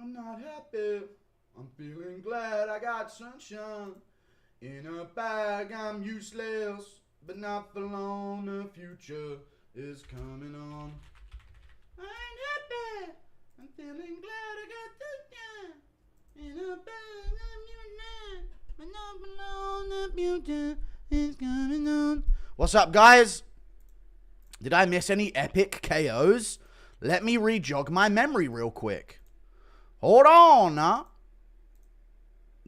I'm not happy. I'm feeling glad I got sunshine. In a bag, I'm useless, but not for long. The future is coming on. I ain't happy. I'm feeling glad I got sunshine. In a bag, I'm useless, but not for long. The future is coming on. What's up, guys? Did I miss any epic KOs? Let me re-jog my memory real quick. Hold on, huh?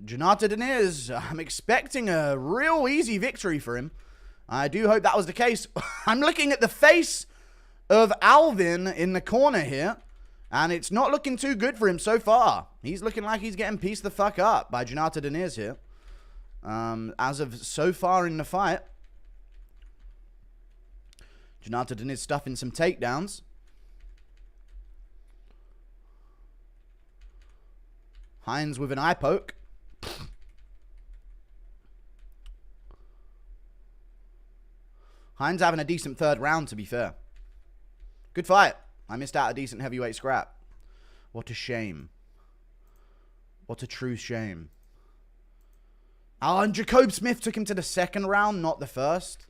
Jonathan Deniz, I'm expecting a real easy victory for him. I do hope that was the case. I'm looking at the face of Alvin in the corner here, and it's not looking too good for him so far. He's looking like he's getting pieced the fuck up by Jonathan Deniz here. As of so far in the fight. Jonathan Deniz stuffing some takedowns. Hines with an eye poke. Hines having a decent third round, to be fair. Good fight. I missed out a decent heavyweight scrap. What a shame. What a true shame. Oh, and Jacob Smith took him to the second round, not the first.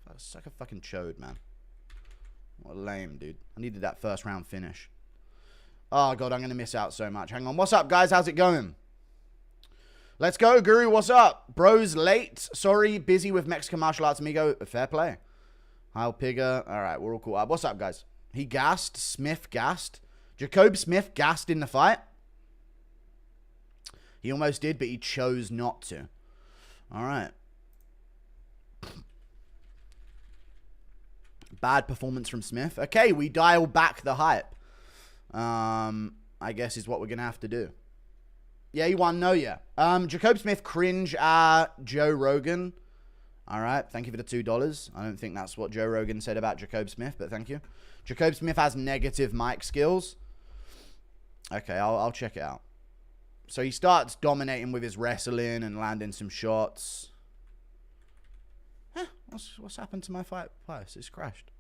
That's like a fucking chode, man. What lame, dude. I needed that first round finish. Oh, God, I'm going to miss out so much. Hang on. What's up, guys? How's it going? Let's go, Guru. What's up? Bro's late. Sorry, busy with Mexican martial arts, amigo. Fair play. Heil Pigger. All right, we're all cool. What's up, guys? He gassed. Smith gassed. Jacob Smith gassed in the fight. He almost did, but he chose not to. All right. Bad performance from Smith. Okay, we dial back the hype. I guess is what we're going to have to do. Yeah, he won. No, yeah. Jacob Smith cringe at Joe Rogan. All right. Thank you for the $2. I don't think that's what Joe Rogan said about Jacob Smith, but thank you. Jacob Smith has negative mic skills. Okay, I'll check it out. So he starts dominating with his wrestling and landing some shots. Huh, what's happened to my fight? It's crashed.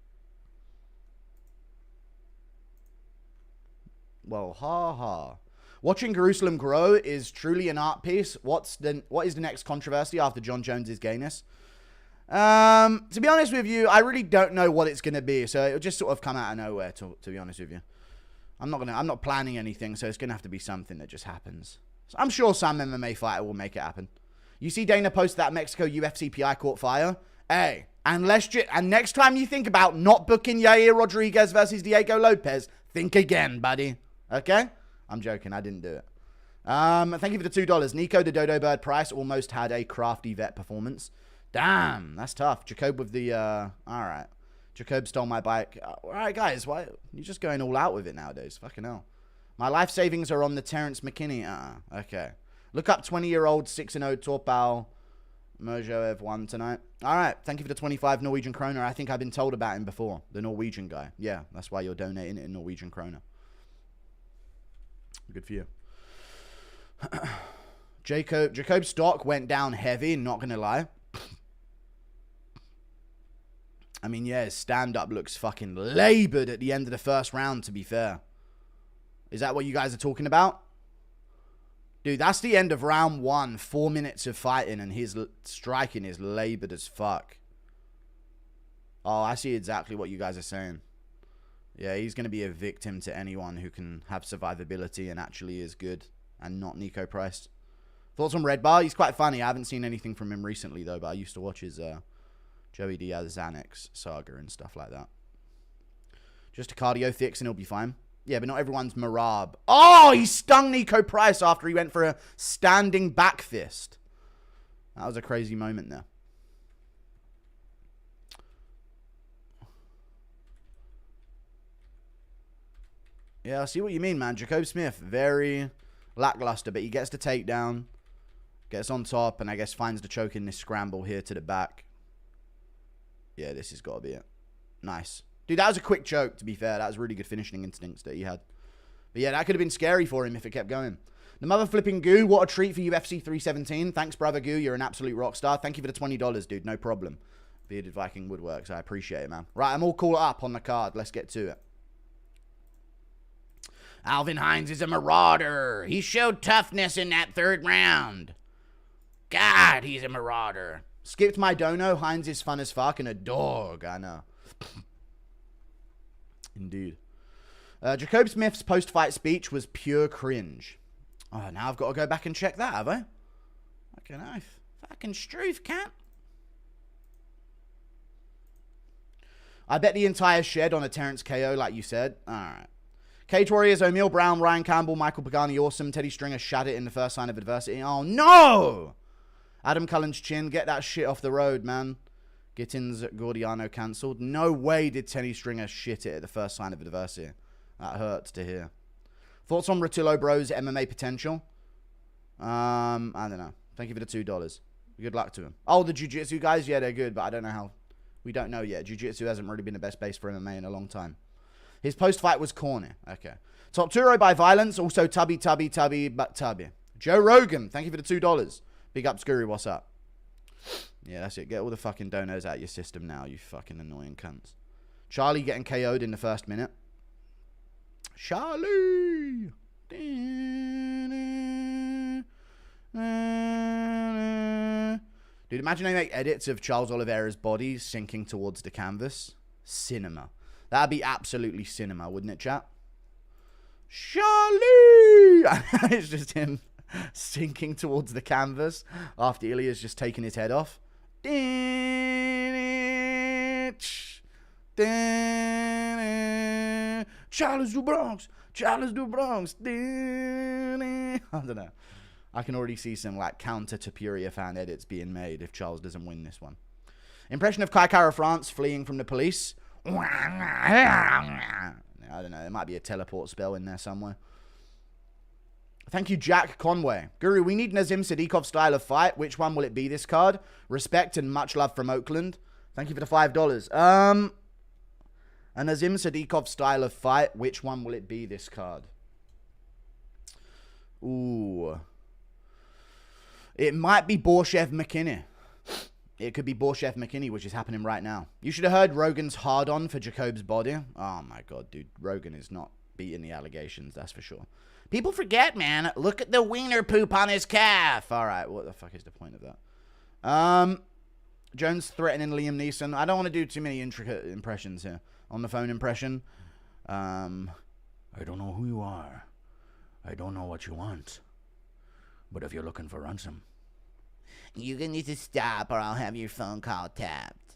Well, ha. Watching Jerusalem grow is truly an art piece. What is the next controversy after John Jones's gayness? To be honest with you, I really don't know what it's going to be. So it'll just sort of come out of nowhere, to be honest with you. I'm not planning anything, so it's going to have to be something that just happens. So I'm sure some MMA fighter will make it happen. You see Dana post that Mexico UFC PI caught fire? Hey, and next time you think about not booking Yair Rodriguez versus Diego Lopez, think again, buddy. Okay? I'm joking. I didn't do it. Thank you for the $2. Nico the Dodo Bird Price almost had a crafty vet performance. Damn, that's tough. Jacob with the, all right. Jacob stole my bike. All right, guys, why? You're just going all out with it nowadays. Fucking hell. My life savings are on the Terrence McKinney. Okay. Look up 20-year-old 6-0 Torpal Mojoev won tonight. All right. Thank you for the 25 Norwegian kroner. I think I've been told about him before. The Norwegian guy. Yeah, that's why you're donating it in Norwegian kroner. Good for you. Jacob's stock went down heavy, not going to lie. I mean, yeah, his stand-up looks fucking labored at the end of the first round, to be fair. Is that what you guys are talking about? Dude, that's the end of round 1. 4 minutes of fighting, and his striking is labored as fuck. Oh, I see exactly what you guys are saying. Yeah, he's going to be a victim to anyone who can have survivability and actually is good and not Nico Price. Thoughts on Red Bar? He's quite funny. I haven't seen anything from him recently, though, but I used to watch his Joey Diaz Xanax saga and stuff like that. Just a cardio fix and he'll be fine. Yeah, but not everyone's Marab. Oh, he stung Nico Price after he went for a standing back fist. That was a crazy moment there. Yeah, I see what you mean, man. Jacob Smith, very lackluster, but he gets the takedown, gets on top, and I guess finds the choke in this scramble here to the back. Yeah, this has got to be it. Nice. Dude, that was a quick choke, to be fair. That was really good finishing instincts that he had. But yeah, that could have been scary for him if it kept going. The mother flipping Goo, what a treat for UFC 317. Thanks, brother Goo. You're an absolute rock star. Thank you for the $20, dude. No problem. Bearded Viking Woodworks. I appreciate it, man. Right, I'm all caught up on the card. Let's get to it. Alvin Hines is a marauder. He showed toughness in that 3rd round. God, he's a marauder. Skipped my dono. Hines is fun as fuck and a dog. I know. Indeed. Jacob Smith's post-fight speech was pure cringe. Oh, now I've got to go back and check that, have I? Fucking oath. Fucking struth, cat. I bet the entire shed on a Terrence KO, like you said. Alright. Cage Warriors, O'Neal Brown, Ryan Campbell, Michael Pagani, awesome. Teddy Stringer shat it in the first sign of adversity. Oh, no! Adam Cullen's chin. Get that shit off the road, man. Gittins Gordiano cancelled. No way did Teddy Stringer shit it at the first sign of adversity. That hurts to hear. Thoughts on Rutillo Bros' MMA potential? I don't know. Thank you for the $2. Good luck to him. Oh, the Jiu-Jitsu guys? Yeah, they're good, but I don't know how. We don't know yet. Jiu-Jitsu hasn't really been the best base for MMA in a long time. His post-fight was corny. Okay. Top Turo by Violence. Also Tubby. Joe Rogan. Thank you for the $2. Big up, Scurry. What's up? Yeah, that's it. Get all the fucking donos out of your system now, you fucking annoying cunts. Charlie getting KO'd in the first minute. Charlie! Dude, imagine they make edits of Charles Oliveira's body sinking towards the canvas. Cinema. That'd be absolutely cinema, wouldn't it, chat? Charlie! It's just him sinking towards the canvas after Ilia's just taken his head off. Charles du Bronx! Charles du Bronx! I don't know. I can already see some like counter Topuria fan edits being made if Charles doesn't win this one. Impression of Kai Kara France fleeing from the police. I don't know. There might be a teleport spell in there somewhere. Thank you, Jack Conway. Guru, we need Nazim Sadikov style of fight. Which one will it be this card? Respect and much love from Oakland. Thank you for the $5. A Nazim Sadikov style of fight. Which one will it be this card? Ooh. It might be Borchev McKinney. It could be Borchev McKinney, which is happening right now. You should have heard Rogan's hard-on for Jacob's body. Oh, my God, dude. Rogan is not beating the allegations, that's for sure. People forget, man. Look at the wiener poop on his calf. All right, what the fuck is the point of that? Jones threatening Liam Neeson. I don't want to do too many intricate impressions here. On the phone impression. I don't know who you are. I don't know what you want. But if you're looking for ransom, you're going to need to stop or I'll have your phone call tapped.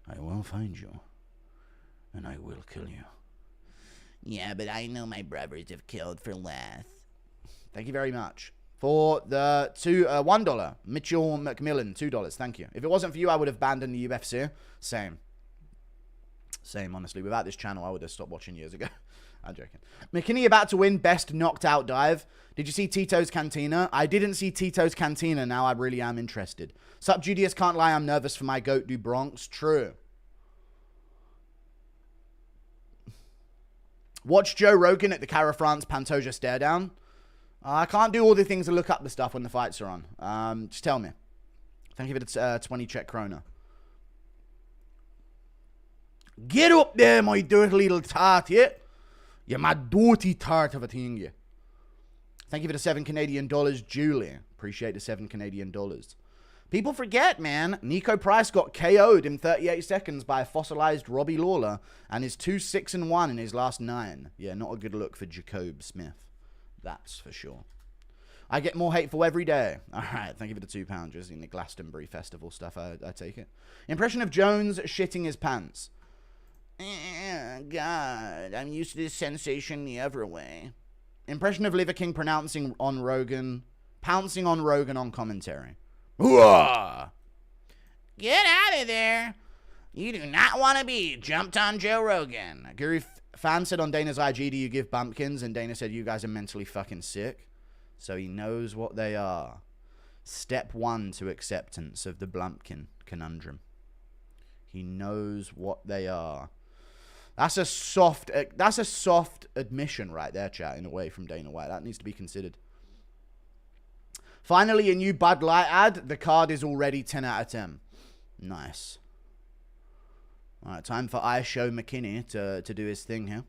I will find you. And I will kill you. Yeah, but I know my brothers have killed for less. Thank you very much. For the $1, Mitchell McMillan, $2. Thank you. If it wasn't for you, I would have abandoned the UFC. Same, honestly. Without this channel, I would have stopped watching years ago. I'm joking. McKinney about to win best knocked out dive. Did you see Tito's Cantina? I didn't see Tito's Cantina. Now I really am interested. Sup, Judius, can't lie. I'm nervous for my goat du Bronx. True. Watch Joe Rogan at the Cara France Pantoja stare down. I can't do all the things to look up the stuff when the fights are on. Just tell me. Thank you for the 20 check krona. Get up there, my dirty little tart, yeah? You're my dirty tart of a thing, yeah. Thank you for the $7 Canadian, Julie. Appreciate the $7 Canadian. People forget, man. Nico Price got KO'd in 38 seconds by a fossilized Robbie Lawler and is 2-6-1 in his last 9. Yeah, not a good look for Jacob Smith. That's for sure. I get more hateful every day. All right, thank you for the £2. Just in the Glastonbury Festival stuff, I take it. Impression of Jones shitting his pants. God, I'm used to this sensation the other way. Impression of Liver King pouncing on Rogan on commentary. Hooah! Get out of there. You do not want to be jumped on Joe Rogan. Guru fan said on Dana's IG, do you give bumpkins? And Dana said, you guys are mentally fucking sick. So he knows what they are. Step 1 to acceptance of the Blumpkin conundrum. He knows what they are. That's a soft admission right there, chat, in a way, from Dana White. That needs to be considered. Finally, a new Bud Light ad. The card is already 10 out of 10. Nice. All right, time for I Show McKinney to do his thing here.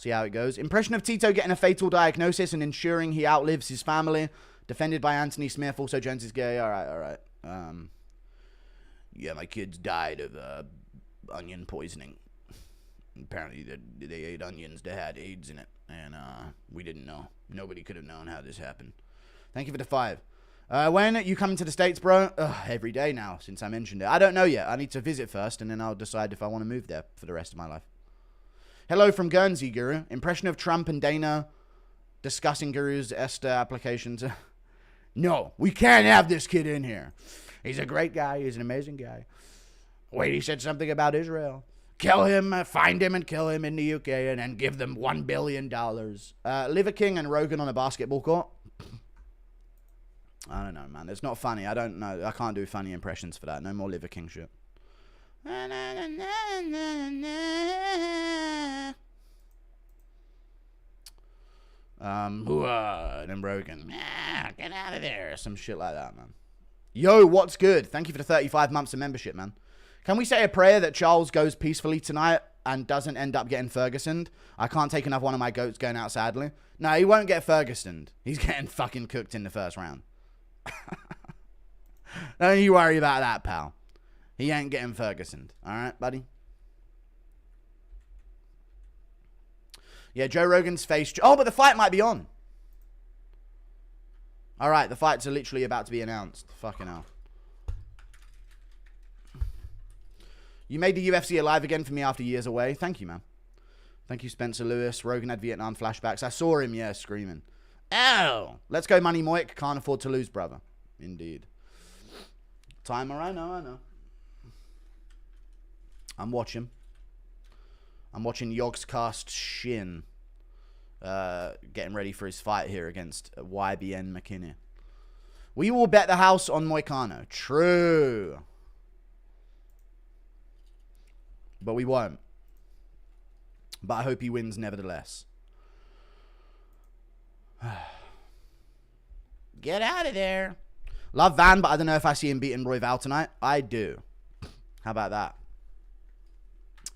See how it goes. Impression of Tito getting a fatal diagnosis and ensuring he outlives his family. Defended by Anthony Smith. Also, Jones is gay. All right. Yeah, my kids died of onion poisoning. Apparently, they ate onions that had AIDS in it. And we didn't know. Nobody could have known how this happened. Thank you for the 5. When you come into the States, bro? Every day now, since I mentioned it. I don't know yet. I need to visit first, and then I'll decide if I want to move there for the rest of my life. Hello from Guernsey, Guru. Impression of Trump and Dana discussing Guru's Esther applications. No, we can't have this kid in here. He's a great guy. He's an amazing guy. Wait, he said something about Israel. Kill him, find him and kill him in the UK, and then give them $1 billion. Liver King and Rogan on a basketball court. I don't know, man. It's not funny. I don't know. I can't do funny impressions for that. No more Liver King shit. And then Rogan. Get out of there. Some shit like that, man. Yo, what's good? Thank you for the 35 months of membership, man. Can we say a prayer that Charles goes peacefully tonight and doesn't end up getting Fergusoned? I can't take another one of my goats going out, sadly. No, he won't get Fergusoned. He's getting fucking cooked in the first round. Don't you worry about that, pal. He ain't getting Fergusoned. All right, buddy? Yeah, Joe Rogan's face... Oh, but the fight might be on. All right, the fights are literally about to be announced. Fucking hell. You made the UFC alive again for me after years away. Thank you, man. Thank you, Spencer Lewis. Rogan had Vietnam flashbacks. I saw him, yeah, screaming. Ow! Let's go, Money Moik. Can't afford to lose, brother. Indeed. Timer, I know. I'm watching Yogscast Shin. Getting ready for his fight here against YBN McKinn. We will bet the house on Moicano. True. But we won't. But I hope he wins nevertheless. Get out of there. Love Van, but I don't know if I see him beating Royval tonight. I do. How about that?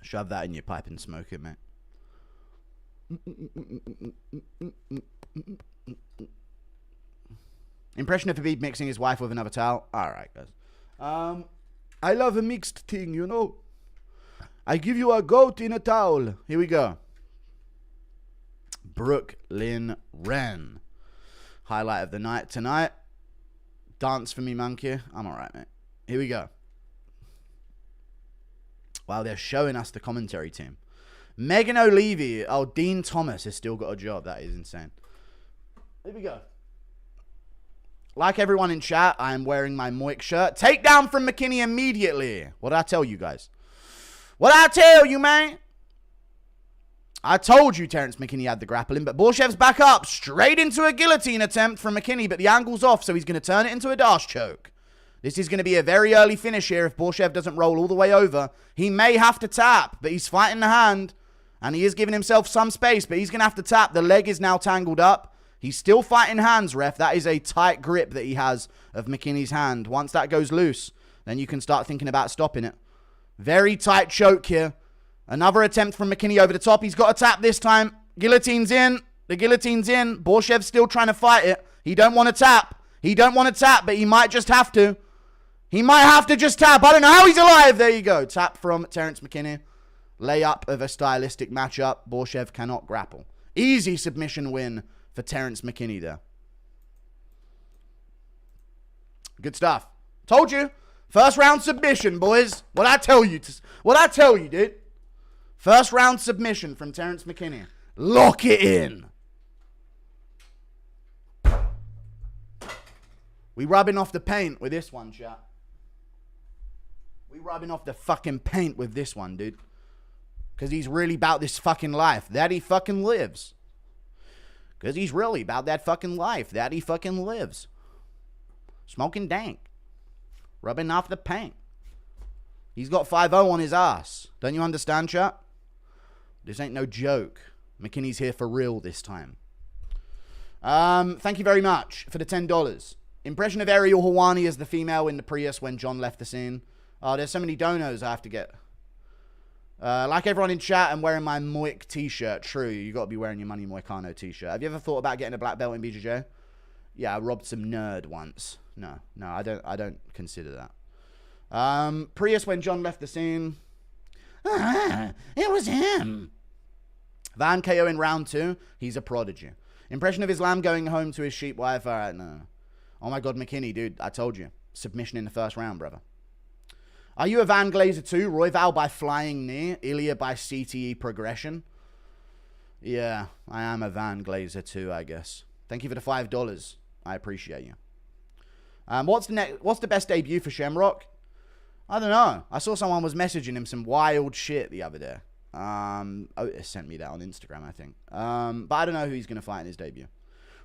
Shove that in your pipe and smoke it, mate. Impression of Habib mixing his wife with another towel. Alright, guys. I love a mixed thing, you know. I give you a goat in a towel. Here we go. Brooklyn Wren. Highlight of the night tonight. Dance for me, monkey. I'm alright, mate. Here we go. Wow, they're showing us the commentary team. Megan O'Leary. Oh, Dean Thomas has still got a job. That is insane. Here we go. Like everyone in chat, I am wearing my Moik shirt. Takedown from McKinn immediately. What did I tell you guys? What I tell you, man? I told you Terrence McKinn had the grappling, but Borchev's back up. Straight into a guillotine attempt from McKinn, but the angle's off, so he's going to turn it into a dash choke. This is going to be a very early finish here if Borchev doesn't roll all the way over. He may have to tap, but he's fighting the hand, and he is giving himself some space, but he's going to have to tap. The leg is now tangled up. He's still fighting hands, ref. That is a tight grip that he has of McKinney's hand. Once that goes loose, then you can start thinking about stopping it. Very tight choke here. Another attempt from McKinn over the top. He's got a tap this time. Guillotine's in. The guillotine's in. Borchev's still trying to fight it. He don't want to tap. He don't want to tap, but he might just have to. He might have to just tap. I don't know how he's alive. There you go. Tap from Terrence McKinn. Layup of a stylistic matchup. Borchev cannot grapple. Easy submission win for Terrence McKinn there. Good stuff. Told you. First round submission, boys. What I tell you, dude. First round submission from Terrence McKinn. Lock it in. We rubbing off the paint with this one, chat. We rubbing off the fucking paint with this one, dude. Because he's really about this fucking life that he fucking lives. Because he's really about that fucking life that he fucking lives. Smoking dank. Rubbing off the paint. He's got 5-0 on his ass. Don't you understand, chat? This ain't no joke. McKinney's here for real this time. Thank you very much for the $10. Impression of Ariel Hawani as the female in the Prius when John left the scene. Oh, there's so many donos I have to get. Like everyone in chat, I'm wearing my Moic t-shirt. True, you got to be wearing your Money Moicano t-shirt. Have you ever thought about getting a black belt in BJJ? Yeah, I robbed some nerd once. No, I don't consider that. Prius when John left the scene. It was him. Van KO in round 2. He's a prodigy. Impression of Islam going home to his sheep wife. All right, no. Oh my God, McKinney, dude, I told you. Submission in the first round, brother. Are you a Van Glazer too? Royval by flying knee. Ilia by CTE progression. Yeah, I am a Van Glazer too, I guess. Thank you for the $5. I appreciate you. What's the best debut for Shamrock? I don't know. I saw someone was messaging him some wild shit the other day. Otis sent me that on Instagram, I think. But I don't know who he's going to fight in his debut.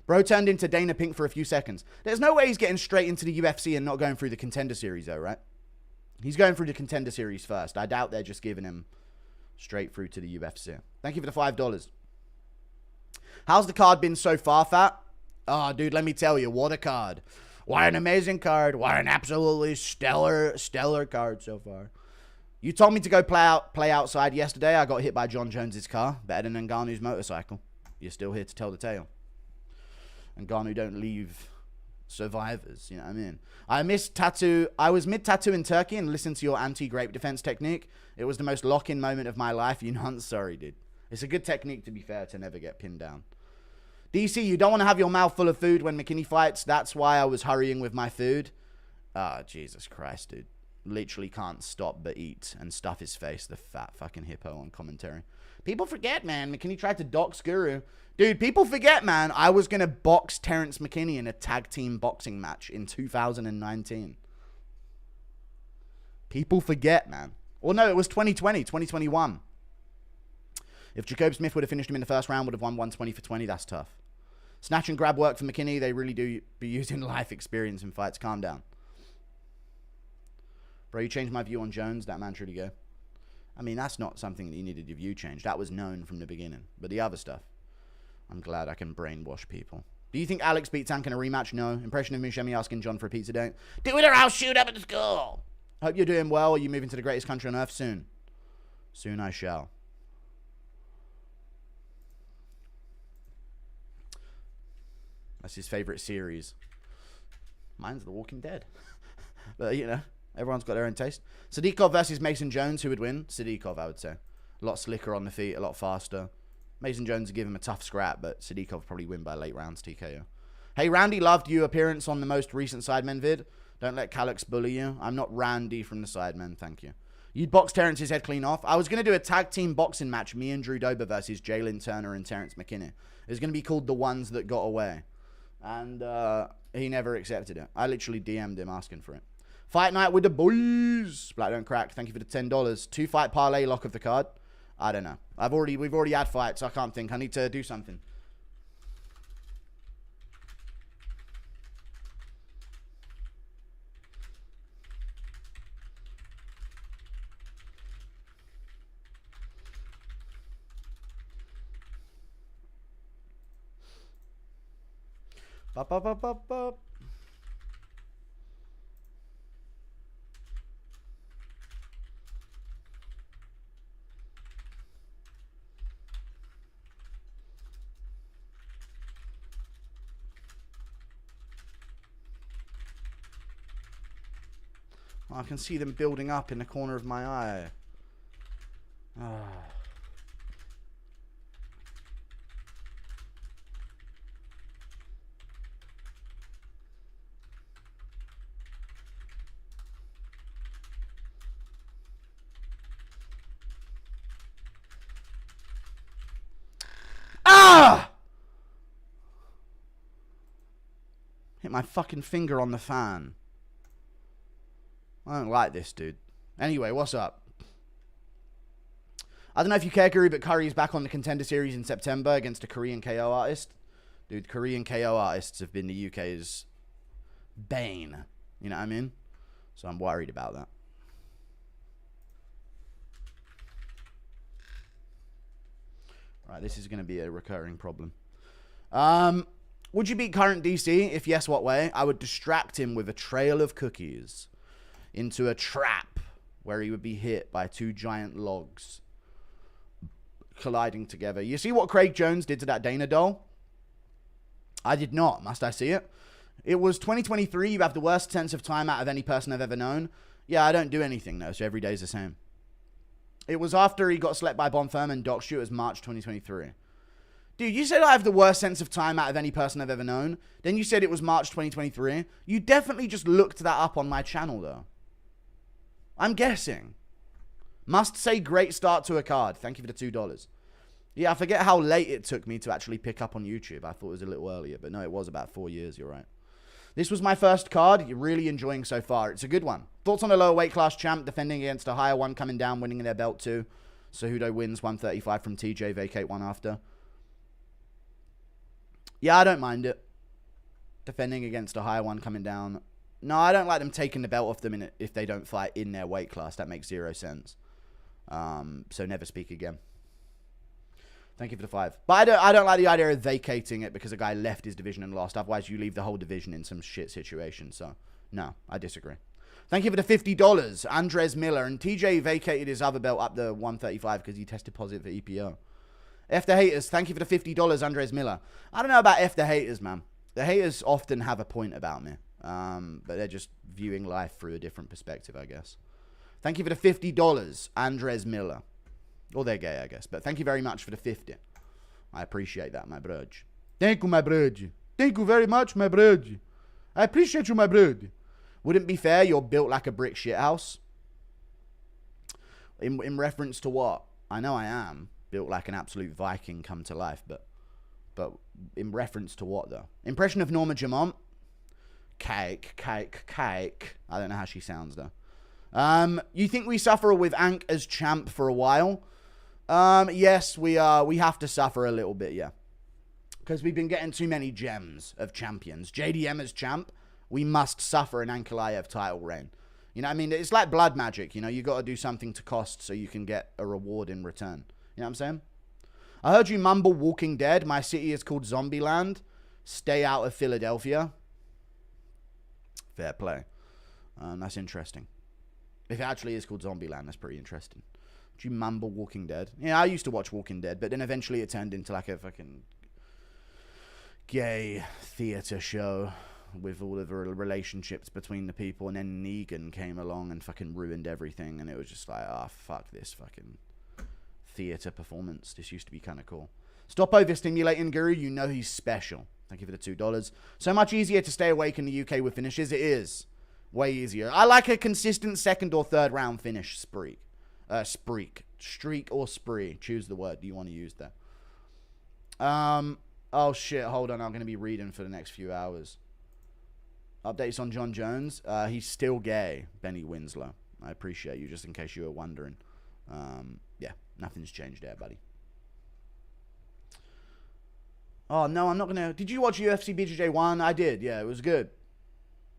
Bro turned into Dana Pink for a few seconds. There's no way he's getting straight into the UFC and not going through the Contender Series, though, right? He's going through the Contender Series first. I doubt they're just giving him straight through to the UFC. Thank you for the $5. How's the card been so far, Fat? Oh, dude, let me tell you, what a card. What an amazing card. What an absolutely stellar card so far. You told me to go play outside yesterday. I got hit by John Jones's car. Better than Ngannou's motorcycle. You're still here to tell the tale. And Ngannou don't leave survivors, you know what I mean? I was mid-tattoo in Turkey and listened to your anti-grape defense technique. It was the most lock-in moment of my life. You know, I'm sorry, dude. It's a good technique, to be fair, to never get pinned down. DC, you don't want to have your mouth full of food when McKinney fights. That's why I was hurrying with my food. Ah, Jesus Christ, dude. Literally can't stop but eat and stuff his face. The fat fucking hippo on commentary. People forget, man. McKinney tried to dox Guru. Dude, people forget, man. I was going to box Terrence McKinney in a tag team boxing match in 2019. People forget, man. Or no, it was 2021. If Jacob Smith would have finished him in the first round, would have won 120 for 20. That's tough. Snatch and grab work for McKinney. They really do be using life experience in fights. Calm down. Bro, you changed my view on Jones. That man truly go. I mean, that's not something that you needed your view changed. That was known from the beginning. But the other stuff, I'm glad I can brainwash people. Do you think Alex beat Tank in a rematch? No. Impression of Mushemi asking John for a pizza date. Do it or I'll shoot up at the school. Hope you're doing well. Are you moving to the greatest country on earth soon? Soon I shall. That's his favorite series. Mine's The Walking Dead. But, you know, everyone's got their own taste. Sidikov versus Mason Jones. Who would win? Sidikov, I would say. A lot slicker on the feet, a lot faster. Mason Jones would give him a tough scrap, but Sidikov would probably win by late rounds TKO. Hey, Randy, loved your appearance on the most recent Sidemen vid. Don't let Calix bully you. I'm not Randy from the Sidemen, thank you. You'd box Terrence's head clean off. I was going to do a tag team boxing match, me and Drew Dober versus Jalen Turner and Terrence McKinney. It was going to be called The Ones That Got Away. And he never accepted it. I literally DM'd him asking for it. Fight night with the boys. Black don't crack. Thank you for the $10. 2-fight parlay lock of the card. I don't know. We've already had fights. I can't think. I need to do something. Bop, bop, bop, bop, bop. Oh, I can see them building up in the corner of my eye. Oh. Hit my fucking finger on the fan. I don't like this, dude. Anyway, what's up? I don't know if you care, Guru, but Curry is back on the Contender Series in September against a Korean KO artist. Dude, Korean KO artists have been the UK's bane. You know what I mean? So I'm worried about that. Right, this is going to be a recurring problem. Would you beat current DC? If yes, what way? I would distract him with a trail of cookies into a trap where he would be hit by 2 giant logs colliding together. You see what Craig Jones did to that Dana doll? I did not. Must I see it? It was 2023. You have the worst sense of time out of any person I've ever known. Yeah, I don't do anything, though, so every day's the same. It was after he got slept by Bonfirm and Doc Shoot. It was March 2023. Dude, you said I have the worst sense of time out of any person I've ever known. Then you said it was March 2023. You definitely just looked that up on my channel, though. I'm guessing. Must say great start to a card. Thank you for the $2. Yeah, I forget how late it took me to actually pick up on YouTube. I thought it was a little earlier, but no, it was about 4 years. You're right. This was my first card. You're really enjoying so far. It's a good one. Thoughts on a lower weight class champ defending against a higher one coming down, winning their belt too. Cejudo wins 135 from TJ, vacate one after. Yeah, I don't mind it. Defending against a higher one coming down. No, I don't like them taking the belt off them if they don't fight in their weight class. That makes 0 sense. So never speak again. Thank you for the 5. But I don't like the idea of vacating it because a guy left his division and lost. Otherwise, you leave the whole division in some shit situation. So, no, I disagree. Thank you for the $50. Andres Miller. And TJ vacated his other belt up to 135 because he tested positive for EPO. F the haters. Thank you for the $50, Andres Miller. I don't know about F the haters, man. The haters often have a point about me. But they're just viewing life through a different perspective, I guess. Thank you for the $50, Andres Miller. Or they're gay, I guess. But thank you very much for the 50. I appreciate that, my brudge. Thank you, my brudge. Thank you very much, my brudge. I appreciate you, my brudge. Wouldn't be fair, you're built like a brick shithouse. In reference to what? I know I am. Built like an absolute Viking come to life. But in reference to what, though? Impression of Norma Jamont. Cake. I don't know how she sounds, though. You think we suffer with Ank as champ for a while? Yes, we have to suffer a little bit, yeah. Because we've been getting too many gems of champions. JDM as champ, we must suffer an Ankalaev title reign. You know what I mean? It's like blood magic, you know? You got to do something to cost so you can get a reward in return. You know what I'm saying? I heard you mumble Walking Dead. My city is called Zombieland. Stay out of Philadelphia. Fair play. That's interesting. If it actually is called Zombieland, that's pretty interesting. Do you mumble Walking Dead? Yeah, I used to watch Walking Dead, but then eventually it turned into like a fucking gay theater show with all of the relationships between the people, and then Negan came along and fucking ruined everything, and it was just like, oh, fuck this fucking theater performance. This used to be kind of cool. Stop overstimulating, Guru. You know he's special. Thank you for the $2. So much easier to stay awake in the UK with finishes. It is. Way easier. I like a consistent second or third round finish streak. Streak or spree. Choose the word. Do you want to use that? Oh shit, hold on. I'm going to be reading for the next few hours. Updates on John Jones. He's still gay, Benny Winslow. I appreciate you, just in case you were wondering. Yeah, nothing's changed there, buddy. Oh, no, I'm not going to... Did you watch UFC BJJ 1? I did, yeah, it was good.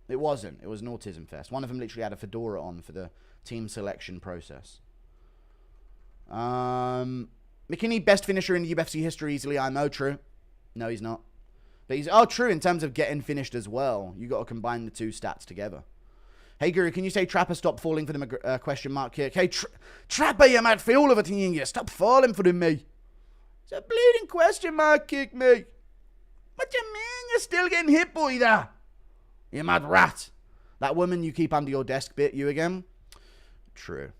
It wasn't. It was an autism fest. One of them literally had a fedora on for the team selection process. McKinney, best finisher in the UFC history easily. I know, true. No, he's not. But he's... Oh, true, in terms of getting finished as well. You got to combine the two stats together. Hey, Guru, can you say Trapper stop falling for the question mark kick? Hey, Trapper, you might feel of it in you. Stop falling for the me. It's a bleeding question mark kick, mate. What you mean you're still getting hit, boy, there? You mad rat. That woman you keep under your desk bit you again? True.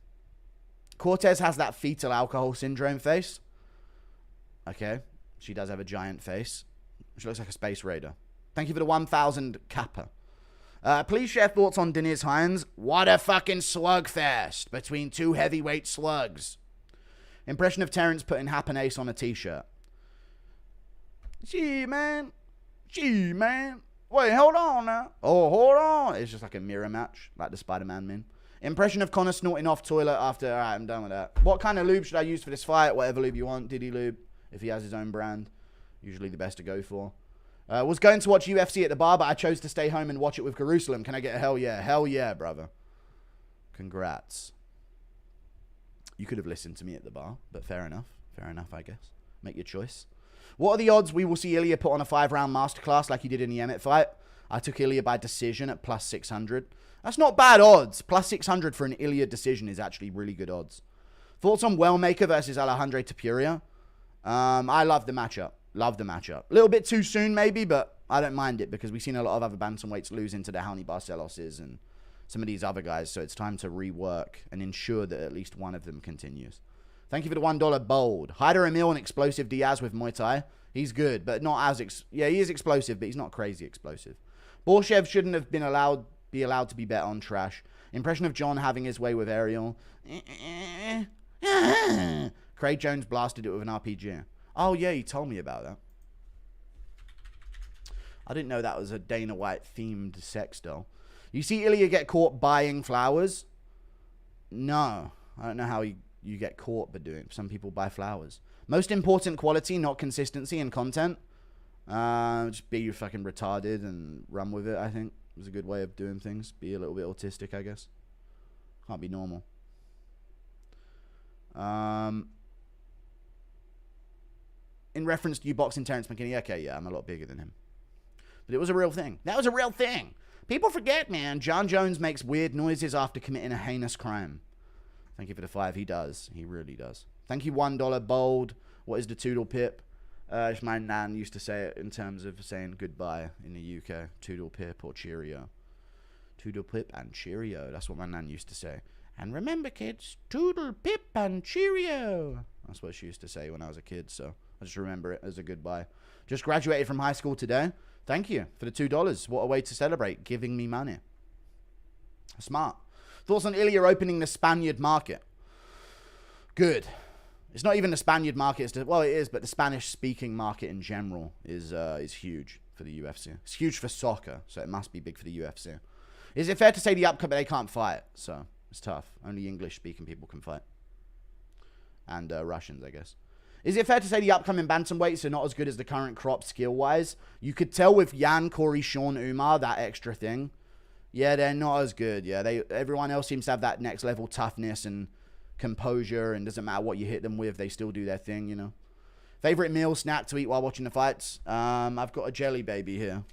Cortez has that fetal alcohol syndrome face. Okay. She does have a giant face. She looks like a space raider. Thank you for the 1,000 Kappa. Please share thoughts on Deniz Hines. What a fucking slugfest between two heavyweight slugs. Impression of Terrence putting Happen Ace on a t-shirt. Gee, man. Wait, hold on now. Oh, hold on. It's just like a mirror match, like the Spider-Man meme. Impression of Connor snorting off toilet after... Alright, I'm done with that. What kind of lube should I use for this fight? Whatever lube you want. Diddy lube, if he has his own brand. Usually the best to go for. Was going to watch UFC at the bar, but I chose to stay home and watch it with Jerusalem. Can I get a hell yeah? Hell yeah, brother. Congrats. You could have listened to me at the bar, but fair enough. Fair enough, I guess. Make your choice. What are the odds we will see Ilia put on a 5-round masterclass like he did in the Emmett fight? I took Ilia by decision at plus 600. That's not bad odds. Plus 600 for an Ilia decision is actually really good odds. Thoughts on Wellmaker versus Alejandro Topuria? I love the matchup. Love the matchup. A little bit too soon, maybe, but I don't mind it because we've seen a lot of other bantamweights lose into the Raoni Barceloses and some of these other guys, so it's time to rework and ensure that at least one of them continues. Thank you for the $1 bold. Hyder Emil and Explosive Diaz with Muay Thai. He's good, but not as... yeah, he is explosive, but he's not crazy explosive. Borchev shouldn't have been allowed to be bet on trash. Impression of John having his way with Ariel. Craig Jones blasted it with an RPG. Oh, yeah, he told me about that. I didn't know that was a Dana White-themed sex doll. You see Ilia get caught buying flowers? No. I don't know how you get caught by doing it. Some people buy flowers. Most important quality, not consistency and content. Just be fucking retarded and run with it, I think. Is a good way of doing things. Be a little bit autistic, I guess. Can't be normal. In reference to you boxing Terrence McKinney, okay, yeah, I'm a lot bigger than him. But it was a real thing. That was a real thing. People forget, man. John Jones makes weird noises after committing a heinous crime. Thank you for the 5. He does. He really does. Thank you, $1 bold. What is the Toodle Pip? My nan used to say it in terms of saying goodbye in the UK. Toodle Pip or Cheerio. Toodle Pip and Cheerio. That's what my nan used to say. And remember, kids, Toodle Pip and Cheerio. That's what she used to say when I was a kid, so I just remember it as a goodbye. Just graduated from high school today. Thank you for the $2. What a way to celebrate, giving me money. Smart. Thoughts on Ilia opening the Spaniard market? Good. It's not even the Spaniard market. Well, it is, but the Spanish-speaking market in general is huge for the UFC. It's huge for soccer, so it must be big for the UFC. Is it fair to say the upcoming they can't fight? So it's tough. Only English-speaking people can fight, and Russians, I guess. Is it fair to say the upcoming bantamweights are not as good as the current crop skill-wise? You could tell with Yan, Corey, Sean, Umar, that extra thing. Yeah, they're not as good. Yeah, everyone else seems to have that next level toughness and composure, and doesn't matter what you hit them with, they still do their thing, you know. Favorite meal, snack to eat while watching the fights? I've got a jelly baby here,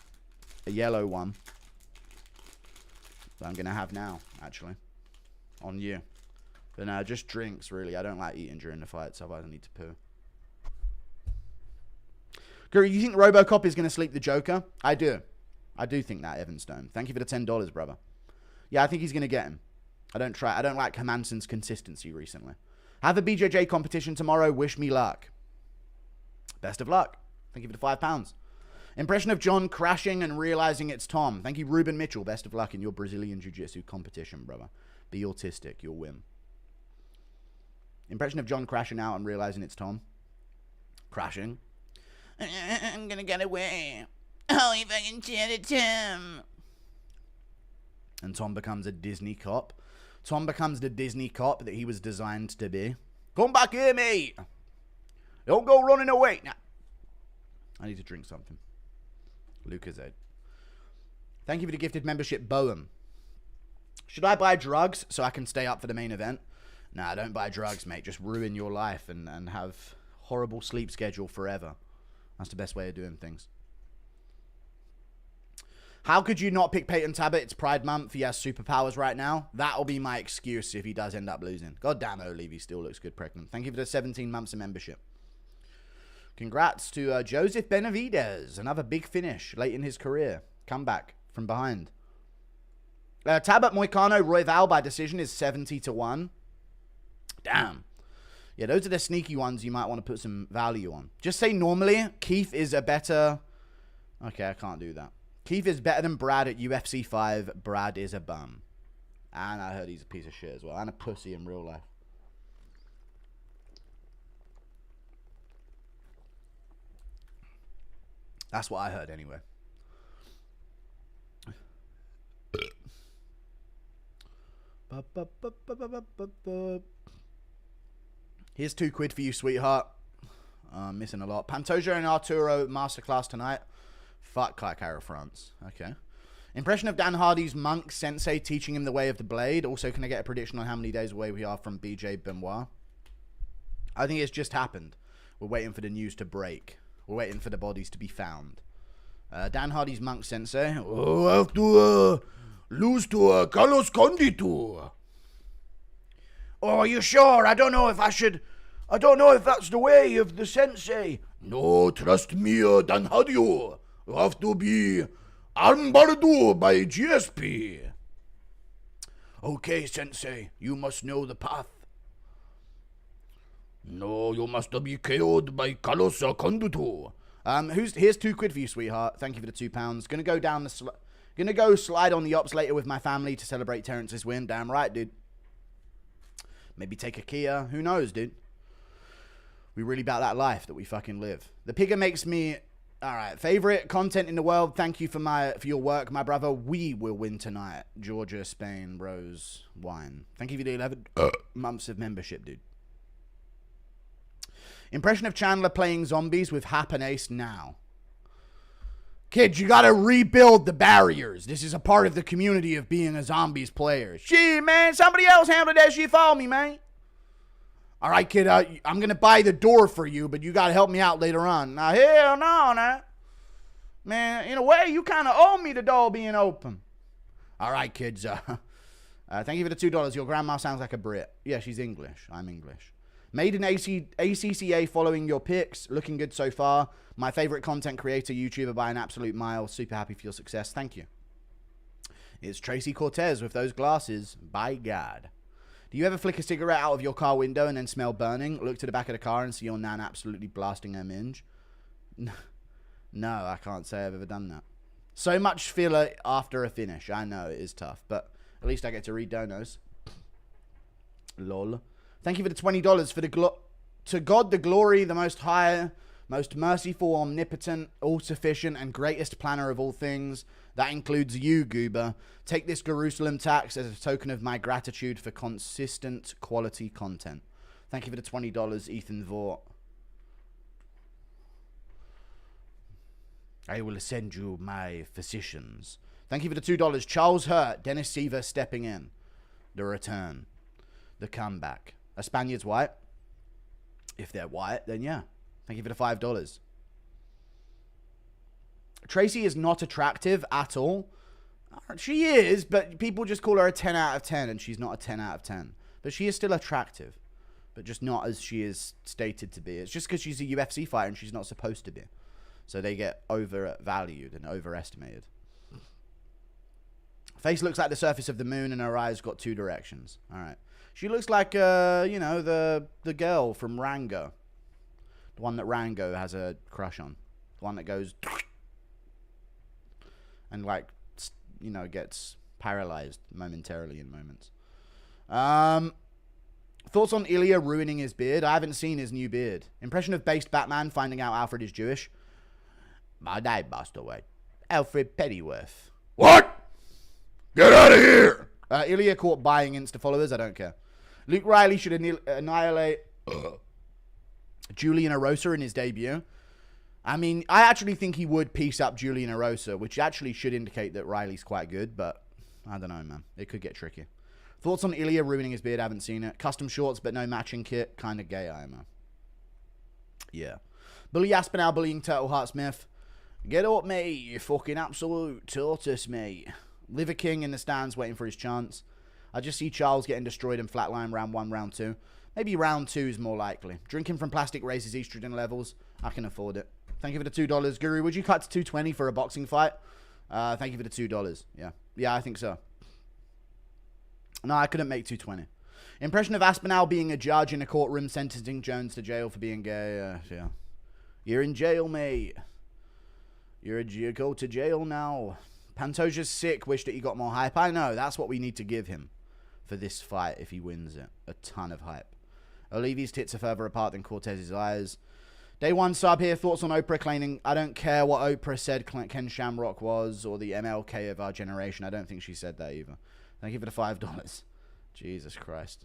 a yellow one that I'm gonna have now, actually, on you. But no, just drinks, really. I don't like eating during the fights, otherwise I need to poo. Guru, you think RoboCop is gonna sleep the Joker? I do. I do think that, Evan Stone. Thank you for the $10, brother. Yeah, I think he's gonna get him. I don't like Hermanson's consistency recently. Have a BJJ competition tomorrow. Wish me luck. Best of luck. Thank you for the £5. Impression of John crashing and realizing it's Tom. Thank you, Ruben Mitchell. Best of luck in your Brazilian Jiu-Jitsu competition, brother. Be autistic. You'll win. Impression of John crashing out and realizing it's Tom. Crashing. I'm gonna get away. Oh, if I can cheer it, Tim. And Tom becomes a Disney cop. Tom becomes the Disney cop that he was designed to be. Come back here, mate. Don't go running away. Nah. I need to drink something. Lucozade. Thank you for the gifted membership, Boehm. Should I buy drugs so I can stay up for the main event? Nah, don't buy drugs, mate. Just ruin your life and have horrible sleep schedule forever. That's the best way of doing things. How could you not pick Peyton Talbott? It's Pride Month. He has superpowers right now. That'll be my excuse if he does end up losing. God damn, Olive, he still looks good pregnant. Thank you for the 17 months of membership. Congrats to Joseph Benavidez. Another big finish late in his career. Comeback from behind. Talbott, Moicano, Royval by decision is 70-1. Damn. Yeah, those are the sneaky ones you might want to put some value on. Just say normally, Keith is a better... Okay, I can't do that. Keith is better than Brad at UFC 5. Brad is a bum. And I heard he's a piece of shit as well. And a pussy in real life. That's what I heard anyway. Here's £2 for you, sweetheart. Missing a lot. Pantoja and Arturo masterclass tonight. Fuck Cara France. Okay. Impression of Dan Hardy's monk sensei teaching him the way of the blade. Also, can I get a prediction on how many days away we are from BJ Benoit? I think it's just happened. We're waiting for the news to break. We're waiting for the bodies to be found. Dan Hardy's monk sensei. Oh, I have to lose to Carlos Condito. Oh, are you sure? I don't know if I should... I don't know if that's the way of the sensei. No, trust me, Danhario. You have to be armbardo by GSP. Okay, sensei. You must know the path. No, you must be KO'd by Carlos Conduto. Here's £2 for you, sweetheart. Thank you for the £2. Gonna go down the... Gonna go slide on the ops later with my family to celebrate Terrence's win. Damn right, dude. Maybe take a Kia. Who knows, dude? We really about that life that we fucking live. The pigger makes me... Alright, favorite content in the world. Thank you for your work, my brother. We will win tonight. Georgia, Spain, Rose, Wine. Thank you for the 11 months of membership, dude. Impression of Chandler playing zombies with Hap and Ace now. Kids, you gotta rebuild the barriers. This is a part of the community of being a zombies player. Shit, man, somebody else handled that shit for me, man. All right, kid, I'm gonna buy the door for you, but you gotta help me out later on. Now, hell no, nah. Man, in a way, you kind of owe me the door being open. All right, kids, thank you for the $2. Your grandma sounds like a Brit. Yeah, she's English. I'm English. Made an ACCA following your picks. Looking good so far. My favorite content creator, YouTuber by an absolute mile. Super happy for your success. Thank you. It's Tracy Cortez with those glasses. By God. Do you ever flick a cigarette out of your car window and then smell burning? Look to the back of the car and see your nan absolutely blasting her minge? No, I can't say I've ever done that. So much filler after a finish. I know, it is tough. But at least I get to read donos. Lol. Thank you for the $20 for the to God the glory, the most high, most merciful, omnipotent, all-sufficient, and greatest planner of all things. That includes you, Goober. Take this Jerusalem tax as a token of my gratitude for consistent quality content. Thank you for the $20, Ethan Vaught. I will send you my physicians. Thank you for the $2, Charles Hurt, Dennis Seaver stepping in. The return. The comeback. Are Spaniards white? If they're white, then yeah. Thank you for the $5. Tracy is not attractive at all. She is, but people just call her a 10 out of 10, and she's not a 10 out of 10. But she is still attractive, but just not as she is stated to be. It's just because she's a UFC fighter and she's not supposed to be. So they get overvalued and overestimated. Face looks like the surface of the moon, and her eyes got two directions. All right. She looks like, you know, the girl from Rango. The one that Rango has a crush on. The one that goes... and, like, you know, gets paralyzed momentarily in moments. Thoughts on Ilia ruining his beard? I haven't seen his new beard. Impression of based Batman finding out Alfred is Jewish. My name, Master Wayne. Alfred Pennyworth. What? Get out of here! Ilia caught buying Insta followers. I don't care. Luke Riley should annihilate Julian Erosa in his debut. I mean, I actually think he would piece up Julian Erosa, which actually should indicate that Riley's quite good, but I don't know, man. It could get tricky. Thoughts on Ilia ruining his beard? I haven't seen it. Custom shorts, but no matching kit. Kind of gay, I am. Yeah. Bully Aspinall bullying Turtle Heart Smith. Get up, mate, you fucking absolute tortoise, mate. Liver King in the stands waiting for his chance. I just see Charles getting destroyed in flatline round 1, round 2. Maybe round 2 is more likely. Drinking from plastic raises estrogen levels. I can afford it. Thank you for the $2. Guru, would you cut to $2.20 for a boxing fight? Thank you for the $2. Yeah. Yeah, I think so. No, I couldn't make $2.20. Impression of Aspinall being a judge in a courtroom sentencing Jones to jail for being gay. Yeah. You're in jail, mate. You go to jail now. Pantoja's sick. Wish that he got more hype. I know. That's what we need to give him for this fight if he wins it. A ton of hype. Olivia's tits are further apart than Cortez's eyes. Day 1 sub here. Thoughts on Oprah claiming, I don't care what Oprah said Ken Shamrock was or the MLK of our generation. I don't think she said that either. Thank you for the $5. Jesus Christ.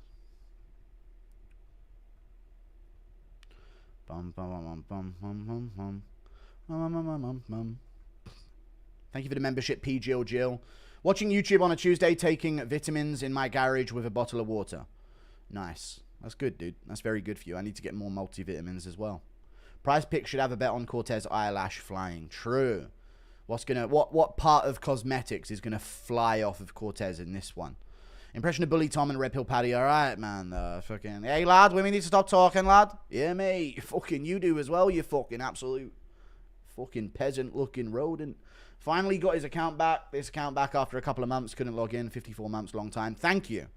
Bum, bum, bum, bum, bum, bum, bum. Thank you for the membership, P. Jill. Watching YouTube on a Tuesday, taking vitamins in my garage with a bottle of water. Nice. That's good, dude. That's very good for you. I need to get more multivitamins as well. Prize Pick should have a bet on Cortez eyelash flying. True. What part of cosmetics is gonna fly off of Cortez in this one? Impression of Bully Tom and Red Pill Paddy. All right, man. Fucking. Hey, lad, we need to stop talking, lad. Yeah, mate. Fucking you do as well, you fucking absolute fucking peasant-looking rodent. Finally got his account back. This account back after a couple of months. Couldn't log in. 54 months, long time. Thank you.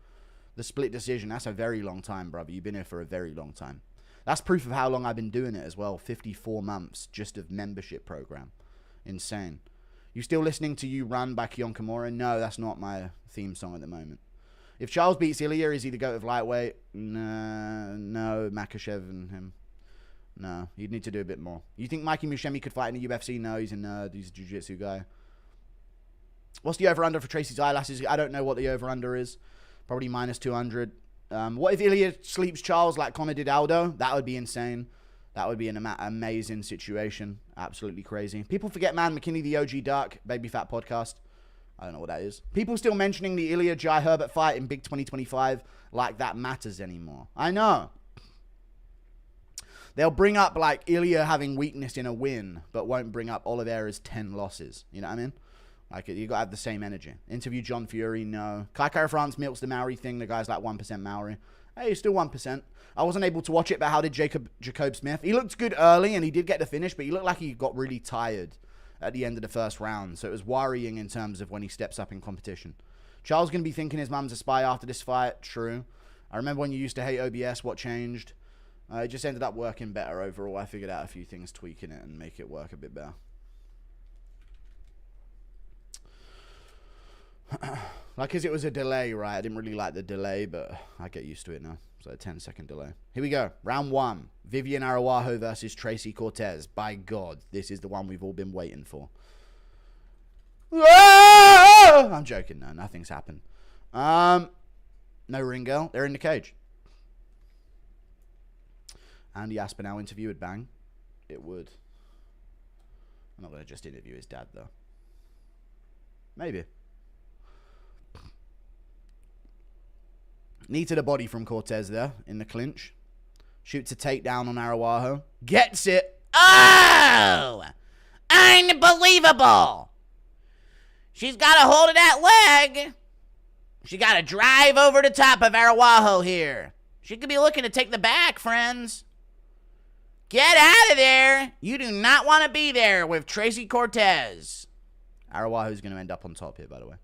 The split decision. That's a very long time, brother. You've been here for a very long time. That's proof of how long I've been doing it as well. 54 months just of membership program. Insane. You still listening to You Run by Kiyon Kimura? No, that's not my theme song at the moment. If Charles beats Ilia, is he the GOAT of lightweight? No, Makachev and him. No, you'd need to do a bit more. You think Mikey Mushemi could fight in the UFC? No, he's a nerd. He's a jiu-jitsu guy. What's the over-under for Tracy's eyelashes? I don't know what the over-under is. Probably minus 200. What if Ilia sleeps Charles like Conor did Aldo? That would be insane. That would be an amazing situation. Absolutely crazy. People forget, man, McKinney the OG Duck, Baby Fat Podcast. I don't know what that is. People still mentioning the Ilia Jai Herbert fight in Big 2025 like that matters anymore. I know. They'll bring up like Ilia having weakness in a win, but won't bring up Oliveira's 10 losses. You know what I mean? Like, you got to have the same energy. Interview John Fury, no. Kai Kara France milks the Maori thing. The guy's like 1% Maori. Hey, he's still 1%. I wasn't able to watch it, but how did Jacob Smith? He looked good early, and he did get the finish, but he looked like he got really tired at the end of the first round. So it was worrying in terms of when he steps up in competition. Charles going to be thinking his mum's a spy after this fight. True. I remember when you used to hate OBS. What changed? It just ended up working better overall. I figured out a few things, tweaking it, and make it work a bit better. Like, because it was a delay, right? I didn't really like the delay, but I get used to it now. So a 10-second delay. Here we go. Round 1. Vivian Araujo versus Tracy Cortez. By God, this is the one we've all been waiting for. I'm joking. No, nothing's happened. No ring girl. They're in the cage. Andy Aspinall interview would bang. It would. I'm not going to just interview his dad, though. Maybe. Knee to the body from Cortez there in the clinch. Shoots a takedown on Araujo. Gets it. Oh! Unbelievable! She's got a hold of that leg. She got to drive over the top of Araujo here. She could be looking to take the back, friends. Get out of there. You do not want to be there with Tracy Cortez. Araujo's going to end up on top here, by the way.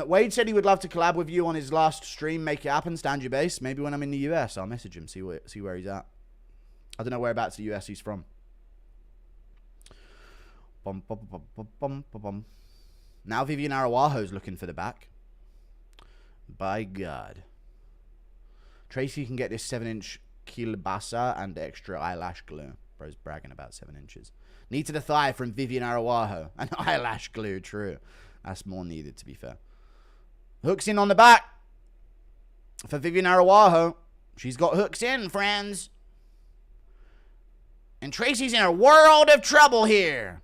Wade said he would love to collab with you on his last stream. Make it happen. Stand your base. Maybe when I'm in the US, I'll message him. See where he's at. I don't know whereabouts the US he's from. Now Vivian Araujo's looking for the back. By God. Tracy can get this 7-inch kielbasa and extra eyelash glue. Bro's bragging about 7 inches. Knee to the thigh from Vivian Araujo. And eyelash glue, true. That's more needed, to be fair. Hooks in on the back for Vivian Araujo. She's got hooks in, friends. And Tracy's in a world of trouble here.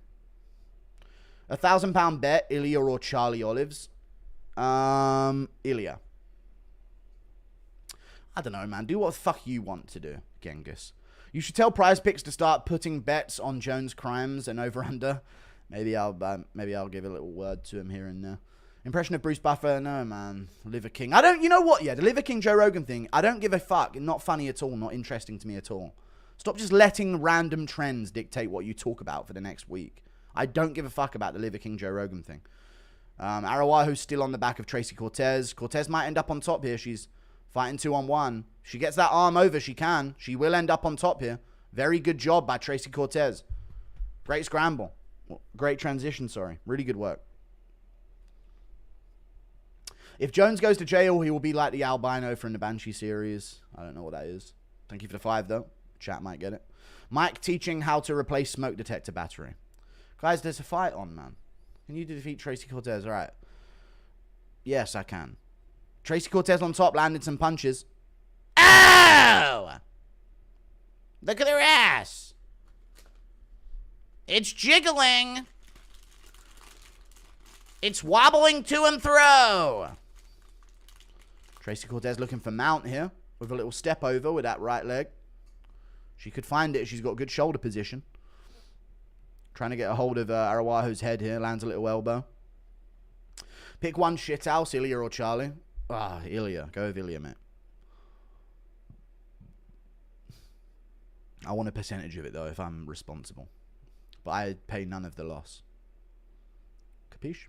£1,000 bet, Ilia or Charlie Olives. Ilia. I don't know, man. Do what the fuck you want to do, Genghis. You should tell Prize Picks to start putting bets on Jones' crimes and over-under. Maybe I'll give a little word to him here and there. Impression of Bruce Buffer? No, man. Liver King. I don't, you know what? Yeah, the Liver King Joe Rogan thing. I don't give a fuck. Not funny at all. Not interesting to me at all. Stop just letting random trends dictate what you talk about for the next week. I don't give a fuck about the Liver King Joe Rogan thing. Araujo's still on the back of Tracy Cortez. Cortez might end up on top here. She's fighting 2-on-1. She gets that arm over. She can. She will end up on top here. Very good job by Tracy Cortez. Great scramble. Great transition, sorry. Really good work. If Jones goes to jail, he will be like the albino from the Banshee series. I don't know what that is. Thank you for the 5, though. Chat might get it. Mike teaching how to replace smoke detector battery. Guys, there's a fight on, man. Can you defeat Tracy Cortez? All right. Yes, I can. Tracy Cortez on top landed some punches. Oh! Look at her ass. It's jiggling. It's wobbling to and fro. Tracy Cortez looking for mount here with a little step over with that right leg. She could find it. She's got good shoulder position. Trying to get a hold of Araujo's head here. Lands a little elbow. Pick one shithouse, Ilia or Charlie. Ilia. Go with Ilia, mate. I want a percentage of it, though, if I'm responsible. But I pay none of the loss. Capiche?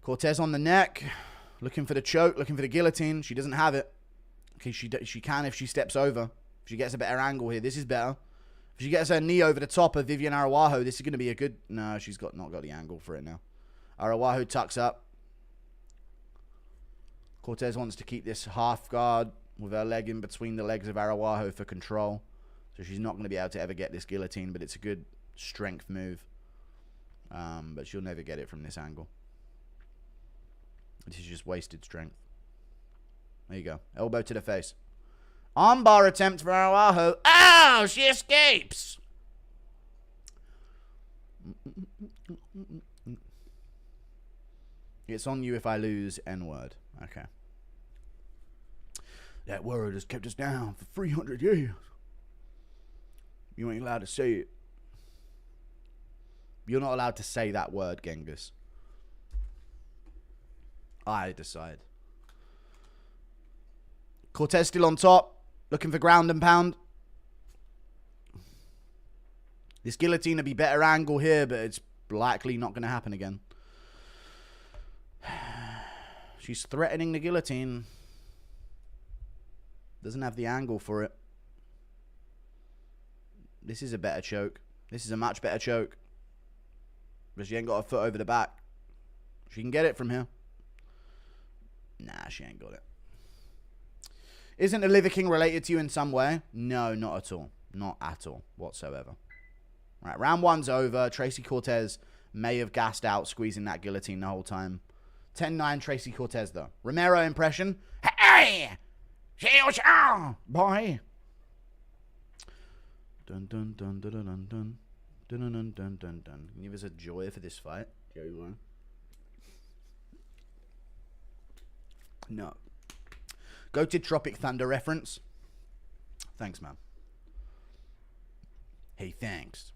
Cortez on the neck. Looking for the choke. Looking for the guillotine. She doesn't have it. Okay, she can if she steps over. If she gets a better angle here. This is better. If she gets her knee over the top of Vivian Araujo, this is going to be a good... No, she's not got the angle for it now. Araujo tucks up. Cortez wants to keep this half guard with her leg in between the legs of Araujo for control. So she's not going to be able to ever get this guillotine, but it's a good strength move. But she'll never get it from this angle. This is just wasted strength. There you go. Elbow to the face. Armbar attempt for Araujo. Oh, she escapes. It's on you if I lose N-word. Okay. That word has kept us down for 300 years. You ain't allowed to say it. You're not allowed to say that word, Genghis. I decide. Cortez still on top. Looking for ground and pound. This guillotine would be better angle here, but it's likely not going to happen again. She's threatening the guillotine. Doesn't have the angle for it. This is a better choke. This is a much better choke. But she ain't got a foot over the back. She can get it from here. Nah, she ain't got it. Isn't the Liver King related to you in some way? No, not at all. Not at all whatsoever. Right, round one's over. Tracy Cortez may have gassed out squeezing that guillotine the whole time. 10-9 Tracy Cortez, though. Romero impression. Hey! Boy. Dun dun dun dun dun dun dun dun dun dun dun dun. Give us a joy for this fight. Joey Warren. No. Go to Tropic Thunder reference. Thanks, man. Hey, thanks.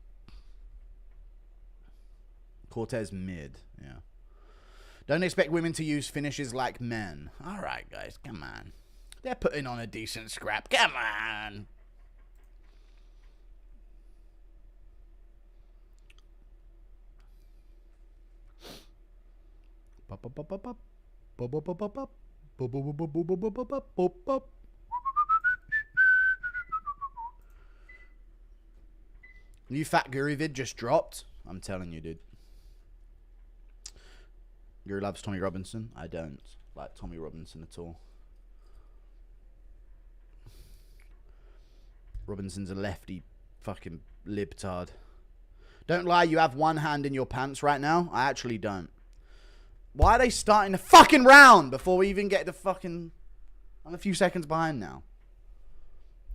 Cortez mid. Yeah. Don't expect women to use finishes like men. All right, guys. Come on. They're putting on a decent scrap. Come on. New Fat Guru vid just dropped. I'm telling you, dude. Guru loves Tommy Robinson. I don't like Tommy Robinson at all. Robinson's a lefty fucking libtard. Don't lie, you have one hand in your pants right now. I actually don't. Why are they starting the fucking round before we even get the fucking... I'm a few seconds behind now.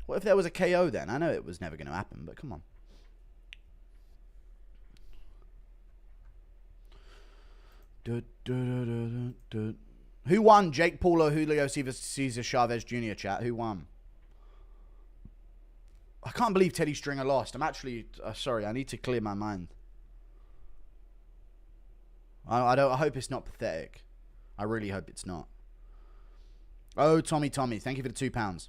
What if there was a KO then? I know it was never going to happen, but come on. Who won? Jake Paul or Julio Cesar Chavez Jr. chat? Who won? I can't believe Teddy Stringer lost. I'm actually... sorry, I need to clear my mind. I hope it's not pathetic. I really hope it's not. Oh, Tommy. Thank you for the £2.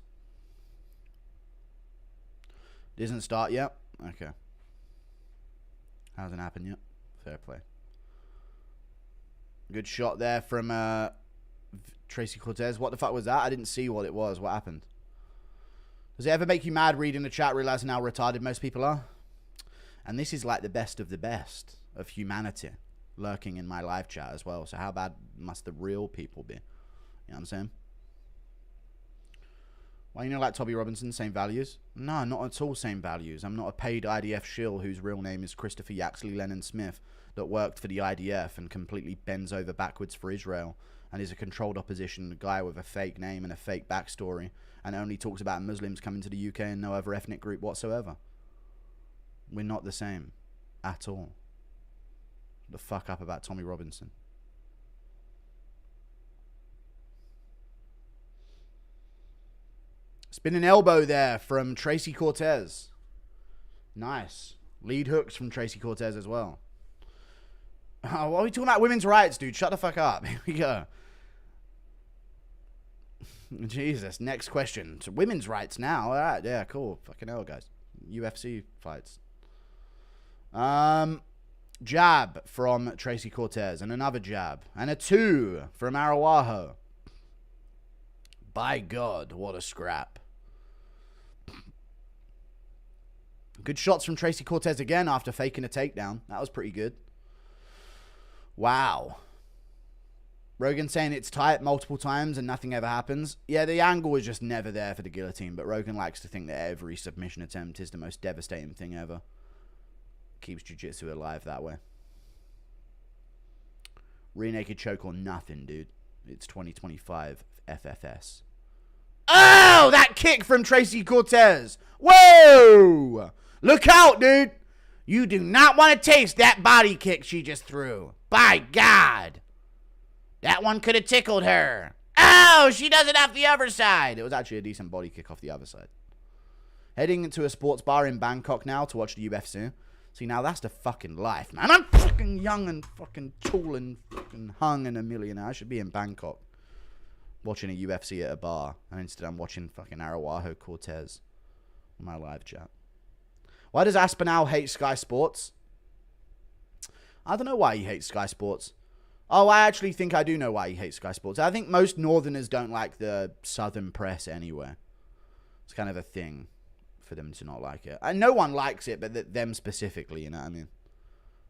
Doesn't start yet? Okay. Hasn't happened yet. Fair play. Good shot there from Tracy Cortez. What the fuck was that? I didn't see what it was. What happened? Does it ever make you mad reading the chat, realizing how retarded most people are? And this is like the best of humanity lurking in my live chat as well. So how bad must the real people be? You know what I'm saying? Why, you know, like Tommy Robinson, same values? No, not at all same values. I'm not a paid IDF shill whose real name is Christopher Yaxley Lennon Smith that worked for the IDF and completely bends over backwards for Israel and is a controlled opposition guy with a fake name and a fake backstory and only talks about Muslims coming to the UK and no other ethnic group whatsoever. We're not the same at all. The fuck up about Tommy Robinson. Spinning elbow there from Tracy Cortez. Nice. Lead hooks from Tracy Cortez as well. Oh, what are we talking about? Women's rights, dude. Shut the fuck up. Here we go. Jesus. Next question. So women's rights now. All right. Yeah, cool. Fucking hell, guys. UFC fights. Jab from Tracy Cortez. And another jab. And a 2 from Araujo. By God, what a scrap. Good shots from Tracy Cortez again after faking a takedown. That was pretty good. Wow. Rogan saying it's tight multiple times and nothing ever happens. Yeah, the angle was just never there for the guillotine, but Rogan likes to think that every submission attempt is the most devastating thing ever. Keeps jiu-jitsu alive that way. Rear naked choke or nothing, dude. It's 2025 FFS. Oh, that kick from Tracy Cortez. Whoa! Look out, dude. You do not want to taste that body kick she just threw. By God. That one could have tickled her. Oh, she does it off the other side. It was actually a decent body kick off the other side. Heading into a sports bar in Bangkok now to watch the UFC. See, now that's the fucking life, man. I'm fucking young and fucking tall and fucking hung and a millionaire. I should be in Bangkok watching a UFC at a bar. And instead I'm watching fucking Araujo Cortez on my live chat. Why does Aspinall hate Sky Sports? I don't know why he hates Sky Sports. Oh, I actually think I do know why he hates Sky Sports. I think most Northerners don't like the Southern press anyway. It's kind of a thing for them to not like it. And no one likes it, but them specifically, you know what I mean?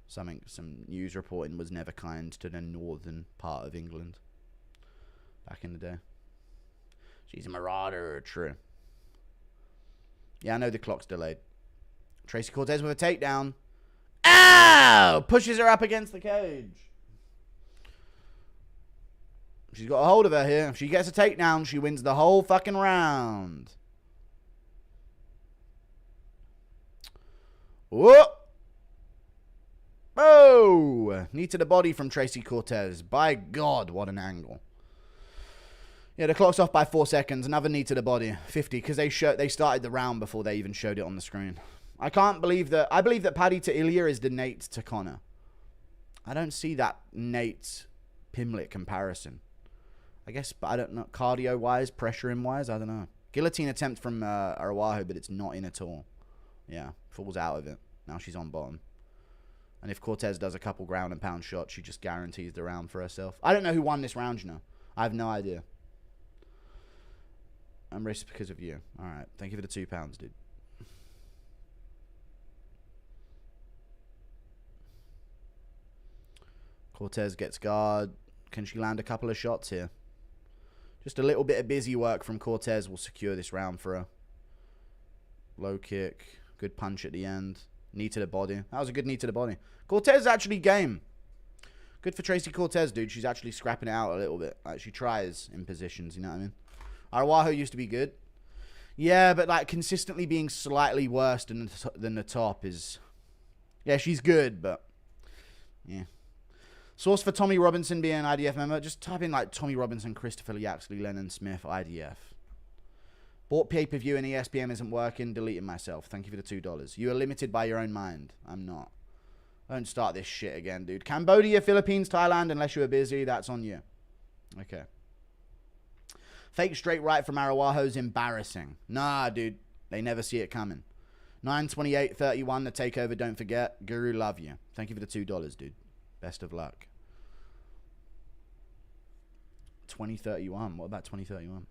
Some news reporting was never kind to the northern part of England back in the day. She's a marauder, true. Yeah, I know the clock's delayed. Tracy Cortez with a takedown. Ow! Pushes her up against the cage. She's got a hold of her here. If she gets a takedown, she wins the whole fucking round. Whoa! Oh! Knee to the body from Tracy Cortez. By God, what an angle. Yeah, the clock's off by 4 seconds. Another knee to the body. 50, because they started the round before they even showed it on the screen. I can't believe that. I believe that Paddy to Ilia is the Nate to Connor. I don't see that Nate Pimlet comparison. I guess, but I don't know. Cardio-wise, pressuring-wise, I don't know. Guillotine attempt from Araujo, but it's not in at all. Yeah, falls out of it. Now she's on bottom. And if Cortez does a couple ground and pound shots, she just guarantees the round for herself. I don't know who won this round, you know. I have no idea. I'm racist because of you. All right. Thank you for the £2, dude. Cortez gets guard. Can she land a couple of shots here? Just a little bit of busy work from Cortez will secure this round for her. Low kick. Good punch at the end. Knee to the body. That was a good knee to the body. Cortez is actually game. Good for Tracy Cortez, dude. She's actually scrapping it out a little bit. Like, she tries in positions, you know what I mean? Araujo used to be good. Yeah, but like consistently being slightly worse than the top is... Yeah, she's good, but... Yeah. Source for Tommy Robinson being an IDF member. Just type in like Tommy Robinson, Christopher Yaxley, Lennon Smith, IDF. Bought pay-per-view and ESPN isn't working. Deleting myself. Thank you for the $2. You are limited by your own mind. I'm not. Don't start this shit again, dude. Cambodia, Philippines, Thailand. Unless you were busy, that's on you. Okay. Fake straight right from Araujo's embarrassing. Nah, dude. They never see it coming. 928.31. The takeover. Don't forget. Guru, love you. Thank you for the $2, dude. Best of luck. 2031. What about 2031?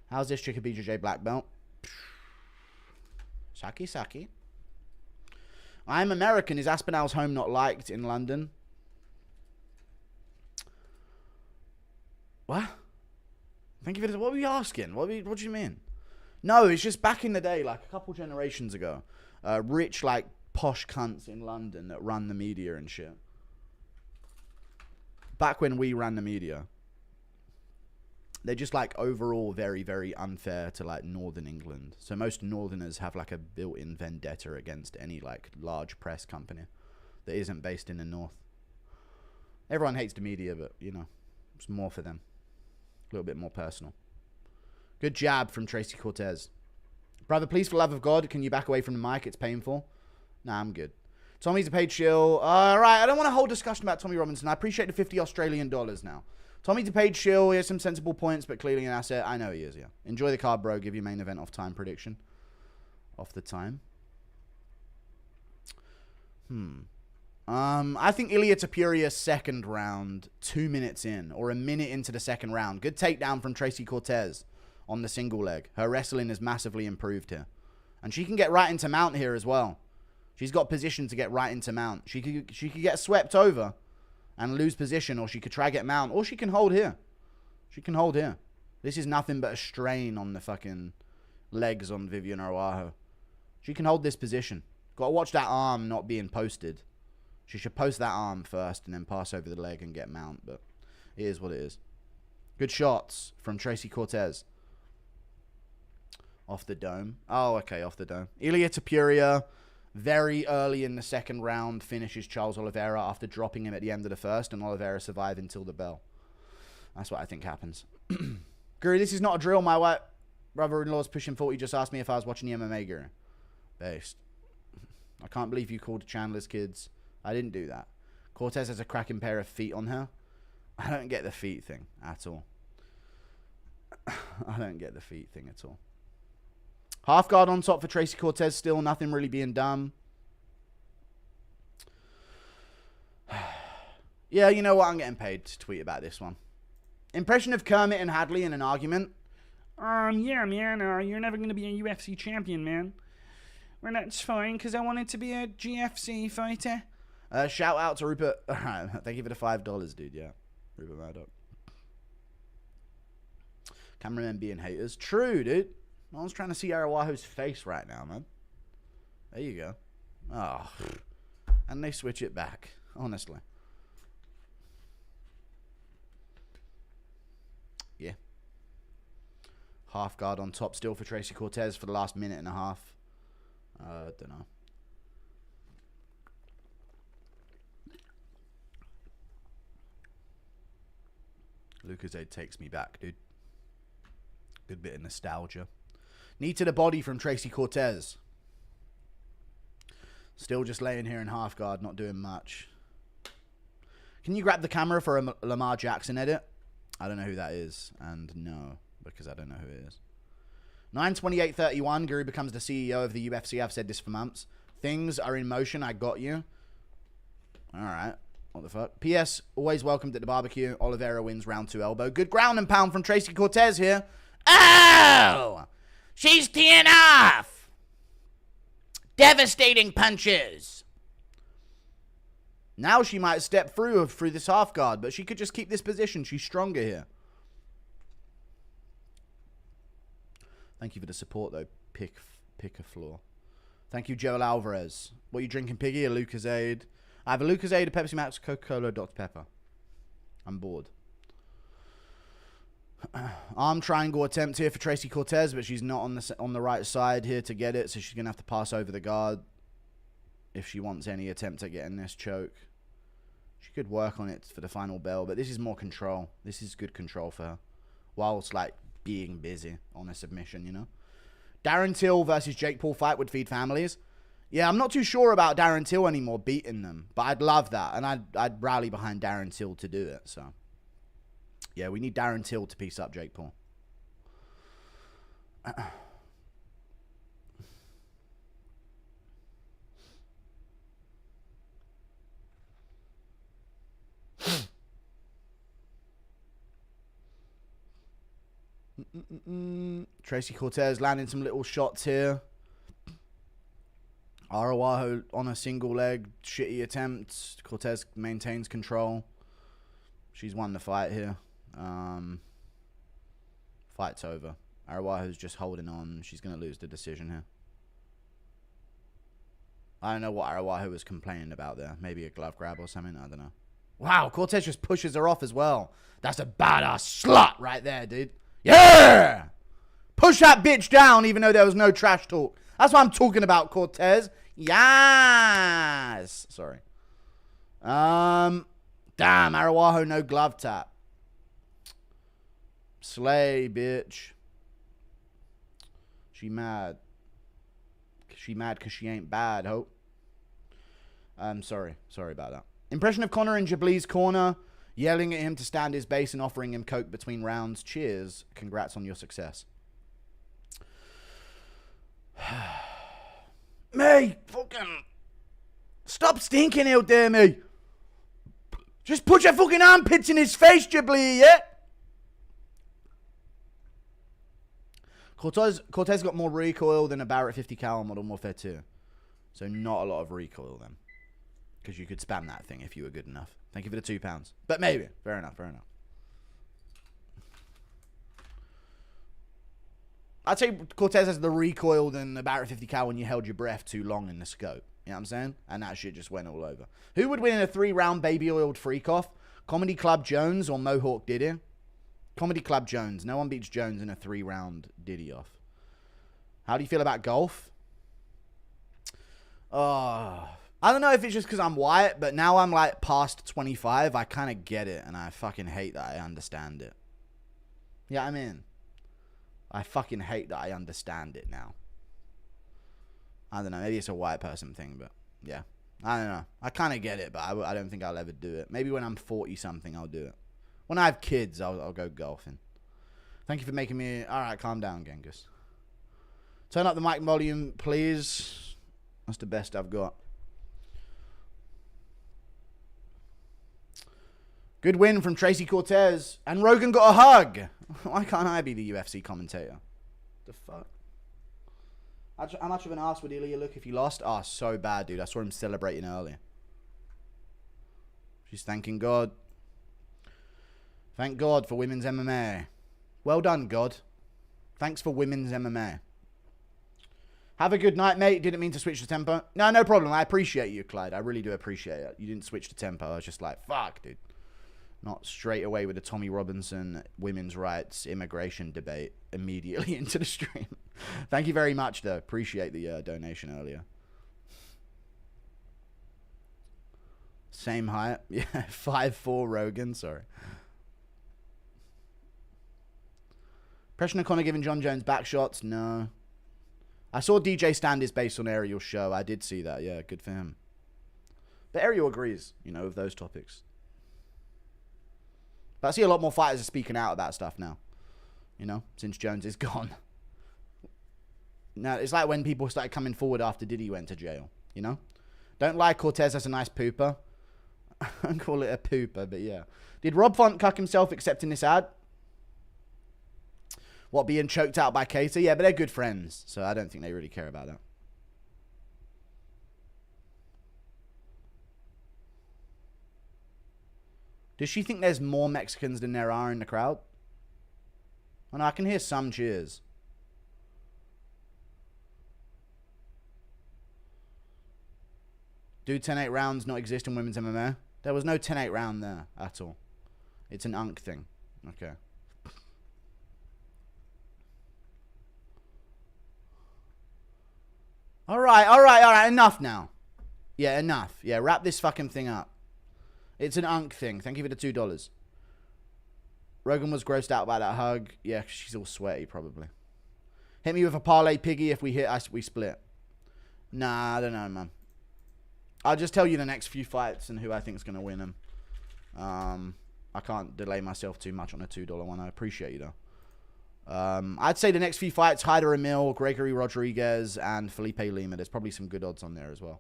How's this chick a BJJ black belt? Saki. I'm American. Is Aspinall's home not liked in London? What? Thank you for this. What were you asking? What do you mean? No, it's just back in the day, like a couple generations ago. Rich, like, posh cunts in London that run the media and shit. Back when we ran the media. They're just, like, overall very, very unfair to, like, Northern England. So most Northerners have, like, a built-in vendetta against any, like, large press company that isn't based in the North. Everyone hates the media, but, you know, it's more for them. A little bit more personal. Good jab from Tracy Cortez. Brother, please, for the love of God, can you back away from the mic? It's painful. Nah, I'm good. Tommy's a paid shill. Alright, I don't want a whole discussion about Tommy Robinson. I appreciate the 50 Australian dollars now. Tommy's a paid shill. He has some sensible points, but clearly an asset. I know he is, yeah. Enjoy the card, bro. Give your main event off time prediction. Off the time. I think Ilia Topuria second round, 2 minutes in, or a minute into the second round. Good takedown from Tracy Cortez on the single leg. Her wrestling has massively improved here. And she can get right into mount here as well. She's got position to get right into mount. She could get swept over and lose position, or she could try get mount, or she can hold here. She can hold here. This is nothing but a strain on the fucking legs on Vivian Araujo. She can hold this position. Got to watch that arm not being posted. She should post that arm first and then pass over the leg and get mount, but it is what it is. Good shots from Tracy Cortez. Off the dome. Oh, okay, off the dome. Ilia Topuria, very early in the second round, finishes Charles Oliveira after dropping him at the end of the first, and Oliveira survived until the bell. That's what I think happens. Guru, this is not a drill. My white brother-in-law's pushing 40 just asked me if I was watching the MMA, Guru. Based. I can't believe you called Chandler's kids. I didn't do that. Cortez has a cracking pair of feet on her. I don't get the feet thing at all. I don't get the feet thing at all. Half guard on top for Tracy Cortez still. Nothing really being done. Yeah, you know what? I'm getting paid to tweet about this one. Impression of Kermit and Hadley in an argument. Yeah, man, you're never going to be a UFC champion, man. Well, that's fine, because I wanted to be a GFC fighter. Shout out to Rupert. Thank you for the $5, dude. Yeah. Rupert Murdoch. Cameramen being haters. True, dude. No one's trying to see Araujo's face right now, man. There you go. Oh. And they switch it back. Honestly. Yeah. Half guard on top still for Tracy Cortez for the last minute and a half. Don't know. Lucozade takes me back, dude. Good bit of nostalgia. Knee to the body from Tracy Cortez. Still just laying here in half guard, not doing much. Can you grab the camera for a Lamar Jackson edit? I don't know who that is. And no, because I don't know who it is. 9/28/31, Guru becomes the CEO of the UFC. I've said this for months. Things are in motion. I got you. Alright. What the fuck? P.S. Always welcomed at the barbecue. Oliveira wins round 2 elbow. Good ground and pound from Tracy Cortez here. Oh! She's teeing off! Devastating punches. Now she might step through this half guard, but she could just keep this position. She's stronger here. Thank you for the support, though. Pick a floor. Thank you, Joel Alvarez. What are you drinking, Piggy? A Lucozade? I have a Lucozade, a Pepsi Max, Coca-Cola, Dr. Pepper. I'm bored. Arm triangle attempt here for Tracy Cortez, but she's not on the right side here to get it, so she's going to have to pass over the guard if she wants any attempt at getting this choke. She could work on it for the final bell, but this is more control. This is good control for her, whilst, like, being busy on a submission, you know? Darren Till versus Jake Paul fight would feed families. Yeah, I'm not too sure about Darren Till anymore beating them, but I'd love that, and I'd rally behind Darren Till to do it, so... Yeah, we need Darren Till to piece up Jake Paul. Tracy Cortez landing some little shots here. Araujo on a single leg. Shitty attempt. Cortez maintains control. She's won the fight here. Fight's over. Araujo's just holding on. She's going to lose the decision here. I don't know what Araujo was complaining about there. Maybe a glove grab or something. I don't know. Wow, Cortez just pushes her off as well. That's a badass slut right there, dude. Yeah! Push that bitch down even though there was no trash talk. That's what I'm talking about, Cortez. Yes! Sorry. Damn, Araujo, no glove tap. Slay, bitch. She mad. She mad because she ain't bad, hope. Sorry about that. Impression of Connor in Jablee's corner, yelling at him to stand his base and offering him coke between rounds. Cheers. Congrats on your success. Mate, fucking stop stinking out there, mate. Just put your fucking armpits in his face, Jablee, yeah? Cortez got more recoil than a Barrett 50 cal on Modern Warfare 2. So not a lot of recoil then. Because you could spam that thing if you were good enough. Thank you for the £2. But maybe. Fair enough. I'd say Cortez has the recoil than the Barrett 50 cal when you held your breath too long in the scope. You know what I'm saying? And that shit just went all over. Who would win in a 3-round baby-oiled freak-off? Comedy Club Jones or Mohawk Diddy? Comedy Club Jones. No one beats Jones in a 3-round Diddy off. How do you feel about golf? I don't know if it's just because I'm white, but now I'm like past 25. I kind of get it, and I fucking hate that I understand it. Yeah, I mean, I fucking hate that I understand it now. I don't know. Maybe it's a white person thing, but yeah. I don't know. I kind of get it, but I don't think I'll ever do it. Maybe when I'm 40-something, I'll do it. When I have kids, I'll go golfing. Thank you for making me... All right, calm down, Genghis. Turn up the mic volume, please. That's the best I've got. Good win from Tracy Cortez. And Rogan got a hug. Why can't I be the UFC commentator? The fuck? How much of an ass would Ilia look if he lost? Oh, so bad, dude. I saw him celebrating earlier. She's thanking God. Thank God for women's MMA. Well done, God. Thanks for women's MMA. Have a good night, mate. Didn't mean to switch the tempo. No problem. I appreciate you, Clyde. I really do appreciate it. You didn't switch the tempo. I was just like, fuck, dude. Not straight away with the Tommy Robinson women's rights immigration debate immediately into the stream. Thank you very much, though. Appreciate the donation earlier. Same height. Yeah, 5'4" Rogan. Sorry. Impression of Connor giving John Jones back shots? No. I saw DJ stand his base on Ariel's show. I did see that. Yeah, good for him. But Ariel agrees, you know, with those topics. But I see a lot more fighters are speaking out about stuff now. You know, since Jones is gone. Now, it's like when people started coming forward after Diddy went to jail, you know? Don't lie, Cortez has a nice pooper. I don't call it a pooper, but yeah. Did Rob Font cuck himself accepting this ad? What, being choked out by Cater? Yeah, but they're good friends, so I don't think they really care about that. Does she think there's more Mexicans than there are in the crowd? Oh, no, I can hear some cheers. Do 10-8 rounds not exist in women's MMA? There was no 10-8 round there at all. It's an unk thing. Okay. All right. Enough now. Yeah, enough. Yeah, wrap this fucking thing up. It's an unk thing. Thank you for the $2. Rogan was grossed out by that hug. Yeah, she's all sweaty, probably. Hit me with a parlay piggy. If we hit, we split. Nah, I don't know, man. I'll just tell you the next few fights and who I think is going to win them. I can't delay myself too much on a $2 one. I appreciate you, though. I'd say the next few fights, Hyder Emil, Gregory Rodriguez, and Felipe Lima. There's probably some good odds on there as well.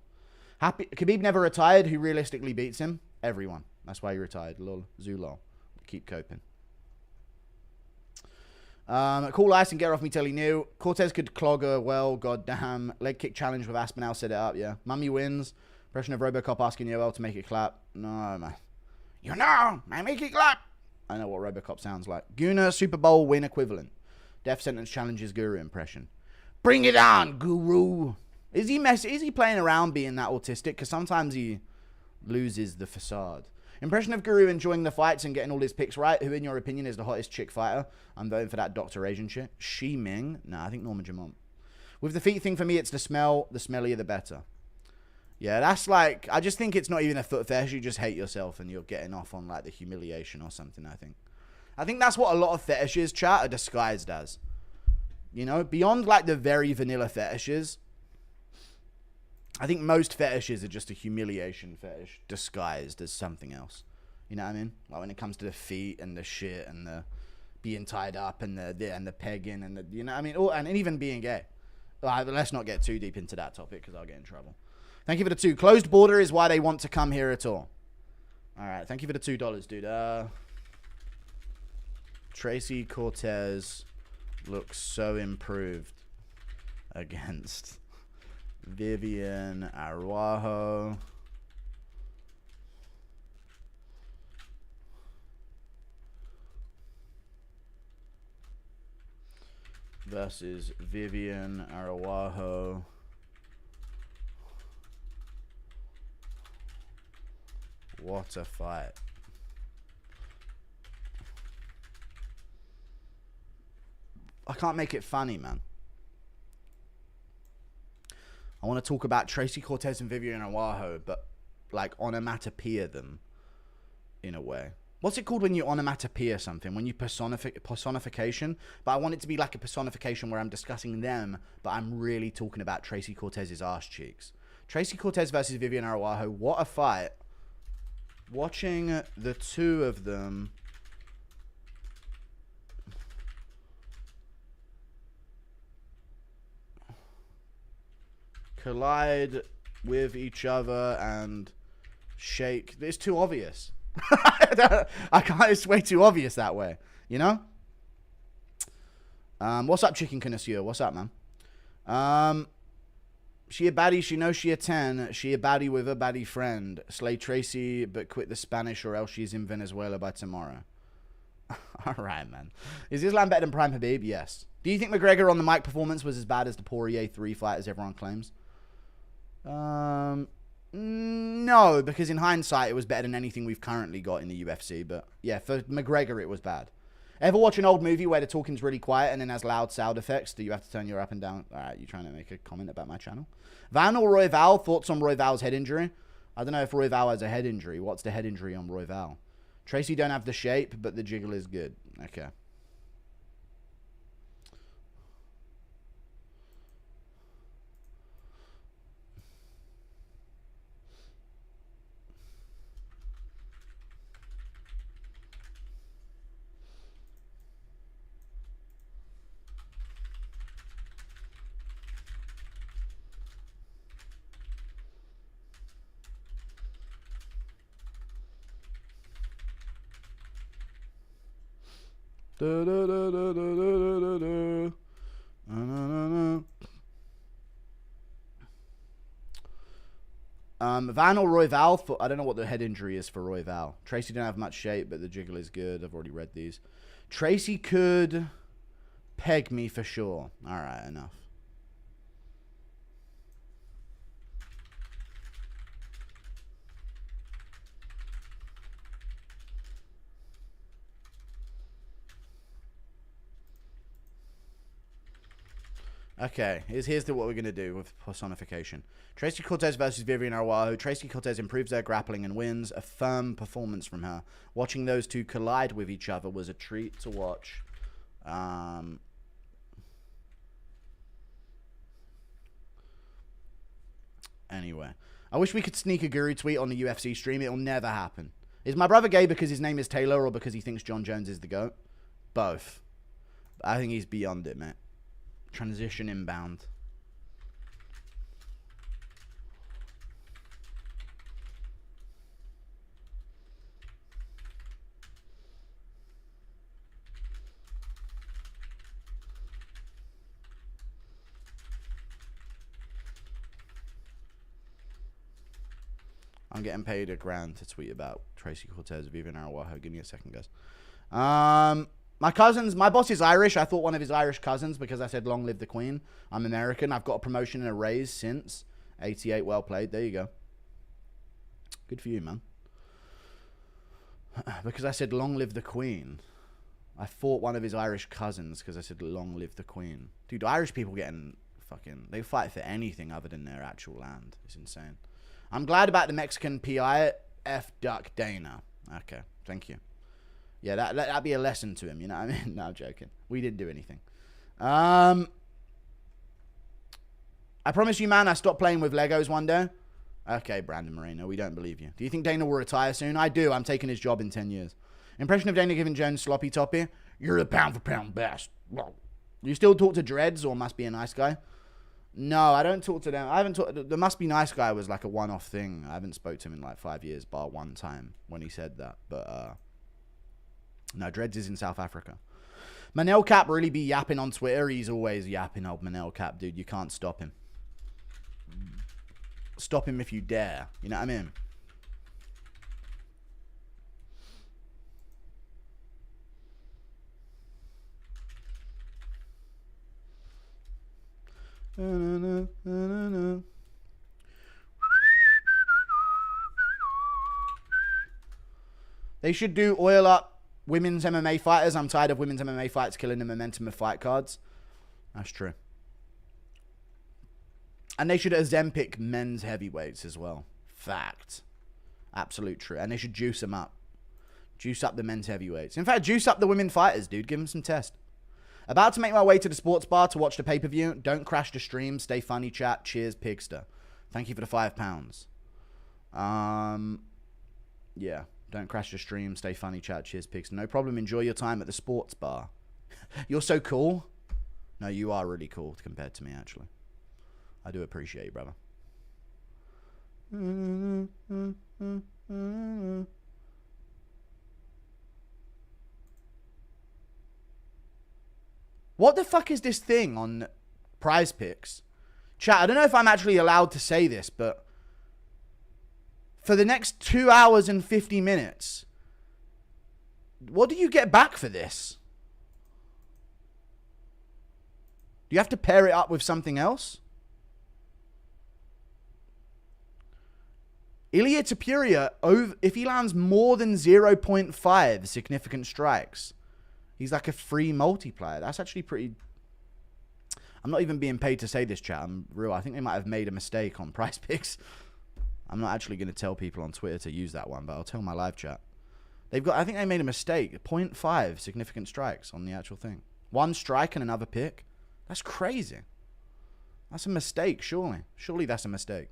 Khabib never retired. Who realistically beats him? Everyone. That's why he retired. Lol. Zulol. Keep coping. Cool ice and get off me till he knew. Cortez could clog her well. Goddamn. Leg kick challenge with Aspinall set it up. Yeah. Mummy wins. Impression of Robocop asking Yoel to make it clap. No, man. You know, I make it clap. I know what Robocop sounds like. Guna Super Bowl win equivalent. Death sentence challenges Guru impression. Bring it on, Guru. Is he playing around being that autistic? Because sometimes he loses the facade. Impression of Guru enjoying the fights and getting all his picks right. Who, in your opinion, is the hottest chick fighter? I'm voting for that Dr. Asian chick. Shi Ming? Nah, I think Norma Jamont. With the feet thing, for me, it's the smell. The smellier, the better. Yeah, that's like... I just think it's not even a foot fetish. You just hate yourself and you're getting off on, like, the humiliation or something, I think. I think that's what a lot of fetishes, chat, are disguised as. You know? Beyond, like, the very vanilla fetishes... I think most fetishes are just a humiliation fetish disguised as something else. You know what I mean? Like when it comes to the feet and the shit and the being tied up and the pegging and the, you know what I mean? And even being gay. Let's not get too deep into that topic because I'll get in trouble. Thank you for the 2. Closed border is why they want to come here at all. All right. Thank you for the $2, dude. Tracy Cortez looks so improved against Vivian Araujo. Versus Vivian Araujo. What a fight. I can't make it funny, man. I want to talk about Tracy Cortez and Vivian Araujo, but like onomatopoeia them in a way. What's it called when you onomatopoeia something? When you personification? But I want it to be like a personification where I'm discussing them, but I'm really talking about Tracy Cortez's arse cheeks. Tracy Cortez versus Vivian Araujo. What a fight. Watching the two of them collide with each other and shake. It's too obvious. I can't. It's way too obvious that way. You know. What's up, Chicken Connoisseur? What's up, man? She a baddie. She knows she a 10. She a baddie with a baddie friend. Slay Tracy, but quit the Spanish, or else she's in Venezuela by tomorrow. All right, man. Is Islam better than Prime Habib? Yes. Do you think McGregor on the mic performance was as bad as the Poirier 3 fight as everyone claims? No, because in hindsight, it was better than anything we've currently got in the UFC. But yeah, for McGregor, it was bad. Ever watch an old movie where the talking's really quiet and then has loud sound effects? Do you have to turn your up and down? All right, you trying to make a comment about my channel? Van or Royval? Thoughts on Royval's head injury? I don't know if Royval has a head injury. What's the head injury on Royval? Tracy don't have the shape, but the jiggle is good. Okay. Van or Royval? I don't know what the head injury is for Royval. Tracy don't have much shape, but the jiggle is good. I've already read these. Tracy could peg me for sure. All right, enough. Okay, here's what we're going to do with personification. Tracy Cortez versus Vivian Araujo. Tracy Cortez improves their grappling and wins. A firm performance from her. Watching those two collide with each other was a treat to watch. Anyway, I wish we could sneak a Guru tweet on the UFC stream. It'll never happen. Is my brother gay because his name is Taylor or because he thinks John Jones is the GOAT? Both. I think he's beyond it, mate. Transition inbound. I'm getting paid $1,000 to tweet about Tracy Cortez, Vivian Araujo. Give me a second, guys. My cousins, my boss is Irish. I thought one of his Irish cousins because I said long live the Queen. I'm American. I've got a promotion and a raise since 88. Well played. There you go. Good for you, man. Because I said long live the Queen. I fought one of his Irish cousins because I said long live the Queen. Dude, Irish people getting fucking... They fight for anything other than their actual land. It's insane. I'm glad about the Mexican PI. F Duck Dana. Okay, thank you. Yeah, that'd be a lesson to him, you know what I mean? No, I'm joking. We didn't do anything. I promise you, man, I stopped playing with Legos one day. Okay, Brandon Moreno, we don't believe you. Do you think Dana will retire soon? I do. I'm taking his job in 10 years. Impression of Dana giving Jones sloppy toppy? You're the pound-for-pound best. Do you still talk to Dreads or Must Be a Nice Guy? No, I don't talk to them. I haven't talked. The Must Be Nice Guy was like a one-off thing. I haven't spoke to him in like 5 years, bar one time when he said that. But, no, Dreads is in South Africa. Manel Cap really be yapping on Twitter. He's always yapping, old Manel Cap, dude. You can't stop him. Stop him if you dare. You know what I mean? They should do oil up women's MMA fighters. I'm tired of women's MMA fights killing the momentum of fight cards. That's true. And they should Ozempic men's heavyweights as well. Fact. Absolute true. And they should juice them up. Juice up the men's heavyweights. In fact, juice up the women fighters, dude. Give them some test. About to make my way to the sports bar to watch the pay-per-view. Don't crash the stream. Stay funny, chat. Cheers, Pigster. Thank you for the £5. Yeah. Don't crash the stream. Stay funny, chat. Cheers, Pigster. No problem. Enjoy your time at the sports bar. You're so cool. No, you are really cool compared to me, actually. I do appreciate you, brother. What the fuck is this thing on Prize Picks? Chat, I don't know if I'm actually allowed to say this, but for the next 2 hours and 50 minutes, what do you get back for this? Do you have to pair it up with something else? Ilia Topuria, if he lands more than 0.5 significant strikes, he's like a free multiplier. That's actually pretty... I'm not even being paid to say this, chat. I'm real. I think they might have made a mistake on Prize Picks. I'm not actually going to tell people on Twitter to use that one, but I'll tell my live chat. I think they made a mistake. 0.5 significant strikes on the actual thing. One strike and another pick. That's crazy. That's a mistake, surely. Surely that's a mistake.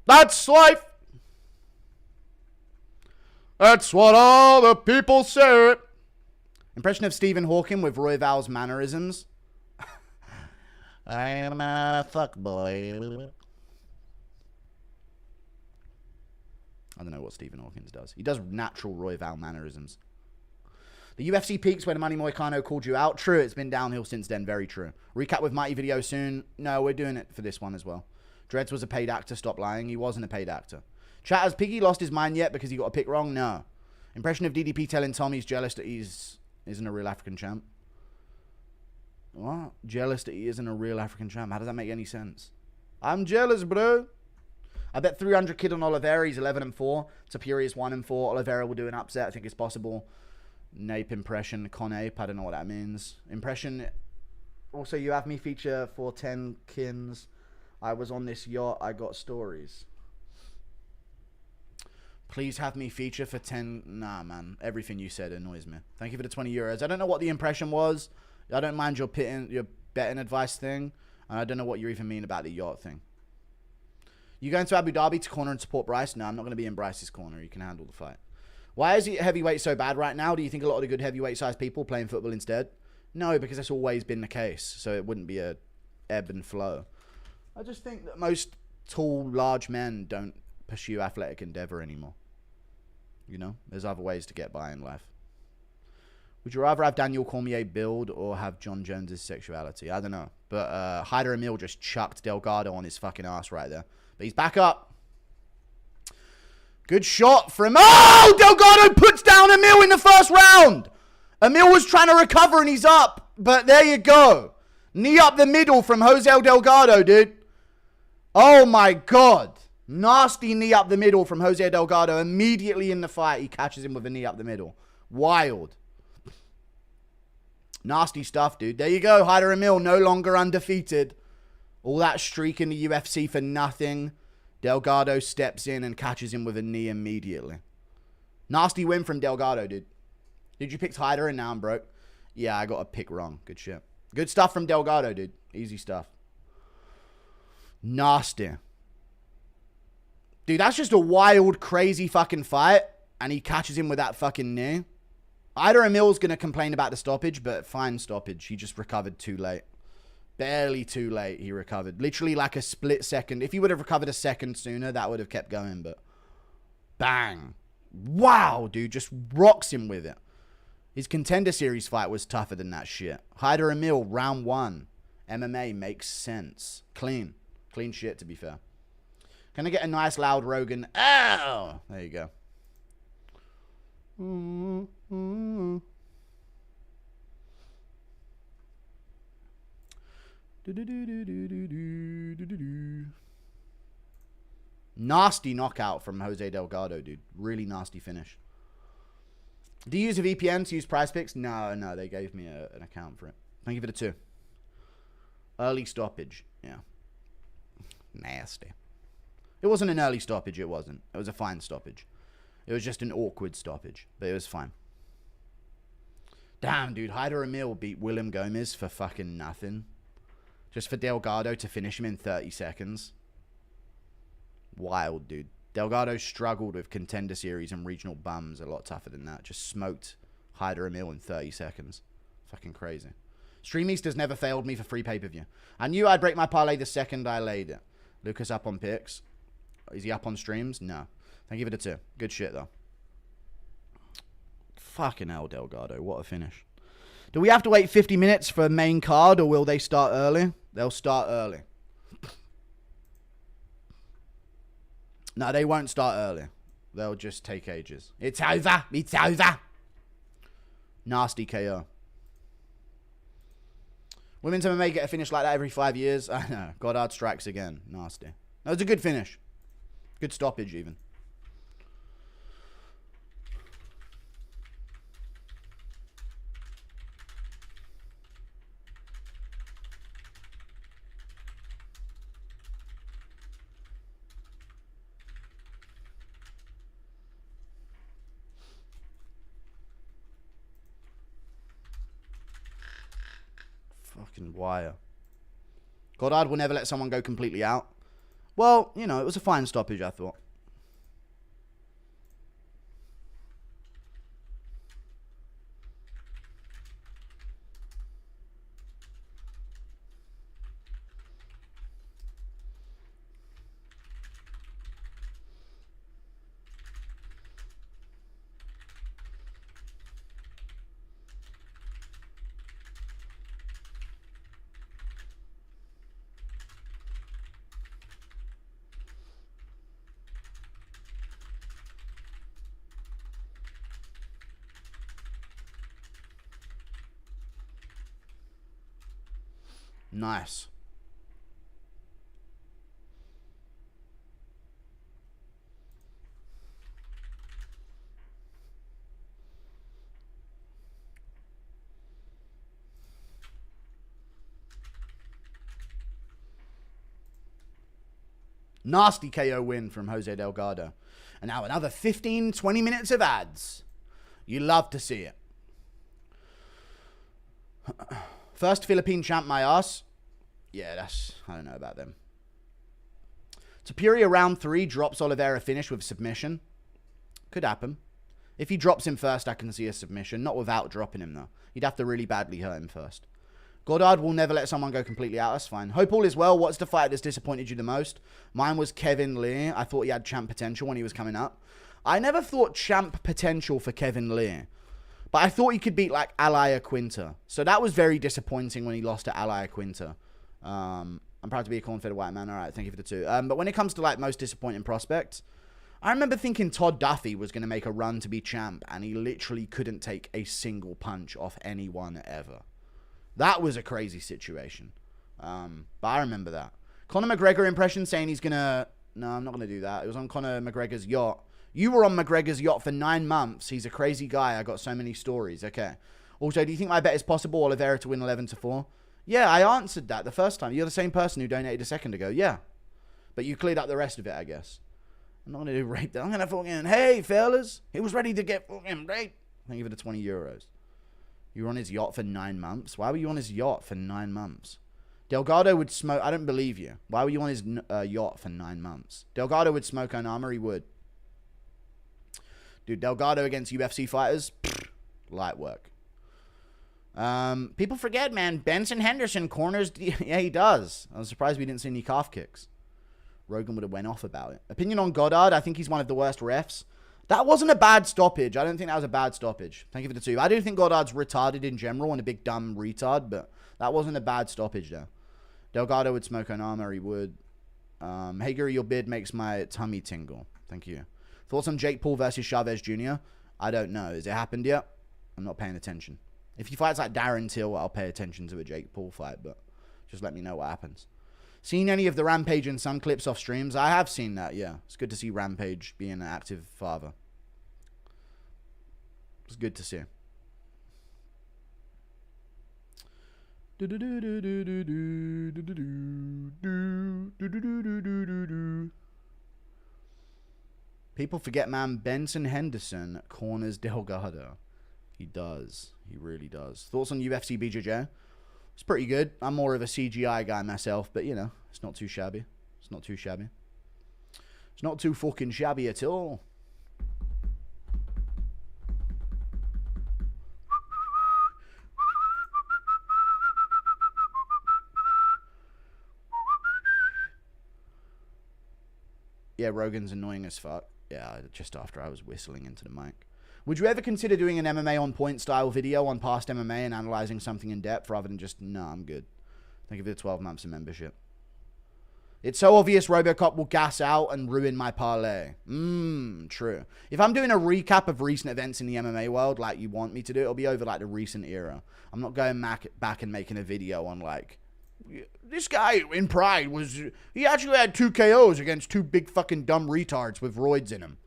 That's life. That's what all the people say. Impression of Stephen Hawking with Royval's mannerisms. I'm a fuckboy. I don't know what Stephen Hawking does. He does natural Royval mannerisms. The UFC peaks when Money Moicano called you out. True, it's been downhill since then. Very true. Recap with Mighty video soon. No, we're doing it for this one as well. Dreads was a paid actor. Stop lying. He wasn't a paid actor. Chat, has Piggy lost his mind yet because he got a pick wrong? No. Impression of DDP telling Tom he's jealous that isn't a real African champ. What? Jealous that he isn't a real African champ. How does that make any sense? I'm jealous, bro. I bet 300 kid on Oliveira. He's 11-4. Topuria is 1-4. Oliveira will do an upset. I think it's possible. Nape impression. Con ape. I don't know what that means. Impression. Also, you have me feature for 10 kins. I was on this yacht. I got stories. Please have me feature for 10. Nah, man. Everything you said annoys me. Thank you for the 20 euros. I don't know what the impression was. I don't mind your betting advice thing. And I don't know what you even mean about the yacht thing. You going to Abu Dhabi to corner and support Bryce? No, I'm not going to be in Bryce's corner. He can handle the fight. Why is heavyweight so bad right now? Do you think a lot of the good heavyweight-sized people playing football instead? No, because that's always been the case. So it wouldn't be a ebb and flow. I just think that most tall, large men don't pursue athletic endeavor anymore. You know, there's other ways to get by in life. Would you rather have Daniel Cormier build or have John Jones's sexuality? I don't know. But Hyder Emil just chucked Delgado on his fucking ass right there. But he's back up. Good shot from... Oh! Delgado puts down Emil in the first round. Emil was trying to recover and he's up. But there you go. Knee up the middle from Jose Delgado, dude. Oh my God. Nasty knee up the middle from Jose Delgado. Immediately in the fight, he catches him with a knee up the middle. Wild. Nasty stuff, dude. There you go. Hyder Emil no longer undefeated. All that streak in the UFC for nothing. Delgado steps in and catches him with a knee immediately. Nasty win from Delgado, dude. Did you pick Hyder and now I'm broke? Yeah, I got a pick wrong. Good shit. Good stuff from Delgado, dude. Easy stuff. Nasty. Dude, that's just a wild, crazy fucking fight. And he catches him with that fucking knee. Hyder Emil's going to complain about the stoppage, but fine stoppage. He just recovered too late. Barely too late, he recovered. Literally like a split second. If he would have recovered a second sooner, that would have kept going, but... Bang. Wow, dude. Just rocks him with it. His Contender Series fight was tougher than that shit. Hyder Emil, round 1. MMA makes sense. Clean. Clean shit, to be fair. Can I get a nice loud Rogan? Oh! There you go. Nasty knockout from Jose Delgado, dude. Really nasty finish. Do you use a VPN to use Prize Picks? No, they gave me an account for it. Thank you for the 2. Early stoppage. Yeah. Nasty. It wasn't an early stoppage, it wasn't. It was a fine stoppage. It was just an awkward stoppage, but it was fine. Damn, dude. Hyder Emil beat William Gomez for fucking nothing. Just for Delgado to finish him in 30 seconds. Wild, dude. Delgado struggled with Contender Series and regional bums a lot tougher than that. Just smoked Hyder Emil in 30 seconds. Fucking crazy. Streameasters never failed me for free pay-per-view. I knew I'd break my parlay the second I laid it. Lucas up on picks. Is he up on streams? No. Thank you for the 2. Good shit, though. Fucking hell, Delgado. What a finish. Do we have to wait 50 minutes for a main card, or will they start early? They'll start early. No, they won't start early. They'll just take ages. It's over. It's over. Nasty KO. Women's MMA get a finish like that every 5 years. I know. Goddard strikes again. Nasty. That was a good finish. Good stoppage, even. Fucking wire. Goddard will never let someone go completely out. Well, you know, it was a fine stoppage, I thought. Nice. Nasty KO win from Jose Delgado. And now another 15, 20 minutes of ads. You love to see it. First Philippine champ, my ass. Yeah, I don't know about them. Topuria round 3 drops Oliveira finish with submission. Could happen. If he drops him first, I can see a submission. Not without dropping him, though. He'd have to really badly hurt him first. Goddard will never let someone go completely out. That's fine. Hope all is well. What's the fight that's disappointed you the most? Mine was Kevin Lee. I thought he had champ potential when he was coming up. I never thought champ potential for Kevin Lee. But I thought he could beat, like, Ilia Quinta. So that was very disappointing when he lost to Ilia Quinta. I'm proud to be a corn-fed white man. All right, thank you for the 2. But when it comes to, like, most disappointing prospects, I remember thinking Todd Duffy was going to make a run to be champ, and he literally couldn't take a single punch off anyone ever. That was a crazy situation. But I remember that. Conor McGregor impression saying he's going to... No, I'm not going to do that. It was on Conor McGregor's yacht. You were on McGregor's yacht for 9 months. He's a crazy guy. I got so many stories. Okay. Also, do you think my bet is possible, Oliveira to win 11-4? Yeah, I answered that the first time. You're the same person who donated a second ago. Yeah. But you cleared up the rest of it, I guess. I'm not going to do rape. I'm going to fucking... Hey, fellas. He was ready to get fucking raped. Thank you for the 20 euros. You were on his yacht for 9 months? Why were you on his yacht for 9 months? Delgado would smoke... I don't believe you. Why were you on his yacht for 9 months? Delgado would smoke Onama. He would. Dude, Delgado against UFC fighters? Pfft, light work. People forget, man. Benson Henderson corners... Yeah, he does. I was surprised we didn't see any calf kicks. Rogan would have went off about it. Opinion on Goddard. I think he's one of the worst refs. That wasn't a bad stoppage. I don't think that was a bad stoppage. Thank you for the 2. I do think Goddard's retarded in general and a big dumb retard, but that wasn't a bad stoppage, though. Delgado would smoke Onama. He would. Hager, your beard makes my tummy tingle. Thank you. Thoughts on Jake Paul versus Chavez Jr.? I don't know. Has it happened yet? I'm not paying attention. If he fights like Darren Till, I'll pay attention to a Jake Paul fight, but just let me know what happens. Seen any of the Rampage and some clips off streams? I have seen that, yeah. It's good to see Rampage being an active father. It's good to see. People forget, man. Benson Henderson corners Delgado. He does. He really does. Thoughts on UFC BJJ? It's pretty good. I'm more of a CGI guy myself, but, you know, it's not too shabby. It's not too shabby. It's not too fucking shabby at all. Yeah, Rogan's annoying as fuck. Yeah, just after I was whistling into the mic. Would you ever consider doing an MMA on point style video on past MMA and analyzing something in depth rather than just, no, I'm good. Thank you for the 12 months of membership. It's so obvious Robocop will gas out and ruin my parlay. True. If I'm doing a recap of recent events in the MMA world like you want me to do, it'll be over like the recent era. I'm not going back and making a video on like, this guy in Pride he actually had 2 KOs against 2 big fucking dumb retards with roids in him.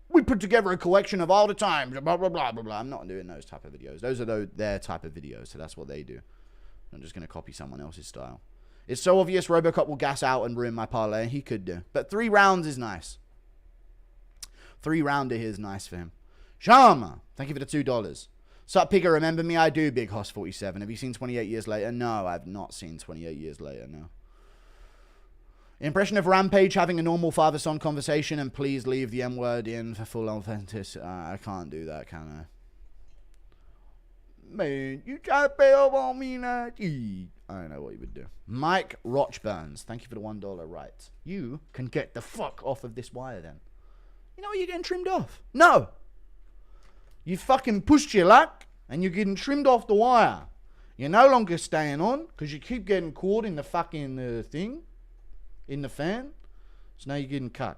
We put together a collection of all the times, blah, blah, blah, blah, blah. I'm not doing those type of videos. Those are their type of videos, so that's what they do. I'm just going to copy someone else's style. It's so obvious Robocop will gas out and ruin my parlay. He could do. But 3 rounds is nice. 3-rounder here is nice for him. Sharma, thank you for the $2. Sup, Pigger, remember me? I do, Big Hoss 47. Have you seen 28 Years Later? No, I've not seen 28 Years Later, no. Impression of Rampage having a normal father-son conversation, and please leave the M-word in for full authenticity. I can't do that, can I? Man, you try to pay off on me now? I don't know what you would do. Mike Rochburns, thank you for the $1. Right. You can get the fuck off of this wire then. You know what, you're getting trimmed off. No. You fucking pushed your luck, and you're getting trimmed off the wire. You're no longer staying on, because you keep getting caught in the fucking thing. In the fan. So now you're getting cut.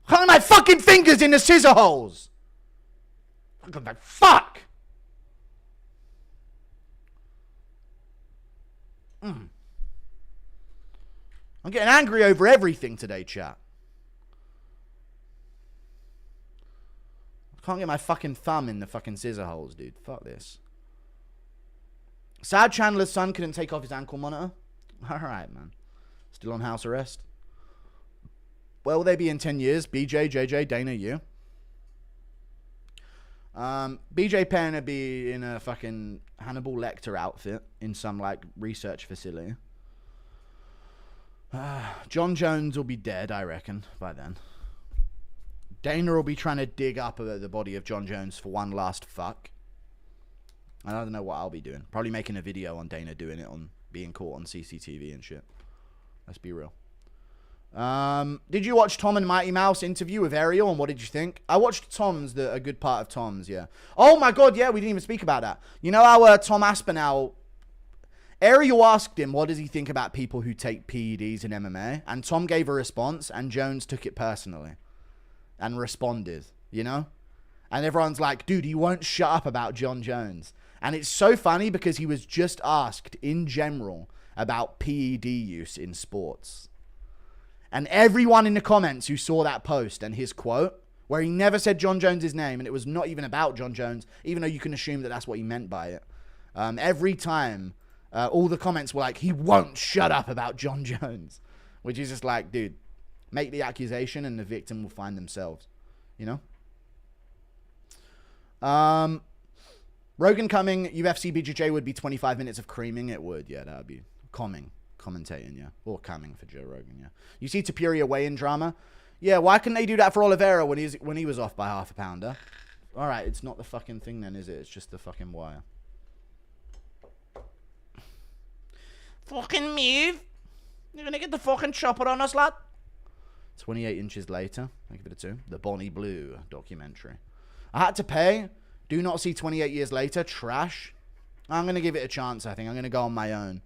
How are my fucking fingers in the scissor holes? Fuck! I'm getting angry over everything today, chat. I can't get my fucking thumb in the fucking scissor holes, dude. Fuck this. Sad Chandler's son couldn't take off his ankle monitor. Alright, man. Still on house arrest. Where will they be in 10 years? BJ, JJ, Dana, you? BJ Penn would be in a fucking Hannibal Lecter outfit in some, like, research facility. John Jones will be dead, I reckon, by then. Dana will be trying to dig up the body of John Jones for one last fuck. I don't know what I'll be doing. Probably making a video on Dana doing it, on being caught on CCTV and shit. Let's be real. Did you watch Tom and Mighty Mouse interview with Ariel, and what did you think? I watched Tom's, a good part of Tom's, yeah. Oh my god, yeah, we didn't even speak about that. You know how Tom Aspinall, Ariel asked him, what does he think about people who take PEDs in MMA? And Tom gave a response, and Jones took it personally. and responded, you know? And everyone's like, dude, he won't shut up about Jon Jones. And it's so funny because he was just asked in general about PED use in sports. And everyone in the comments who saw that post and his quote, where he never said Jon Jones' name, and it was not even about Jon Jones, even though you can assume that that's what he meant by it. Every time, all the comments were like, he won't shut up about Jon Jones. Which is just like, dude, make the accusation and the victim will find themselves. You know? Rogan coming, UFC BJJ would be 25 minutes of creaming. It would, yeah, that would be commentating, yeah. Or coming for Joe Rogan, yeah. You see Topuria weigh-in drama? Yeah, why couldn't they do that for Oliveira when he was off by half a pounder? All right, it's not the fucking thing then, is it? It's just the fucking wire. Fucking move. You're gonna get the fucking chopper on us, lad. 28 inches later, I give it a 2. The Bonnie Blue documentary. I had to pay. Do not see 28 years later. Trash. I'm going to give it a chance, I think. I'm going to go on my own.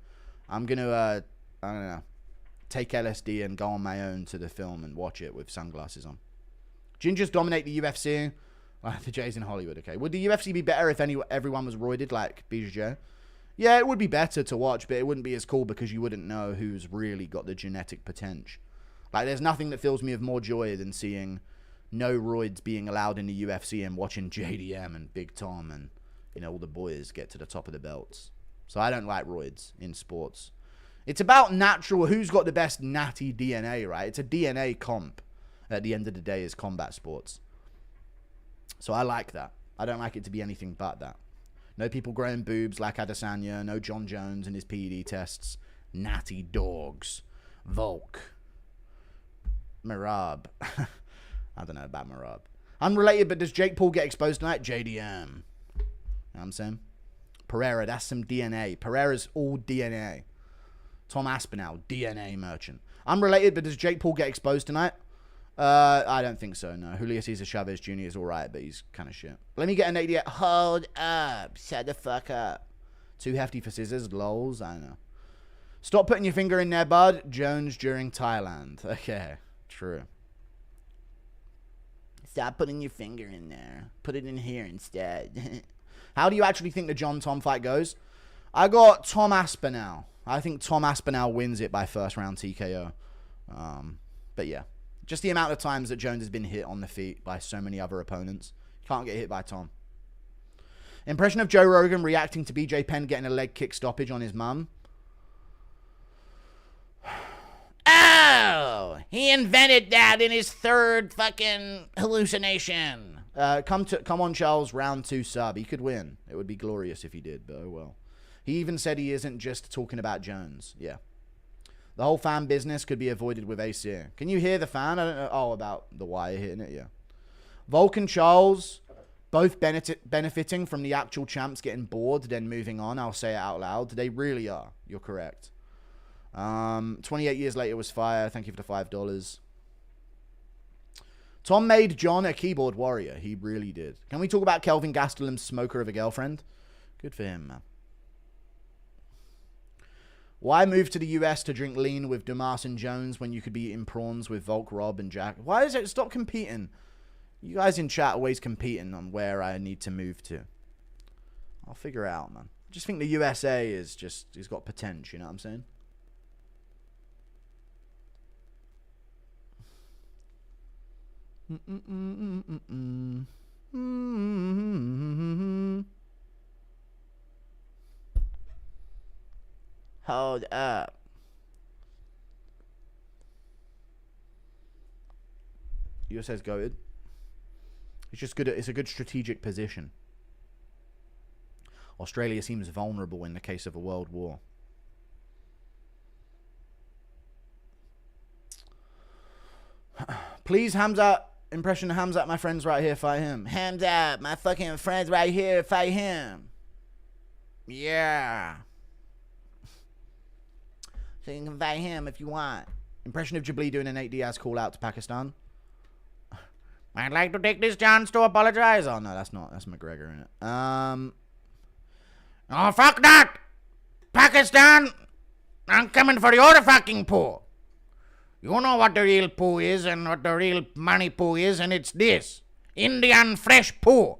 I'm going to, I don't know, take LSD and go on my own to the film and watch it with sunglasses on. Gingers dominate the UFC. The J's in Hollywood, okay. Would the UFC be better if everyone was roided like BJJ? Yeah, it would be better to watch, but it wouldn't be as cool because you wouldn't know who's really got the genetic potential. Like, there's nothing that fills me with more joy than seeing no roids being allowed in the UFC and watching JDM and Big Tom and, you know, all the boys get to the top of the belts. So I don't like roids in sports. It's about natural, who's got the best natty DNA, right? It's a DNA comp at the end of the day is combat sports. So I like that. I don't like it to be anything but that. No people growing boobs like Adesanya, no Jon Jones and his PED tests. Natty dogs. Volk. Mirab. I don't know about Mirab. Unrelated, but does Jake Paul get exposed tonight? JDM. You know what I'm saying? Pereira, that's some DNA. Pereira's all DNA. Tom Aspinall, DNA merchant. Unrelated, but does Jake Paul get exposed tonight? I don't think so, no. Julio Cesar Chavez Jr. is alright, but he's kind of shit. Let me get an 88. Hold up. Shut the fuck up. Too hefty for scissors. Lols. I don't know. Stop putting your finger in there, bud. Jones during Thailand. Okay. True. Stop putting your finger in there. Put it in here instead. How do you actually think the John-Tom fight goes? I got Tom Aspinall. I think Tom Aspinall wins it by first round TKO. But yeah. Just the amount of times that Jones has been hit on the feet by so many other opponents. Can't get hit by Tom. Impression of Joe Rogan reacting to BJ Penn getting a leg kick stoppage on his mum. Oh, he invented that in his third fucking hallucination. Come on, Charles, round 2 sub. He could win. It would be glorious if he did, but oh well. He even said he isn't just talking about Jones. Yeah. The whole fan business could be avoided with AC. Can you hear the fan? I don't know. Oh, about the wire hitting it, yeah. Volk and Charles, both benefiting from the actual champs getting bored, then moving on. I'll say it out loud. They really are. You're correct. 28 years later was fire. Thank you for the $5. Tom made John a keyboard warrior. He really did. Can we talk about Kelvin Gastelum's smoker of a girlfriend? Good for him, man. Why move to the US to drink lean with Dumas and Jones when you could be eating prawns with Volk, Rob, and Jack? Why is it? Stop competing. You guys in chat always competing on where I need to move to. I'll figure it out, man. I just think the USA is just, he's got potential, you know what I'm saying? Hold up. USA's goated. It's just good. It's a good strategic position. Australia seems vulnerable in the case of a world war. Please, Hamza. Impression of Hamza, my friends right here, fight him. Hamza, my fucking friends right here, fight him. Yeah. So you can fight him if you want. Impression of Jabli doing an 8 Diaz call out to Pakistan. I'd like to take this chance to apologize. Oh no, that's not. That's McGregor, isn't it? Oh fuck that, Pakistan! I'm coming for your fucking pool. You know what the real poo is and what the real money poo is, and it's this. Indian fresh poo.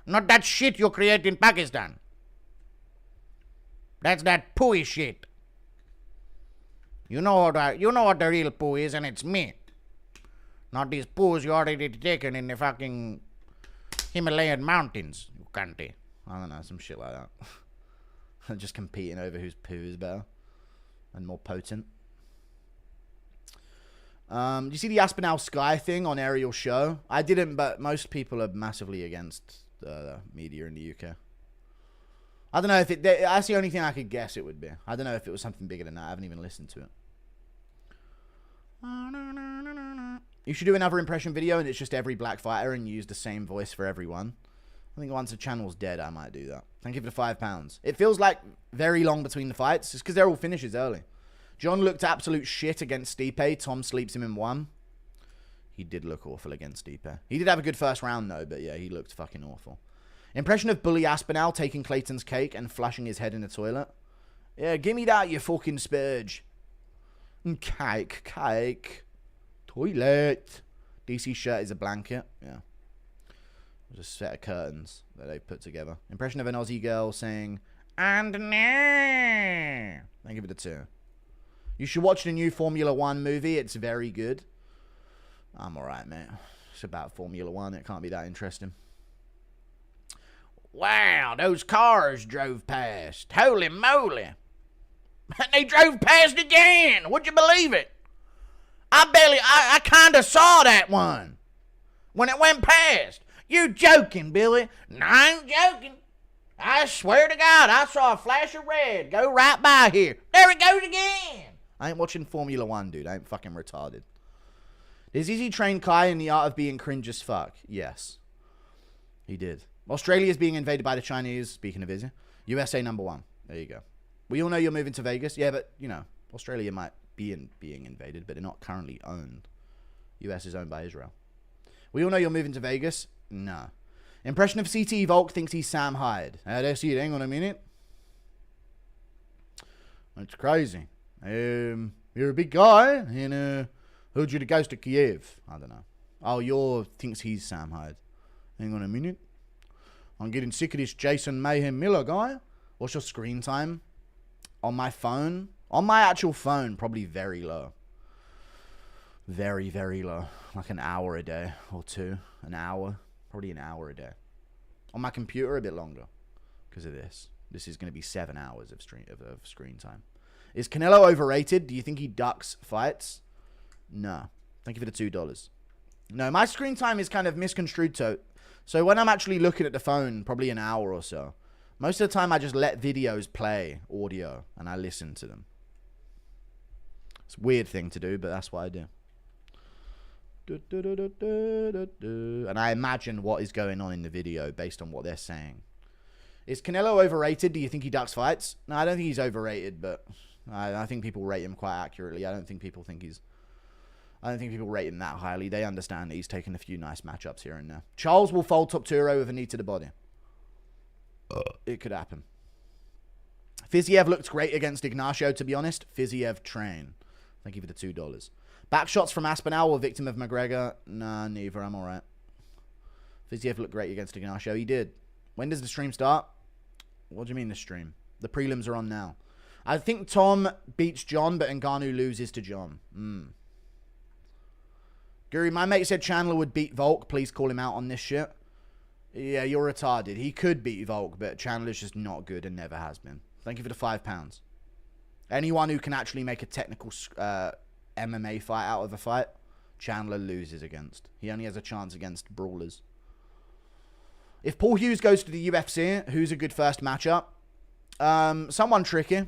Not that shit you create in Pakistan. That's that pooey shit. You know what the real poo is, and it's me. Not these poos you already taken in the fucking Himalayan mountains, you cunty. I don't know, some shit like that. Just competing over whose poo is better and more potent. Do you see the Aspinall Sky thing on Ariel Show? I didn't, but most people are massively against the media in the UK. I don't know if that's the only thing I could guess it would be. I don't know if it was something bigger than that. I haven't even listened to it. You should do another impression video and it's just every black fighter and use the same voice for everyone. I think once the channel's dead, I might do that. Thank you for the £5. It feels like very long between the fights. It's because they're all finishes early. John looked absolute shit against Stipe. Tom sleeps him in 1. He did look awful against Stipe. He did have a good first round, though, but yeah, he looked fucking awful. Impression of Bully Aspinall taking Clayton's cake and flashing his head in the toilet. Yeah, give me that, you fucking spurge. Cake. Toilet. DC shirt is a blanket. Yeah. Just a set of curtains that they put together. Impression of an Aussie girl saying, and no. Thank you for the 2. You should watch the new Formula 1 movie. It's very good. I'm alright, mate. It's about Formula 1. It can't be that interesting. Wow, those cars drove past. Holy moly. And they drove past again. Would you believe it? I kind of saw that one when it went past. You joking, Billy? No, I ain't joking. I swear to God, I saw a flash of red go right by here. There it goes again. I ain't watching Formula 1, dude. I ain't fucking retarded. Does Izzy train Kai in the art of being cringe as fuck? Yes. He did. Australia is being invaded by the Chinese. Speaking of Izzy. USA #1. There you go. We all know you're moving to Vegas. Yeah, but, you know, Australia might be being invaded, but they're not currently owned. US is owned by Israel. We all know you're moving to Vegas. No. Impression of CTE Volk thinks he's Sam Hyde. That's it. Hang on a minute. That's crazy. You're a big guy, and heard you the ghost of Kiev. I don't know. Oh, you thinks he's Sam Hyde. Hang on a minute. I'm getting sick of this Jason Mayhem Miller guy. What's your screen time? On my phone? On my actual phone, probably very low. Very, very low. Like an hour a day or 2. An hour. Probably an hour a day. On my computer, a bit longer. Because of this. This is going to be 7 hours of screen time. Is Canelo overrated? Do you think he ducks fights? No. Thank you for the $2. No, my screen time is kind of misconstrued. So when I'm actually looking at the phone, probably an hour or so, most of the time I just let videos play, audio, and I listen to them. It's a weird thing to do, but that's what I do. And I imagine what is going on in the video based on what they're saying. Is Canelo overrated? Do you think he ducks fights? No, I don't think he's overrated, but I think people rate him quite accurately. I don't think people rate him that highly. They understand that he's taken a few nice matchups here and there. Charles will fold Topuria with a knee to the body. It could happen. Fiziev looked great against Ignacio, to be honest. Fiziev train. Thank you for the $2. Back shots from Aspinall or victim of McGregor? Nah, neither. I'm alright. Fiziev looked great against Ignacio. He did. When does the stream start? What do you mean the stream? The prelims are on now. I think Tom beats John, but Ngannou loses to John. Guru, my mate said Chandler would beat Volk. Please call him out on this shit. Yeah, you're retarded. He could beat Volk, but Chandler's just not good and never has been. Thank you for the £5. Anyone who can actually make a technical MMA fight out of a fight, Chandler loses against. He only has a chance against brawlers. If Paul Hughes goes to the UFC, who's a good first matchup? Someone tricky.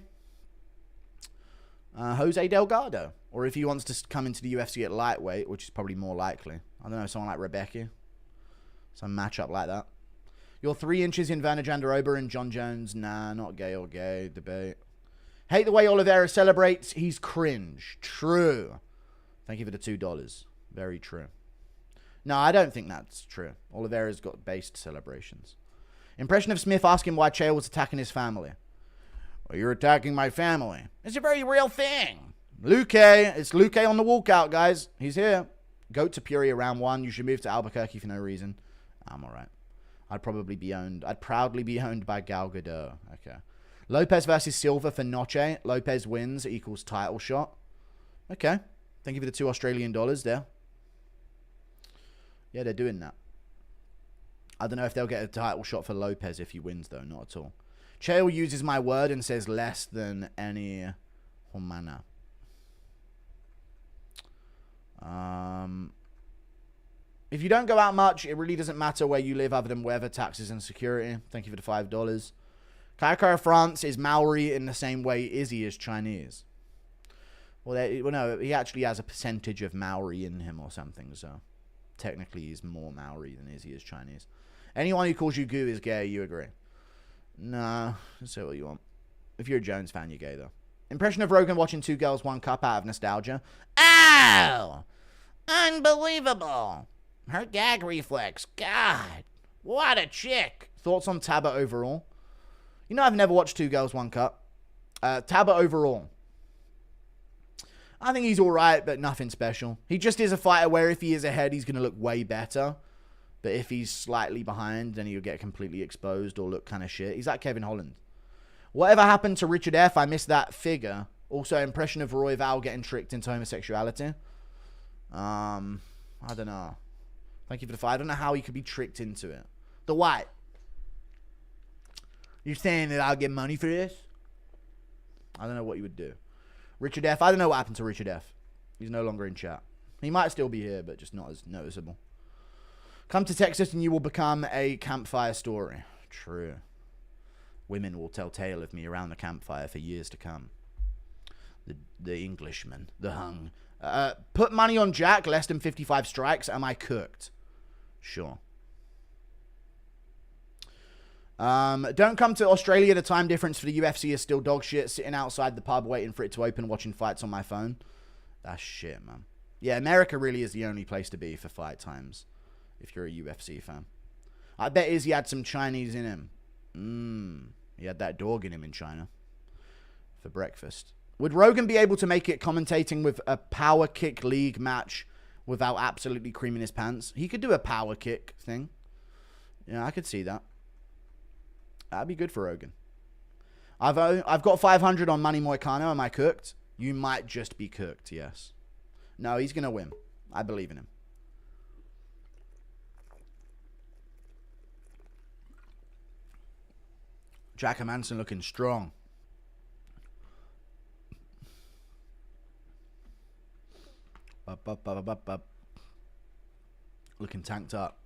Jose Delgado. Or if he wants to come into the UFC at lightweight, which is probably more likely. I don't know, someone like Rebecca. Some matchup like that. You're 3 inches in Werner Jandiroba and John Jones. Nah, not gay or gay. Debate. Hate the way Oliveira celebrates. He's cringe. True. Thank you for the $2. Very true. No, I don't think that's true. Oliveira's got based celebrations. Impression of Smith asking why Chael was attacking his family. Well, you're attacking my family. It's a very real thing. Luque. It's Luque on the walkout, guys. He's here. Go to Topuria round 1. You should move to Albuquerque for no reason. I'm alright. I'd proudly be owned by Gal Gadot. Okay. Lopez versus Silva for Noche. Lopez wins equals title shot. Okay. Thank you for the $2 Australian there. Yeah, they're doing that. I don't know if they'll get a title shot for Lopez if he wins, though. Not at all. Chael uses my word and says less than any Humana. If you don't go out much, it really doesn't matter where you live other than weather, taxes, and security. Thank you for the $5. Kaiko France is Maori in the same way Izzy is Chinese. Well, no, he actually has a percentage of Maori in him or something, so technically he's more Maori than Izzy is Chinese. Anyone who calls you goo is gay, you agree? Nah, say what you want. If you're a Jones fan, you're gay, though. Impression of Rogan watching 2 Girls, 1 Cup out of nostalgia. Ow! Unbelievable. Her gag reflex. God. What a chick. Thoughts on Talbott overall? You know, I've never watched 2 Girls, 1 Cup. Talbott overall. I think he's alright, but nothing special. He just is a fighter where if he is ahead, he's going to look way better. But if he's slightly behind, then he'll get completely exposed or look kind of shit. He's like Kevin Holland. Whatever happened to Richard F? I missed that figure. Also, impression of Royval getting tricked into homosexuality. I don't know. Thank you for the $5. I don't know how he could be tricked into it. The white. You're saying that I'll get money for this? I don't know what you would do. Richard F. I don't know what happened to Richard F. He's no longer in chat. He might still be here, but just not as noticeable. Come to Texas and you will become a campfire story. True. Women will tell tale of me around the campfire for years to come. The Englishman. The hung. Put money on Jack, less than 55 strikes. Am I cooked? Sure. Don't come to Australia. The time difference for the UFC is still dog shit. Sitting outside the pub waiting for it to open, watching fights on my phone. That's shit, man. Yeah, America really is the only place to be for fight times. If you're a UFC fan. I bet Izzy had some Chinese in him. He had that dog in him in China. For breakfast. Would Rogan be able to make it commentating with a power kick league match without absolutely creaming his pants? He could do a power kick thing. Yeah, I could see that. That'd be good for Rogan. I've got 500 on Money Moicano. Am I cooked? You might just be cooked, yes. No, he's going to win. I believe in him. Jack Hermanson looking strong. Looking tanked up.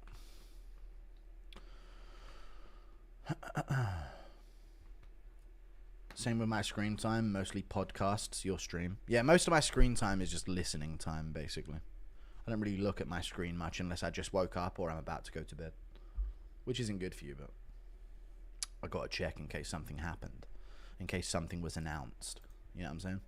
Same with my screen time. Mostly podcasts, your stream. Yeah, most of my screen time is just listening time, basically. I don't really look at my screen much unless I just woke up or I'm about to go to bed. Which isn't good for you, but I got to check in case something happened. In case something was announced. You know what I'm saying?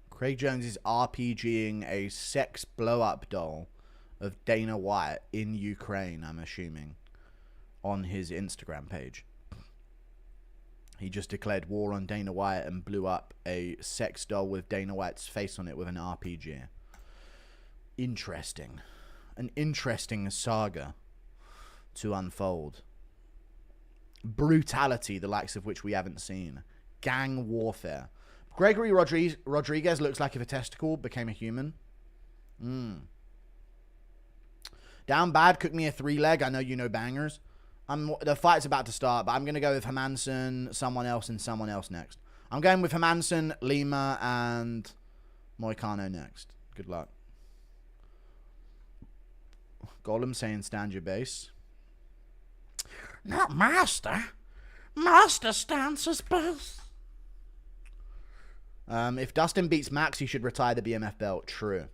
Craig Jones is RPGing a sex blow-up doll of Dana White in Ukraine, I'm assuming, on his Instagram page. He just declared war on Dana White and blew up a sex doll with Dana White's face on it with an RPG. Interesting. An interesting saga to unfold. Brutality, the likes of which we haven't seen. Gang warfare. Gregory Rodriguez looks like if a testicle became a human. Down bad, cook me a 3-leg. I know you know bangers. The fight's about to start, but I'm going to go with Hermanson, someone else, and someone else next. I'm going with Hermanson, Lima, and Moicano next. Good luck. Golem saying stand your base. Not Master. Master stands his base. If Dustin beats Max, he should retire the BMF belt. True.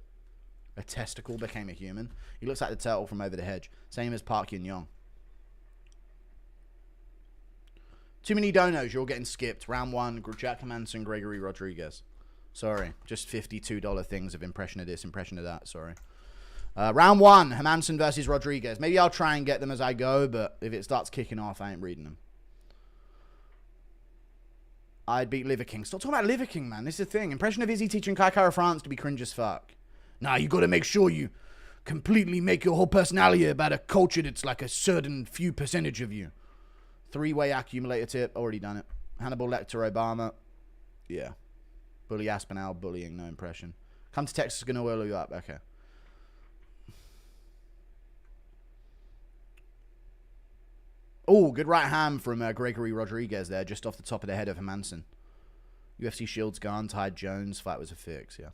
A testicle became a human. He looks like the turtle from over the hedge. Same as Park Yun-Yong. Too many donos. You're all getting skipped. Round 1, Jack Hermanson, Gregory Rodriguez. Sorry. Just $52 things of impression of this, impression of that. Sorry. Round 1, Hermanson versus Rodriguez. Maybe I'll try and get them as I go, but if it starts kicking off, I ain't reading them. I'd beat Liver King. Stop talking about Liver King, man. This is the thing. Impression of Izzy teaching Kai Kara France to be cringe as fuck. Nah, you gotta make sure you completely make your whole personality about a culture that's like a certain few percentage of you. 3-way accumulator tip. Already done it. Hannibal Lecter Obama. Yeah. Bully Aspinall. Bullying. No impression. Come to Texas. Gonna oil you up. Okay. Oh, good right hand from Gregory Rodriguez there. Just off the top of the head of Hermanson. UFC Shields gone. Tied Jones. Fight was a fix. Yeah.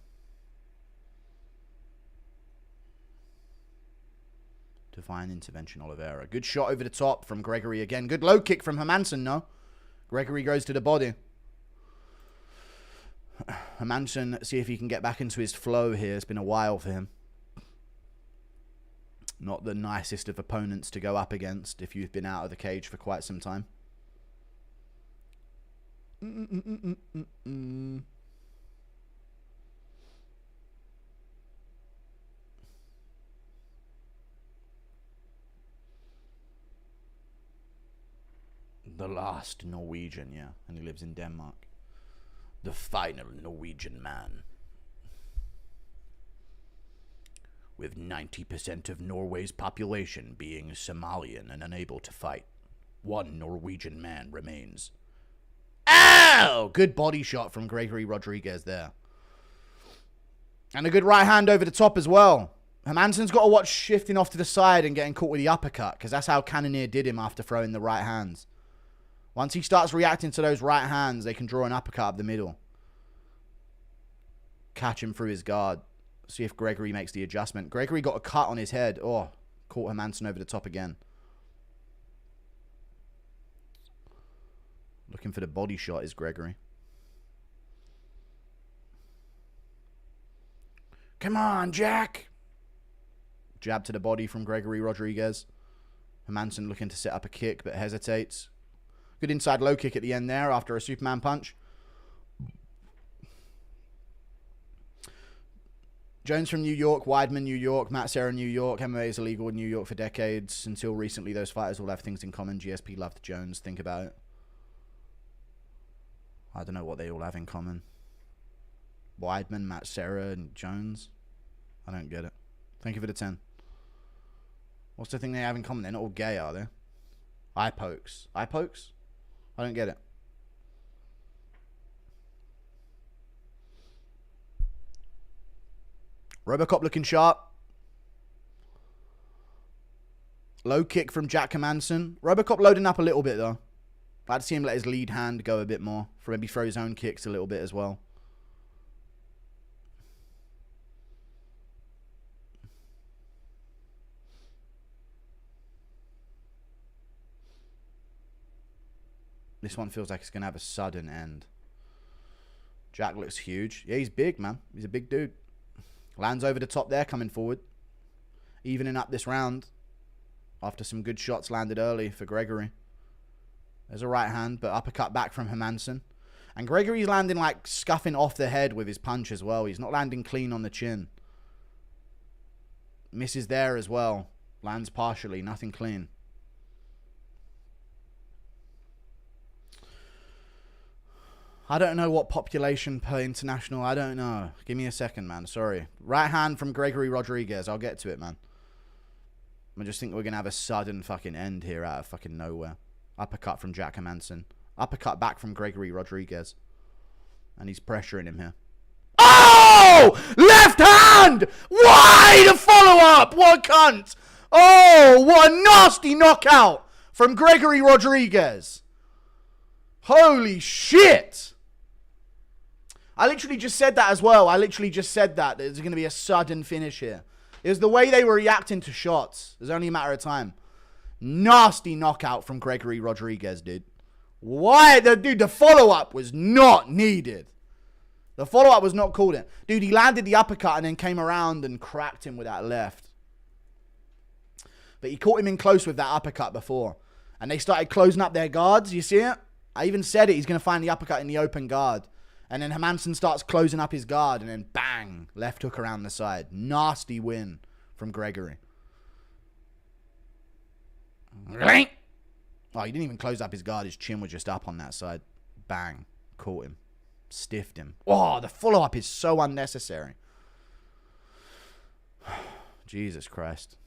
Divine intervention, Oliveira. Good shot over the top from Gregory again. Good low kick from Hermanson, no? Gregory goes to the body. Hermanson, see if he can get back into his flow here. It's been a while for him. Not the nicest of opponents to go up against if you've been out of the cage for quite some time. The last Norwegian, yeah. And he lives in Denmark. The final Norwegian man. With 90% of Norway's population being Somalian and unable to fight, one Norwegian man remains. Ow! Good body shot from Gregory Rodriguez there. And a good right hand over the top as well. Hermanson's got to watch shifting off to the side and getting caught with the uppercut, because that's how Cannonier did him after throwing the right hands. Once he starts reacting to those right hands, they can draw an uppercut up the middle. Catch him through his guard. See if Gregory makes the adjustment. Gregory got a cut on his head. Oh, caught Hermanson over the top again. Looking for the body shot is Gregory. Come on, Jack. Jab to the body from Gregory Rodriguez. Hermanson looking to set up a kick, but hesitates. Good inside low kick at the end there after a Superman punch. Jones from New York, Weidman, New York, Matt Serra, New York. MMA is illegal in New York for decades. Until recently, those fighters all have things in common. GSP loved Jones. Think about it. I don't know what they all have in common. Weidman, Matt Serra, and Jones. I don't get it. Thank you for the 10. What's the thing they have in common? They're not all gay, are they? Eye pokes. Eye pokes? I don't get it. Robocop looking sharp. Low kick from Jack Hermanson. Robocop loading up a little bit, though. I'd like to see him let his lead hand go a bit more. For maybe throw his own kicks a little bit as well. This one feels like it's going to have a sudden end. Jack looks huge. Yeah, he's big, man. He's a big dude. Lands over the top there, coming forward. Evening up this round. After some good shots landed early for Gregory. There's a right hand, but uppercut back from Hermanson. And Gregory's landing like scuffing off the head with his punch as well. He's not landing clean on the chin. Misses there as well. Lands partially, nothing clean. I don't know what population per international. I don't know. Give me a second, man. Sorry. Right hand from Gregory Rodriguez. I'll get to it, man. I just think we're going to have a sudden fucking end here out of fucking nowhere. Uppercut from Jack Hermanson. Uppercut back from Gregory Rodriguez. And he's pressuring him here. Oh! Left hand! Why the follow-up? What a cunt! Oh, what a nasty knockout from Gregory Rodriguez. Holy shit! I literally just said that as well. I literally just said that. There's going to be a sudden finish here. It was the way they were reacting to shots. It was only a matter of time. Nasty knockout from Gregory Rodriguez, dude. Why? The follow-up was not needed. The follow-up was not called it. Dude, he landed the uppercut and then came around and cracked him with that left. But he caught him in close with that uppercut before. And they started closing up their guards. You see it? I even said it. He's going to find the uppercut in the open guard. And then Hermanson starts closing up his guard. And then bang, left hook around the side. Nasty win from Gregory. Oh, he didn't even close up his guard. His chin was just up on that side. Bang. Caught him. Stiffed him. Oh, the follow-up is so unnecessary. Jesus Christ.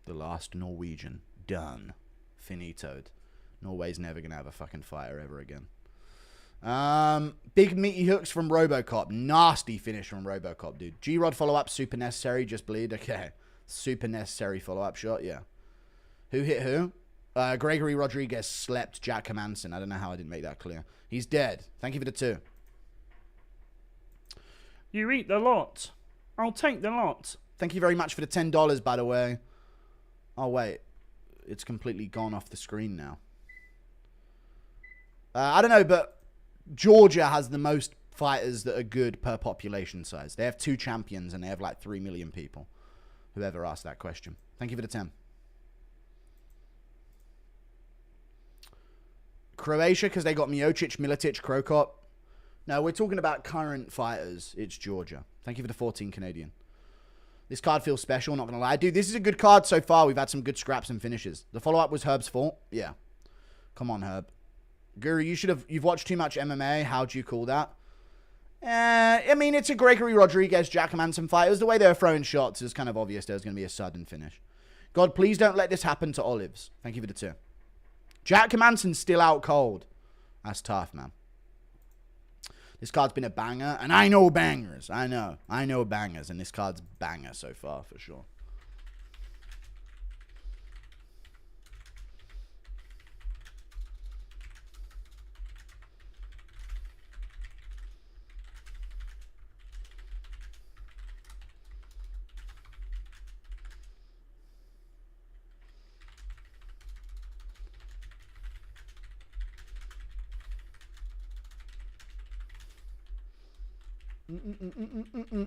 The last Norwegian. Done. Finitoed. Norway's never going to have a fucking fighter ever again. Big meaty hooks from Robocop. Nasty finish from Robocop, dude. G-Rod follow-up. Super necessary. Just bleed. Okay. Super necessary follow-up shot. Yeah. Who hit who? Gregory Rodriguez slept Jack Hermanson. I don't know how I didn't make that clear. He's dead. Thank you for the 2. You eat the lot. I'll take the lot. Thank you very much for the $10, by the way. Oh, wait. It's completely gone off the screen now. I don't know, but Georgia has the most fighters that are good per population size. They have 2 champions and they have like 3 million people. Whoever asked that question. Thank you for the 10. Croatia, because they got Miocic, Milicic, Krokop. No, we're talking about current fighters. It's Georgia. Thank you for the 14 Canadian. This card feels special, not going to lie. Dude, this is a good card so far. We've had some good scraps and finishes. The follow-up was Herb's fault. Yeah. Come on, Herb. Guru, you've watched too much MMA. How do you call that? I mean, it's a Gregory Rodriguez, Jack Hermanson fight. It was the way they were throwing shots. It was kind of obvious there was going to be a sudden finish. God, please don't let this happen to Olives. Thank you for the 2. Jack Hermanson's still out cold. That's tough, man. This card's been a banger. And I know bangers. I know bangers. And this card's banger so far, for sure.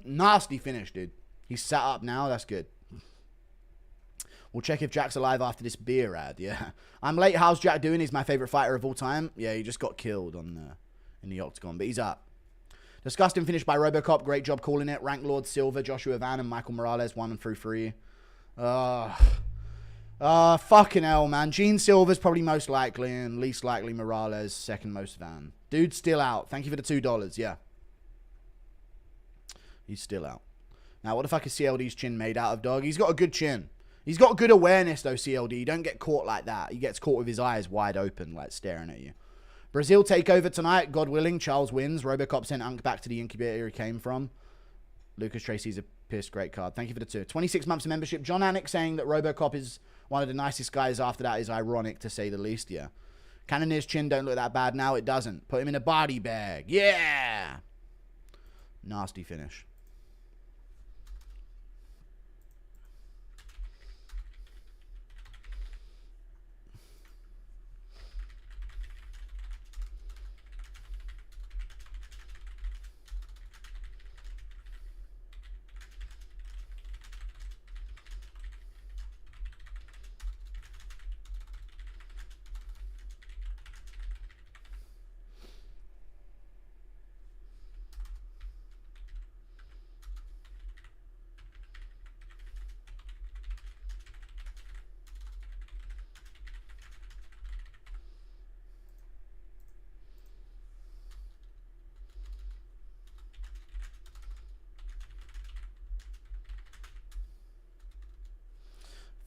Nasty finish, dude. He's sat up now. That's good. We'll check if Jack's alive after this beer ad. Yeah. I'm late. How's Jack doing? He's my favorite fighter of all time. Yeah, he just got killed in the octagon, but he's up. Disgusting finish by Robocop. Great job calling it. Rank Lord Silva, Joshua Van, and Michael Morales 1 through 3. Fucking hell, man. Gene Silva's probably most likely, and least likely Morales, second most Van. Dude's still out. Thank you for the $2. Yeah. He's still out. Now, what the fuck is CLD's chin made out of, dog? He's got a good chin. He's got good awareness, though, CLD. You don't get caught like that. He gets caught with his eyes wide open, like staring at you. Brazil takeover tonight. God willing, Charles wins. Robocop sent Unk back to the incubator he came from. Lucas Tracy's a pissed. Great card. Thank you for the 2. 26 months of membership. John Anik saying that Robocop is one of the nicest guys after that is ironic, to say the least, yeah. Cannonier's chin don't look that bad now. It doesn't. Put him in a body bag. Yeah! Nasty finish.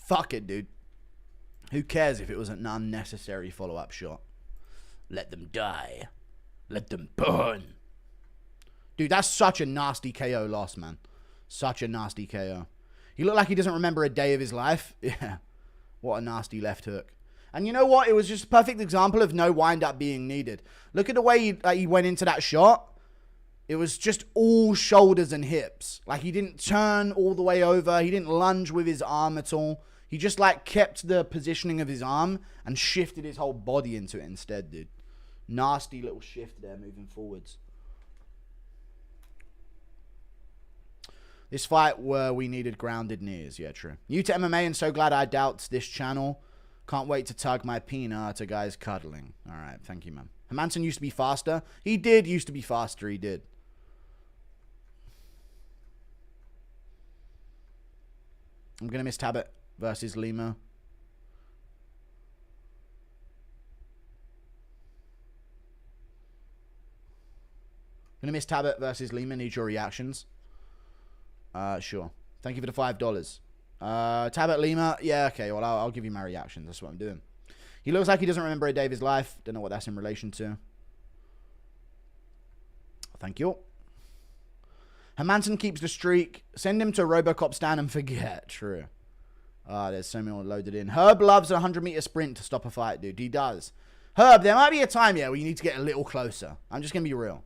Fuck it, dude. Who cares if it was an unnecessary follow-up shot? Let them die. Let them burn. Dude, that's such a nasty KO loss, man. Such a nasty KO. He looked like he doesn't remember a day of his life. Yeah. What a nasty left hook. And you know what? It was just a perfect example of no wind-up being needed. Look at the way he went into that shot. It was just all shoulders and hips. Like, he didn't turn all the way over. He didn't lunge with his arm at all. He just, like, kept the positioning of his arm and shifted his whole body into it instead, dude. Nasty little shift there moving forwards. This fight where we needed grounded knees. Yeah, true. New to MMA and so glad I doubt this channel. Can't wait to tug my peanut to guys cuddling. All right, thank you, man. Hermanson used to be faster. He did used to be faster. He did. I'm going to miss Talbott versus Lima. Going to miss Talbott versus Lima. Need your reactions. Sure. Thank you for the $5. Talbott Lima. Yeah, okay. Well, I'll give you my reactions. That's what I'm doing. He looks like he doesn't remember a day of his life. Don't know what that's in relation to. Thank you. Hermanson keeps the streak. Send him to Robocop stand and forget. True. There's so many loaded in. Herb loves a 100-meter sprint to stop a fight, dude. He does. Herb, there might be a time, yeah, where you need to get a little closer. I'm just going to be real.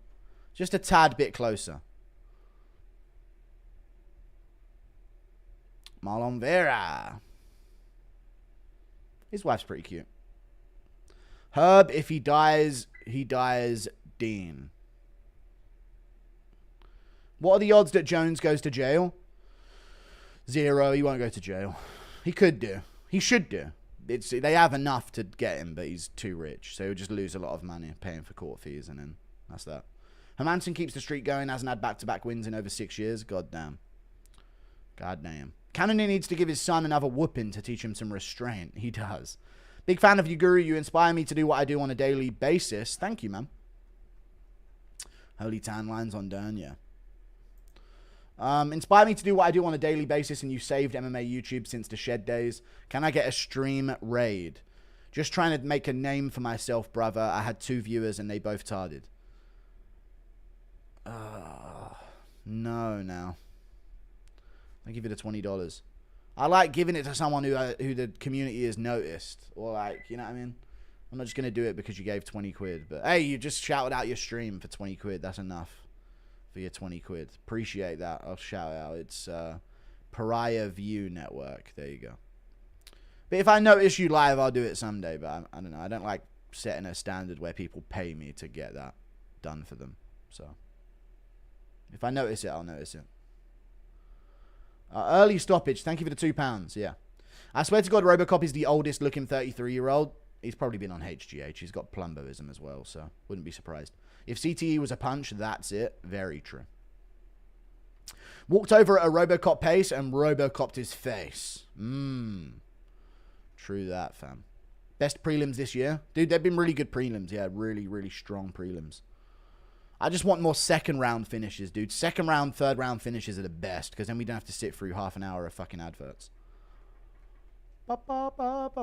Just a tad bit closer. Marlon Vera. His wife's pretty cute. Herb, if he dies Dean. What are the odds that Jones goes to jail? 0. He won't go to jail. He could do. He should do. They have enough to get him, but he's too rich. So he'll just lose a lot of money paying for court fees, and then that's that. Hermanson keeps the streak going. Hasn't had back-to-back wins in over 6 years. God damn. God damn. Cannonier needs to give his son another whooping to teach him some restraint. He does. Big fan of you, Guru. You inspire me to do what I do on a daily basis. Thank you, man. Holy tan lines on Dern, yeah. Inspire me to do what I do on a daily basis, and you saved MMA YouTube since the Shed days. Can I get a stream raid? Just trying to make a name for myself, brother. I had 2 viewers, and they both tarded. No, now. I'll give you the $20. I like giving it to someone who the community has noticed. Or like, you know what I mean? I'm not just going to do it because you gave 20 quid. But hey, you just shouted out your stream for 20 quid. That's enough for your 20 quid. Appreciate that. I'll shout it out. It's Pariah View Network. There you go. But if I notice you live, I'll do it someday. But I don't know. I don't like setting a standard where people pay me to get that done for them. So if I notice it, I'll notice it. Early stoppage. Thank you for the £2. Yeah. I swear to God, Robocop is the oldest looking 33-year-old. He's probably been on HGH. He's got plumboism as well, so wouldn't be surprised. If CTE was a punch, that's it. Very true. Walked over at a Robocop pace and Robocopped his face. True that, fam. Best prelims this year? Dude, they've been really good prelims. Yeah, really, really strong prelims. I just want more second round finishes, dude. Second round, third round finishes are the best, because then we don't have to sit through half an hour of fucking adverts. Robocop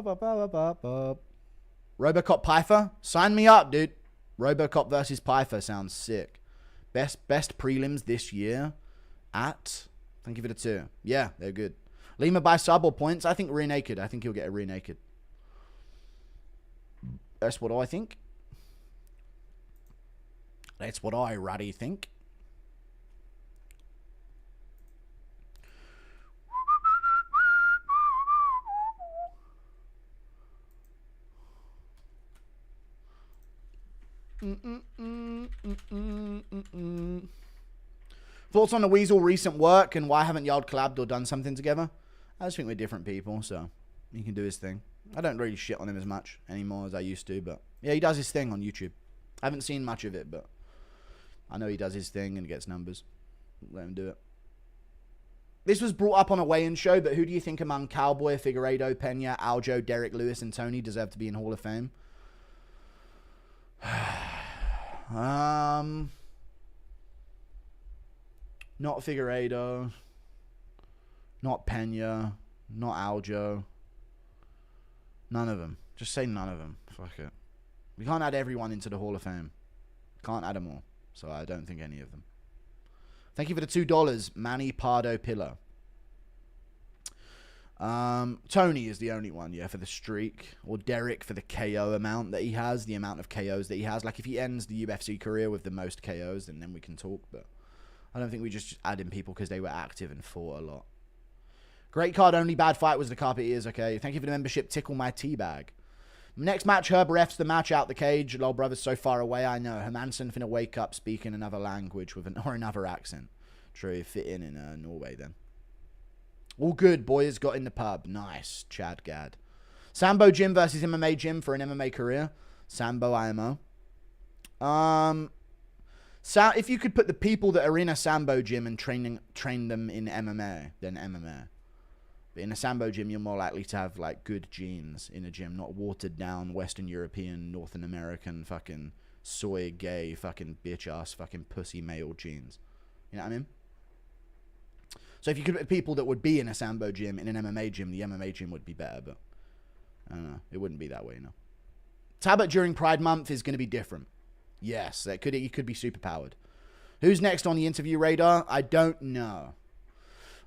Pyfer? Sign me up, dude. Robocop versus Pyfer sounds sick. Best prelims this year at... Thank you for the 2. Yeah, they're good. Lima by sub or points? I think rear naked. I think he'll get a rear naked. That's what I think. That's what I ruddy think. Thoughts on the Weasel recent work and why haven't y'all collabed or done something together? I just think we're different people, so he can do his thing. I don't really shit on him as much anymore as I used to, but yeah, he does his thing on YouTube. I haven't seen much of it, but I know he does his thing and gets numbers. Let him do it. This was brought up on a weigh-in show, but who do you think among Cowboy, Figueiredo, Pena, Aljo, Derek Lewis, and Tony deserve to be in Hall of Fame? Not Figueiredo. Not Pena. Not Aljo. None of them. Just say none of them. Fuck it. We can't add everyone into the Hall of Fame. Can't add them all. So I don't think any of them. Thank you for the $2, Manny Pardo Pillow. Tony is the only one, yeah, for the streak. Or Derek for the KO amount that he has. The amount of KOs that he has. Like, if he ends the UFC career with the most KOs, then we can talk. But I don't think we just add in people because they were active and fought a lot. Great card, only bad fight was the carpet ears, okay. Thank you for the membership, Tickle My Teabag. Next match, Herb refs the match out the cage. Lol brother's so far away, I know. Hermanson finna wake up speaking another language with another accent. True, fit in Norway then. All good, boys. Got in the pub. Nice, Chad Gad. Sambo Gym versus MMA Gym for an MMA career. Sambo IMO. If you could put the people that are in a Sambo Gym and train them in MMA, then MMA. But in a Sambo Gym, you're more likely to have like good genes in a gym, not watered down Western European, Northern American, fucking soy, gay, fucking bitch ass, fucking pussy male genes. You know what I mean? So if you could put people that would be in a Sambo Gym in an MMA gym, the MMA gym would be better, but I don't know. It wouldn't be that way, you know. Talbott during Pride Month is going to be different. Yes, he could be superpowered. Who's next on the interview radar? I don't know.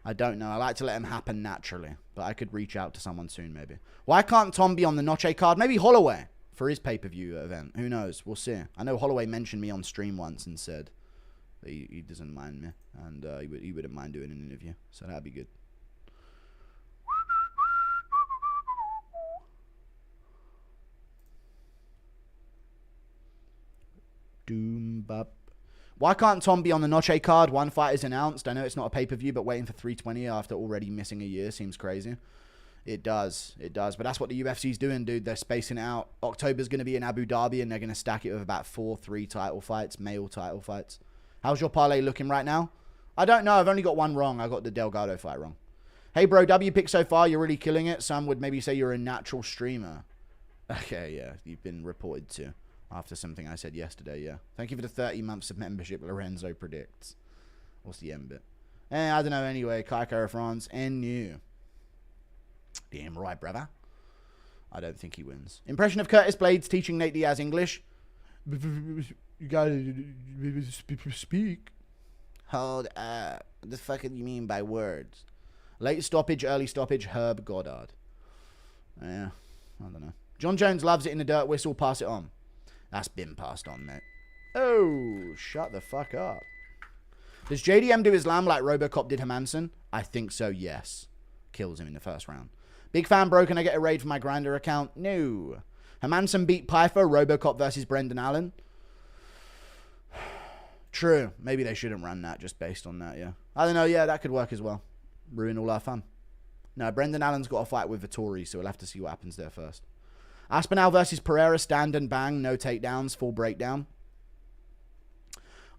I like to let them happen naturally, but I could reach out to someone soon, maybe. Why can't Tom be on the Noche card? Maybe Holloway for his pay-per-view event. Who knows? We'll see. I know Holloway mentioned me on stream once and said that he doesn't mind me, and he wouldn't mind doing an interview, so that'd be good. Doom bop. Why can't Tom be on the Noche card? One fight is announced. I know it's not a pay-per-view, but waiting for 320 after already missing a year seems crazy. It does. But that's what the UFC's doing, dude. They're spacing it out. October's going to be in Abu Dhabi, and they're going to stack it with about 3 title fights, male title fights. How's your parlay looking right now? I don't know. I've only got one wrong. I got the Delgado fight wrong. Hey, bro, W pick so far. You're really killing it. Some would maybe say you're a natural streamer. Okay, yeah. You've been reported to. After something I said yesterday, yeah. Thank you for the 30 months of membership, Lorenzo predicts. What's the end bit? I don't know anyway. Kaiko France and new. Damn right, brother. I don't think he wins. Impression of Curtis Blades teaching Nate Diaz English. You gotta speak. Hold up. What the fuck do you mean by words? Late stoppage, early stoppage, Herb Goddard. Yeah, I don't know. John Jones loves it in the dirt whistle. Pass it on. That's been passed on, mate. Oh, shut the fuck up. Does JDM do Islam like Robocop did Hermanson? I think so, yes. Kills him in the first round. Big fan bro, can I get a raid for my Grindr account? No. Hermanson beat Piper, Robocop versus Brendan Allen. True. Maybe they shouldn't run that just based on that, yeah. I don't know, yeah, that could work as well. Ruin all our fun. No, Brendan Allen's got a fight with Vittori, so we'll have to see what happens there first. Aspinall versus Pereira, stand and bang, no takedowns, full breakdown.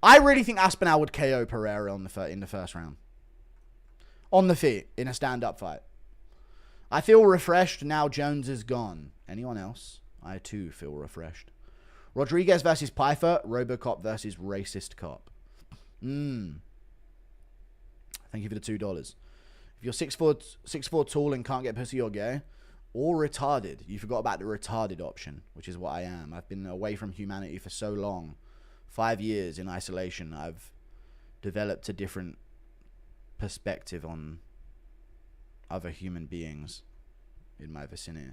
I really think Aspinall would KO Pereira in the first round. On the feet, in a stand-up fight. I feel refreshed now Jones is gone. Anyone else? I too feel refreshed. Rodriguez versus Pfeiffer, Robocop versus Racist Cop. Thank you for the $2. If you're 6'4" tall and can't get pussy, you're gay. Or retarded. You forgot about the retarded option, which is what I am. I've been away from humanity for so long. 5 years in isolation. I've developed a different perspective on other human beings in my vicinity.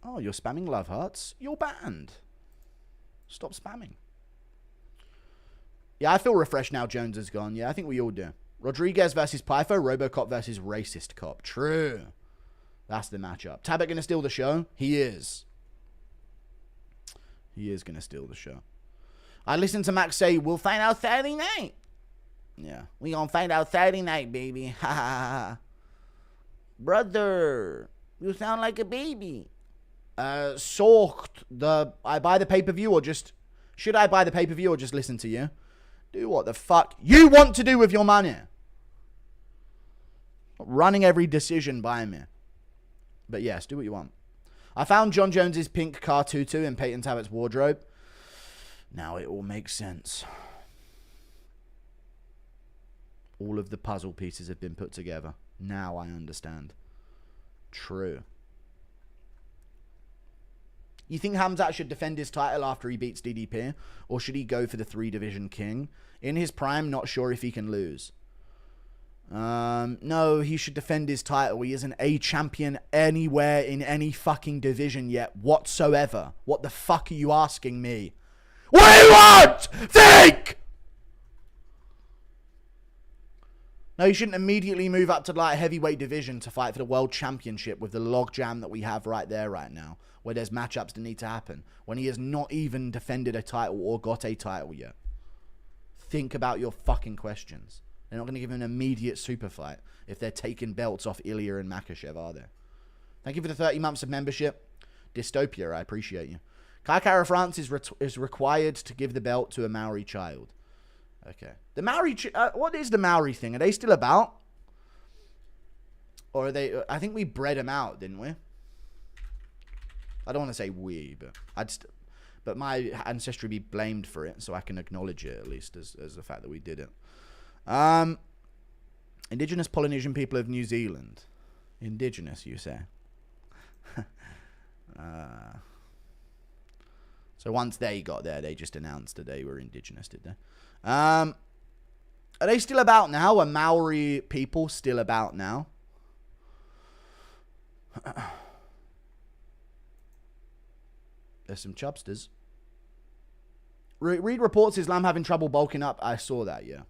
Oh, you're spamming love hearts? You're banned. Stop spamming. Yeah, I feel refreshed now Jones is gone. Yeah, I think we all do. Rodriguez versus Pfeiffer, Robocop versus Racist Cop. True. That's the matchup. Talbott going to steal the show? He is. He is going to steal the show. I listened to Max say, we'll find out Saturday night. Yeah, we going to find out Saturday night, baby. Ha ha ha. Brother, you sound like a baby. I buy the pay-per-view or just... Should I buy the pay-per-view or just listen to you? Do what the fuck you want to do with your money. Running every decision by me. But yes, do what you want. I found John Jones's pink car tutu in Peyton Talbott's wardrobe. Now it all makes sense. All of the puzzle pieces have been put together. Now I understand. True. You think Hamzat should defend his title after he beats DDP? Or should he go for the 3-division king? In his prime, not sure if he can lose. No, he should defend his title. He isn't a champion anywhere in any fucking division yet whatsoever. What the fuck are you asking me? What do you want? Think! No, you shouldn't immediately move up to like heavyweight division to fight for the world championship with the logjam that we have right there right now, where there's matchups that need to happen, when he has not even defended a title or got a title yet. Think about your fucking questions. They're not going to give him an immediate super fight if they're taking belts off Ilia and Makhachev, are they? Thank you for the 30 months of membership. Dystopia, I appreciate you. Kai Kara France is required to give the belt to a Maori child. Okay. The Maori... what is the Maori thing? Are they still about? Or are they... I think we bred them out, didn't we? I don't want to say we, but but my ancestry be blamed for it, so I can acknowledge it, at least, as the fact that we did it. Indigenous Polynesian people of New Zealand. Indigenous, you say? So once they got there, they just announced that they were indigenous, did they? Are they still about now? Are Maori people still about now? There's some chubsters. Reed reports Islam having trouble bulking up. I saw that, yeah.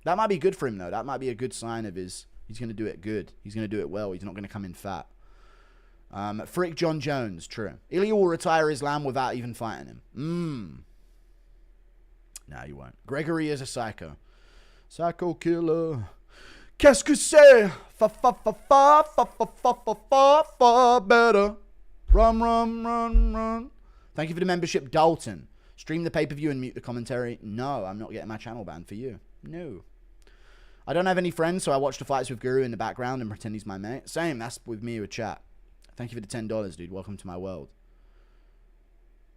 That might be good for him, though. That might be a good sign of his... He's going to do it good. He's going to do it well. He's not going to come in fat. Frick John Jones, true. Ilia will retire Islam without even fighting him. No, you won't. Gregory is a psycho. Psycho killer. Qu'est-ce que c'est? Fa better. Run. Thank you for the membership, Dalton. Stream the pay-per-view and mute the commentary. No, I'm not getting my channel banned for you. No. I don't have any friends, so I watch the fights with Guru in the background and pretend he's my mate. Same, that's with me with chat. Thank you for the $10, dude. Welcome to my world.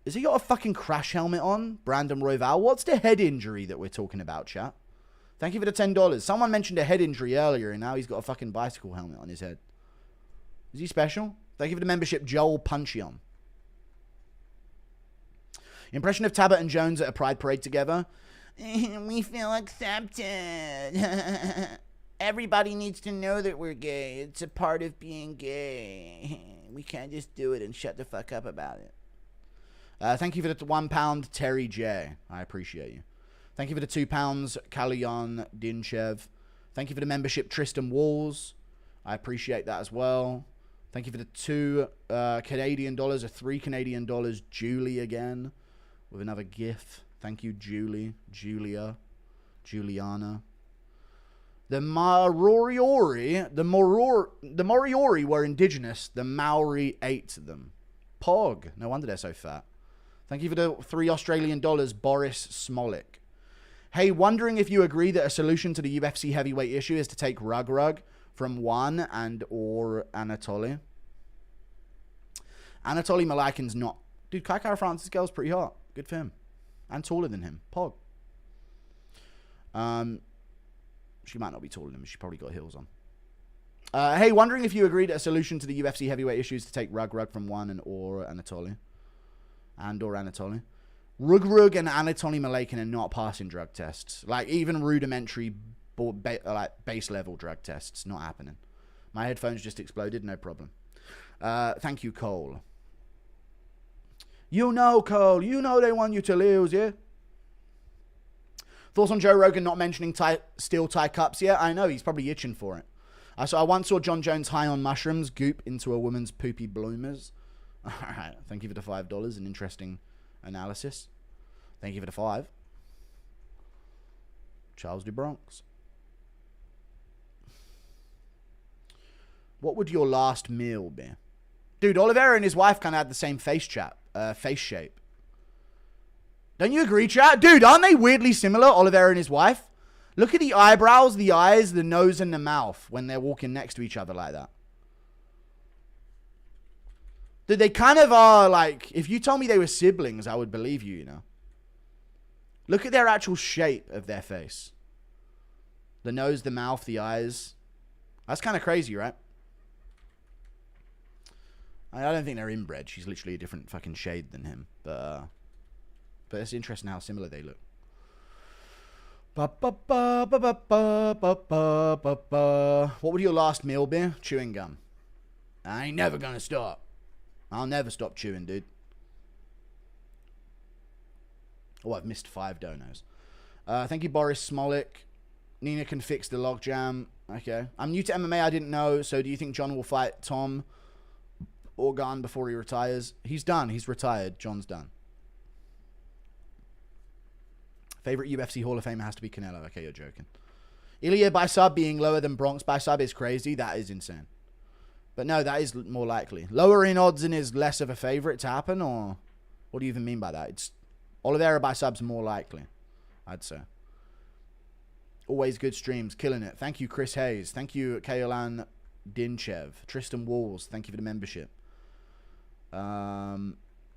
Has he got a fucking crash helmet on? Brandon Royval. What's the head injury that we're talking about, chat? Thank you for the $10. Someone mentioned a head injury earlier, and now he's got a fucking bicycle helmet on his head. Is he special? Thank you for the membership, Joel Puncheon. Impression of Talbott and Jones at a pride parade together. We feel accepted. Everybody needs to know that we're gay. It's a part of being gay. We can't just do it and shut the fuck up about it. Thank you for the £1, Terry J. I appreciate you. Thank you for the £2, Kalyan Dinchev. Thank you for the membership, Tristan Walls. I appreciate that as well. Thank you for the $2 Canadian dollars, or $3 Canadian dollars, Julie again, with another GIF. Thank you, Julie, Julia, Juliana. The Moriori were indigenous. The Maori ate them. Pog. No wonder they're so fat. Thank you for the $3 Australian dollars, Boris Smolik. Hey, wondering if you agree that a solution to the UFC heavyweight issue is to take Rug from Juan and or Anatoly. Anatoly Malakin's not. Dude, Kai Kara France's girl's pretty hot. Good for him. And taller than him. Pog. She might not be taller than him. She probably got heels on. Hey, wondering if you agree that a solution to the UFC heavyweight issue is to take Rug from Juan and or Anatoly. And or Anatoly. Rug and Anatoly Malakin are not passing drug tests. Like, even rudimentary base level drug tests. Not happening. My headphones just exploded. No problem. Thank you, Cole. You know, Cole. You know they want you to lose, yeah? Thoughts on Joe Rogan not mentioning steel tie cups yet? I know. He's probably itching for it. I once saw John Jones high on mushrooms goop into a woman's poopy bloomers. All right. Thank you for the $5. An interesting analysis. Thank you for the 5. Charles de Bronx. What would your last meal be? Dude, Oliveira and his wife kind of had the same face shape. Don't you agree, chat? Dude, aren't they weirdly similar, Oliveira and his wife? Look at the eyebrows, the eyes, the nose, and the mouth when they're walking next to each other like that. Dude, they kind of are like... If you told me they were siblings, I would believe you, you know. Look at their actual shape of their face. The nose, the mouth, the eyes. That's kind of crazy, right? I don't think they're inbred. She's literally a different fucking shade than him. But it's interesting how similar they look. What would your last meal be? Chewing gum. I ain't never gonna stop. I'll never stop chewing, dude. Oh, I've missed 5 donos. Thank you, Boris Smolik. Nina can fix the logjam. Okay. I'm new to MMA. I didn't know. So do you think John will fight Tom Organ before he retires? He's done. He's retired. John's done. Favorite UFC Hall of Famer has to be Canelo. Okay, you're joking. Ilia by sub being lower than Bronx by sub is crazy. That is insane. But no, that is more likely. Lower in odds and is less of a favorite to happen, or what do you even mean by that? It's Oliveira by sub's more likely, I'd say. Always good streams, killing it. Thank you, Chris Hayes. Thank you, Kaolan Dinchev. Tristan Walls, thank you for the membership. I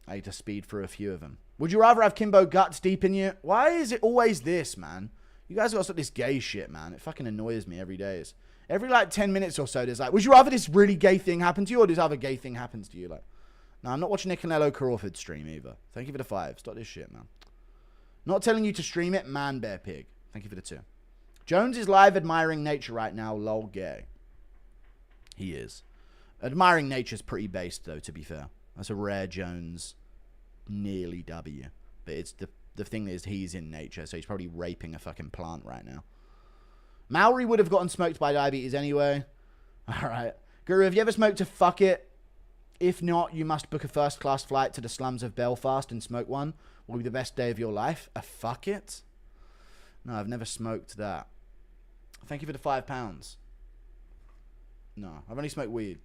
need to speed through a few of them. Would you rather have Kimbo guts deep in you? Why is it always this, man? You guys got this gay shit, man. It fucking annoys me every day. Every, like, 10 minutes or so, there's like, would you rather this really gay thing happen to you or this other gay thing happens to you? Like, no, I'm not watching a Canelo Crawford stream either. Thank you for the 5. Stop this shit, man. Not telling you to stream it, Man Bear Pig. Thank you for the 2. Jones is live admiring nature right now. Lol, gay. He is. Admiring nature's pretty based, though, to be fair. That's a rare Jones nearly W. But it's the thing is he's in nature, so he's probably raping a fucking plant right now. Maori would have gotten smoked by diabetes anyway. Alright. Guru, have you ever smoked a fuck it? If not, you must book a first-class flight to the slums of Belfast and smoke one. Will be the best day of your life. A fuck it? No, I've never smoked that. Thank you for the £5. No, I've only smoked weed.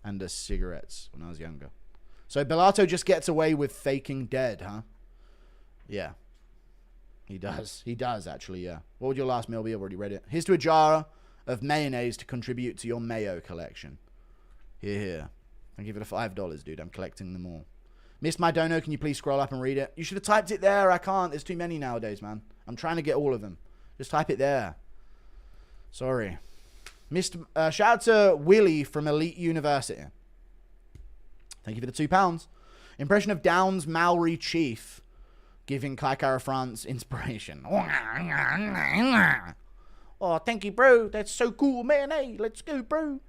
And cigarettes when I was younger. So Bellato just gets away with faking dead, huh? Yeah. He does. He does, actually, yeah. What would your last meal be? I've already read it. Here's to a jar of mayonnaise to contribute to your mayo collection. Here, here. Thank you for the $5, dude. I'm collecting them all. Missed my dono. Can you please scroll up and read it? You should have typed it there. I can't. There's too many nowadays, man. I'm trying to get all of them. Just type it there. Sorry. Missed. Shout out to Willie from Elite University. Thank you for the £2. Impression of Downs Maori Chief giving Kaikara France inspiration. Oh, thank you, bro. That's so cool, man. Hey, let's go, bro.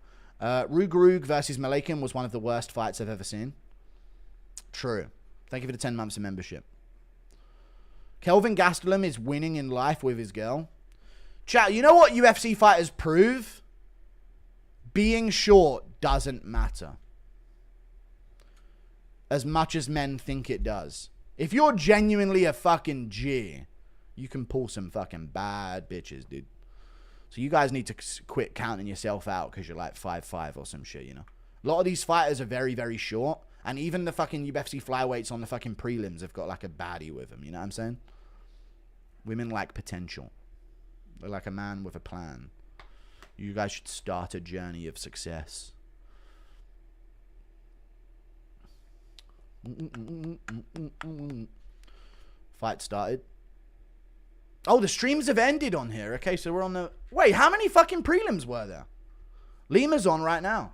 Rugrug versus Malakin was one of the worst fights I've ever seen. True. Thank you for the 10 months of membership. Kelvin Gastelum is winning in life with his girl. Chat, you know what UFC fighters prove? Being short doesn't matter. As much as men think it does. If you're genuinely a fucking G, you can pull some fucking bad bitches, dude. So you guys need to quit counting yourself out because you're like 5'5" or some shit, you know. A lot of these fighters are very, very short. And even the fucking UFC flyweights on the fucking prelims have got like a baddie with them. You know what I'm saying? Women like potential. They're like a man with a plan. You guys should start a journey of success. Fight started. Oh, the streams have ended on here. Okay, so we're on the... Wait, how many fucking prelims were there? Lima's on right now.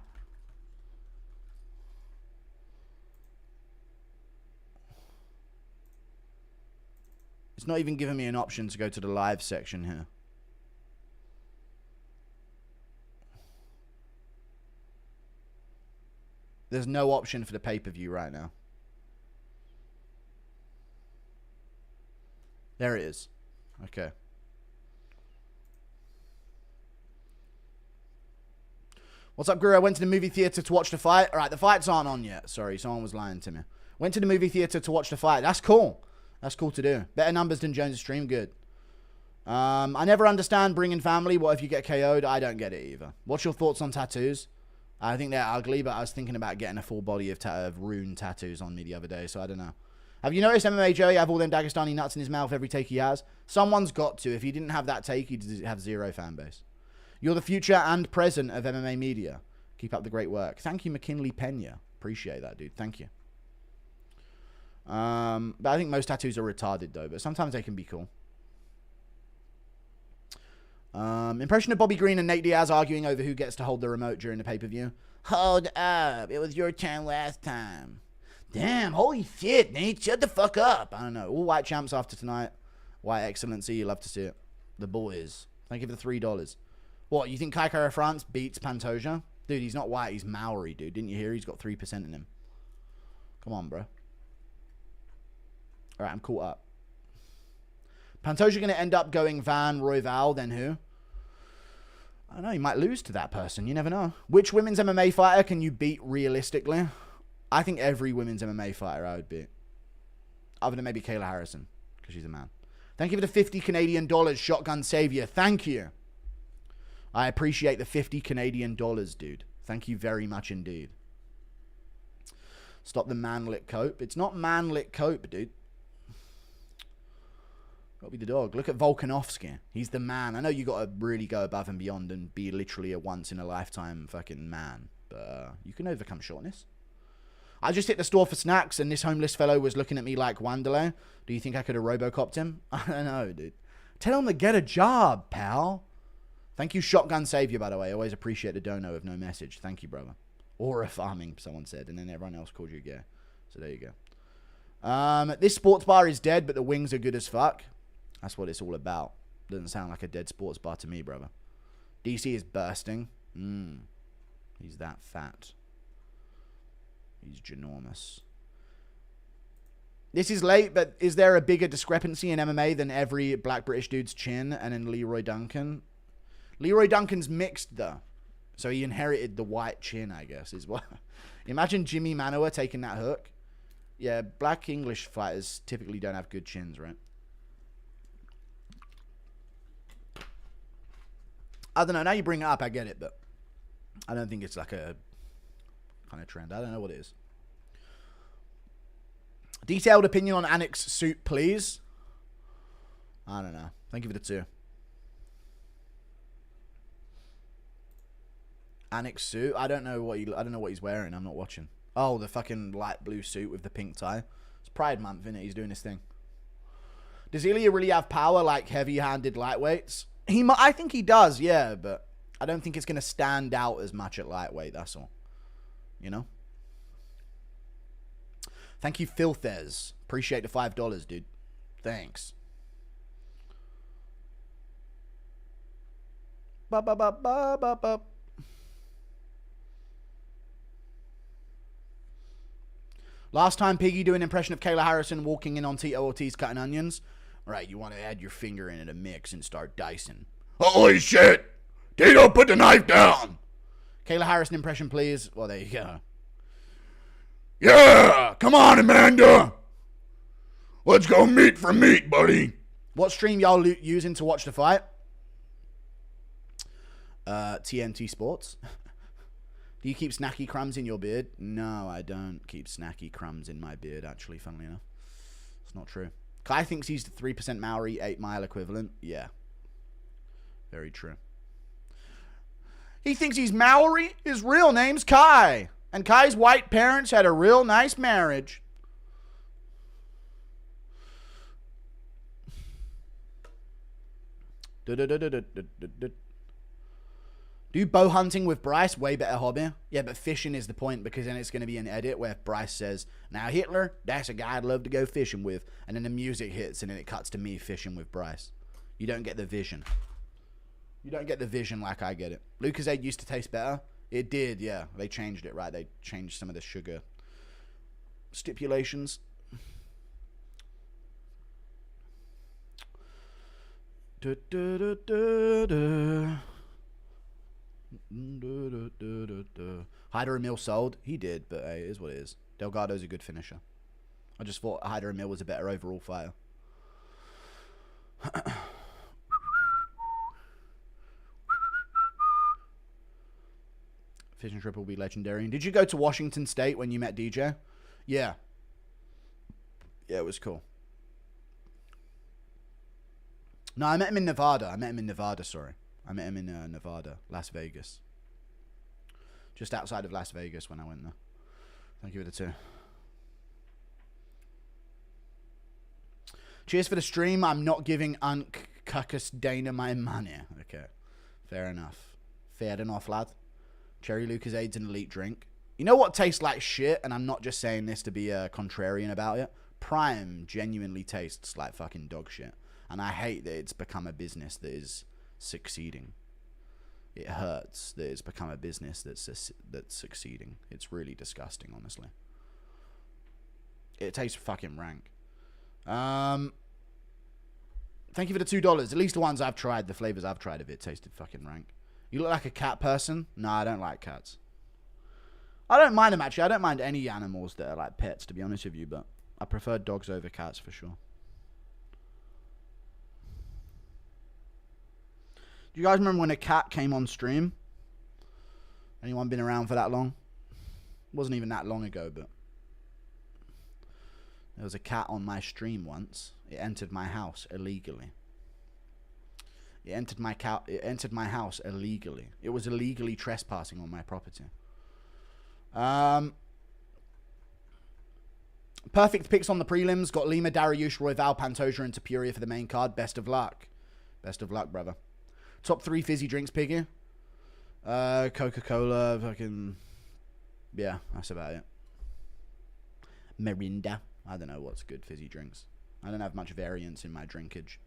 It's not even giving me an option to go to the live section here. There's no option for the pay-per-view right now. There it is. Okay. What's up, Guru? I went to the movie theater to watch the fight. All right, the fights aren't on yet. Sorry, someone was lying to me. Went to the movie theater to watch the fight. That's cool. That's cool to do. Better numbers than Jones' stream. Good. I never understand bringing family. What if you get KO'd? I don't get it either. What's your thoughts on tattoos? I think they're ugly, but I was thinking about getting a full body of rune tattoos on me the other day, so I don't know. Have you noticed MMA Joey have all them Dagestani nuts in his mouth every take he has? Someone's got to. If he didn't have that take, he'd have zero fan base. You're the future and present of MMA media. Keep up the great work. Thank you, McKinley Pena. Appreciate that, dude. Thank you. But I think most tattoos are retarded, though. But sometimes they can be cool. Impression of Bobby Green and Nate Diaz arguing over who gets to hold the remote during the pay-per-view. Hold up. It was your turn last time. Damn, holy shit, Nate. Shut the fuck up. I don't know. All white champs after tonight. White excellency. You love to see it. The boys. Thank you for the $3. What, you think Kaikara France beats Pantoja? Dude, he's not white. He's Maori, dude. Didn't you hear? He's got 3% in him. Come on, bro. Alright, I'm caught up. Pantoja going to end up going Van Royval, then who? I don't know, you might lose to that person. You never know. Which women's MMA fighter can you beat realistically? I think every women's MMA fighter I would beat. Other than maybe Kayla Harrison, because she's a man. Thank you for the 50 Canadian dollars, Shotgun Savior. Thank you. I appreciate the 50 Canadian dollars, dude. Thank you very much indeed. Stop the manlit cope. It's not manlit cope, dude. Gotta be the dog. Look at Volkanovski. He's the man. I know you gotta really go above and beyond and be literally a once-in-a-lifetime fucking man. But you can overcome shortness. I just hit the store for snacks and this homeless fellow was looking at me like Wanderlei. Do you think I could have Robocopped him? I don't know, dude. Tell him to get a job, pal. Thank you, Shotgun Savior, by the way. I always appreciate the dono of no message. Thank you, brother. Aura farming, someone said. And then everyone else called you gay. So there you go. This sports bar is dead, but the wings are good as fuck. That's what it's all about. Doesn't sound like a dead sports bar to me, brother. DC is bursting. He's that fat. He's ginormous. This is late, but is there a bigger discrepancy in MMA than every black British dude's chin and in Leroy Duncan? Leroy Duncan's mixed, though. So he inherited the white chin, I guess, is what. Imagine Jimmy Manoa taking that hook. Yeah, black English fighters typically don't have good chins, right? I don't know. Now you bring it up, I get it, but I don't think it's like a kind of trend. I don't know what it is. Detailed opinion on Anik's suit, please. I don't know. Thank you for the 2. Anik's suit. I don't know what he's wearing. I'm not watching. Oh, the fucking light blue suit with the pink tie. It's Pride Month, isn't it? He's doing his thing. Does Ilia really have power like heavy-handed lightweights? I think he does, yeah, but I don't think it's going to stand out as much at lightweight, that's all. You know? Thank you, Filthez. Appreciate the $5, dude. Thanks. Ba-ba-ba-ba-ba-ba. Last time Piggy do an impression of Kayla Harrison walking in on Tito Ortiz cutting onions. Right, you want to add your finger in at a mix and start dicing. Holy shit! Tito, put the knife down! Kayla Harrison impression, please. Well, there you go. Yeah! Come on, Amanda! Let's go meat for meat, buddy. What stream y'all using to watch the fight? TNT Sports. Do you keep snacky crumbs in your beard? No, I don't keep snacky crumbs in my beard, actually, funnily enough. It's not true. Kai thinks he's the 3% Maori 8 Mile equivalent. Yeah. Very true. He thinks he's Maori. His real name's Kai. And Kai's white parents had a real nice marriage. Do bow hunting with Bryce, way better hobby. Yeah, but fishing is the point, because then it's going to be an edit where Bryce says, now Hitler, that's a guy I'd love to go fishing with. And then the music hits and then it cuts to me fishing with Bryce. You don't get the vision. You don't get the vision like I get it. Lucozade used to taste better. It did, yeah. They changed it, right? They changed some of the sugar stipulations. Hyder Emil sold. He did, but hey, it is what it is. Delgado's a good finisher. I just thought Hyder Emil was a better overall fighter. Fishing trip will be legendary. And did you go to Washington State when you met DJ? Yeah. Yeah, it was cool. No, I met him in Nevada. Sorry. I met him in Nevada, Las Vegas. Just outside of Las Vegas when I went there. Thank you for the 2. Cheers for the stream. I'm not giving Cuckus Dana my money. Okay. Fair enough. Fair enough, lad. Cherry Lucasade's an elite drink. You know what tastes like shit? And I'm not just saying this to be contrarian about it. Prime genuinely tastes like fucking dog shit. And I hate that it's become a business that is succeeding. It hurts that it's become a business that's succeeding. It's really disgusting, honestly. It tastes fucking rank. Thank you for the $2. At least the ones I've tried, the flavors I've tried of it tasted fucking rank. You look like a cat person. No, I don't like cats. I don't mind them, actually. I don't mind any animals that are like pets, to be honest with you, but I prefer dogs over cats for sure. Do you guys remember when a cat came on stream? Anyone been around for that long? It wasn't even that long ago, but there was a cat on my stream once. It entered my house illegally. It entered my house illegally. It was illegally trespassing on my property. Perfect picks on the prelims. Got Lima, Dariush, Royval, Pantoja, and Topuria for the main card. Best of luck. Best of luck, brother. Top 3 fizzy drinks, Piggy. Coca-Cola, fucking... Yeah, that's about it. Mirinda. I don't know what's good fizzy drinks. I don't have much variance in my drinkage.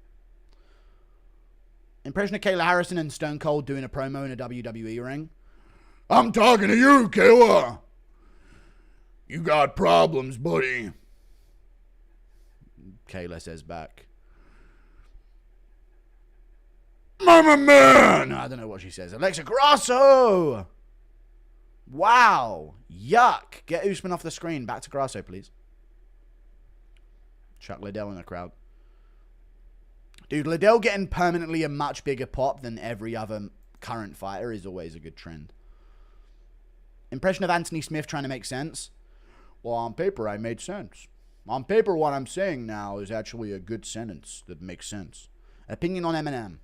Impression of Kayla Harrison and Stone Cold doing a promo in a WWE ring. I'm talking to you, Kayla. You got problems, buddy. Kayla says back. Mama man! I don't know what she says. Alexa Grasso! Wow. Yuck. Get Usman off the screen. Back to Grasso, please. Chuck Liddell in the crowd. Dude, Liddell getting permanently a much bigger pop than every other current fighter is always a good trend. Impression of Anthony Smith trying to make sense. Well, on paper, I made sense. On paper, what I'm saying now is actually a good sentence that makes sense. Opinion on Eminem.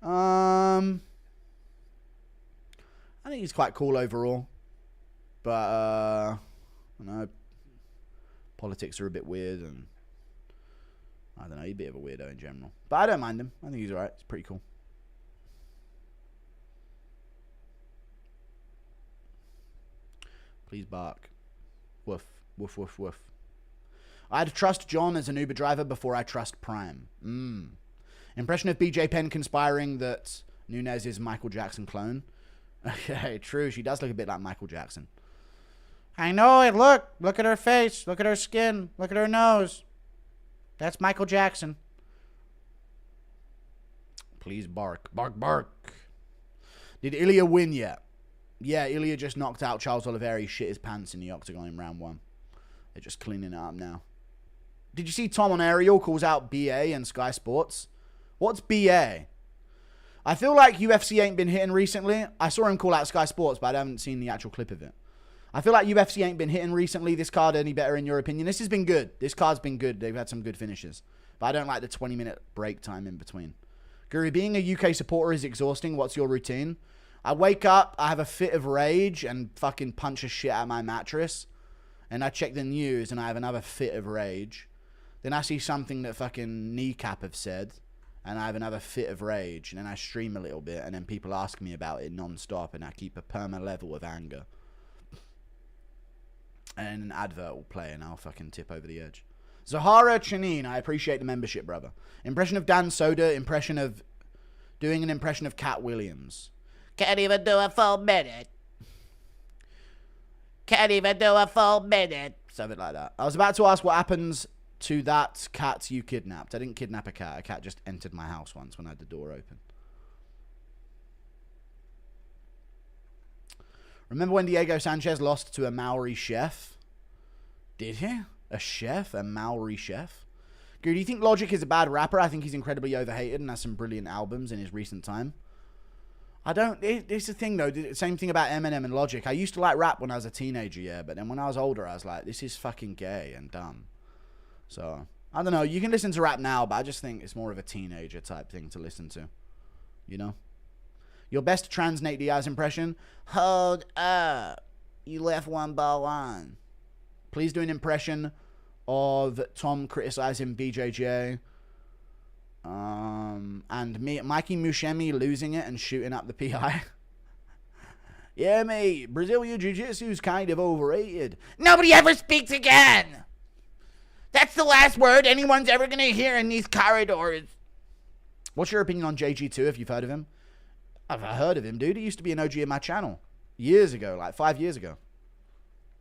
I think he's quite cool overall. But, I don't know. Politics are a bit weird and... I don't know, he's a bit of a weirdo in general. But I don't mind him. I think he's alright. It's pretty cool. Please bark. Woof. Woof, woof, woof. I'd trust John as an Uber driver before I trust Prime. Impression of BJ Penn conspiring that Nunes is Michael Jackson clone. Okay, true. She does look a bit like Michael Jackson. I know it. Look at her face. Look at her skin. Look at her nose. That's Michael Jackson. Please bark. Bark, bark. Did Ilia win yet? Yeah, Ilia just knocked out Charles Oliveira. He shit his pants in the octagon in round 1. They're just cleaning it up now. Did you see Tom on Ariel calls out BA and Sky Sports? What's BA? I feel like UFC ain't been hitting recently. I saw him call out Sky Sports, but I haven't seen the actual clip of it. I feel like UFC ain't been hitting recently. This card any better in your opinion? This has been good. This card's been good. They've had some good finishes. But I don't like the 20-minute break time in between. Guru, being a UK supporter is exhausting. What's your routine? I wake up, I have a fit of rage and fucking punch a shit out of my mattress. And I check the news and I have another fit of rage. Then I see something that fucking Kneecap have said. And I have another fit of rage. And then I stream a little bit. And then people ask me about it non-stop. And I keep a perma level of anger. And an advert will play and I'll fucking tip over the edge. Zahara Chanine, I appreciate the membership, brother. Impression of Dan Soda. Impression of... Doing an impression of Cat Williams. Can't even do a full minute. Can't even do a full minute. Something like that. I was about to ask what happens to that cat you kidnapped. I didn't kidnap a cat. A cat just entered my house once when I had the door open. Remember when Diego Sanchez lost to a Maori chef? Did he? A chef? A Maori chef? Good, do you think Logic is a bad rapper? I think he's incredibly overhated and has some brilliant albums in his recent time. I don't... It's the thing, though. The same thing about Eminem and Logic. I used to like rap when I was a teenager, yeah. But then when I was older, I was like, this is fucking gay and dumb. So, I don't know. You can listen to rap now, but I just think it's more of a teenager type thing to listen to. You know? Your best trans Nate Diaz impression? Hold up. You left one ball on. Please do an impression of Tom criticizing BJJ. And Mikey Mushemi losing it and shooting up the PI. Yeah, mate. Brazilian Jiu-Jitsu's kind of overrated. Nobody ever speaks again. That's the last word anyone's ever going to hear in these corridors. What's your opinion on JG2, if you've heard of him? I've heard of him, dude. He used to be an OG in my channel. Years ago, like 5 years ago.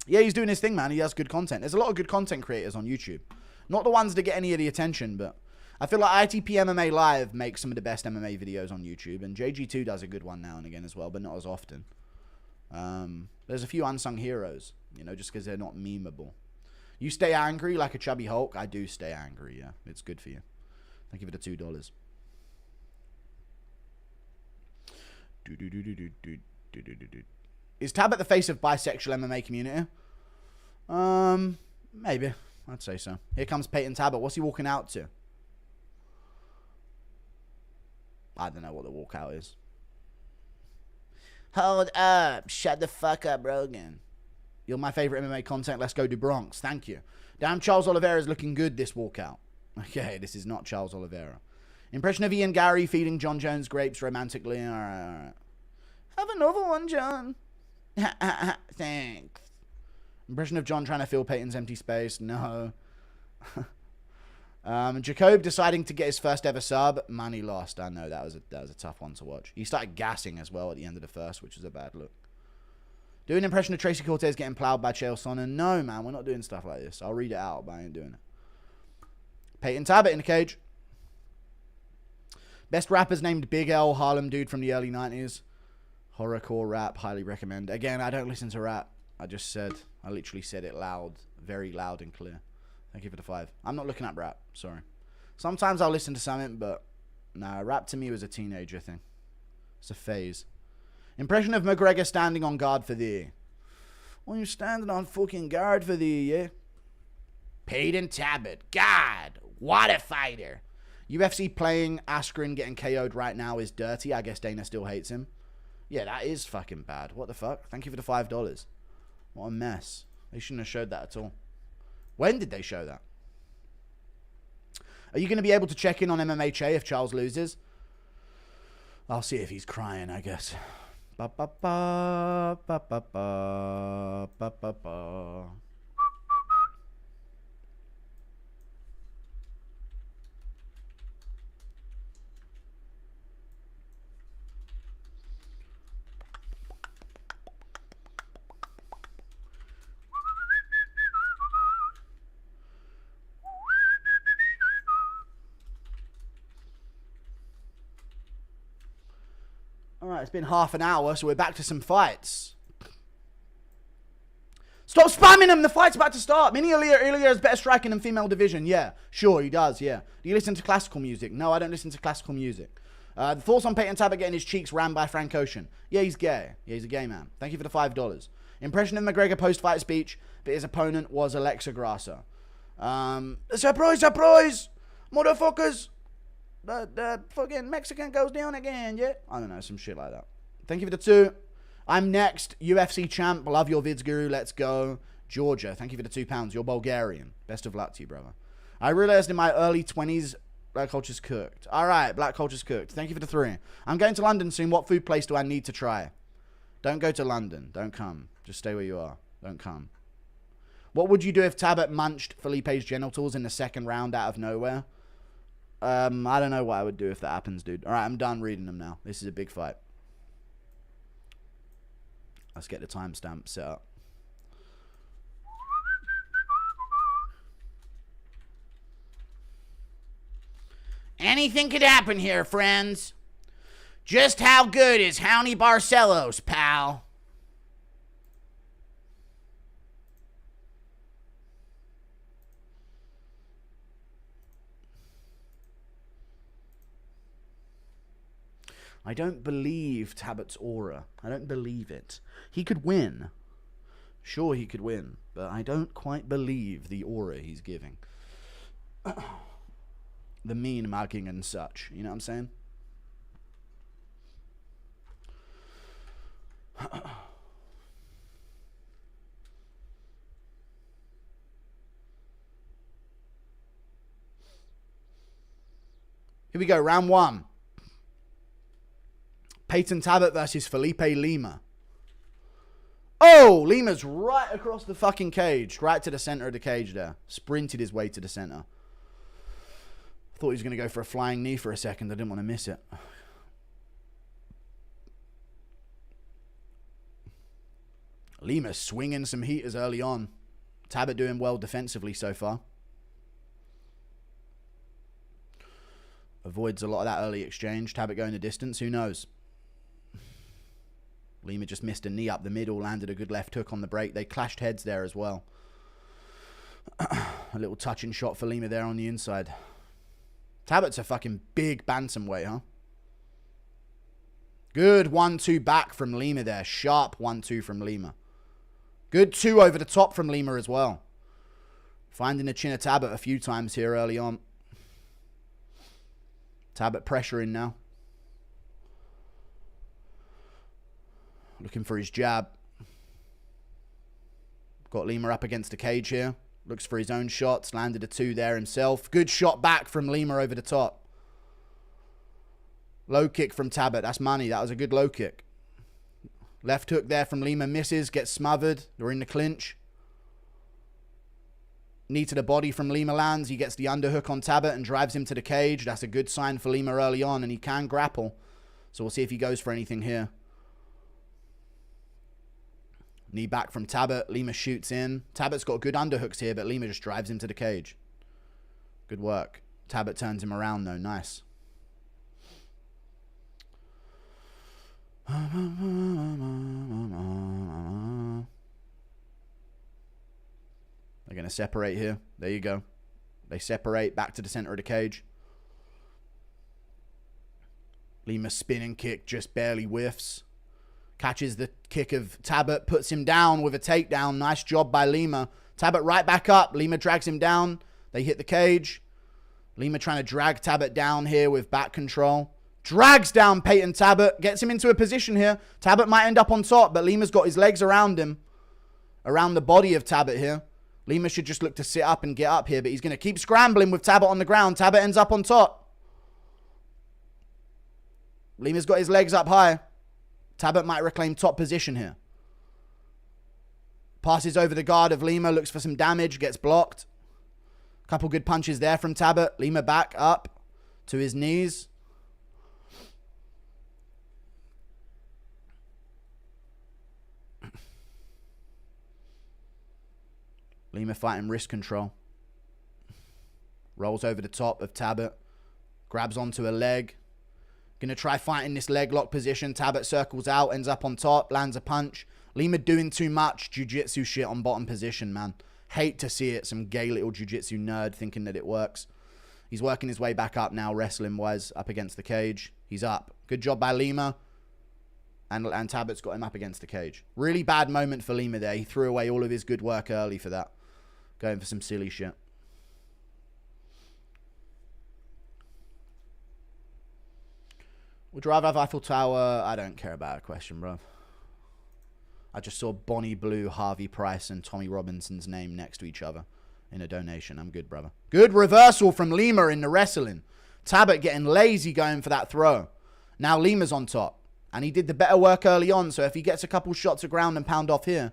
Yeah, he's doing his thing, man. He has good content. There's a lot of good content creators on YouTube. Not the ones that get any of the attention, but... I feel like ITP MMA Live makes some of the best MMA videos on YouTube, and JG2 does a good one now and again as well, but not as often. There's a few unsung heroes, you know, just because they're not memeable. You stay angry like a chubby Hulk? I do stay angry, yeah. It's good for you. Thank you for the $2. Is Talbott the face of bisexual MMA community? Maybe. I'd say so. Here comes Peyton Talbott. What's he walking out to? I don't know what the walkout is. Hold up. Shut the fuck up, Rogan. You're my favorite MMA content. Let's go to Bronx. Thank you. Damn, Charles Oliveira is looking good this walkout. Okay, this is not Charles Oliveira. Impression of Ian Gary feeding John Jones grapes romantically. All right, all right. Have another one, John. Thanks. Impression of John trying to fill Peyton's empty space. No. Jacob deciding to get his first ever sub. Money lost. I know that was a tough one to watch. He started gassing as well at the end of the first, which was a bad look. Do an impression of Tracy Cortez getting plowed by Chael Sonnen. No, man, we're not doing stuff like this. I'll read it out, but I ain't doing it. Peyton Talbott in the cage. Best rappers named Big L, Harlem dude from the early 90s. Horrorcore rap, highly recommend. Again, I don't listen to rap. I literally said it loud, very loud and clear. Thank you for the 5. I'm not looking at rap, sorry. Sometimes I'll listen to something, but nah, rap to me was a teenager thing. It's a phase. Impression of McGregor standing on guard for thee. Well, you're standing on fucking guard for thee, yeah? Peyton Talbott. God, what a fighter. UFC playing Askren getting KO'd right now is dirty. I guess Dana still hates him. Yeah, that is fucking bad. What the fuck? Thank you for the $5. What a mess. They shouldn't have showed that at all. When did they show that? Are you going to be able to check in on MMHA if Charles loses? I'll see if he's crying, I guess. Ba ba ba ba ba ba ba ba ba. Alright, it's been half an hour, so we're back to some fights. Stop spamming them! The fight's about to start! Mini Ilia has better striking than female division. Yeah, sure, he does, yeah. Do you listen to classical music? No, I don't listen to classical music. The thoughts on Peyton Talbott getting his cheeks rammed by Frank Ocean. Yeah, he's gay. Yeah, he's a gay man. Thank you for the $5. Impression of McGregor post-fight speech, but his opponent was Alexa Grasser. Surprise, surprise! Motherfuckers! The fucking Mexican goes down again, yeah? I don't know, some shit like that. Thank you for the 2. I'm next. UFC champ. Love your vids, guru. Let's go. Georgia. Thank you for the £2. You're Bulgarian. Best of luck to you, brother. I realized in my early 20s, black culture's cooked. All right, black culture's cooked. Thank you for the 3. I'm going to London soon. What food place do I need to try? Don't go to London. Don't come. Just stay where you are. Don't come. What would you do if Talbott munched Felipe's genitals in the second round out of nowhere? I don't know what I would do if that happens, dude. All right, I'm done reading them now. This is a big fight. Let's get the timestamp set up. Anything could happen here, friends. Just how good is Howney Barcelos, pal? I don't believe Talbott's aura. I don't believe it. He could win. Sure, he could win. But I don't quite believe the aura he's giving. The mean mugging and such. You know what I'm saying? Here we go. Round 1. Peyton Talbott versus Felipe Lima. Oh, Lima's right across the fucking cage. Right to the center of the cage there. Sprinted his way to the center. Thought he was going to go for a flying knee for a second. I didn't want to miss it. Lima swinging some heaters early on. Talbott doing well defensively so far. Avoids a lot of that early exchange. Talbott going the distance. Who knows? Lima just missed a knee up the middle. Landed a good left hook on the break. They clashed heads there as well. A little touching shot for Lima there on the inside. Talbott's a fucking big bantamweight, huh? Good 1-2 back from Lima there. Sharp 1-2 from Lima. Good 2 over the top from Lima as well. Finding the chin of Talbott a few times here early on. Talbott pressuring now. Looking for his jab. Got Lima up against the cage here. Looks for his own shots. Landed a 2 there himself. Good shot back from Lima over the top. Low kick from Talbott. That's money. That was a good low kick. Left hook there from Lima. Misses. Gets smothered. They're in the clinch. Knee to the body from Lima lands. He gets the underhook on Talbott and drives him to the cage. That's a good sign for Lima early on. And he can grapple. So we'll see if he goes for anything here. Knee back from Talbott. Lima shoots in. Talbott's got good underhooks here, but Lima just drives him to the cage. Good work. Talbott turns him around, though. Nice. They're going to separate here. There you go. They separate back to the center of the cage. Lima spinning kick just barely whiffs. Catches the kick of Talbott, puts him down with a takedown. Nice job by Lima. Talbott right back up. Lima drags him down. They hit the cage. Lima trying to drag Talbott down here with back control. Drags down Peyton Talbott. Gets him into a position here. Talbott might end up on top, but Lima's got his legs around him. Around the body of Talbott here. Lima should just look to sit up and get up here, but he's going to keep scrambling with Talbott on the ground. Talbott ends up on top. Lima's got his legs up high. Talbott might reclaim top position here. Passes over the guard of Lima. Looks for some damage. Gets blocked. Couple good punches there from Talbott. Lima back up to his knees. Lima fighting wrist control. Rolls over the top of Talbott. Grabs onto a leg. Gonna try fighting this leg lock position. Talbott circles out, ends up on top, lands a punch. Lima doing too much jiu-jitsu shit on bottom position, man. Hate to see it. Some gay little jiu-jitsu nerd thinking that it works. He's working his way back up now, wrestling-wise, up against the cage. He's up. Good job by Lima. And Talbott's got him up against the cage. Really bad moment for Lima there. He threw away all of his good work early for that. Going for some silly shit. Would you rather have Eiffel Tower? I don't care about a question, bro. I just saw Bonnie Blue, Harvey Price, and Tommy Robinson's name next to each other in a donation. I'm good, brother. Good reversal from Lima in the wrestling. Talbott getting lazy going for that throw. Now Lima's on top. And he did the better work early on, so if he gets a couple shots of ground and pound off here,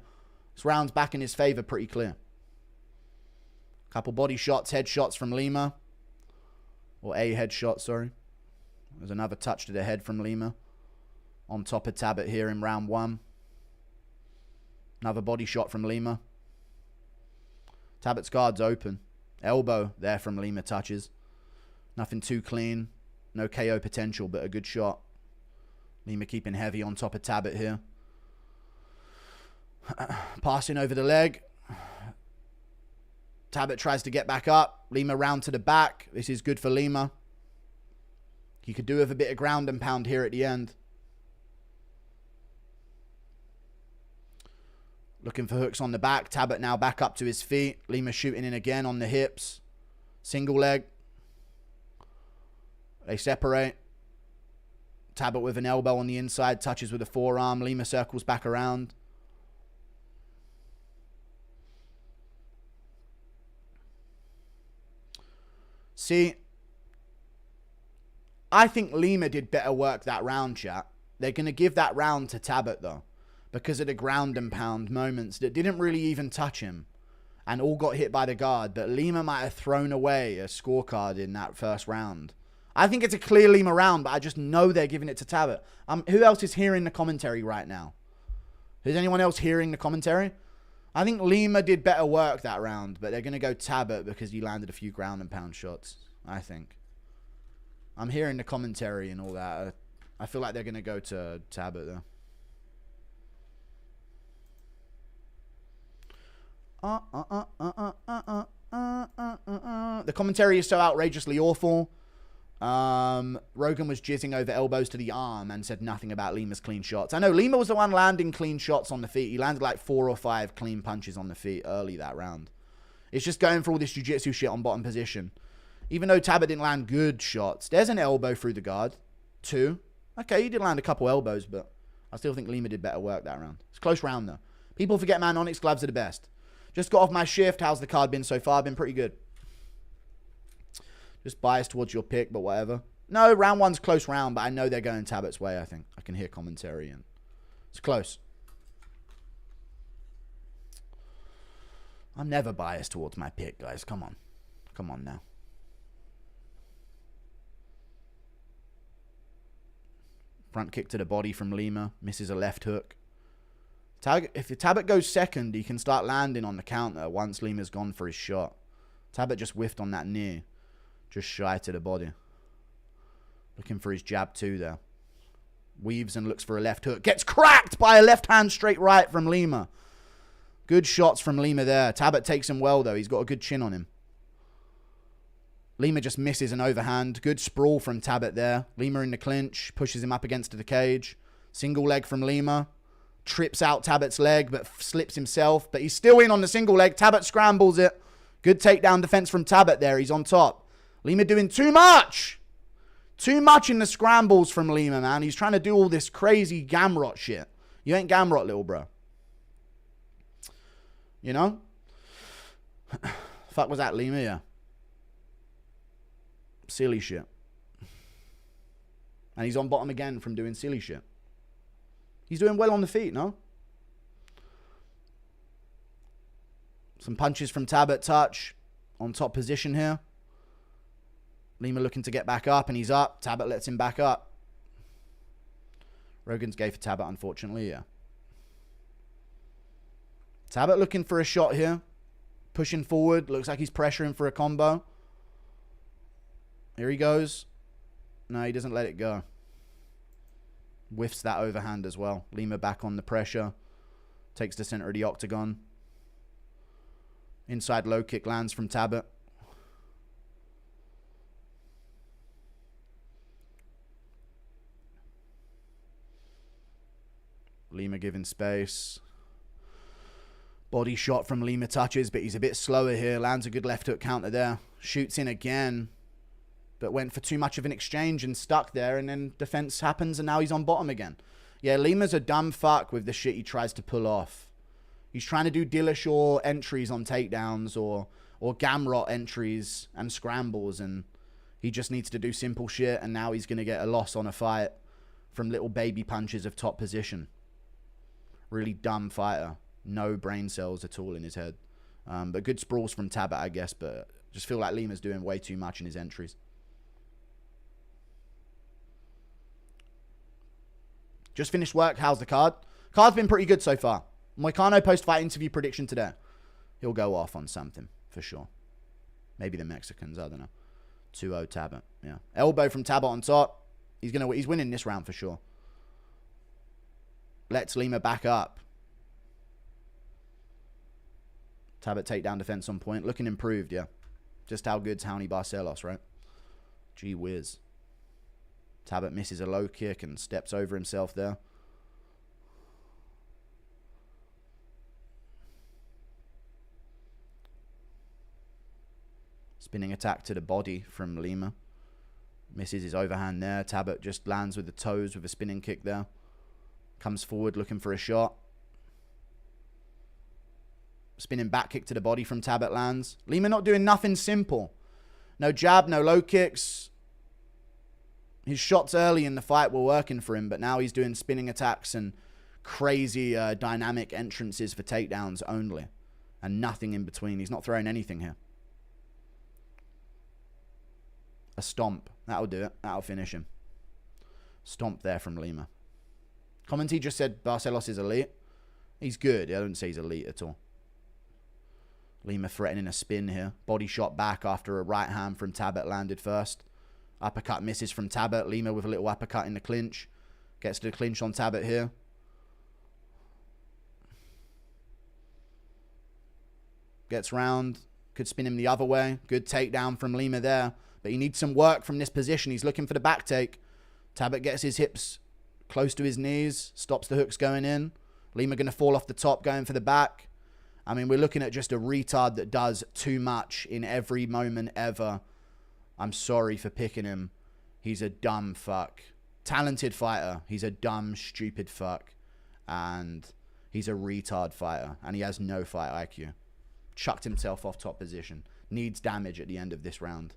this round's back in his favor pretty clear. Couple body shots, head shots from Lima. Or a headshot, sorry. There's another touch to the head from Lima. On top of Talbott here in round 1. Another body shot from Lima. Talbott's guard's open. Elbow there from Lima touches. Nothing too clean. No KO potential, but a good shot. Lima keeping heavy on top of Talbott here. Passing over the leg. Talbott tries to get back up. Lima round to the back. This is good for Lima. He could do with a bit of ground and pound here at the end. Looking for hooks on the back. Talbott now back up to his feet. Lima shooting in again on the hips. Single leg. They separate. Talbott with an elbow on the inside. Touches with a forearm. Lima circles back around. See, I think Lima did better work that round, chat. They're going to give that round to Talbott, though, because of the ground and pound moments that didn't really even touch him and all got hit by the guard. But Lima might have thrown away a scorecard in that first round. I think it's a clear Lima round, but I just know they're giving it to Talbott. Who else is hearing the commentary right now? Is anyone else hearing the commentary? I think Lima did better work that round, but they're going to go Talbott because he landed a few ground and pound shots, I think. I'm hearing the commentary and all that. I feel like they're going to go to Talbott, though. The commentary is so outrageously awful. Rogan was jizzing over elbows to the arm and said nothing about Lima's clean shots. I know Lima was the one landing clean shots on the feet. He landed like 4 or 5 clean punches on the feet early that round. It's just going for all this jiu-jitsu shit on bottom position. Even though Talbott didn't land good shots. There's an elbow through the guard. 2. Okay, he did land a couple elbows, but I still think Lima did better work that round. It's a close round, though. People forget, man, Onyx gloves are the best. Just got off my shift. How's the card been so far? Been pretty good. Just biased towards your pick, but whatever. No, round 1's close round, but I know they're going Talbott's way, I think. I can hear commentary, and it's close. I'm never biased towards my pick, guys. Come on. Come on now. Front kick to the body from Lima. Misses a left hook. If Talbott goes second, he can start landing on the counter once Lima's gone for his shot. Talbott just whiffed on that knee. Just shy to the body. Looking for his jab too there. Weaves and looks for a left hook. Gets cracked by a left hand straight right from Lima. Good shots from Lima there. Talbott takes him well though. He's got a good chin on him. Lima just misses an overhand. Good sprawl from Talbott there. Lima in the clinch. Pushes him up against the cage. Single leg from Lima. Trips out Talbott's leg but slips himself. But he's still in on the single leg. Talbott scrambles it. Good takedown defense from Talbott there. He's on top. Lima doing too much. Too much in the scrambles from Lima, man. He's trying to do all this crazy Gamrot shit. You ain't Gamrot, little bro. You know? Fuck was that, Lima? Yeah. Silly shit. And he's on bottom again from doing silly shit. He's doing well on the feet, no? Some punches from Talbott, touch. On top position here. Lima looking to get back up, and he's up. Talbott lets him back up. Rogan's gay for Talbott, unfortunately, yeah. Talbott looking for a shot here. Pushing forward. Looks like he's pressuring for a combo. Here he goes. No, he doesn't let it go. Whiffs that overhand as well. Lima back on the pressure. Takes the center of the octagon. Inside low kick lands from Talbott. Lima giving space. Body shot from Lima touches, but he's a bit slower here. Lands a good left hook counter there. Shoots in again. But went for too much of an exchange and stuck there. And then defense happens and now he's on bottom again. Yeah, Lima's a dumb fuck with the shit he tries to pull off. He's trying to do Dillashaw entries on takedowns or Gamrot entries and scrambles. And he just needs to do simple shit. And now he's going to get a loss on a fight from little baby punches of top position. Really dumb fighter. No brain cells at all in his head. But good sprawls from Talbott, I guess. But just feel like Lima's doing way too much in his entries. Just finished work. How's the card? Card's been pretty good so far. Moicano post-fight interview prediction today. He'll go off on something, for sure. Maybe the Mexicans, I don't know. 2-0 Talbott, yeah. Elbow from Talbott on top. He's winning this round for sure. Lets Lima back up. Talbott takedown defense on point. Looking improved, yeah. Just how good's Howney Barcelos, right? Gee whiz. Talbott misses a low kick and steps over himself there. Spinning attack to the body from Lima. Misses his overhand there. Talbott just lands with the toes with a spinning kick there. Comes forward looking for a shot. Spinning back kick to the body from Talbott lands. Lima not doing nothing simple. No jab, no low kicks. His shots early in the fight were working for him, but now he's doing spinning attacks and crazy dynamic entrances for takedowns only. And nothing in between. He's not throwing anything here. A stomp. That'll do it. That'll finish him. Stomp there from Lima. Commenty just said Barcelos is elite. He's good. I don't say he's elite at all. Lima threatening a spin here. Body shot back after a right hand from Talbott landed first. Uppercut misses from Talbott. Lima with a little uppercut in the clinch. Gets to the clinch on Talbott here. Gets round. Could spin him the other way. Good takedown from Lima there. But he needs some work from this position. He's looking for the back take. Talbott gets his hips close to his knees. Stops the hooks going in. Lima going to fall off the top, going for the back. I mean, we're looking at just a retard that does too much in every moment ever. I'm sorry for picking him. He's a dumb fuck. Talented fighter. He's a dumb, stupid fuck. And he's a retard fighter. And he has no fight IQ. Chucked himself off top position. Needs damage at the end of this round.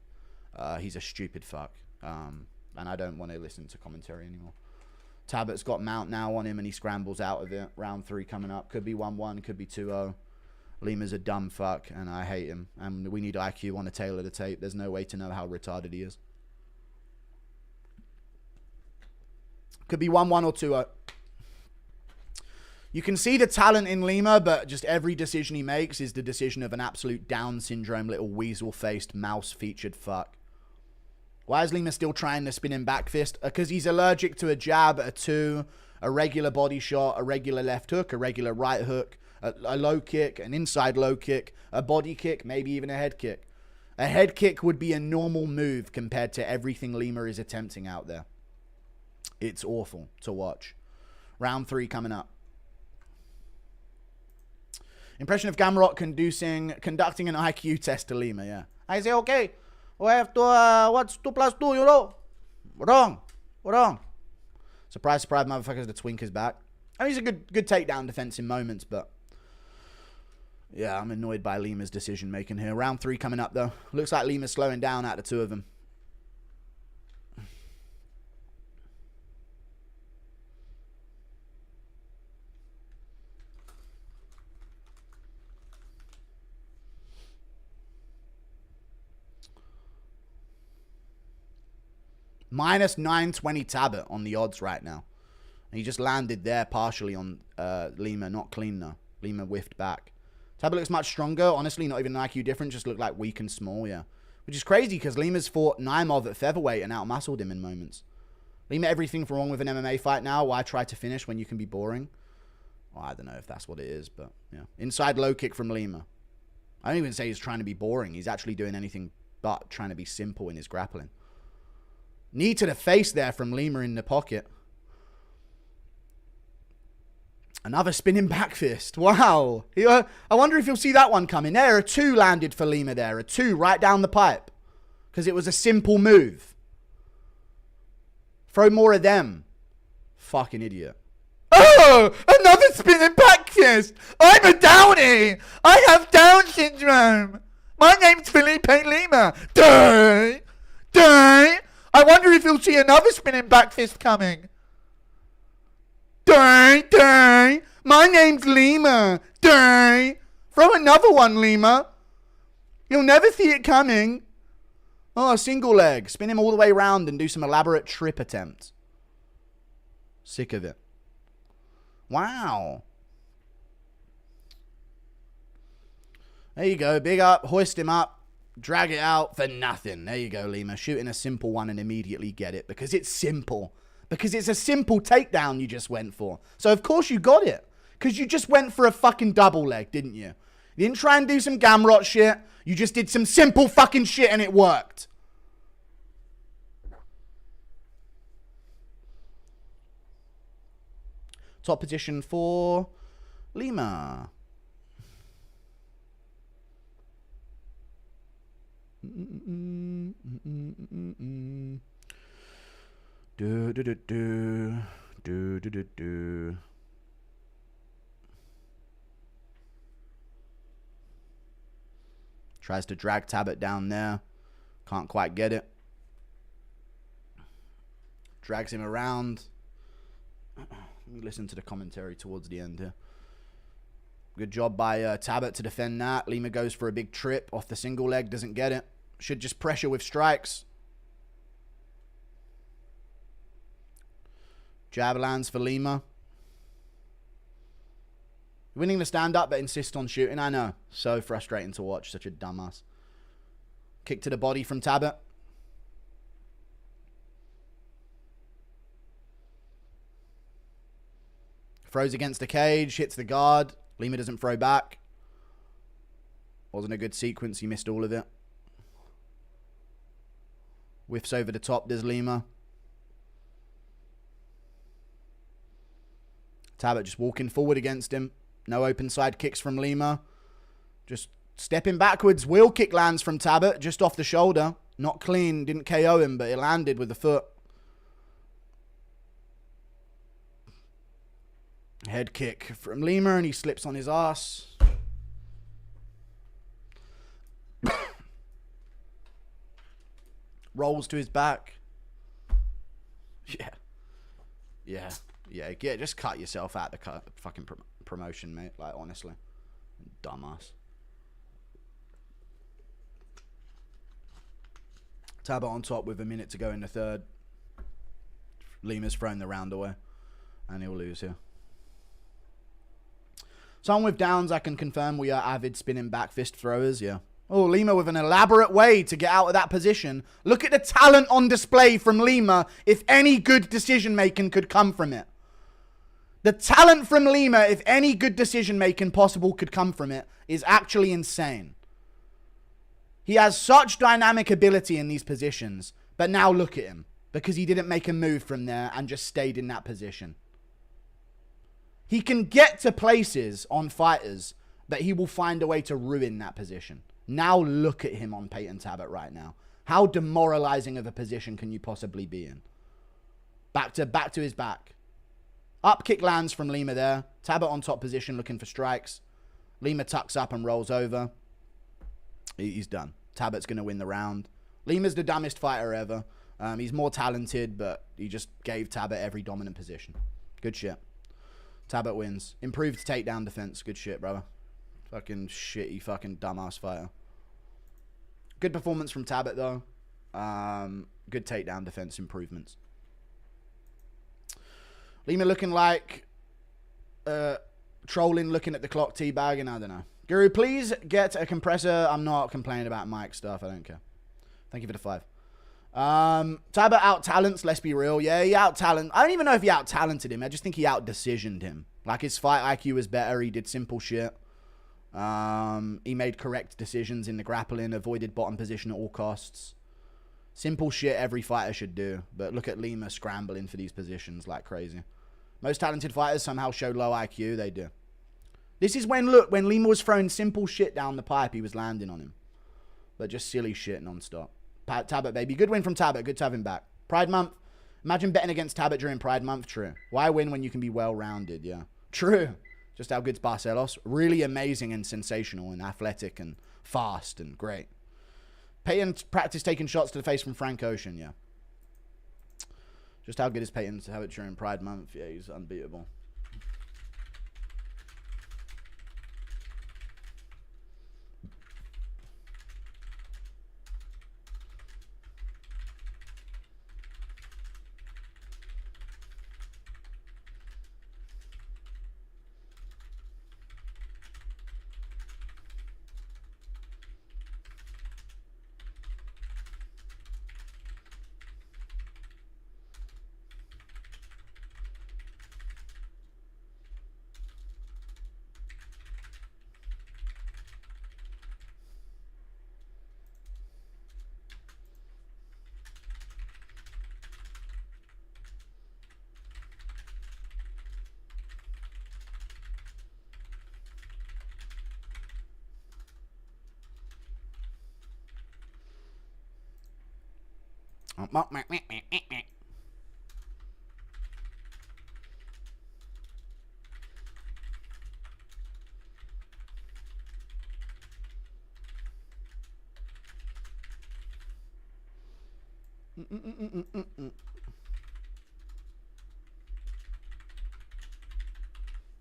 He's a stupid fuck. And I don't want to listen to commentary anymore. Talbott's got mount now on him and he scrambles out of it. Round 3 coming up. Could be 1-1. Could be 2-0. Lima's a dumb fuck and I hate him. And we need IQ on the tail of the tape. There's no way to know how retarded he is. Could be 1-1 or 2-0. You can see the talent in Lima, but just every decision he makes is the decision of an absolute Down syndrome, little weasel-faced, mouse-featured fuck. Why is Lima still trying to spin him back fist? Because he's allergic to a jab, a 2, a regular body shot, a regular left hook, a regular right hook, a low kick, an inside low kick, a body kick, maybe even a head kick. A head kick would be a normal move compared to everything Lima is attempting out there. It's awful to watch. Round 3 coming up. Impression of Gamrot conducting an IQ test to Lima, yeah. I say, okay, we have to, what's 2 plus 2, you know? Wrong. Surprise, surprise, motherfuckers, the twink is back. I mean, he's a good takedown defense in moments, but yeah, I'm annoyed by Lima's decision making here. Round 3 coming up, though. Looks like Lima's slowing down out of the 2 of them. Minus 920 Talbott on the odds right now. And he just landed there partially on Lima. Not clean, though. Lima whiffed back. Talbott looks much stronger. Honestly, not even an IQ difference. Just looked like weak and small, yeah. Which is crazy because Lima's fought Naimov at featherweight and outmuscled him in moments. Lima, everything wrong with an MMA fight now. Why try to finish when you can be boring? Well, I don't know if that's what it is, but yeah. Inside low kick from Lima. I don't even say he's trying to be boring. He's actually doing anything but trying to be simple in his grappling. Knee to the face there from Lima in the pocket. Another spinning back fist. Wow. I wonder if you'll see that one coming. There, a 2 landed for Lima there. A 2 right down the pipe. Because it was a simple move. Throw more of them. Fucking idiot. Oh, another spinning back fist. I'm a Downy. I have Down syndrome. My name's Felipe Lima. Day. I wonder if you'll see another spinning back fist coming. Day. My name's Lima. Day. Throw another one, Lima. You'll never see it coming. Oh, a single leg. Spin him all the way around and do some elaborate trip attempts. Sick of it. Wow. There you go. Big up. Hoist him up. Drag it out for nothing. There you go, Lima. Shooting a simple one and immediately get it. Because it's simple. Because it's a simple takedown you just went for. So, of course, you got it. Because you just went for a fucking double leg, didn't you? You didn't try and do some Gamrot shit. You just did some simple fucking shit and it worked. Top position for Lima. Tries to drag Talbott down there. Can't quite get it. Drags him around. Let me listen to the commentary towards the end here. Good job by Talbott to defend that. Lima goes for a big trip off the single leg. Doesn't get it. Should just pressure with strikes. Jab lands for Lima. Winning the stand-up but insist on shooting. I know. So frustrating to watch. Such a dumbass. Kick to the body from Talbott. Throws against the cage, hits the guard. Lima doesn't throw back. Wasn't a good sequence. He missed all of it. Whiffs over the top, does Lima. Talbott just walking forward against him. No open side kicks from Lima. Just stepping backwards. Wheel kick lands from Talbott, just off the shoulder. Not clean, didn't KO him, but it landed with the foot. Head kick from Lima, and he slips on his ass. Rolls to his back. Yeah, just cut yourself out the fucking promotion, mate. Like, honestly. Dumbass. Talbott on top with a minute to go in the third. Lima's thrown the round away. And he'll lose here. Someone with downs, I can confirm we are avid spinning back fist throwers, yeah. Oh, Lima with an elaborate way to get out of that position. Look at the talent on display from Lima, if any good decision-making could come from it. The talent from Lima, if any good decision-making possible could come from it, is actually insane. He has such dynamic ability in these positions, but now look at him, because he didn't make a move from there and just stayed in that position. He can get to places on fighters, but he will find a way to ruin that position. Now look at him on Peyton Talbott right now. How demoralizing of a position can you possibly be in? Back to his back. Up kick lands from Lima there. Talbott on top position looking for strikes. Lima tucks up and rolls over. He's done. Talbott's going to win the round. Lima's the dumbest fighter ever. He's more talented, but he just gave Talbott every dominant position. Good shit. Talbott wins. Improved takedown defense. Good shit, brother. Fucking shitty fucking dumbass fighter. Good performance from Talbott, though. Good takedown defense improvements. Lima looking like trolling, looking at the clock, teabagging. I don't know. Guru, please get a compressor. I'm not complaining about mic stuff. I don't care. Thank you for the 5. Talbott out-talents, let's be real. Yeah, he out-talent. I don't even know if he out-talented him. I just think he out-decisioned him. Like, his fight IQ was better. He did simple shit. He made correct decisions in the grappling, avoided bottom position at all costs. Simple shit every fighter should do. But look at Lima scrambling for these positions like crazy. Most talented fighters somehow show low IQ. They do. This is when, look, when Lima was throwing simple shit down the pipe, he was landing on him. But just silly shit non-stop. Talbott, baby. Good win from Talbott. Good to have him back. Pride Month. Imagine betting against Talbott during Pride Month. True. Why win when you can be well-rounded? Yeah. True. Just how good's Barcelos. Really amazing and sensational and athletic and fast and great. Peyton practiced taking shots to the face from Frank Ocean. Yeah. Just how good is Peyton to have it during Pride Month? Yeah, he's unbeatable.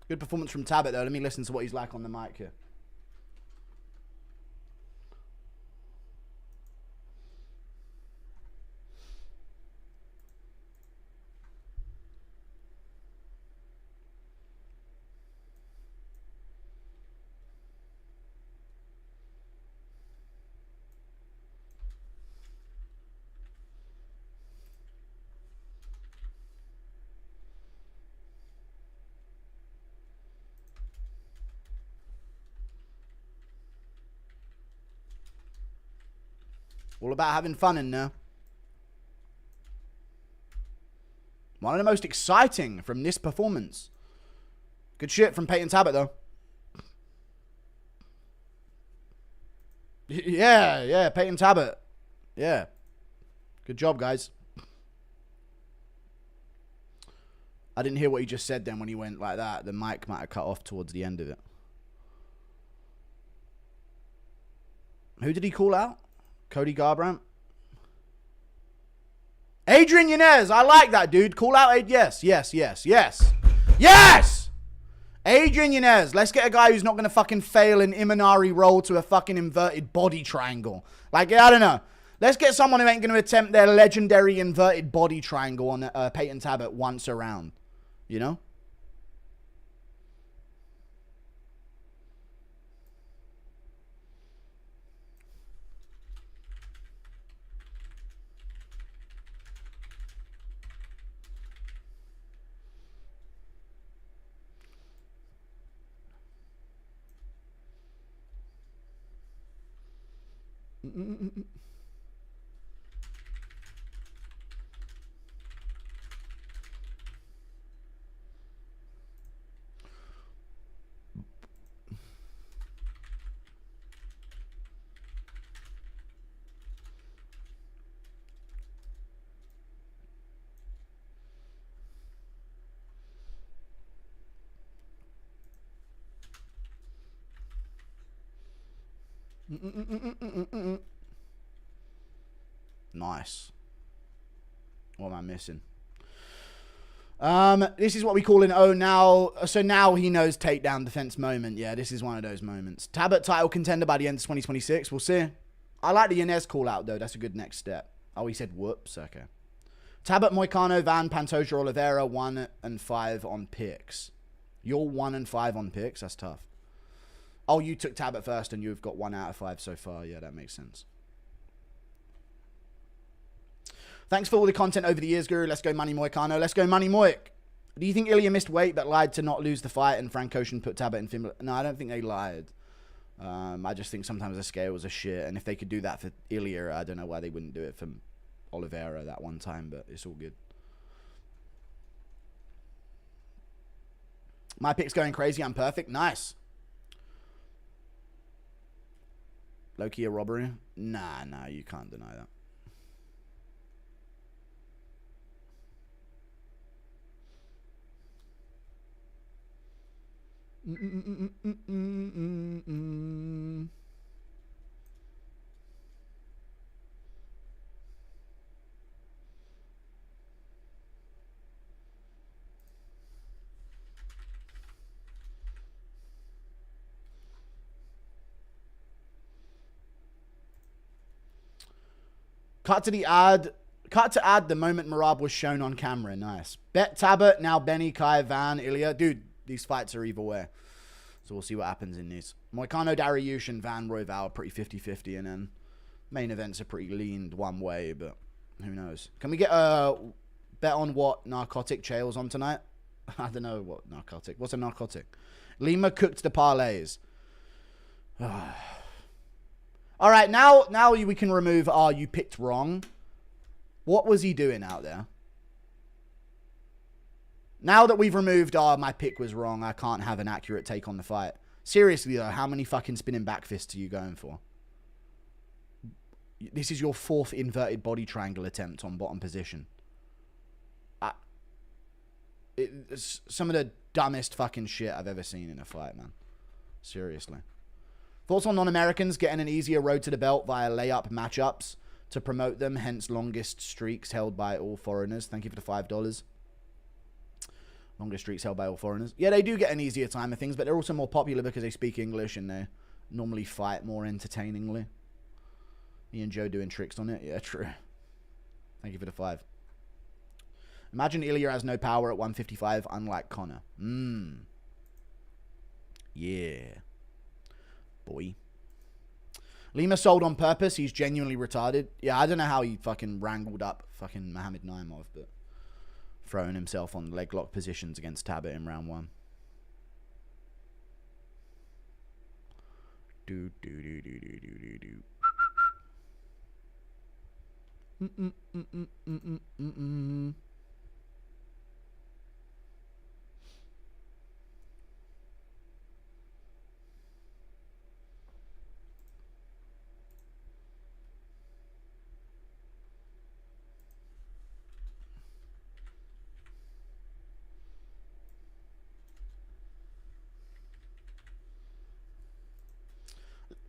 Good performance from Talbott, though. Let me listen to what he's like on the mic here. All about having fun in there. One of the most exciting from this performance. Good shit from Peyton Talbott, though. Yeah, Peyton Talbott. Yeah. Good job, guys. I didn't hear what he just said then when he went like that. The mic might have cut off towards the end of it. Who did he call out? Cody Garbrandt? Adrian Yanez. I like that, dude. Call out. Yes. Adrian Yanez. Let's get a guy who's not going to fucking fail an Imanari roll to a fucking inverted body triangle. Like, I don't know. Let's get someone who ain't going to attempt their legendary inverted body triangle on Peyton Talbott once around. You know? Nice. What am I missing? This is what we call an oh now. So now he knows takedown defense moment. Yeah, this is one of those moments. Talbott title contender by the end of 2026. We'll see. I like the Yanez call out though. That's a good next step. Oh, he said whoops. Okay. Talbott, Moicano, Van, Pantoja, Oliveira, 1 and 5 on picks. You're 1 and 5 on picks. That's tough. Oh, you took Talbott first and you've got 1 out of 5 so far. Yeah, that makes sense. Thanks for all the content over the years, Guru. Let's go Money Moicano. Let's go Money Moik. Do you think Ilia missed weight but lied to not lose the fight and Frank Ocean put Talbott in Finland? No, I don't think they lied. I just think sometimes the scales are shit. And if they could do that for Ilia, I don't know why they wouldn't do it for Oliveira that one time, but it's all good. My pick's going crazy. I'm perfect. Nice. Low-key a robbery? Nah, you can't deny that. Cut to add the moment Marab was shown on camera. Nice. Bet Talbott, now Benny, Kai, Van, Ilia. Dude, these fights are either way. So we'll see what happens in these. Moicano, Dariush, and Van Royval are pretty 50-50. And then main events are pretty leaned one way, but who knows. Can we get a bet on what narcotic Chael's on tonight? I don't know what narcotic. What's a narcotic? Lima cooked the parlays. All right, now we can remove you picked wrong. What was he doing out there? Now that we've removed my pick was wrong, I can't have an accurate take on the fight. Seriously, though, how many fucking spinning back fists are you going for? This is your 4th inverted body triangle attempt on bottom position. It's some of the dumbest fucking shit I've ever seen in a fight, man. Seriously. Thoughts on non-Americans getting an easier road to the belt via layup matchups to promote them, hence longest streaks held by all foreigners. Thank you for the $5. Longest streaks held by all foreigners. Yeah, they do get an easier time of things, but they're also more popular because they speak English and they normally fight more entertainingly. Me and Joe doing tricks on it. Yeah, true. Thank you for the 5. Imagine Ilia has no power at 155, unlike Connor. Yeah. Boy. Lima sold on purpose. He's genuinely retarded. Yeah, I don't know how he fucking wrangled up fucking Mohamed Naimov, but throwing himself on leg lock positions against Talbott in round 1. Do.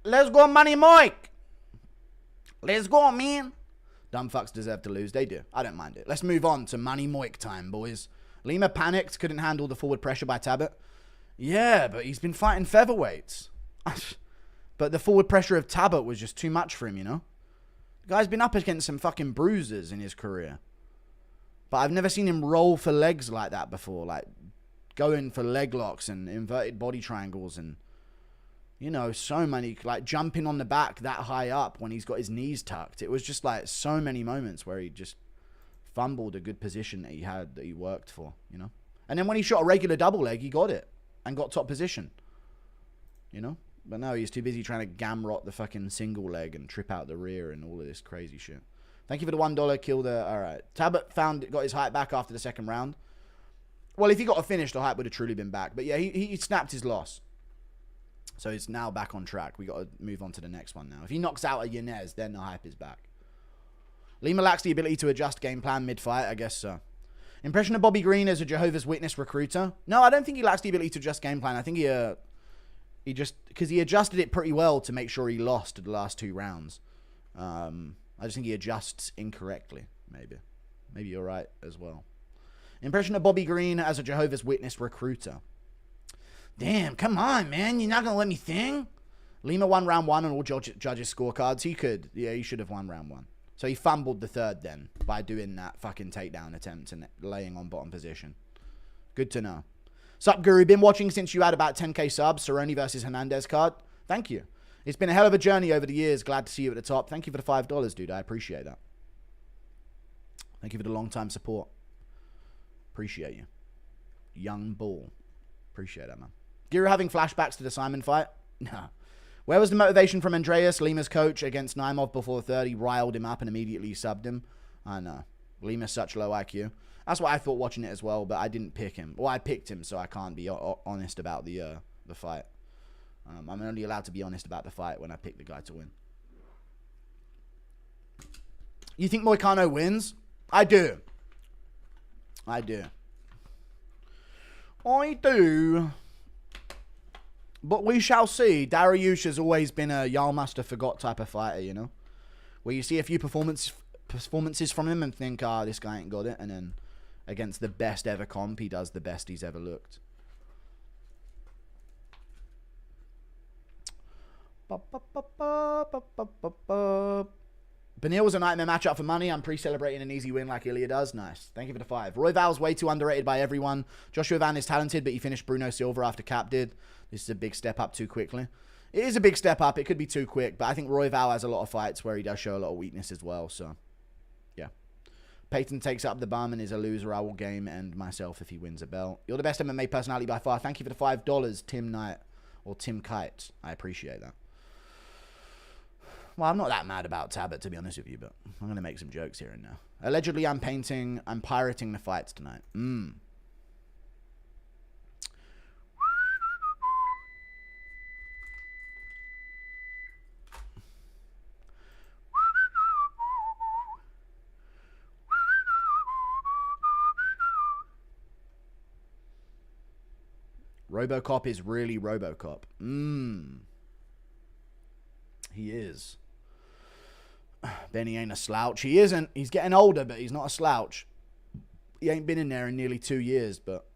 Let's go, Money Mike. Let's go, man. Dumb fucks deserve to lose. They do. I don't mind it. Let's move on to Money Moik time, boys. Lima panicked, couldn't handle the forward pressure by Talbott. Yeah, but he's been fighting featherweights. But the forward pressure of Talbott was just too much for him, you know? The guy's been up against some fucking bruisers in his career. But I've never seen him roll for legs like that before. Like, going for leg locks and inverted body triangles and, you know, so many, like, jumping on the back that high up when he's got his knees tucked. It was just, like, so many moments where he just fumbled a good position that he had, that he worked for, you know? And then when he shot a regular double leg, he got it and got top position, you know? But no, he's too busy trying to gamrot the fucking single leg and trip out the rear and all of this crazy shit. Thank you for the $1. Kill the... All right. Talbott got his hype back after the second round. Well, if he got a finish, the hype would have truly been back. But yeah, he snapped his loss. So he's now back on track. We got to move on to the next one now. If he knocks out a Yanez, then the hype is back. Lima lacks the ability to adjust game plan mid-fight, I guess so. Impression of Bobby Green as a Jehovah's Witness recruiter? No, I don't think he lacks the ability to adjust game plan. I think he just... Because he adjusted it pretty well to make sure he lost the last 2 rounds. I just think he adjusts incorrectly, maybe. Maybe you're right as well. Impression of Bobby Green as a Jehovah's Witness recruiter. Damn, come on, man. You're not going to let me think? Lima won round 1 on all judges' scorecards. He could. Yeah, he should have won round 1. So he fumbled the third then by doing that fucking takedown attempt and laying on bottom position. Good to know. Sup, Guru? Been watching since you had about 10k subs. Cerrone versus Hernandez card. Thank you. It's been a hell of a journey over the years. Glad to see you at the top. Thank you for the $5, dude. I appreciate that. Thank you for the long-time support. Appreciate you. Young bull. Appreciate that, man. Guru having flashbacks to the Simon fight? No. Where was the motivation from Andreas, Lima's coach, against Naimov before the third? He riled him up and immediately subbed him. I know. Lima's such low IQ. That's what I thought watching it as well, but I didn't pick him. Well, I picked him, so I can't be honest about the fight. I'm only allowed to be honest about the fight when I pick the guy to win. You think Moicano wins? I do. I do. I do. But we shall see. Dariush has always been a Jarl must have forgot type of fighter, you know? Where you see a few performances from him and think, this guy ain't got it. And then against the best ever comp, he does the best he's ever looked. Benil was a nightmare matchup for money. I'm pre-celebrating an easy win like Ilia does. Nice. Thank you for the 5. Royval's way too underrated by everyone. Joshua Van is talented, but he finished Bruno Silva after Cap did. This is a big step up too quickly. It is a big step up. It could be too quick, but I think Royval has a lot of fights where he does show a lot of weakness as well, so yeah. Peyton takes up the bum and is a loser. I will game and myself if he wins a belt. You're the best MMA personality by far. Thank you for the $5, Tim Knight or Tim Kite. I appreciate that. Well, I'm not that mad about Talbott, to be honest with you, but I'm going to make some jokes here and now. Allegedly, I'm pirating the fights tonight. Robocop is really Robocop. He is. Benny ain't a slouch. He isn't. He's getting older, but he's not a slouch. He ain't been in there in nearly 2 years, but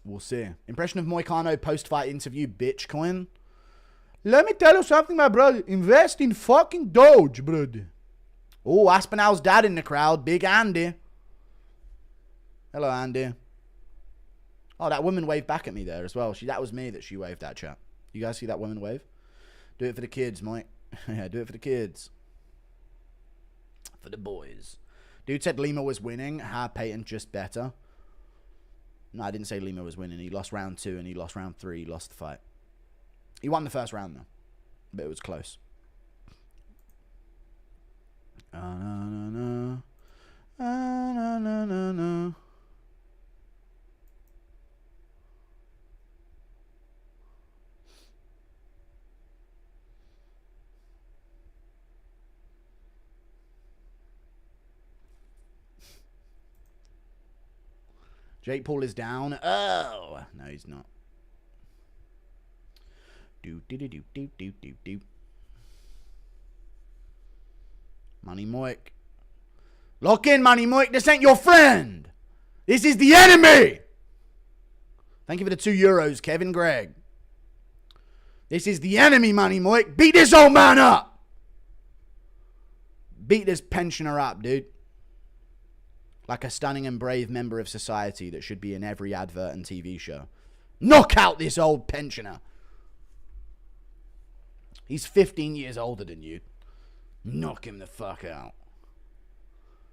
we'll see. Impression of Moicano post-fight interview, Bitcoin. Let me tell you something, my brother. Invest in fucking Doge, brother. Oh, Aspinall's dad in the crowd. Big Andy. Hello, Andy. Oh, that woman waved back at me there as well. That was me that she waved at, chat. You guys see that woman wave? Do it for the kids, Mike. Yeah, do it for the kids. For the boys. Dude said Lima was winning. Peyton just better. No, I didn't say Lima was winning. He lost round 2 and he lost round 3. He lost the fight. He won the first round, though. But it was close. Na, na, na, na, na. Jake Paul is down. Oh, no, he's not. Do. Money Moik. Lock in, Money Moik. This ain't your friend. This is the enemy. Thank you for the €2, Kevin Gregg. This is the enemy, Money Moik. Beat this old man up. Beat this pensioner up, dude. Like a stunning and brave member of society that should be in every advert and TV show. Knock out this old pensioner. He's 15 years older than you. Knock him the fuck out.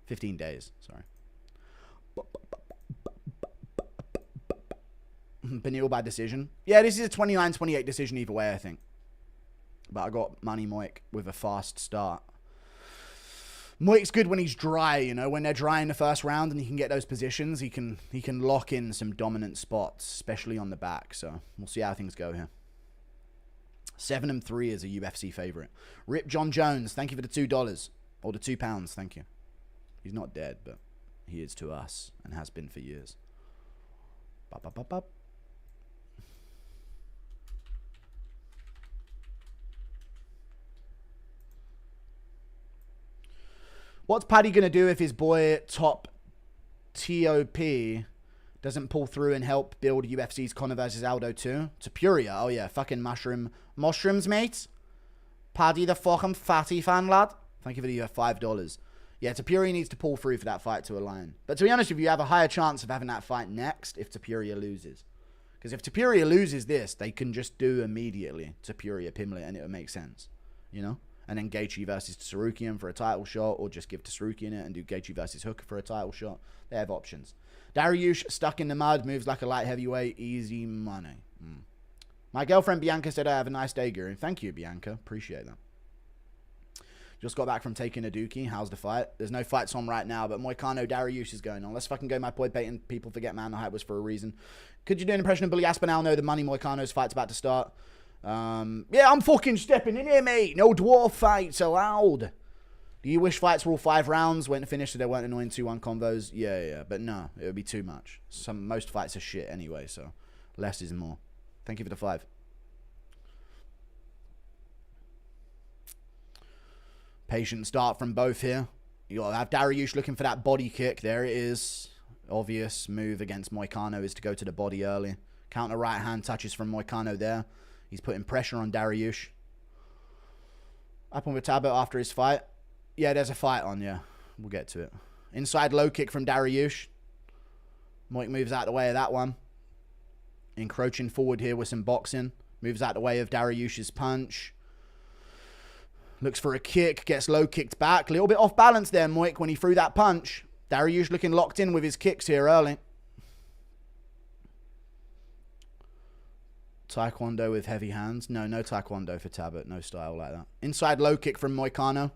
15 days, sorry. Benil by decision. Yeah, this is a 29-28 decision either way, I think. But I got Money Moik with a fast start. Moik's good when he's dry, you know, when they're dry in the first round and he can get those positions, he can lock in some dominant spots, especially on the back. So we'll see how things go here. 7-3 is a UFC favorite. Rip John Jones, thank you for the $2 or the £2. Thank you. He's not dead, but he is to us and has been for years. Bop, bop, bop, bop. What's Paddy going to do if his boy Top doesn't pull through and help build UFC's Conor versus Aldo 2? Topuria, oh yeah, fucking mushrooms, mate. Paddy the fucking fatty fan, lad. Thank you for the $5. Yeah, Topuria needs to pull through for that fight to align. But to be honest with you, you have a higher chance of having that fight next if Topuria loses. Because if Topuria loses this, they can just do immediately Topuria Pimlet and it would make sense, you know? And then Gaethje versus Tsarukian for a title shot, or just give Tsarukian it and do Gaethje versus Hooker for a title shot. They have options. Dariush stuck in the mud, moves like a light heavyweight, easy money. My girlfriend Bianca said I have a nice day, Guru. Thank you, Bianca. Appreciate that. Just got back from taking a dookie. How's the fight? There's no fights on right now, but Moicano Dariush is going on. Let's fucking go, my boy Peyton. People forget, man, the hype was for a reason. Could you do an impression of Billy Aspinall? No, the money Moicano's fight's about to start. Yeah, I'm fucking stepping in here, mate. No dwarf fights allowed. Do you wish fights were all 5 rounds, went to finish so they weren't annoying 2-1 combos? Yeah. But no, it would be too much. Most fights are shit anyway, so less is more. Thank you for the 5. Patient start from both here. You gotta have Dariush looking for that body kick. There it is. Obvious move against Moicano is to go to the body early. Counter right hand touches from Moicano there. He's putting pressure on Dariush. Happened with Talbott after his fight. Yeah, there's a fight on, yeah. We'll get to it. Inside low kick from Dariush. Moik moves out the way of that one. Encroaching forward here with some boxing. Moves out the way of Dariush's punch. Looks for a kick. Gets low kicked back. A little bit off balance there, Moik, when he threw that punch. Dariush looking locked in with his kicks here early. Taekwondo with heavy hands. No Taekwondo for Talbott. No style like that. Inside low kick from Moicano.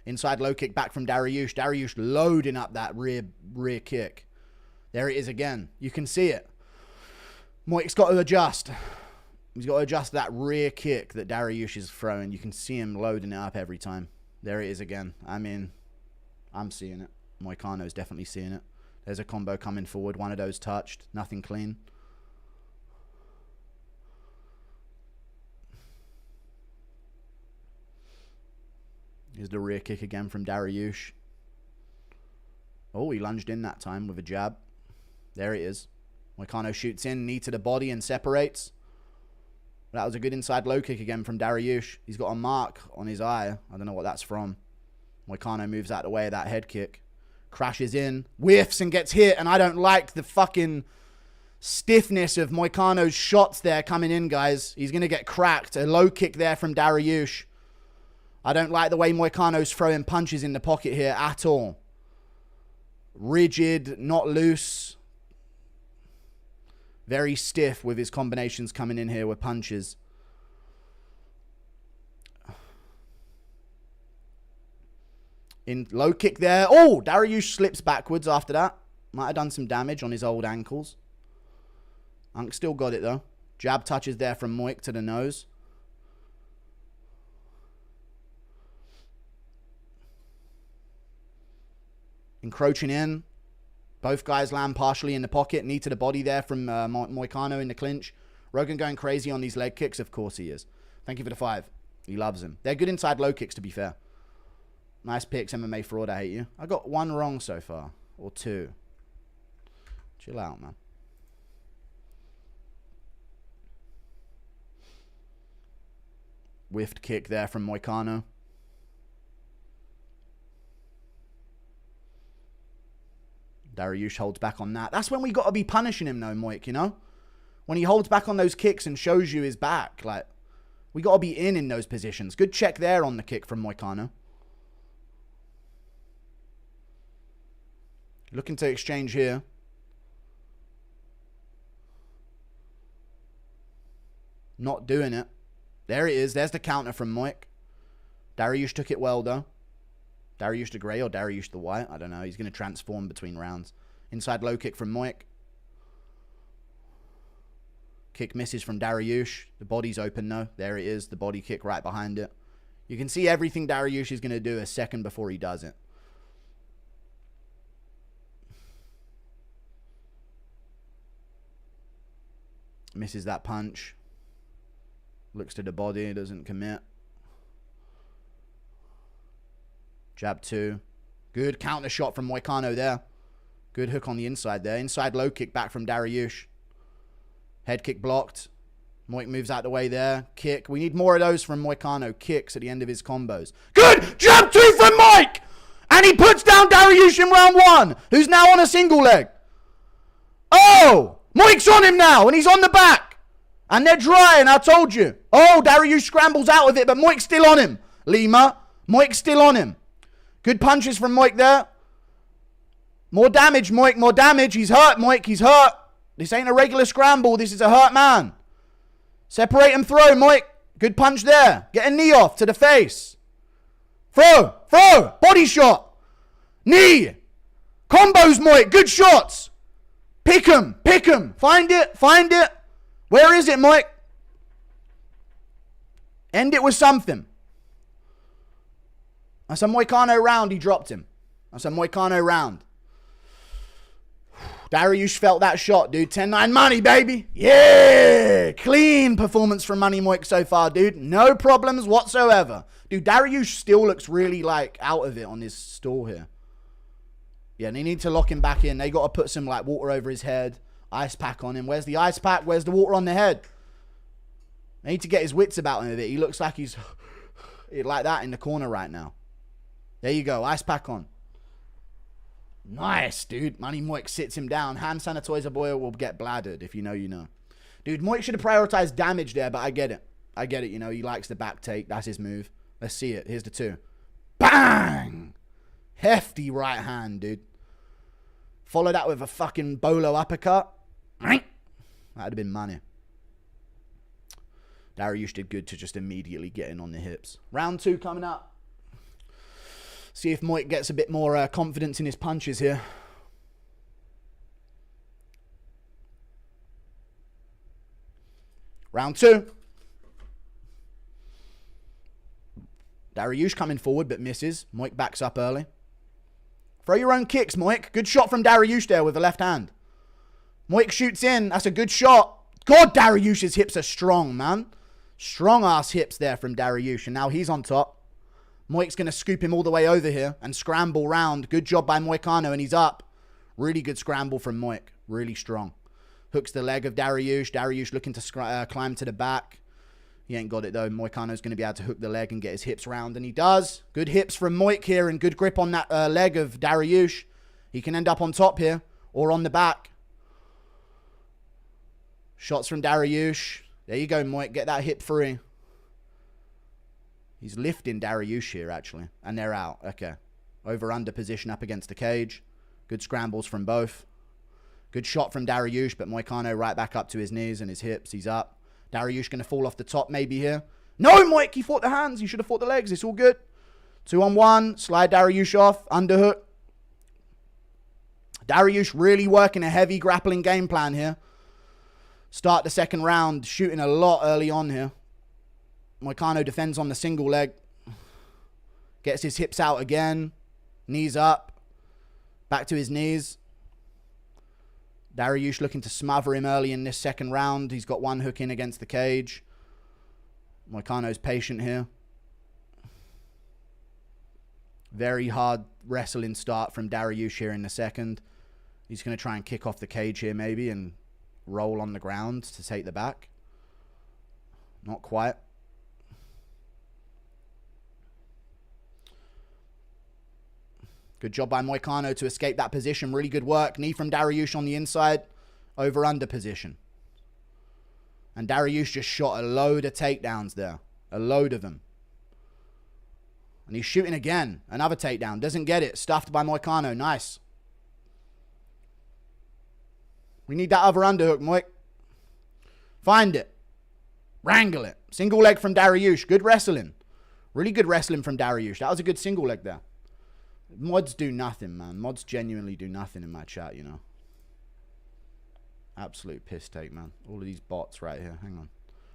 Inside low kick back from Dariush. Dariush loading up that rear kick. There it is again. You can see it. Moik's got to adjust. He's got to adjust that rear kick that Dariush is throwing. You can see him loading it up every time. There it is again. I mean, I'm seeing it. Moicano's definitely seeing it. There's a combo coming forward. One of those touched. Nothing clean. Here's the rear kick again from Dariush. Oh, he lunged in that time with a jab. There it is. Moicano shoots in, knee to the body and separates. That was a good inside low kick again from Dariush. He's got a mark on his eye. I don't know what that's from. Moicano moves out the way of that head kick. Crashes in, whiffs and gets hit. And I don't like the fucking stiffness of Moicano's shots there coming in, guys. He's going to get cracked. A low kick there from Dariush. I don't like the way Moicano's throwing punches in the pocket here at all. Rigid, not loose. Very stiff with his combinations coming in here with punches. In low kick there. Oh, Dariush slips backwards after that. Might have done some damage on his old ankles. Unk still got it though. Jab touches there from Moik to the nose. Encroaching in. Both guys land partially in the pocket. Knee to the body there from Moicano in the clinch. Rogan going crazy on these leg kicks. Of course he is. Thank you for the 5. He loves them. They're good inside low kicks, to be fair. Nice picks, MMA fraud. I hate you. I got 1 wrong so far. Or 2. Chill out, man. Whiffed kick there from Moicano. Dariush holds back on that. That's when we got to be punishing him though, Moik, you know? When he holds back on those kicks and shows you his back. Like, we got to be in those positions. Good check there on the kick from Moicano. Looking to exchange here. Not doing it. There it is. There's the counter from Moik. Dariush took it well, though. Dariush the grey or Dariush the white. I don't know. He's going to transform between rounds. Inside low kick from Moik. Kick misses from Dariush. The body's open, though. There it is. The body kick right behind it. You can see everything Dariush is going to do a second before he does it. Misses that punch. Looks to the body. Doesn't commit. Jab 2. Good counter shot from Moicano there. Good hook on the inside there. Inside low kick back from Dariush. Head kick blocked. Moik moves out the way there. Kick. We need more of those from Moicano. Kicks at the end of his combos. Good! Jab 2 from Moik! And he puts down Dariush in round 1, who's now on a single leg. Oh! Moik's on him now, and he's on the back. And they're drying, I told you. Oh, Dariush scrambles out of it, but Moik's still on him. Lima. Moik's still on him. Good punches from Moik there. More damage, Moik. More damage. He's hurt, Moik. He's hurt. This ain't a regular scramble. This is a hurt man. Separate and throw, Moik. Good punch there. Get a knee off to the face. Throw. Throw. Body shot. Knee. Combos, Moik. Good shots. Pick 'em. Pick 'em. Find it. Find it. Where is it, Moik? End it with something. That's a Moicano round. He dropped him. That's a Moicano round. Dariush felt that shot, dude. 10-9 money, baby. Yeah. Clean performance from Money Moik so far, dude. No problems whatsoever. Dude, Dariush still looks really, like, out of it on his stall here. Yeah, they need to lock him back in. They got to put some, like, water over his head. Ice pack on him. Where's the ice pack? Where's the water on the head? They need to get his wits about him a bit. He looks like he's like that in the corner right now. There you go. Ice pack on. Nice, dude. Money Moik sits him down. Hand sanitizer boy will get bladdered. If you know, you know. Dude, Moik should have prioritized damage there, but I get it. I get it, you know. He likes the back take. That's his move. Let's see it. Here's the 2. Bang! Hefty right hand, dude. Follow that with a fucking bolo uppercut. That'd have been money. Dariush did good to just immediately get in on the hips. Round 2 coming up. See if Moik gets a bit more confidence in his punches here. Round 2. Dariush coming forward but misses. Moik backs up early. Throw your own kicks, Moik. Good shot from Dariush there with the left hand. Moik shoots in. That's a good shot. God, Dariush's hips are strong, man. Strong-ass hips there from Dariush. And now he's on top. Moik's going to scoop him all the way over here and scramble round. Good job by Moicano, and he's up. Really good scramble from Moik. Really strong. Hooks the leg of Dariush. Dariush looking to climb to the back. He ain't got it, though. Moicano's going to be able to hook the leg and get his hips round, and he does. Good hips from Moik here and good grip on that leg of Dariush. He can end up on top here or on the back. Shots from Dariush. There you go, Moik. Get that hip free. He's lifting Dariush here, actually. And they're out. Okay. Over-under position up against the cage. Good scrambles from both. Good shot from Dariush, but Moicano right back up to his knees and his hips. He's up. Dariush going to fall off the top maybe here. No, Moik, he fought the hands. He should have fought the legs. It's all good. 2-on-1. Slide Dariush off. Underhook. Dariush really working a heavy grappling game plan here. Start the second round. Shooting a lot early on here. Moicano defends on the single leg. Gets his hips out again. Knees up. Back to his knees. Dariush looking to smother him early in this second round. He's got one hook in against the cage. Moicano's patient here. Very hard wrestling start from Dariush here in the second. He's going to try and kick off the cage here maybe and roll on the ground to take the back. Not quite. Good job by Moicano to escape that position. Really good work. Knee from Dariush on the inside. Over-under position. And Dariush just shot a load of takedowns there. A load of them. And he's shooting again. Another takedown. Doesn't get it. Stuffed by Moicano. Nice. We need that other underhook, Moik. Find it. Wrangle it. Single leg from Dariush. Good wrestling. Really good wrestling from Dariush. That was a good single leg there. Mods do nothing, man. Mods genuinely do nothing in my chat, you know. Absolute piss take, man. All of these bots right here. Hang on.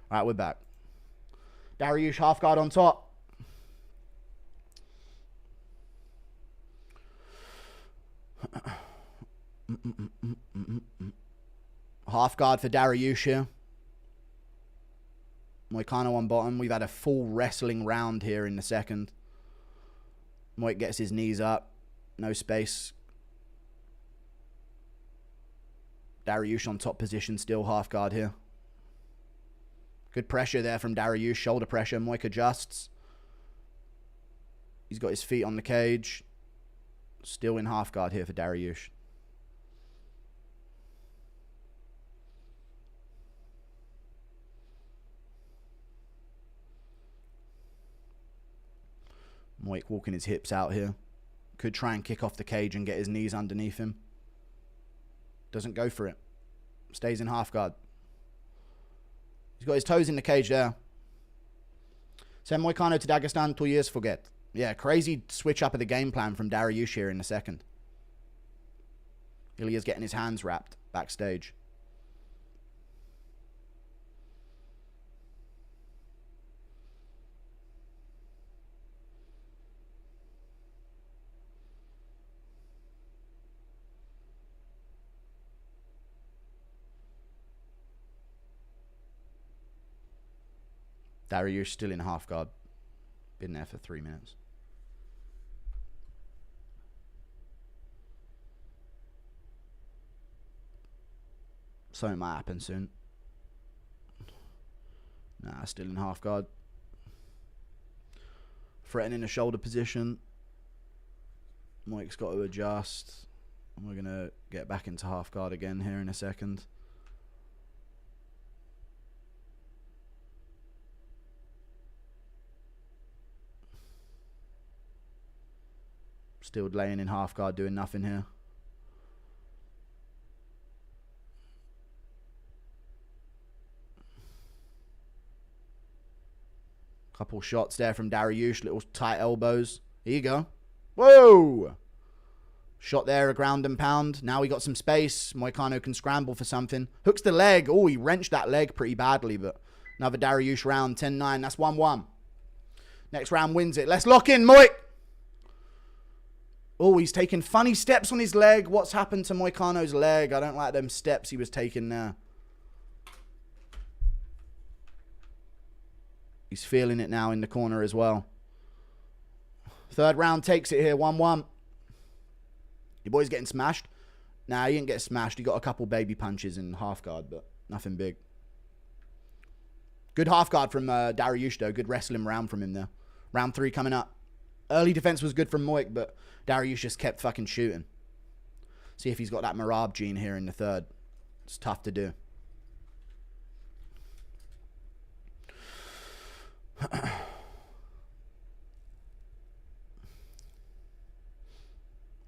All right, we're back. Dariush half guard on top. Half guard for Dariush here. Moicano on bottom. We've had a full wrestling round here in the second. Moik gets his knees up. No space. Dariush on top position. Still half guard here. Good pressure there from Dariush. Shoulder pressure. Moik adjusts. He's got his feet on the cage. Still in half guard here for Dariush. Moik walking his hips out here. Could try and kick off the cage and get his knees underneath him. Doesn't go for it. Stays in half guard. He's got his toes in the cage there. Send Moicano to Dagestan, 2 years forget. Yeah, crazy switch up of the game plan from Dariush here in the second. Ilia's getting his hands wrapped backstage. Dariush still in half guard. Been there for 3 minutes. Something might happen soon. Nah, still in half guard. Threatening a shoulder position. Moik's got to adjust. And we're going to get back into half guard again here in a second. Still laying in half guard, doing nothing here. Couple shots there from Dariush. Little tight elbows. Here you go. Whoa! Shot there, a ground and pound. Now we got some space. Moicano can scramble for something. Hooks the leg. Oh, he wrenched that leg pretty badly, but another Dariush round. 10-9. That's 1-1. Next round wins it. Let's lock in, Moik. Oh, he's taking funny steps on his leg. What's happened to Moicano's leg? I don't like them steps he was taking there. He's feeling it now in the corner as well. Third round takes it here, 1-1. Your boy's getting smashed. Nah, he didn't get smashed. He got a couple baby punches in half guard, but nothing big. Good half guard from Dariush, though. Good wrestling round from him there. Round 3 coming up. Early defense was good from Moik, but Dariush just kept fucking shooting. See if he's got that Marab gene here in the third. It's tough to do.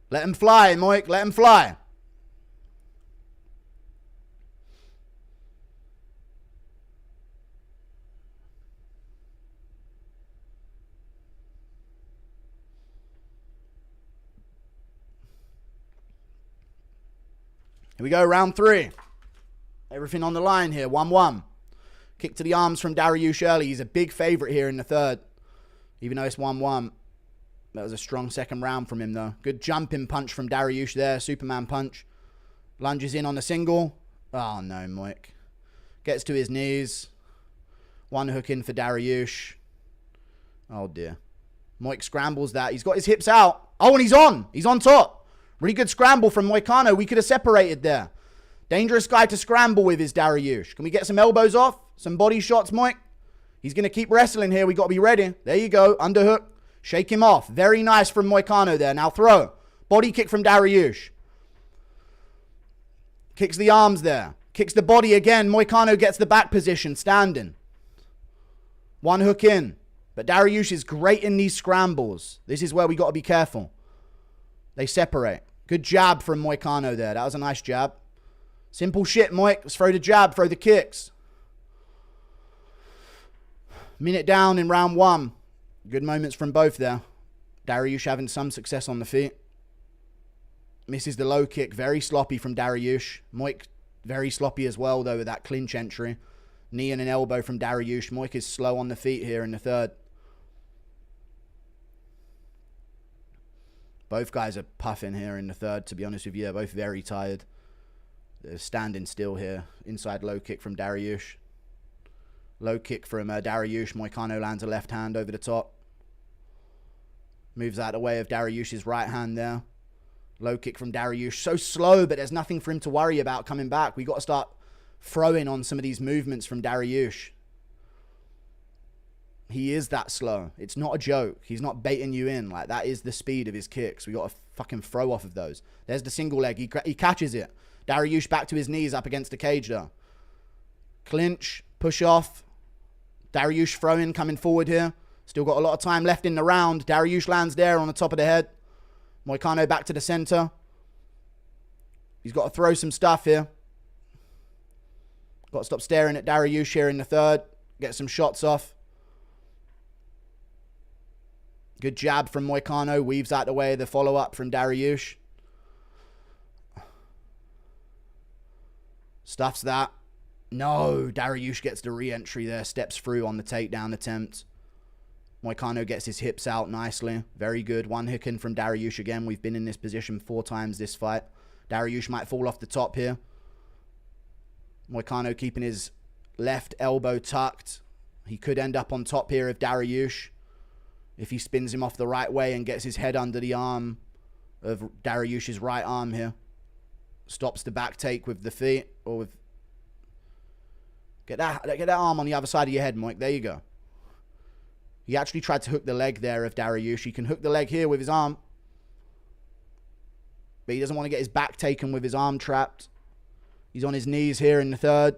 Let him fly, Moik. Let him fly. Here we go, round 3. Everything on the line here, 1-1. Kick to the arms from Dariush early. He's a big favourite here in the third. Even though it's 1-1. That was a strong second round from him, though. Good jumping punch from Dariush there. Superman punch. Lunges in on the single. Oh, no, Moik. Gets to his knees. One hook in for Dariush. Oh, dear. Moik scrambles that. He's got his hips out. Oh, and he's on. He's on top. Really good scramble from Moicano. We could have separated there. Dangerous guy to scramble with is Dariush. Can we get some elbows off? Some body shots, Moik? He's going to keep wrestling here. We got to be ready. There you go. Underhook. Shake him off. Very nice from Moicano there. Now throw. Body kick from Dariush. Kicks the arms there. Kicks the body again. Moicano gets the back position. Standing. One hook in. But Dariush is great in these scrambles. This is where we got to be careful. They separate. Good jab from Moicano there. That was a nice jab. Simple shit, Moik. Let's throw the jab. Throw the kicks. Minute down in round 1. Good moments from both there. Dariush having some success on the feet. Misses the low kick. Very sloppy from Dariush. Moik very sloppy as well, though, with that clinch entry. Knee and an elbow from Dariush. Moik is slow on the feet here in the third. Both guys are puffing here in the third, to be honest with you. They're both very tired. They're standing still here. Inside low kick from Dariush. Low kick from Dariush. Moicano lands a left hand over the top. Moves out of the way of Dariush's right hand there. Low kick from Dariush. So slow, but there's nothing for him to worry about coming back. We got to start throwing on some of these movements from Dariush. He is that slow. It's not a joke. He's not baiting you in. Like, that is the speed of his kicks. We got to fucking throw off of those. There's the single leg. He catches it. Dariush back to his knees up against the cage, though. Clinch. Push off. Dariush throwing, coming forward here. Still got a lot of time left in the round. Dariush lands there on the top of the head. Moicano back to the center. He's got to throw some stuff here. Got to stop staring at Dariush here in the third. Get some shots off. Good jab from Moicano. Weaves out the way of the follow-up from Dariush. Stuffs that. No, Dariush gets the re-entry there. Steps through on the takedown attempt. Moicano gets his hips out nicely. Very good. One hook in from Dariush again. We've been in this position 4 times this fight. Dariush might fall off the top here. Moicano keeping his left elbow tucked. He could end up on top here of Dariush if he spins him off the right way and gets his head under the arm of Dariush's right arm here. Stops the back take with the feet or with... Get that arm on the other side of your head, Moik. There you go. He actually tried to hook the leg there of Dariush. He can hook the leg here with his arm. But he doesn't want to get his back taken with his arm trapped. He's on his knees here in the third.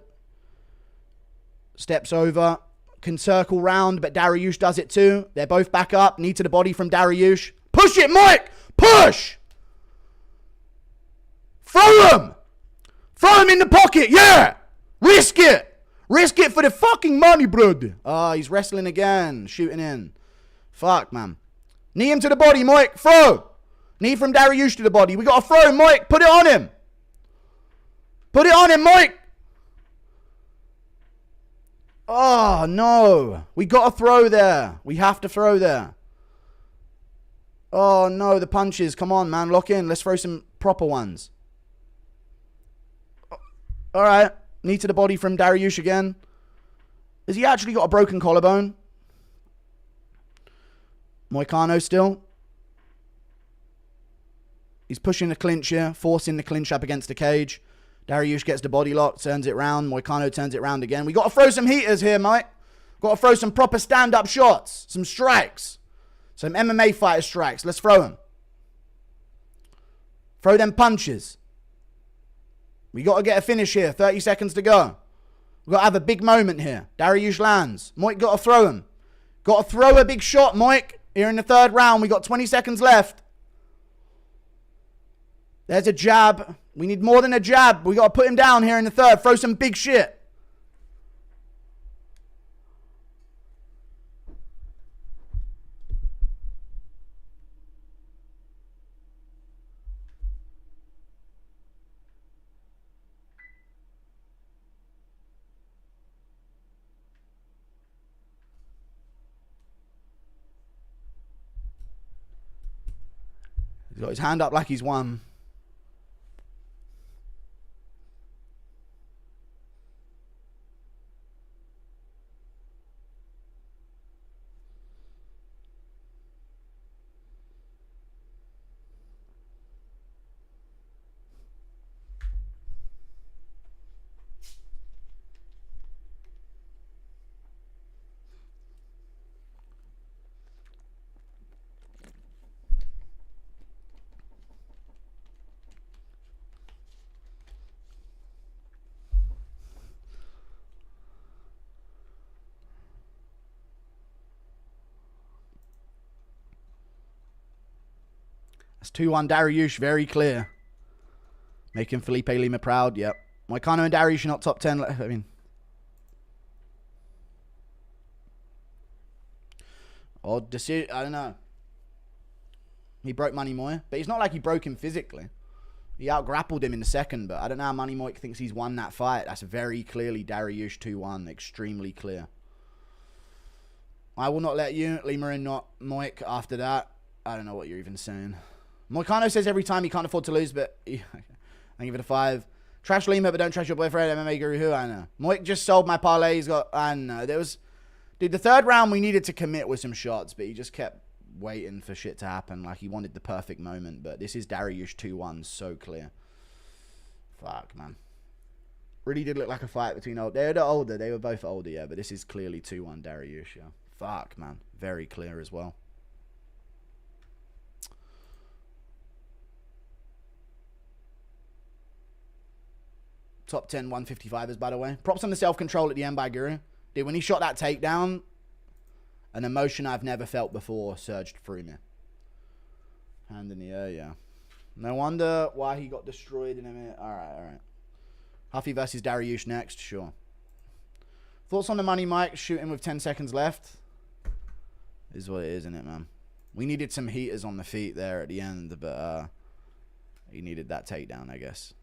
Steps over. Can circle round, but Dariush does it too. They're both back up. Knee to the body from Dariush. Push it, Moik! Push! Throw him! Throw him in the pocket, yeah! Risk it! Risk it for the fucking money, brother. Ah, he's wrestling again. Shooting in. Fuck, man. Knee him to the body, Moik. Throw. Knee from Dariush to the body. We got to throw, Moik. Put it on him. Put it on him, Moik. Oh, no. We got to throw there. We have to throw there. Oh, no. The punches. Come on, man. Lock in. Let's throw some proper ones. All right. Knee to the body from Dariush again. Has he actually got a broken collarbone? Moicano still. He's pushing the clinch here. Forcing the clinch up against the cage. Dariush gets the body lock. Turns it round. Moicano turns it round again. We got to throw some heaters here, mate. Got to throw some proper stand-up shots. Some strikes. Some MMA fighter strikes. Let's throw them. Throw them punches. We got to get a finish here. 30 seconds to go. We got to have a big moment here. Dariush lands. Moik got to throw him. Got to throw a big shot, Moik. Here in the third round. We got 20 seconds left. There's a jab. We need more than a jab. We got to put him down here in the third. Throw some big shit. He's got his hand up like he's won. That's 2-1 Dariush, very clear. Making Felipe Lima proud, yep. Moicano and Dariush are not top 10. I mean... Odd decision, I don't know. He broke Money Moy, but it's not like he broke him physically. He out-grappled him in the second, but I don't know how Money Moy thinks he's won that fight. That's very clearly Dariush 2-1, extremely clear. I will not let you, Lima and not Moik after that. I don't know what you're even saying. Moicano says every time he can't afford to lose, but I give it a 5. Trash Lima, but don't trash your boyfriend, MMA Guru, who I know. Moik just sold my parlay. He's got, I don't know. There was, dude, the third round we needed to commit with some shots, but he just kept waiting for shit to happen. Like he wanted the perfect moment, but this is Dariush 2-1, so clear. Fuck, man. Really did look like a fight between old. They were older. They were both older, yeah, but this is clearly 2-1 Dariush, yeah. Fuck, man. Very clear as well. Top 10 155ers, by the way. Props on the self-control at the end by Guru. Dude, when he shot that takedown, an emotion I've never felt before surged through me. Hand in the air, yeah. No wonder why he got destroyed in a minute. Alright, alright. Huffy versus Dariush next, sure. Thoughts on the money, Mike? Shooting with 10 seconds left. Is what it is, isn't it, man? We needed some heaters on the feet there at the end, but he needed that takedown, I guess.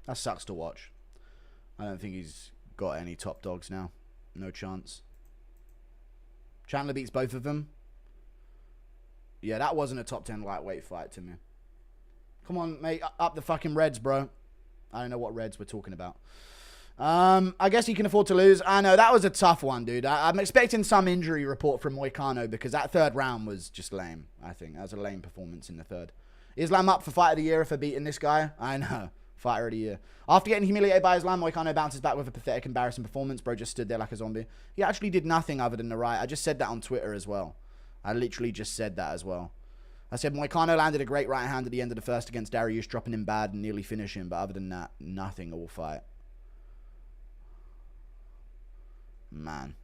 That sucks to watch. I don't think he's got any top dogs now. No chance. Chandler beats both of them. Yeah, that wasn't a top 10 lightweight fight to me. Come on, mate. Up the fucking Reds, bro. I don't know what Reds we're talking about. I guess he can afford to lose. I know, that was a tough one, dude. I'm expecting some injury report from Moicano because that third round was just lame, I think. That was a lame performance in the third. Islam up for Fight of the Year for beating this guy? I know. Fighter of the Year. After getting humiliated by Islam, Moicano bounces back with a pathetic, embarrassing performance. Bro just stood there like a zombie. He actually did nothing other than the right. I just said that on Twitter as well. I literally just said that as well. I said Moicano landed a great right hand at the end of the first against Dariush, dropping him bad and nearly finishing. But other than that, nothing all fight. Man.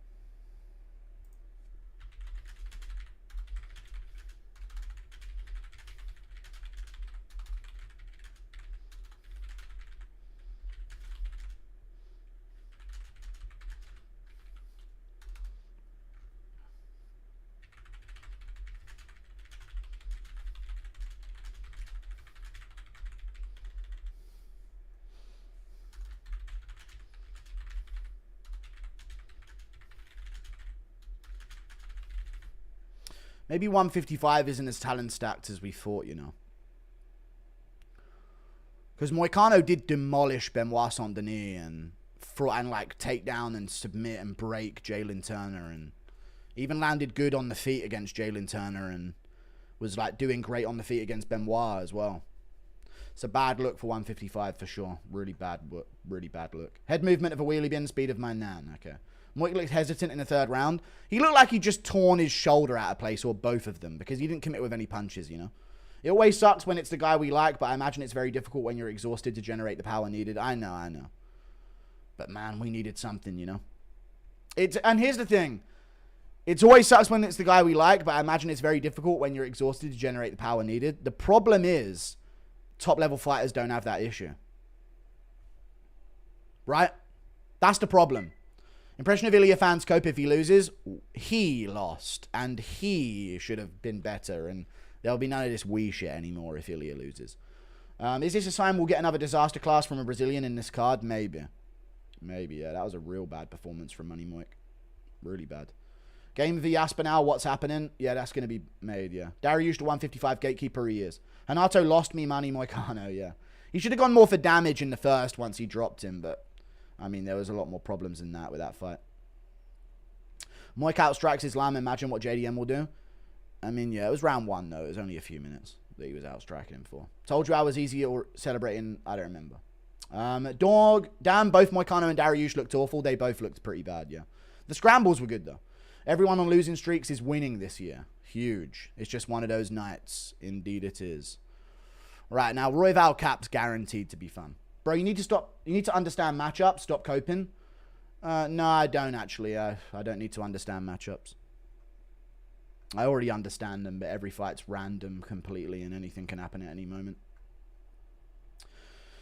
Maybe 155 isn't as talent stacked as we thought, you know. Because Moicano did demolish Benoit Saint-Denis and like take down and submit and break Jalen Turner, and even landed good on the feet against Jalen Turner and was like doing great on the feet against Benoit as well. It's a bad look for 155 for sure. Really bad look. Head movement of a wheelie bin, speed of my nan. Okay. Moik looked hesitant in the third round. He looked like he just torn his shoulder out of place, or both of them, because he didn't commit with any punches, you know. It always sucks when it's the guy we like, but I imagine it's very difficult when you're exhausted to generate the power needed. I know. But man, we needed something, you know. And here's the thing. It always sucks when it's the guy we like, but I imagine it's very difficult when you're exhausted to generate the power needed. The problem is, top-level fighters don't have that issue. Right? That's the problem. Impression of Ilia fans cope if he loses. He lost, and he should have been better, and there'll be none of this we shit anymore if Ilia loses. Is this a sign we'll get another disaster class from a Brazilian in this card? Maybe. Yeah. That was a real bad performance from Money Moik. Really bad. Game v Aspinall, what's happening? Yeah, that's going to be made, yeah. Dariush to 155, gatekeeper he is. Hanato lost me Money Moicano, yeah. He should have gone more for damage in the first once he dropped him, but I mean, there was a lot more problems than that with that fight. Moik outstrikes Islam. Imagine what JDM will do. I mean, yeah, it was round 1, though. It was only a few minutes that he was outstriking him for. Told you I was easy or celebrating. I don't remember. Damn, both Moicano and Dariush looked awful. They both looked pretty bad, yeah. The scrambles were good, though. Everyone on losing streaks is winning this year. Huge. It's just one of those nights. Indeed it is. Right, now, Royval cap's guaranteed to be fun. Bro, you need to stop. You need to understand matchups. Stop coping. No, I don't actually. I don't need to understand matchups. I already understand them, but every fight's random completely, and anything can happen at any moment.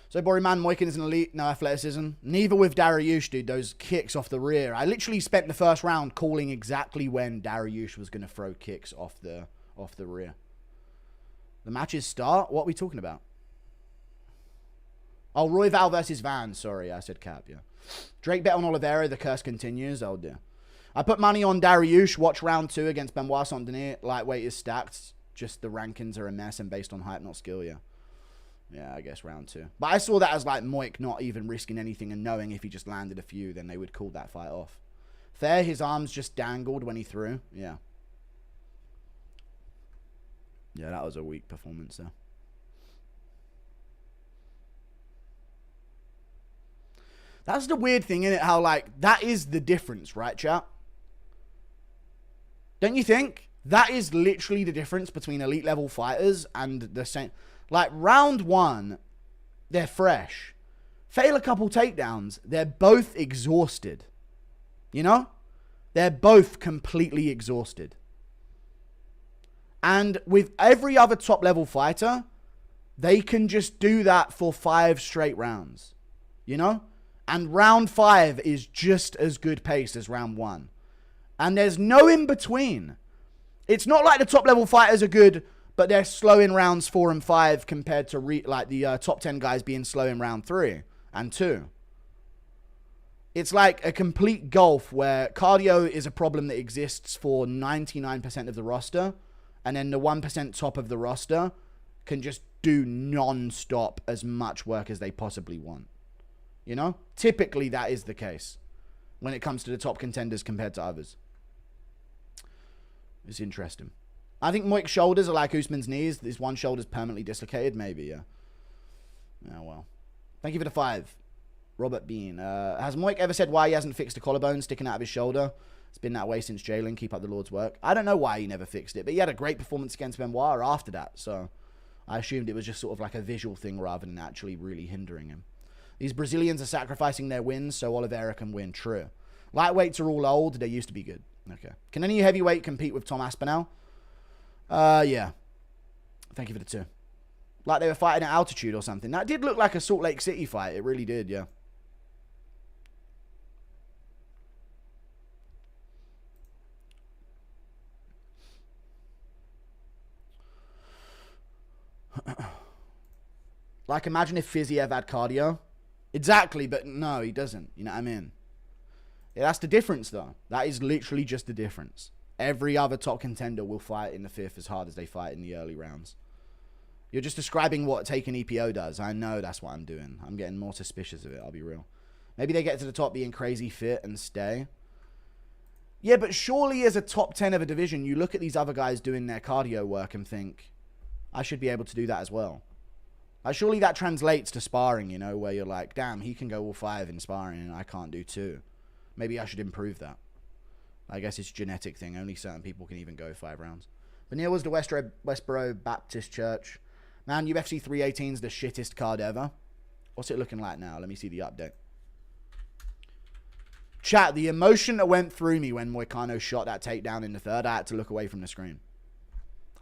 So, Boryman, Moicano is an elite, no athleticism. Neither with Dariush, dude. Those kicks off the rear. I literally spent the first round calling exactly when Dariush was going to throw kicks off the rear. The matches start? What are we talking about? Oh, Royval versus Van. Sorry, I said Cap, yeah. Drake bet on Oliveira. The curse continues. Oh, dear. I put money on Dariush. Watch round 2 against Benoit Saint-Denis. Lightweight is stacked. Just the rankings are a mess and based on hype, not skill, yeah. Yeah, I guess round 2. But I saw that as like Moik not even risking anything and knowing if he just landed a few, then they would call that fight off. Fair, his arms just dangled when he threw. Yeah. Yeah, that was a weak performance there. That's the weird thing, isn't it? How, like, that is the difference, right, chat? Don't you think? That is literally the difference between elite level fighters and the same. Like, round 1, they're fresh. Fail a couple takedowns, they're both exhausted. You know? They're both completely exhausted. And with every other top level fighter, they can just do that for 5 straight rounds. You know? And round 5 is just as good pace as round 1. And there's no in between. It's not like the top level fighters are good, but they're slow in rounds 4 and 5 compared to like the top 10 guys being slow in round 3 and 2. It's like a complete gulf where cardio is a problem that exists for 99% of the roster, and then the 1% top of the roster can just do non-stop as much work as they possibly want. You know? Typically, that is the case when it comes to the top contenders compared to others. It's interesting. I think Moik's shoulders are like Usman's knees. This one shoulder's permanently dislocated. Maybe, yeah. Oh, well. Thank you for the 5. Robert Bean. Has Moik ever said why he hasn't fixed a collarbone sticking out of his shoulder? It's been that way since Jalen. Keep up the Lord's work. I don't know why he never fixed it, but he had a great performance against Benoit after that, so I assumed it was just sort of like a visual thing rather than actually really hindering him. These Brazilians are sacrificing their wins so Oliveira can win. True. Lightweights are all old. They used to be good. Okay. Can any heavyweight compete with Tom Aspinall? Yeah. Thank you for the 2. Like they were fighting at altitude or something. That did look like a Salt Lake City fight. It really did, yeah. Like, imagine if Fiziev had cardio. Exactly, but no, he doesn't. You know what I mean? Yeah, that's the difference, though. That is literally just the difference. Every other top contender will fight in the 5th as hard as they fight in the early rounds. You're just describing what taking EPO does. I know that's what I'm doing. I'm getting more suspicious of it, I'll be real. Maybe they get to the top being crazy fit and stay. Yeah, but surely as a top 10 of a division, you look at these other guys doing their cardio work and think, I should be able to do that as well. Like, surely that translates to sparring, you know, where you're like, damn, he can go all 5 in sparring and I can't do 2. Maybe I should improve that. I guess it's a genetic thing. Only certain people can even go 5 rounds. But near was the Westboro Baptist Church. Man, UFC 318 is the shittest card ever. What's it looking like now? Let me see the update. Chat, the emotion that went through me when Moicano shot that takedown in the third, I had to look away from the screen.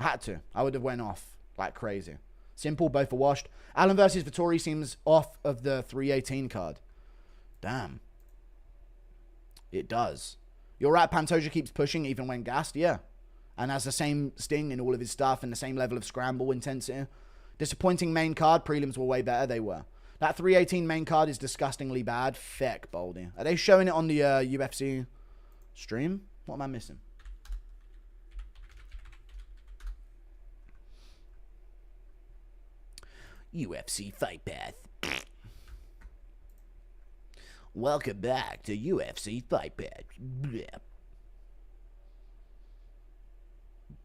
I had to. I would have went off like crazy. Simple, both are washed. Allen versus Vettori seems off of the 318 card. Damn. It does. You're right, Pantoja keeps pushing even when gassed, yeah. And has the same sting in all of his stuff and the same level of scramble intensity. Disappointing main card. Prelims were way better. They were. That 318 main card is disgustingly bad. Feck, Baldy. Are they showing it on the UFC stream? What am I missing? UFC Fight Path. Welcome back to UFC Fight Path.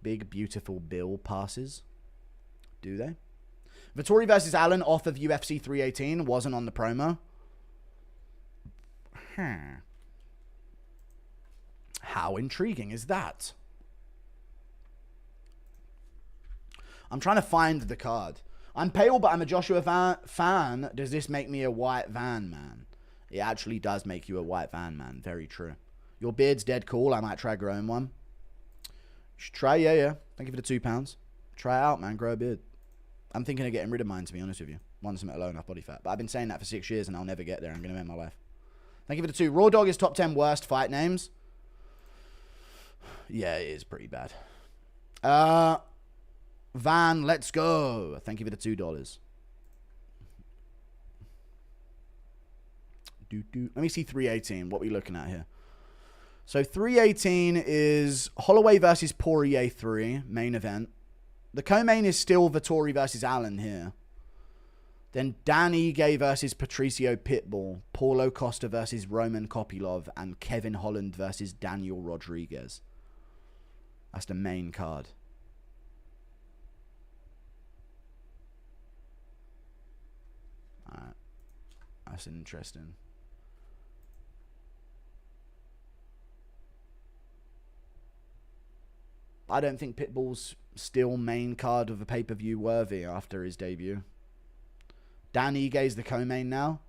Big, beautiful Bill passes. Do they? Vettori versus Allen off of UFC 318 wasn't on the promo. How intriguing is that? I'm trying to find the card. I'm pale, but I'm a Joshua fan. Does this make me a white van man? It actually does make you a white van man. Very true. Your beard's dead cool. I might try growing one. You should try, yeah. Thank you for the £2. Try it out, man. Grow a beard. I'm thinking of getting rid of mine, to be honest with you. Once I'm at low enough body fat. But I've been saying that for 6 years, and I'll never get there. I'm going to end my life. Thank you for the 2. Raw Dog is top 10 worst fight names. Yeah, it is pretty bad. Van, let's go. Thank you for the $2. Let me see 318. What are we looking at here? So 318 is Holloway versus Poirier 3, main event. The co-main is still Vettori versus Allen here. Then Dan Ige versus Patricio Pitbull, Paulo Costa versus Roman Kopylov, and Kevin Holland versus Daniel Rodriguez. That's the main card. Alright. That's interesting. I don't think Pitbull's still main card of a pay-per-view worthy after his debut. Dan Ige's the co-main now.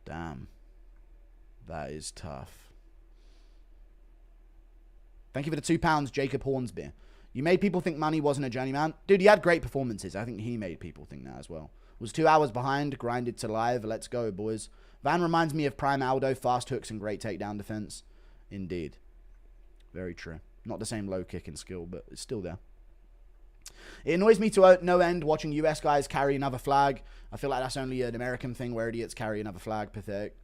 Damn. That is tough. Thank you for the £2, Jacob Hornsby. You made people think Money wasn't a journeyman. Dude, he had great performances. I think he made people think that as well. Was 2 hours behind, grinded to live. Let's go, boys. Van reminds me of Prime Aldo, fast hooks and great takedown defense. Indeed. Very true. Not the same low kick and skill, but it's still there. It annoys me to no end watching US guys carry another flag. I feel like that's only an American thing where idiots carry another flag. Pathetic.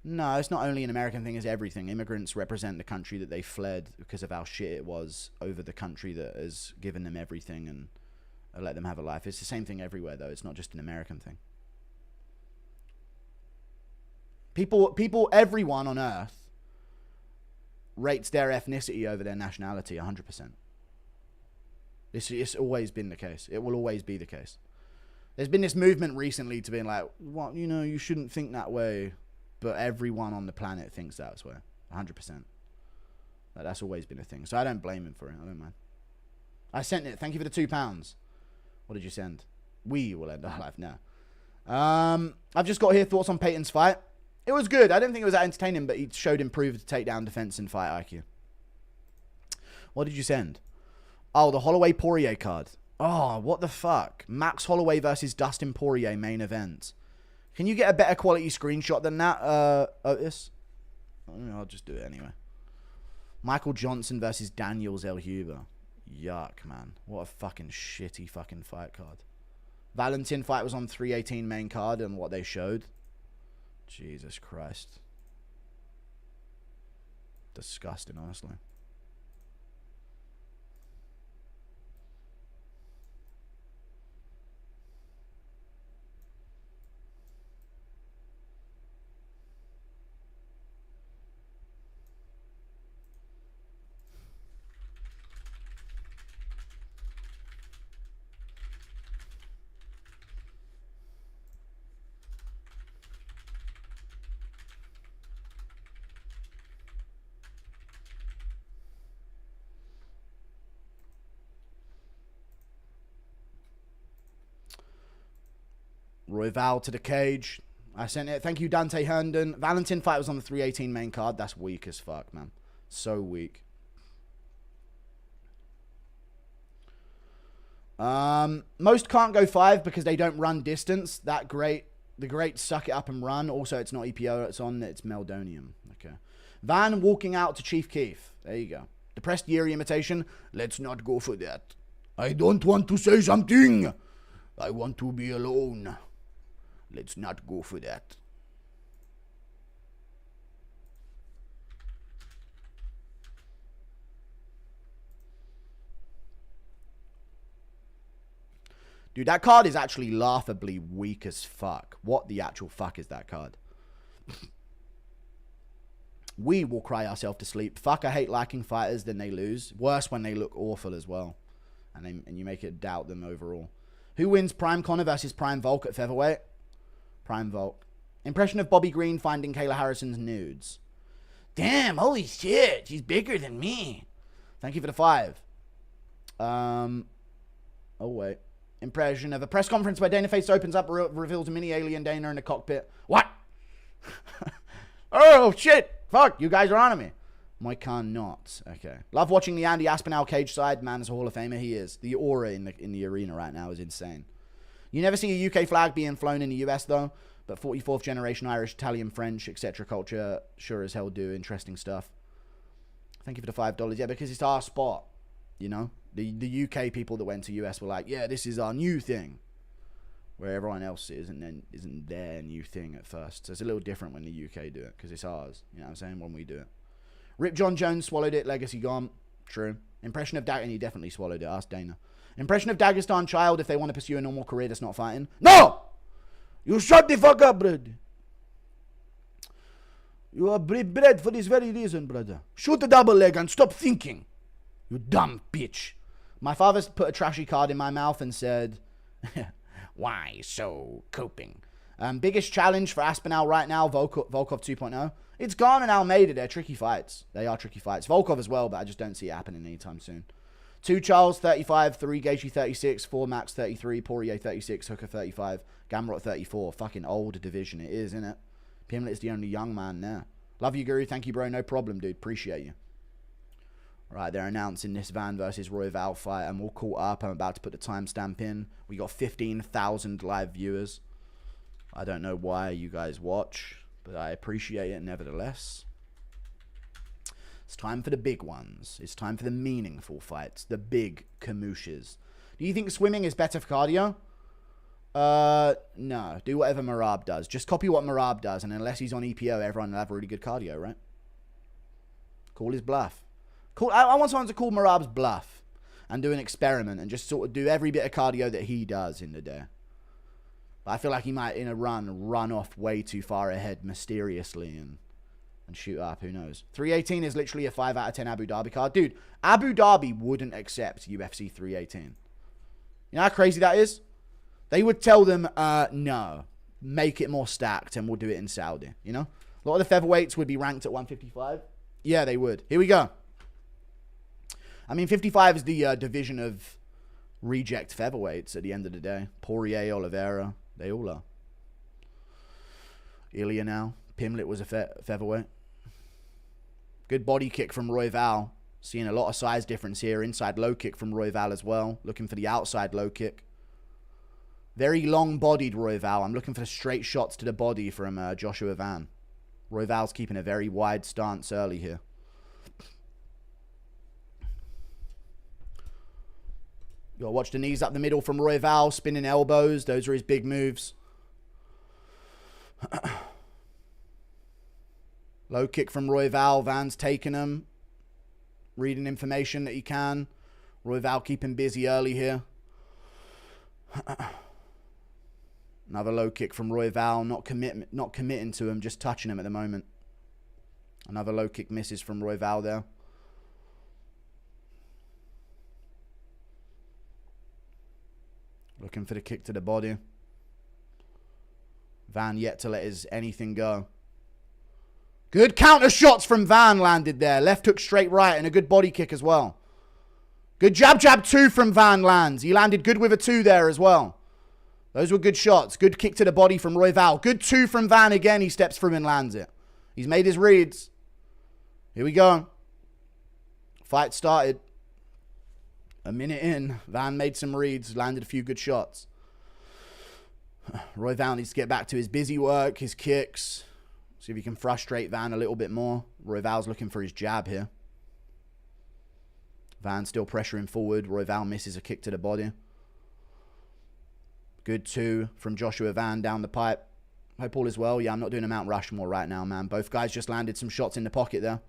No, it's not only an American thing, it's everything. Immigrants represent the country that they fled because of how shit it was over the country that has given them everything and let them have a life. It's the same thing everywhere, though. It's not just an American thing. People, everyone on Earth rates their ethnicity over their nationality 100%. It's always been the case. It will always be the case. There's been this movement recently to being like, well, you know, you shouldn't think that way, but everyone on the planet thinks that way. 100%. That's always been a thing. So I don't blame him for it. I don't mind. I sent it. Thank you for the £2. What did you send? We will end our life now. I've just got here thoughts on Peyton's fight. It was good. I didn't think it was that entertaining, but he showed improved takedown defense and fight IQ. What did you send? Oh, the Holloway Poirier card. Oh, what the fuck? Max Holloway versus Dustin Poirier main event. Can you get a better quality screenshot than that, Otis? I'll just do it anyway. Michael Johnson versus Daniel Zellhuber. Yuck, man. What a fucking shitty fucking fight card. Valentin fight was on 318 main card and what they showed. Jesus Christ. Disgusting, honestly. Royval to the cage. I sent it. Thank you, Dante Herndon. Valentin fight was on the 318 main card. That's weak as fuck, man. So weak. Most can't go 5 because they don't run distance. The great suck it up and run. Also, it's not EPO. It's Meldonium. Okay. Van walking out to Chief Keef. There you go. Depressed Yuri imitation. Let's not go for that. I don't want to say something. I want to be alone. Let's not go for that. Dude, that card is actually laughably weak as fuck. What the actual fuck is that card? We will cry ourselves to sleep. Fuck, I hate liking fighters, then they lose. Worse when they look awful as well. And you make it doubt them overall. Who wins Prime Connor versus Prime Volk at featherweight? Prime Volk. Impression of Bobby Green finding Kayla Harrison's nudes. Damn, holy shit. She's bigger than me. Thank you for the 5. Oh, wait. Impression of a press conference where Dana Face opens up, reveals a mini alien Dana in the cockpit. What? Oh, shit. Fuck, you guys are on me. Moicano not. Okay. Love watching the Andy Aspinall cage side. Man is a Hall of Famer. He is. The aura in the arena right now is insane. You never see a UK flag being flown in the US, though. But 44th generation Irish, Italian, French, etc. culture sure as hell do interesting stuff. Thank you for the $5. Yeah, because it's our spot. You know? The UK people that went to US were like, yeah, this is our new thing. Where everyone else isn't their new thing at first. So it's a little different when the UK do it. Because it's ours. You know what I'm saying? When we do it. Rip John Jones swallowed it. Legacy gone. True. Impression of and he definitely swallowed it. Ask Dana. Impression of Dagestan child if they want to pursue a normal career that's not fighting. No! You shut the fuck up, brother. You are bred for this very reason, brother. Shoot the double leg and stop thinking. You dumb bitch. My father put a trashy card in my mouth and said, why so coping? Biggest challenge for Aspinall right now, Volkov 2.0. It's Garn and Almeida. They're tricky fights. They are tricky fights. Volkov as well, but I just don't see it happening anytime soon. 2 Charles, 35. 3 Gaethje, 36. 4 Max, 33. Poirier, 36. Hooker, 35. Gamrot, 34. Fucking old division it is, isn't it? Pimlet is the only young man there. Love you, Guru. Thank you, bro. No problem, dude. Appreciate you. Right, they're announcing this Van versus Royval fight. I'm all caught up. I'm about to put the timestamp in. We got 15,000 live viewers. I don't know why you guys watch, but I appreciate it nevertheless. It's time for the big ones. It's time for the meaningful fights. The big kamooshes. Do you think swimming is better for cardio? No. Do whatever Marab does. Just copy what Marab does, and unless he's on EPO, everyone will have really good cardio, right? Call his bluff. I want someone to call Marab's bluff and do an experiment and just sort of do every bit of cardio that he does in the day. But I feel like he might, in a run off way too far ahead mysteriously and shoot up. Who knows? 318 is literally a 5 out of 10 Abu Dhabi card. Dude, Abu Dhabi wouldn't accept UFC 318. You know how crazy that is? They would tell them, no, make it more stacked and we'll do it in Saudi. You know? A lot of the featherweights would be ranked at 155. Yeah, they would. Here we go. I mean, 55 is the division of reject featherweights at the end of the day. Poirier, Oliveira, they all are. Ilia now. Pimlet was a featherweight. Good body kick from Royval. Seeing a lot of size difference here. Inside low kick from Royval as well. Looking for the outside low kick. Very long-bodied Royval. I'm looking for the straight shots to the body from Joshua Van. Royval's keeping a very wide stance early here. You gotta watch the knees up the middle from Royval. Spinning elbows. Those are his big moves. Low kick from Royval. Van's taking him. Reading information that he can. Royval keeping busy early here. Another low kick from Royval. Not committing to him. Just touching him at the moment. Another low kick misses from Royval there. Looking for the kick to the body. Van yet to let his anything go. Good counter shots from Van landed there. Left hook straight right and a good body kick as well. Good jab 2 from Van lands. He landed good with a 2 there as well. Those were good shots. Good kick to the body from Royval. Good 2 from Van again. He steps through and lands it. He's made his reads. Here we go. Fight started. A minute in. Van made some reads. Landed a few good shots. Royval needs to get back to his busy work. His kicks. See if he can frustrate Van a little bit more. Royval's looking for his jab here. Van still pressuring forward. Royval misses a kick to the body. Good 2 from Joshua Van down the pipe. Hope all is well. Yeah, I'm not doing a Mount Rushmore right now, man. Both guys just landed some shots in the pocket there.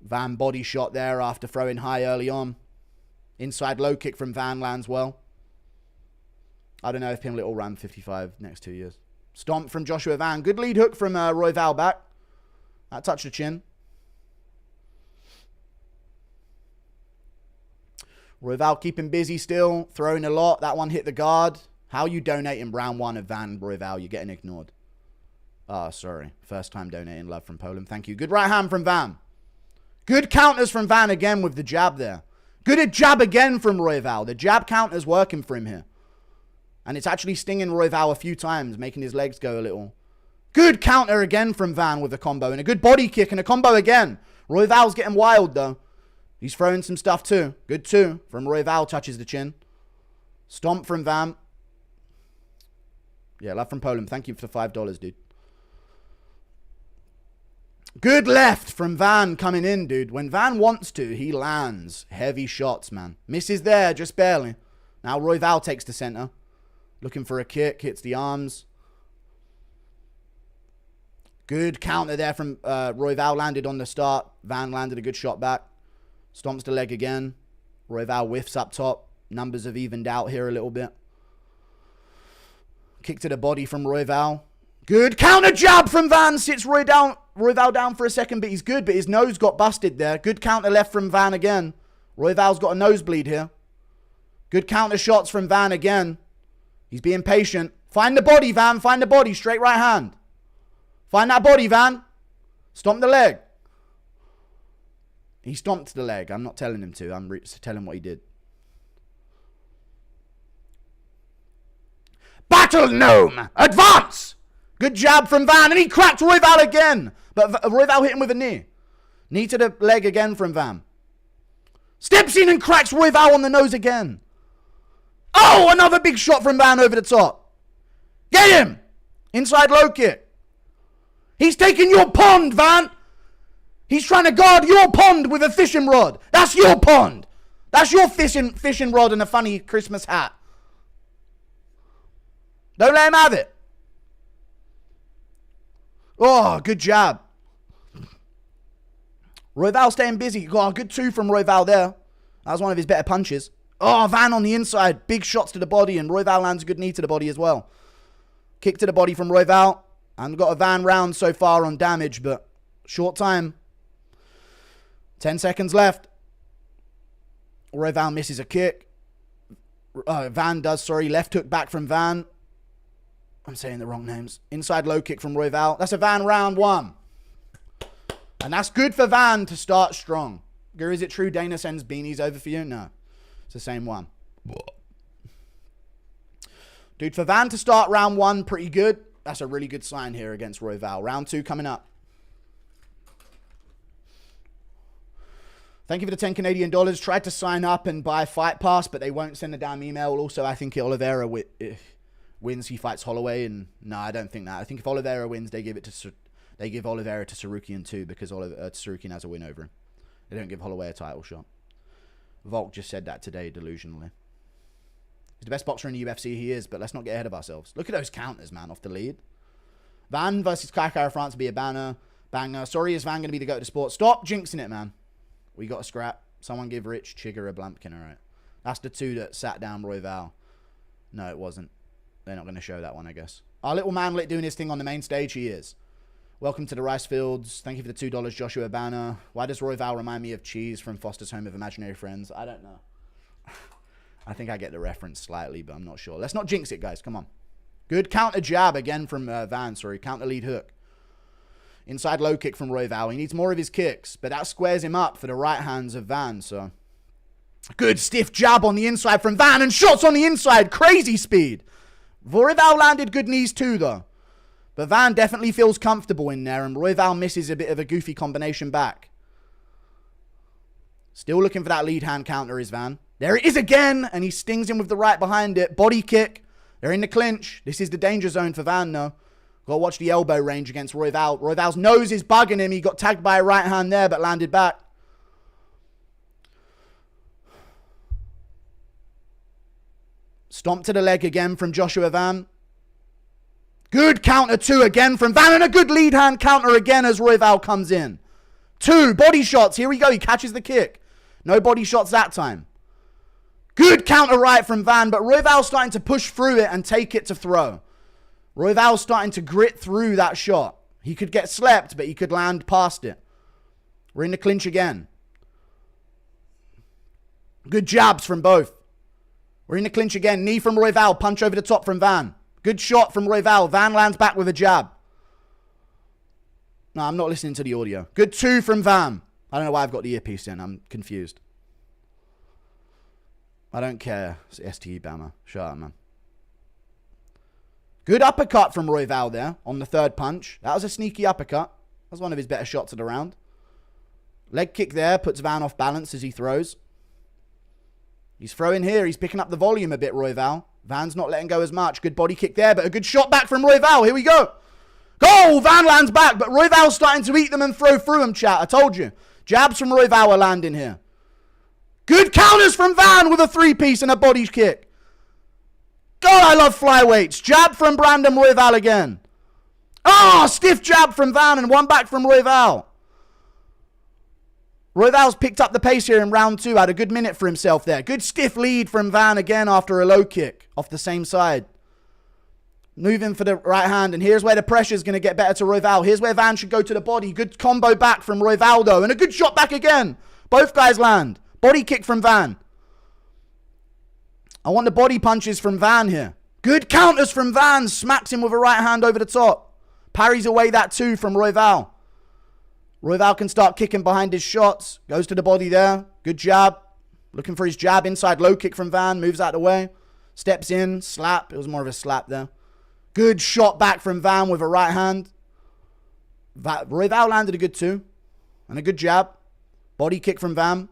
Van body shot there after throwing high early on. Inside low kick from Van lands well. I don't know if Pimlet will run 55 next 2 years. Stomp from Joshua Van. Good lead hook from Royval back. That touched the chin. Royval keeping busy still. Throwing a lot. That one hit the guard. How you donating round 1 of Van Royval? You're getting ignored. Oh, sorry. First time donating love from Poland. Thank you. Good right hand from Van. Good counters from Van again with the jab there. Good jab again from Royval. The jab counter's working for him here. And it's actually stinging Royval a few times, making his legs go a little. Good counter again from Van with a combo. And a good body kick and a combo again. Royval's getting wild, though. He's throwing some stuff, too. Good, 2 from Royval. Touches the chin. Stomp from Van. Yeah, love from Poland. Thank you for the $5, dude. Good left from Van coming in, dude. When Van wants to, he lands heavy shots, man. Misses there, just barely. Now Royval takes the center. Looking for a kick. Hits the arms. Good counter there from Royval. Landed on the start. Van landed a good shot back. Stomps the leg again. Royval whiffs up top. Numbers have evened out here a little bit. Kick to the body from Royval. Good counter jab from Van. Sits Royval down for a second, but he's good. But his nose got busted there. Good counter left from Van again. Royval's got a nosebleed here. Good counter shots from Van again. He's being patient. Find the body, Van. Find the body. Straight right hand. Find that body, Van. Stomp the leg. He stomped the leg. I'm not telling him to. I'm telling him what he did. Battle Gnome. Advance. Good jab from Van. And he cracked Royval again. But Royval hit him with a knee. Knee to the leg again from Van. Steps in and cracks Royval on the nose again. Oh, another big shot from Van over the top. Get him. Inside low kick. He's taking your pond, Van. He's trying to guard your pond with a fishing rod. That's your pond. That's your fishing rod and a funny Christmas hat. Don't let him have it. Oh, good jab. Royval staying busy. Oh, good 2 from Royval there. That was one of his better punches. Oh, Van on the inside. Big shots to the body, and Royval lands a good knee to the body as well. Kick to the body from Royval. And got a Van round so far on damage, but short time. 10 seconds left. Royval misses a kick. Van does, sorry. Left hook back from Van. I'm saying the wrong names. Inside low kick from Royval. That's a Van round 1. And that's good for Van to start strong. Guru, is it true Dana sends beanies over for you? No. It's the same one. Dude, for Van to start round 1 pretty good. That's a really good sign here against Royval. Round 2 coming up. Thank you for the 10 Canadian dollars. Tried to sign up and buy Fight Pass, but they won't send a damn email. Also, I think Oliveira wins, he fights Holloway, and no, I don't think that. I think if Oliveira wins, they give Oliveira to Sarukian too, because Sarukian has a win over him. They don't give Holloway a title shot. Volk just said that today, delusionally. He's the best boxer in the UFC, he is, but let's not get ahead of ourselves. Look at those counters, man, off the lead. Van versus Kakara France will be a banger. Sorry, is Van going to be the go to sport? Stop jinxing it, man. We got a scrap. Someone give Rich Chigger a Blumpkin, alright. That's the 2 that sat down Royval. No, it wasn't. They're not going to show that one, I guess. Our little manlet doing his thing on the main stage, he is. Welcome to the Rice Fields. Thank you for the $2, Joshua Banner. Why does Royval remind me of Cheese from Foster's Home of Imaginary Friends? I don't know. I think I get the reference slightly, but I'm not sure. Let's not jinx it, guys. Come on. Good counter jab again from Van. Sorry, counter lead hook. Inside low kick from Royval. He needs more of his kicks, but that squares him up for the right hands of Van. So Good stiff jab on the inside from Van, and shots on the inside. Crazy speed. Royval landed good knees too, though. But Van definitely feels comfortable in there, and Royval misses a bit of a goofy combination back. Still looking for that lead hand counter is Van. There it is again, and he stings him with the right behind it. Body kick. They're in the clinch. This is the danger zone for Van, though. Gotta watch the elbow range against Royval. Royval's nose is bugging him. He got tagged by a right hand there, but landed back. Stomp to the leg again from Joshua Van. Good counter two again from Van, and a good lead hand counter again as Royval comes in. 2 body shots. Here we go. He catches the kick. No body shots that time. Good counter right from Van, but Royval's starting to push through it and take it to throw. Royval's starting to grit through that shot. He could get slept, but he could land past it. We're in the clinch again. Good jabs from both. We're in the clinch again. Knee from Royval. Punch over the top from Van. Good shot from Royval. Van lands back with a jab. No, I'm not listening to the audio. Good 2 from Van. I don't know why I've got the earpiece in. I'm confused. I don't care. It's STE Bama. Shut up, man. Good uppercut from Royval there on the 3rd punch. That was a sneaky uppercut. That was one of his better shots of the round. Leg kick there. Puts Van off balance as he throws. He's throwing here. He's picking up the volume a bit, Royval. Van's not letting go as much. Good body kick there, but a good shot back from Royval. Here we go. Goal! Van lands back, but Royval's starting to eat them and throw through them, chat. I told you. Jabs from Royval are landing here. Good counters from Van with a 3-piece and a body kick. God, I love flyweights. Jab from Brandon Royval again. Oh, stiff jab from Van and one back from Royval. Royval's picked up the pace here in round 2. Had a good minute for himself there. Good stiff lead from Van again after a low kick off the same side. Moving for the right hand, and here's where the pressure's going to get better to Royval. Here's where Van should go to the body. Good combo back from Royval, though, and a good shot back again. Both guys land. Body kick from Van. I want the body punches from Van here. Good counters from Van. Smacks him with a right hand over the top. Parries away that 2 from Royval. Royval can start kicking behind his shots. Goes to the body there. Good jab. Looking for his jab. Inside low kick from Van. Moves out of the way. Steps in. Slap. It was more of a slap there. Good shot back from Van with a right hand. Royval landed a good 2. And a good jab. Body kick from Van.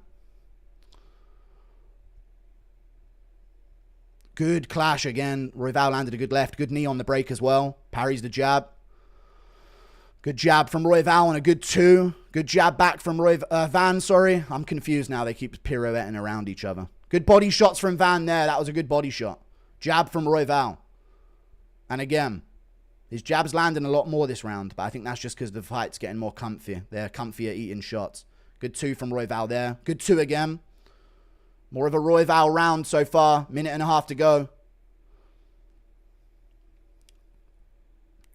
Good clash again. Royval landed a good left. Good knee on the break as well. Parries the jab. Good jab from Royval and a good 2. Good jab back from Van, sorry. I'm confused now. They keep pirouetting around each other. Good body shots from Van there. That was a good body shot. Jab from Royval. And again, his jab's landing a lot more this round, but I think that's just because the fight's getting more comfy. They're comfier eating shots. Good 2 from Royval there. Good 2 again. More of a Royval round so far. 1.5 to go.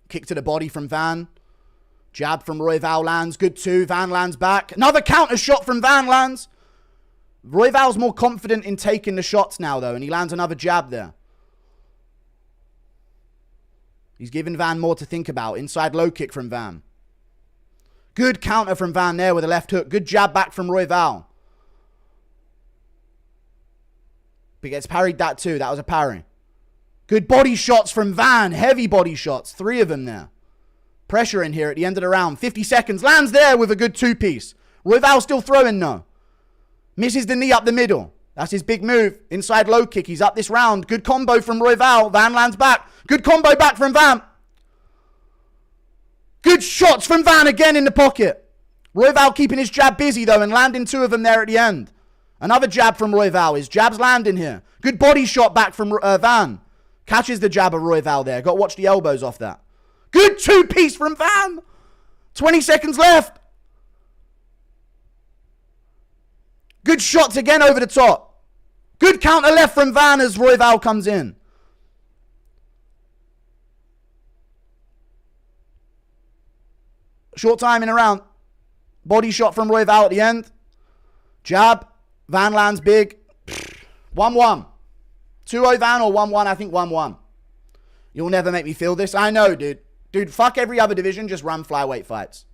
Kick to the body from Van. Jab from Royval lands. Good 2. Van lands back. Another counter shot from Van lands. Royval's more confident in taking the shots now, though, and he lands another jab there. He's giving Van more to think about. Inside low kick from Van. Good counter from Van there with a left hook. Good jab back from Royval. But gets parried that too. That was a parry. Good body shots from Van. Heavy body shots. 3 of them there. Pressure in here at the end of the round. 50 seconds. Lands there with a good 2-piece. Royval still throwing though. Misses the knee up the middle. That's his big move. Inside low kick. He's up this round. Good combo from Royval. Van lands back. Good combo back from Van. Good shots from Van again in the pocket. Royval keeping his jab busy though and landing 2 of them there at the end. Another jab from Royval. His jab's landing here. Good body shot back from Van. Catches the jab of Royval there. Got to watch the elbows off that. Good 2-piece from Van. 20 seconds left. Good shots again over the top. Good counter left from Van as Royval comes in. Short time in a round. Body shot from Royval at the end. Jab. Van lands big. 1-1. 2-0 Van or 1-1? I think 1-1. You'll never make me feel this. I know, dude. Dude, fuck every other division. Just run flyweight fights.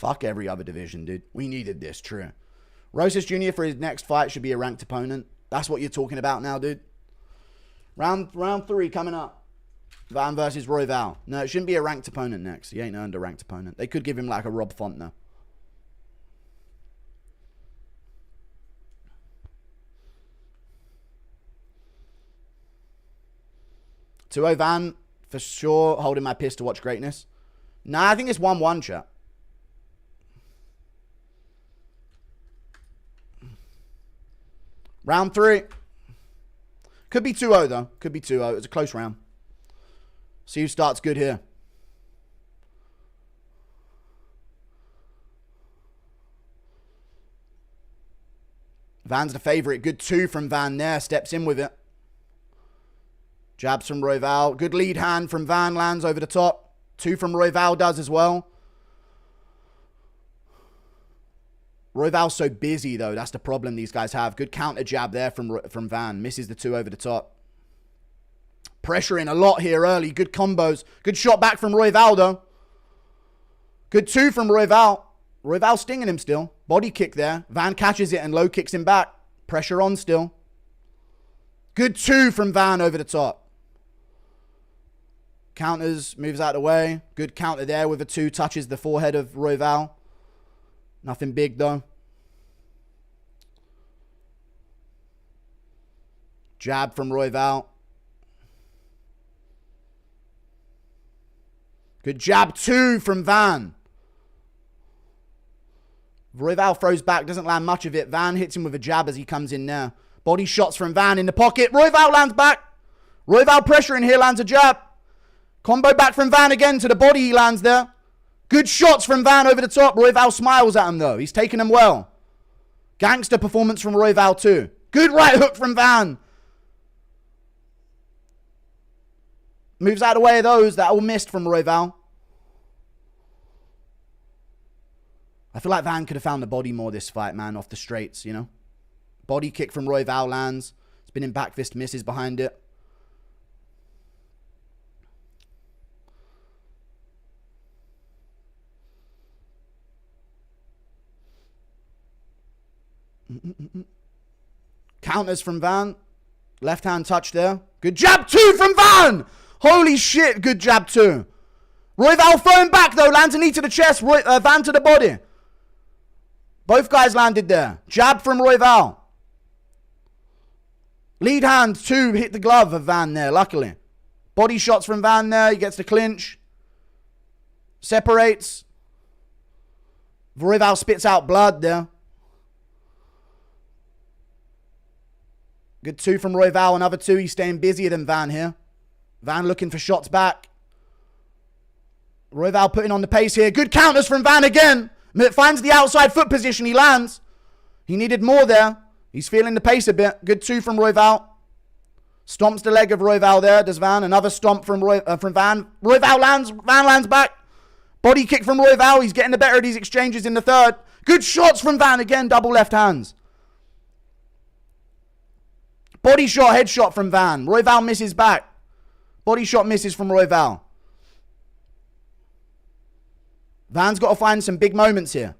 Fuck every other division, dude. We needed this, true. Rosas Jr. for his next fight should be a ranked opponent. That's what you're talking about now, dude. Round 3 coming up. Van versus Royval. No, it shouldn't be a ranked opponent next. He ain't earned a ranked opponent. They could give him like a Rob Fontner. Tuo Van, for sure, holding my piss to watch greatness. Nah, I think it's 1-1, chat. Round 3. Could be 2-0, though. Could be 2-0. It's a close round. See who starts good here. Van's the favorite. Good 2 from Van there. Steps in with it. Jabs from Royval. Good lead hand from Van. Lands over the top. 2 from Royval does as well. Royval's so busy, though. That's the problem these guys have. Good counter jab there from Van. Misses the 2 over the top. Pressuring a lot here early. Good combos. Good shot back from Royval, though. Good 2 from Royval. Royval stinging him still. Body kick there. Van catches it and low kicks him back. Pressure on still. Good 2 from Van over the top. Counters. Moves out of the way. Good counter there with a 2. Touches the forehead of Royval. Nothing big, though. Jab from Royval. Good jab 2 from Van. Royval throws back. Doesn't land much of it. Van hits him with a jab as he comes in there. Body shots from Van in the pocket. Royval lands back. Royval pressuring here. Lands a jab. Combo back from Van again to the body. He lands there. Good shots from Van over the top. Royval smiles at him, though. He's taking them well. Gangster performance from Royval, too. Good right hook from Van. Moves out of the way of those. That all missed from Royval. I feel like Van could have found the body more this fight, man, off the straights, you know? Body kick from Royval lands. Spinning back fist misses behind it. Counters from Van. Left hand touch there. Good jab 2 from Van. Holy shit, good jab 2. Royval throwing back though. Lands a knee to the chest. Van to the body. Both guys landed there. Jab from Royval. Lead hand 2 hit the glove of Van there, luckily. Body shots from Van there. He gets the clinch. Separates. Royval spits out blood there. Good 2 from Royval. Another 2. He's staying busier than Van here. Van looking for shots back. Royval putting on the pace here. Good counters from Van again. Finds the outside foot position. He lands. He needed more there. He's feeling the pace a bit. Good 2 from Royval. Stomps the leg of Royval there. Does Van. Another stomp from Van. Royval lands. Van lands back. Body kick from Royval. He's getting the better of these exchanges in the third. Good shots from Van again. Double left hands. Body shot, headshot from Van. Royval misses back. Body shot misses from Royval. Van's got to find some big moments here.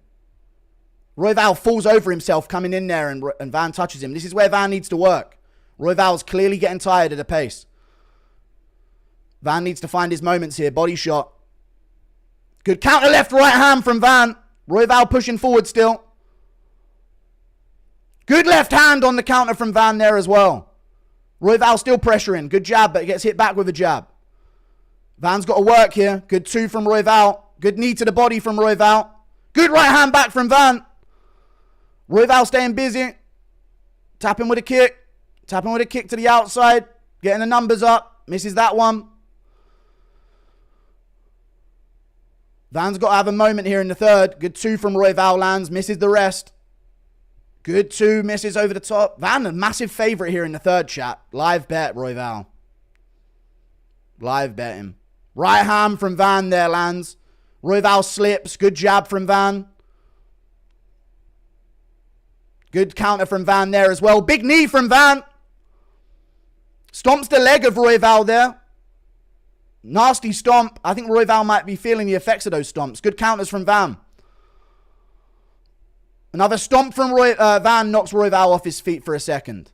Royval falls over himself coming in there and Van touches him. This is where Van needs to work. Royval's clearly getting tired of the pace. Van needs to find his moments here. Body shot. Good counter left, right hand from Van. Royval pushing forward still. Good left hand on the counter from Van there as well. Royval still pressuring. Good jab, but he gets hit back with a jab. Van's got to work here. Good 2 from Royval. Good knee to the body from Royval. Good right hand back from Van. Royval staying busy. Tapping with a kick. Tapping with a kick to the outside. Getting the numbers up. Misses that one. Van's got to have a moment here in the third. Good 2 from Royval lands. Misses the rest. Good 2, misses over the top. Van, a massive favourite here in the third, chat. Live bet, Royval. Live bet him. Right hand from Van there lands. Royval slips. Good jab from Van. Good counter from Van there as well. Big knee from Van. Stomps the leg of Royval there. Nasty stomp. I think Royval might be feeling the effects of those stomps. Good counters from Van. Another stomp from Van knocks Royval off his feet for a second.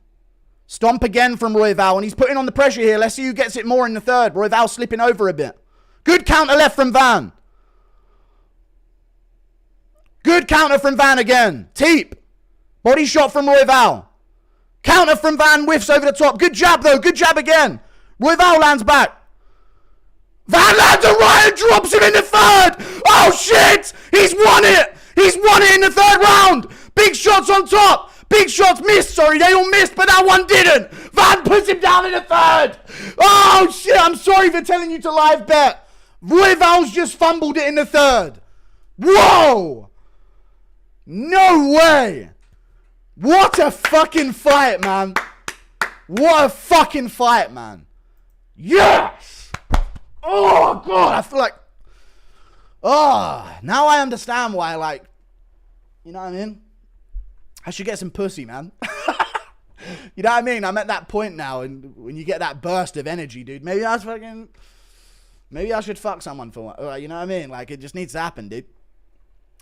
Stomp again from Royval, and he's putting on the pressure here. Let's see who gets it more in the third. Royval slipping over a bit. Good counter left from Van. Good counter from Van again. Teep. Body shot from Royval. Counter from Van, whiffs over the top. Good jab, though. Good jab again. Royval lands back. Van lands a right and drops him in the third. Oh, shit. He's won it. He's won it in the third round. Big shots on top. Big shots missed. Sorry, they all missed, but that one didn't. Van puts him down in the third. Oh, shit. I'm sorry for telling you to live bet. Royval's just fumbled it in the third. Whoa. No way. What a fucking fight, man. What a fucking fight, man. Yes. Oh, God. I feel like... Oh, now I understand why, like... You know what I mean? I should get some pussy, man. You know what I mean? I'm at that point now, and when you get that burst of energy, dude, maybe I should fuck someone for one. You know what I mean? Like, it just needs to happen, dude.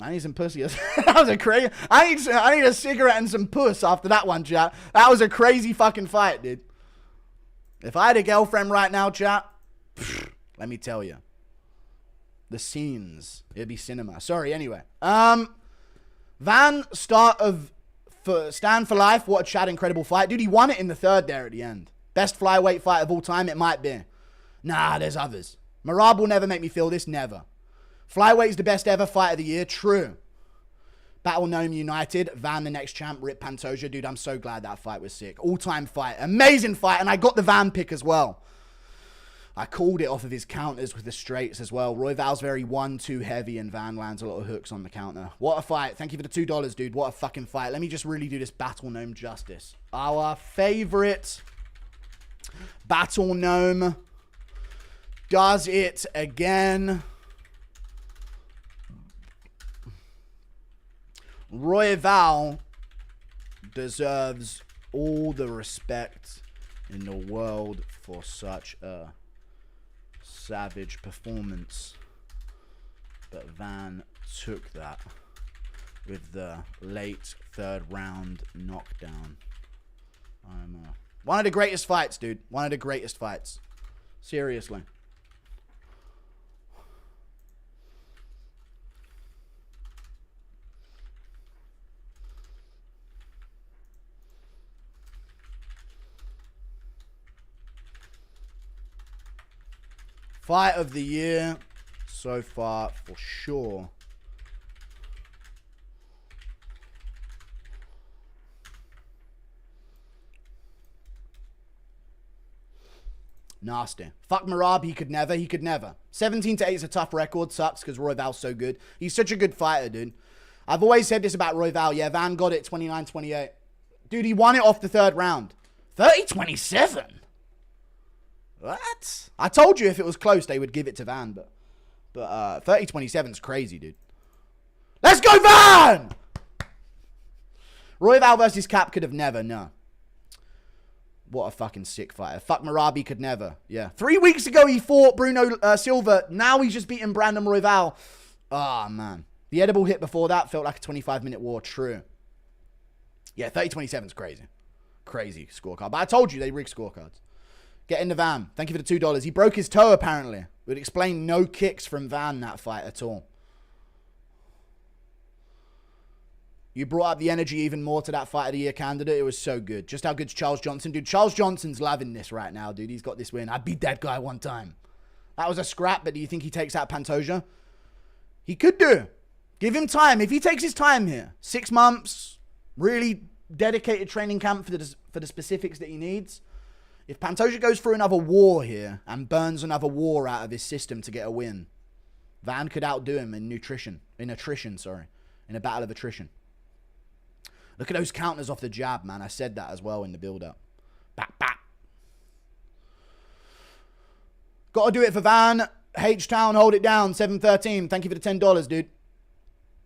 I need some pussy. That was a crazy... I need a cigarette and some puss after that one, chat. That was a crazy fucking fight, dude. If I had a girlfriend right now, chat, let me tell you. The scenes. It'd be cinema. Sorry, anyway. Van, Stand for Life. What a Chad incredible fight. Dude, he won it in the third there at the end. Best flyweight fight of all time? It might be. Nah, there's others. Marab will never make me feel this. Never. Flyweight's the best ever fight of the year. True. Battle Gnome United. Van, the next champ. Rip Pantoja. Dude, I'm so glad that fight was sick. All-time fight. Amazing fight. And I got the Van pick as well. I called it off of his counters with the straights as well. Royval's very 1-2 heavy, and Van lands a lot of hooks on the counter. What a fight. Thank you for the $2, dude. What a fucking fight. Let me just really do this Battle Gnome justice. Our favorite Battle Gnome does it again. Royval deserves all the respect in the world for such a savage performance, but Van took that with the late third round knockdown. One of the greatest fights, dude. One of the greatest fights. Seriously. Fight of the year so far, for sure. Nasty. Fuck Marab, he could never. 17-8 is a tough record. Sucks because Royval's so good. He's such a good fighter, dude. I've always said this about Royval. Yeah, Van got it 29-28. Dude, he won it off the third round. 30-27. What? I told you if it was close, they would give it to Van, but 30-27 is crazy, dude. Let's go, Van! Royval versus Cap could have never, no. What a fucking sick fighter. Fuck Marabi could never, yeah. 3 weeks ago, he fought Bruno Silva. Now he's just beaten Brandon Royval. Ah, man. The edible hit before that felt like a 25-minute war. True. Yeah, 30-27 is crazy. Crazy scorecard. But I told you they rig scorecards. Get in the Van. Thank you for the $2. He broke his toe, apparently. It would explain no kicks from Van that fight at all. You brought up the energy even more to that Fight of the Year candidate. It was so good. Just how good's Charles Johnson? Dude, Charles Johnson's loving this right now, dude. He's got this win. I beat that guy one time. That was a scrap, but do you think he takes out Pantoja? He could do. Give him time. If he takes his time here, 6 months, really dedicated training camp for the specifics that he needs. If Pantoja goes through another war here and burns another war out of his system to get a win, Van could outdo him in attrition, in a battle of attrition. Look at those counters off the jab, man. I said that as well in the build-up. Back, back. Got to do it for Van. H-Town, hold it down. 713. Thank you for the $10, dude.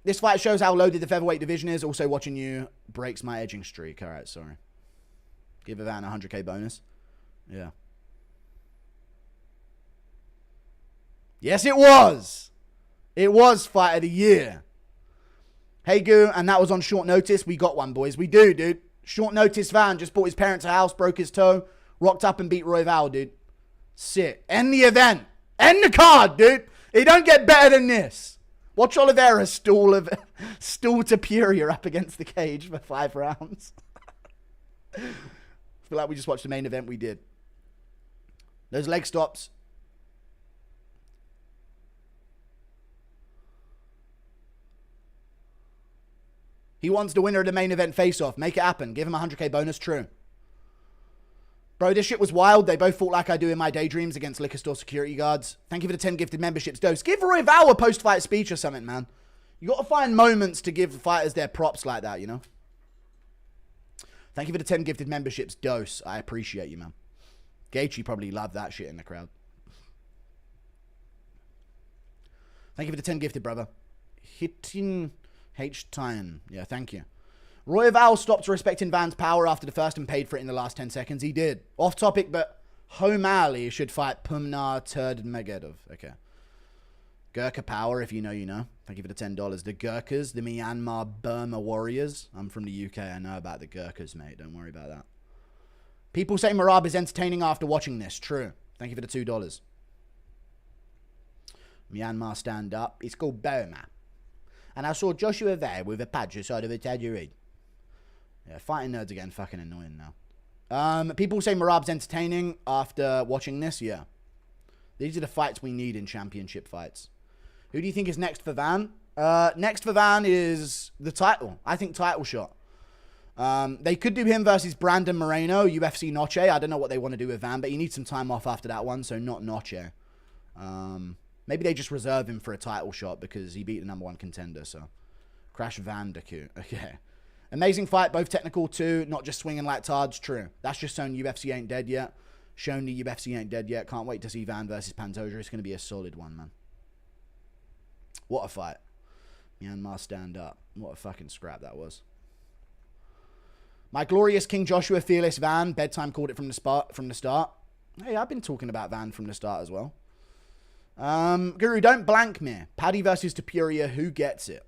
This fight shows how loaded the featherweight division is. Also, watching you breaks my edging streak. All right, sorry. Give Van a 100K bonus. Yeah. Yes, it was. It was Fight of the Year. Hey, Goo, and that was on short notice. We got one, boys. We do, dude. Short notice Van just bought his parents a house, broke his toe, rocked up and beat Royval, dude. Sick. End the event. End the card, dude. It don't get better than this. Watch Oliveira stool Topuria up against the cage for 5 rounds. I feel like we just watched the main event we did. Those leg stops. He wants the winner of the main event face-off. Make it happen. Give him a 100k bonus. True. Bro, this shit was wild. They both fought like I do in my daydreams against liquor store security guards. Thank you for the 10 gifted memberships, Dose. Give Royval a post-fight speech or something, man. You got to find moments to give the fighters their props like that, you know? Thank you for the 10 gifted memberships, Dose. I appreciate you, man. Gaethje probably loved that shit in the crowd. Thank you for the 10 gifted, brother. Hitting H-Time. Yeah, thank you. Royval stopped respecting Van's power after the first and paid for it in the last 10 seconds. He did. Off topic, but O'Malley should fight Pumnar Turdmagedov. Okay. Gurkha power, if you know, you know. Thank you for the $10. The Gurkhas, the Myanmar Burma warriors. I'm from the UK. I know about the Gurkhas, mate. Don't worry about that. People say Merab is entertaining after watching this. True. Thank you for the $2. Myanmar stand up. It's called Burma. And I saw Joshua there with a patch aside of a tangerine. Yeah, fighting nerds again, fucking annoying now. People say Merab's entertaining after watching this. Yeah. These are the fights we need in championship fights. Who do you think is next for Van? Next for Van is the title. I think title shot. They could do him versus Brandon Moreno, UFC Noche. I don't know what they want to do with Van, but he needs some time off after that one, so not Noche. Maybe they just reserve him for a title shot because he beat the #1 contender, so. Crash Vanderkoot. Okay. Amazing fight, both technical too, not just swinging like tards. True. That's just shown UFC ain't dead yet. Shown the UFC ain't dead yet. Can't wait to see Van versus Pantoja. It's going to be a solid one, man. What a fight. Myanmar stand up. What a fucking scrap that was. My glorious King Joshua Fearless Van. Bedtime called it from the start. Hey, I've been talking about Van from the start as well. Guru, don't blank me. Paddy versus Topuria. Who gets it?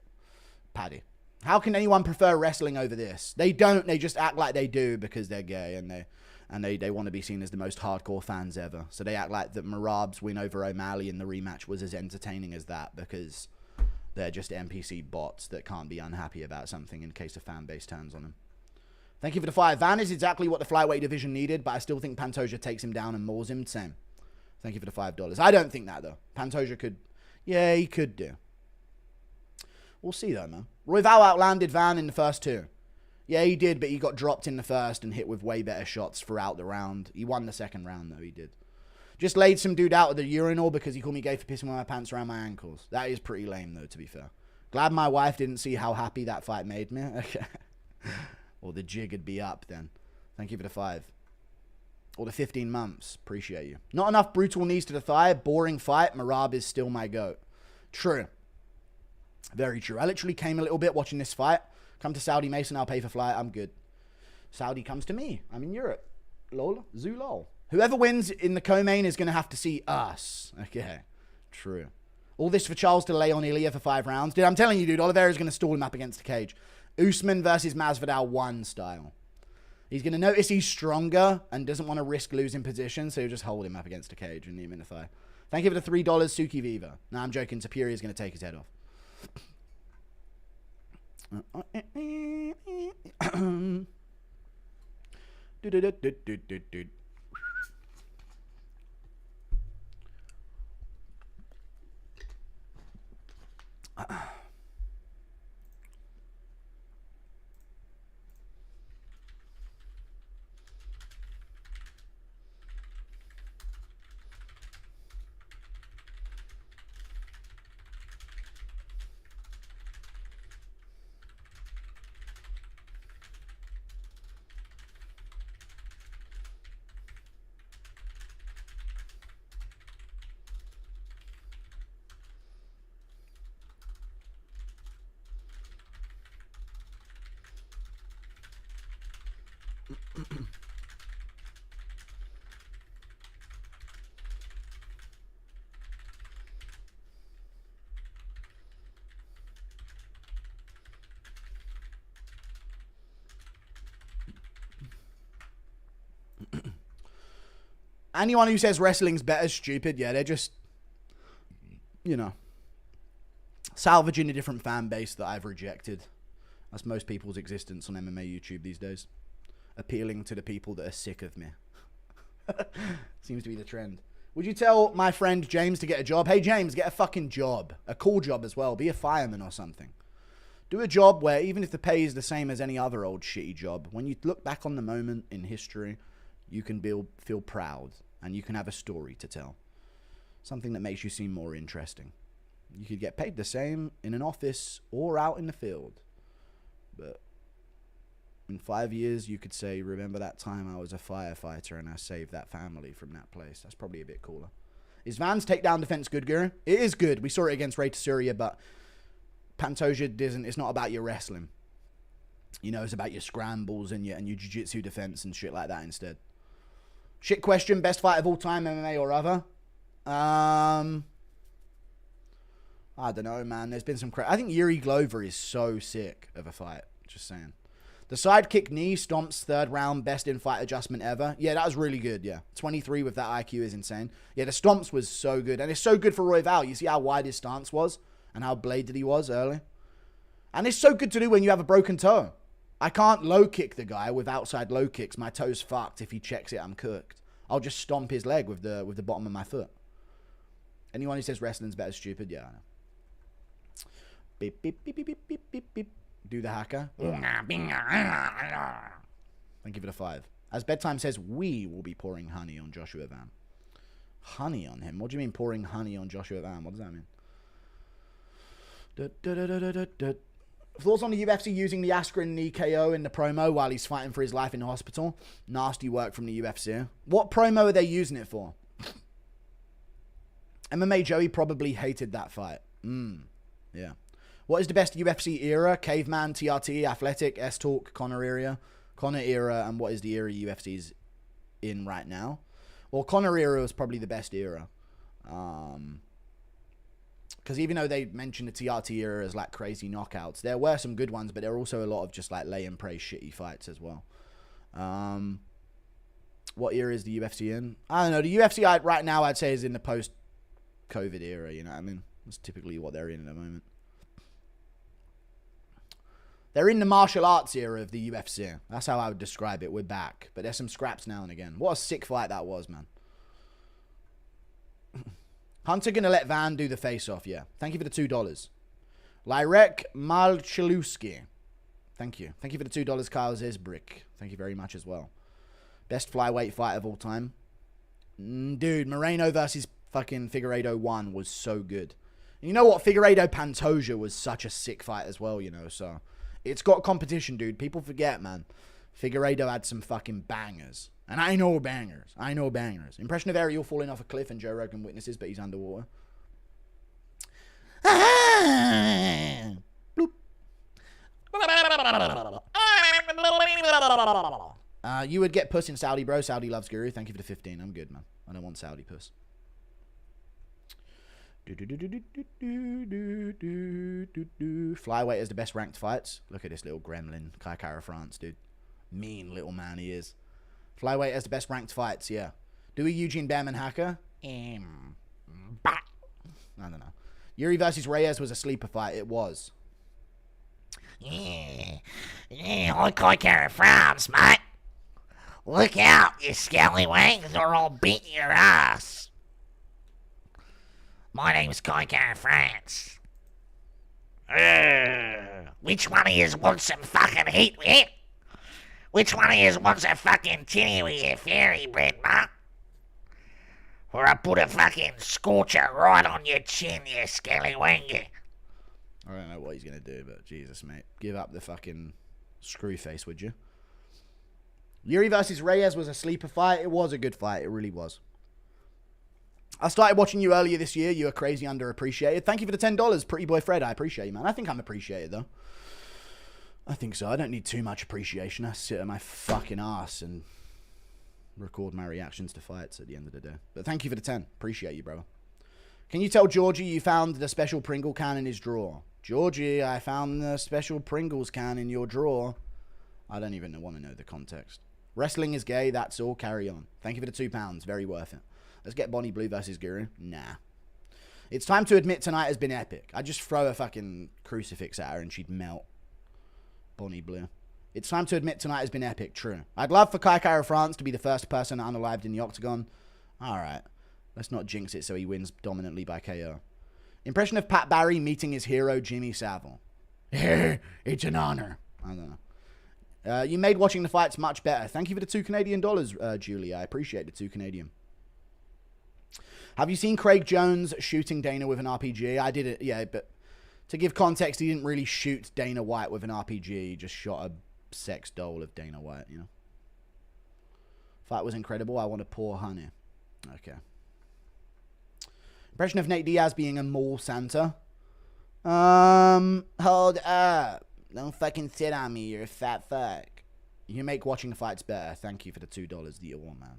Paddy. How can anyone prefer wrestling over this? They don't. They just act like they do because they're gay and they want to be seen as the most hardcore fans ever. So they act like that Merab's win over O'Malley in the rematch was as entertaining as that because they're just NPC bots that can't be unhappy about something in case a fan base turns on them. Thank you for the 5. Van is exactly what the flyweight division needed, but I still think Pantoja takes him down and mauls him. Same. Thank you for the $5. I don't think that, though. Pantoja could... Yeah, he could do. We'll see, though, man. Royval outlanded Van in the first 2. Yeah, he did, but he got dropped in the first and hit with way better shots throughout the round. He won the second round, though, he did. Just laid some dude out of the urinal because he called me gay for pissing my pants around my ankles. That is pretty lame, though, to be fair. Glad my wife didn't see how happy that fight made me. Okay. Or the jig would be up, then. Thank you for the 5. Or the 15 months. Appreciate you. Not enough brutal knees to the thigh. Boring fight. Merab is still my goat. True. Very true. I literally came a little bit watching this fight. Come to Saudi, Mason. I'll pay for flight. I'm good. Saudi comes to me. I'm in Europe. Lol. Zulol. Whoever wins in the co-main is going to have to see us. Okay. True. All this for Charles to lay on Ilia for 5 rounds. Dude, I'm telling you, dude. Oliveira is going to stall him up against the cage. Usman versus Masvidal 1 style. He's going to notice he's stronger and doesn't want to risk losing position, so he'll just hold him up against a cage and knee him in the thigh. Thank you for the $3, Suki Viva. No, I'm joking. Topuria is going to take his head off. Anyone who says wrestling's better is stupid. Yeah, they're just, you know, salvaging a different fan base that I've rejected. That's most people's existence on MMA YouTube these days. Appealing to the people that are sick of me. Seems to be the trend. Would you tell my friend James to get a job? Hey, James, get a fucking job. A cool job as well. Be a fireman or something. Do a job where even if the pay is the same as any other old shitty job, when you look back on the moment in history, you can feel proud and you can have a story to tell. Something that makes you seem more interesting. You could get paid the same in an office or out in the field. But in 5 years, you could say, remember that time I was a firefighter and I saved that family from that place. That's probably a bit cooler. Is Van's takedown defense good, Guru? It is good. We saw it against Ray Tsuria, but Pantoja isn't. It's not about your wrestling. You know, it's about your scrambles and your jiu-jitsu defense and shit like that instead. Shit question, best fight of all time, MMA or other? I don't know, man. There's been some I think Yuri Glover is so sick of a fight. Just saying. The sidekick knee stomps third round, best in fight adjustment ever. Yeah, that was really good, yeah. 23 with that IQ is insane. Yeah, the stomps was so good. And it's so good for Royval. You see how wide his stance was and how bladed he was early? And it's so good to do when you have a broken toe. I can't low kick the guy with outside low kicks. My toe's fucked. If he checks it, I'm cooked. I'll just stomp his leg with the bottom of my foot. Anyone who says wrestling's better is stupid, yeah, I know. Beep, beep, beep, beep, beep, beep, beep, beep. Do the hacker. Thank you for the 5. As Bedtime says, we will be pouring honey on Joshua Van. Honey on him? What do you mean pouring honey on Joshua Van? What does that mean? Thoughts on the UFC using the Askren knee KO in the promo while he's fighting for his life in the hospital? Nasty work from the UFC. What promo are they using it for? MMA Joey probably hated that fight. Yeah. What is the best UFC era? Caveman, TRT, Athletic, S-Talk, Conor era, and what is the era UFC's in right now? Well, Conor era was probably the best era. Because even though they mentioned the TRT era as like crazy knockouts, there were some good ones, but there were also a lot of just like lay and pray shitty fights as well. What era is the UFC in? I don't know. The UFC right now I'd say is in the post-COVID era, you know what I mean? That's typically what they're in at the moment. They're in the martial arts era of the UFC. That's how I would describe it. We're back. But there's some scraps now and again. What a sick fight that was, man. Hunter gonna let Van do the face-off, yeah. Thank you for the $2. Lyrek Malchaluski. Thank you. Thank you for the $2, Kyle Zesbrick. Thank you very much as well. Best flyweight fight of all time. Dude, Moreno versus fucking Figueiredo 1 was so good. And you know what? Figueiredo Pantoja was such a sick fight as well, you know, so... It's got competition, dude. People forget, man. Figueiredo had some fucking bangers. And I know bangers. I know bangers. Impression of Ariel falling off a cliff and Joe Rogan witnesses, but he's underwater. Bloop. You would get puss in Saudi, bro. Saudi loves Guru. Thank you for the 15. I'm good, man. I don't want Saudi puss. Flyweight is the best ranked fights. Look at this little gremlin, Kai Kara France, dude. Mean little man he is. Flyweight has the best ranked fights, yeah. Do a Eugene Behrman hacker? I don't know. Yuri versus Reyes was a sleeper fight. It was. Yeah, Kai Kara France, mate. Look out, you scallywags, or I'll beat your ass. My name's Kai Kara France. Which one of yous wants some fucking heat with it? Which one of yous wants a fucking tinny with your fairy bread, mate? Or I put a fucking scorcher right on your chin, you scallywanga. I don't know what he's going to do, but Jesus, mate. Give up the fucking screw face, would you? Yuri versus Reyes was a sleeper fight. It was a good fight. It really was. I started watching you earlier this year. You were crazy underappreciated. Thank you for the $10, Pretty Boy Fred. I appreciate you, man. I think I'm appreciated, though. I think so. I don't need too much appreciation. I sit on my fucking ass and record my reactions to fights at the end of the day. But thank you for the 10. Appreciate you, bro. Can you tell Georgie you found the special Pringle can in his drawer? Georgie, I found the special Pringles can in your drawer. I don't even want to know the context. Wrestling is gay. That's all. Carry on. Thank you for the £2. Very worth it. Let's get Bonnie Blue versus Guru. Nah. It's time to admit tonight has been epic. I'd just throw a fucking crucifix at her and she'd melt. Bonnie Blue. It's time to admit tonight has been epic. True. I'd love for Kai Kara France to be the first person unalived in the octagon. Alright. Let's not jinx it so he wins dominantly by KO. Impression of Pat Barry meeting his hero, Jimmy Savile. It's an honor. I don't know. You made watching the fights much better. Thank you for the $2 Julie. I appreciate the 2 Canadian. Have you seen Craig Jones shooting Dana with an RPG? I did it, yeah, but to give context, he didn't really shoot Dana White with an RPG. He just shot a sex doll of Dana White, you know. Fight was incredible. I want to pour honey. Okay. Impression of Nate Diaz being a mall Santa. Hold up. Don't fucking sit on me. You're a fat fuck. You make watching the fights better. Thank you for the $2 that you want, man.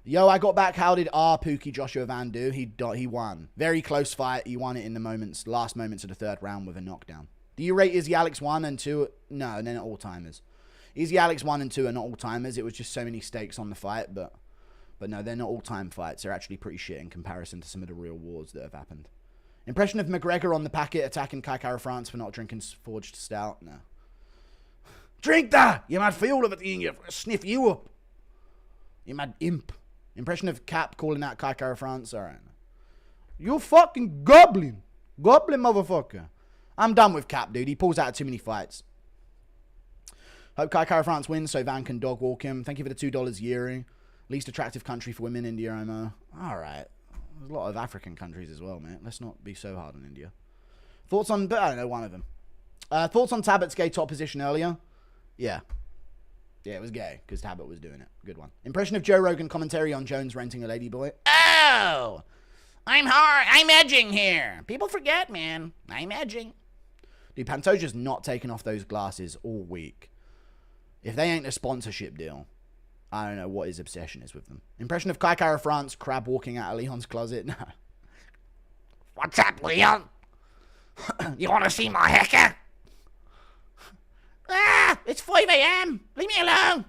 Yo, I got back. How did Pookie Joshua Van do? He won. Very close fight. He won it in the last moments of the third round with a knockdown. Do you rate Izzy Alex 1 and 2? No, they're not all-timers. Izzy Alex 1 and 2 are not all-timers. It was just so many stakes on the fight, but no, they're not all-time fights. They're actually pretty shit in comparison to some of the real wars that have happened. Impression of McGregor on the packet attacking Kai Kara France for not drinking forged stout? No. Drink that! You might feel of it in you. Sniff you up. You mad imp. Impression of Cap calling out Kai Kara France? Alright. You fucking goblin. Goblin motherfucker. I'm done with Cap, dude. He pulls out too many fights. Hope Kai Kara France wins so Van can dog walk him. Thank you for the $2 Yuri. Least attractive country for women, India, Omo. Alright. There's a lot of African countries as well, mate. Let's not be so hard on India. Thoughts on... But I don't know, one of them. Thoughts on Talbott's gay top position earlier? Yeah. Yeah, it was gay, because Talbott was doing it. Good one. Impression of Joe Rogan commentary on Jones renting a ladyboy? Oh! I'm edging here. People forget, man. I'm edging. Dude, Pantoja's not taking off those glasses all week. If they ain't a sponsorship deal, I don't know what his obsession is with them. Impression of Kai Kara France, crab walking out of Leon's closet? No. What's up, Leon? You want to see my hacker? Ah, it's 5 a.m. Leave me alone.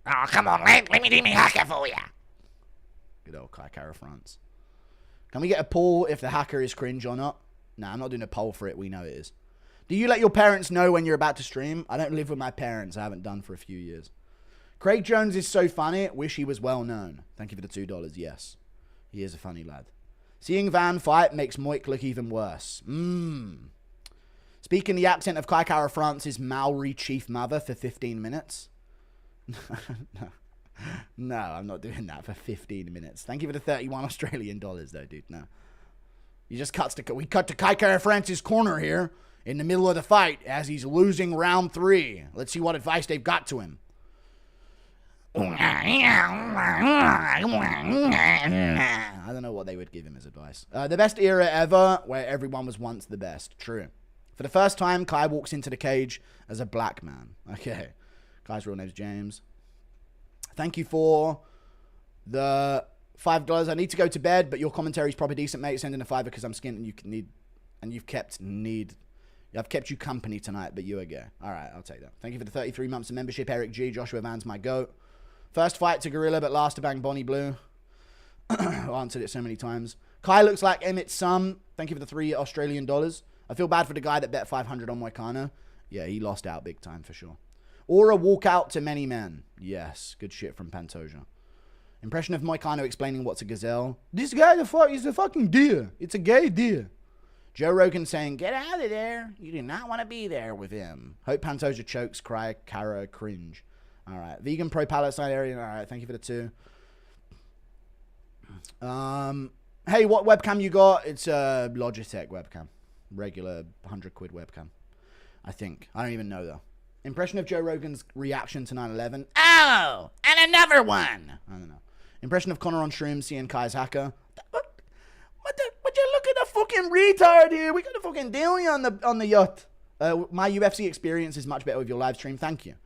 Oh, come on, let me do my hacker for you. Good old Kai Kara France. Can we get a poll if the hacker is cringe or not? Nah, I'm not doing a poll for it. We know it is. Do you let your parents know when you're about to stream? I don't live with my parents. I haven't done for a few years. Craig Jones is so funny. Wish he was well known. Thank you for the $2. Yes. He is a funny lad. Seeing Van fight makes Moik look even worse. Speaking the accent of Kai Kara France's Maori chief mother for 15 minutes. No, I'm not doing that for 15 minutes. Thank you for the 31 Australian dollars, though, dude. No. We cut to Kai Kara France's corner here in the middle of the fight as he's losing round 3. Let's see what advice they've got to him. I don't know what they would give him as advice. The best era ever, where everyone was once the best. True. For the first time, Kai walks into the cage as a black man. Okay. Kai's real name's James. Thank you for the $5. I need to go to bed, but your commentary's proper decent, mate. Send in a $5 because I'm skint and I've kept you company tonight, but you are gay. All right, I'll take that. Thank you for the 33 months of membership, Eric G. Joshua Van's my goat. First fight to Gorilla, but last to bang Bonnie Blue. Answered it so many times. Kai looks like Emmett's son. Thank you for the $3 Australian dollars. I feel bad for the guy that bet 500 on Moicano. Yeah, he lost out big time for sure. Or a walkout to many men. Yes, good shit from Pantoja. Impression of Moicano explaining what's a gazelle. This guy is a fucking deer. It's a gay deer. Joe Rogan saying, get out of there. You do not want to be there with him. Hope Pantoja chokes, cry, Kara, cringe. All right. Vegan pro Palestine area. All right. Thank you for the 2. Hey, what webcam you got? It's a Logitech webcam. Regular 100 quid webcam. I think. I don't even know, though. Impression of Joe Rogan's reaction to 9/11. Oh, and another one. I don't know. Impression of Connor on shrooms seeing Kai's hacker. Would you look at the fucking retard here? We got a fucking daily on the yacht. My UFC experience is much better with your live stream. Thank you.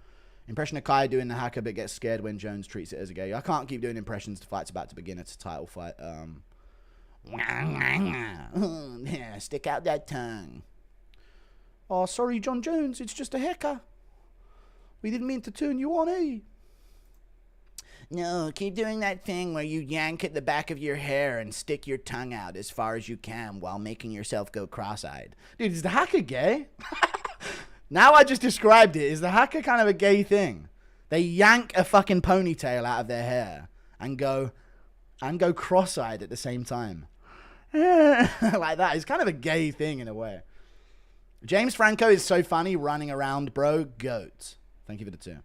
Impression of Kai doing the hacker but gets scared when Jones treats it as a gay. I can't keep doing impressions. The fight's about to begin. It's a title fight. Yeah, stick out that tongue. Oh, sorry, John Jones. It's just a hacker. We didn't mean to turn you on, eh? No, keep doing that thing where you yank at the back of your hair and stick your tongue out as far as you can while making yourself go cross-eyed. Dude, is the haka gay? Now I just described it. Is the haka kind of a gay thing? They yank a fucking ponytail out of their hair and go cross-eyed at the same time. Like that. It's kind of a gay thing in a way. James Franco is so funny running around, bro. Goat. Thank you for the 2.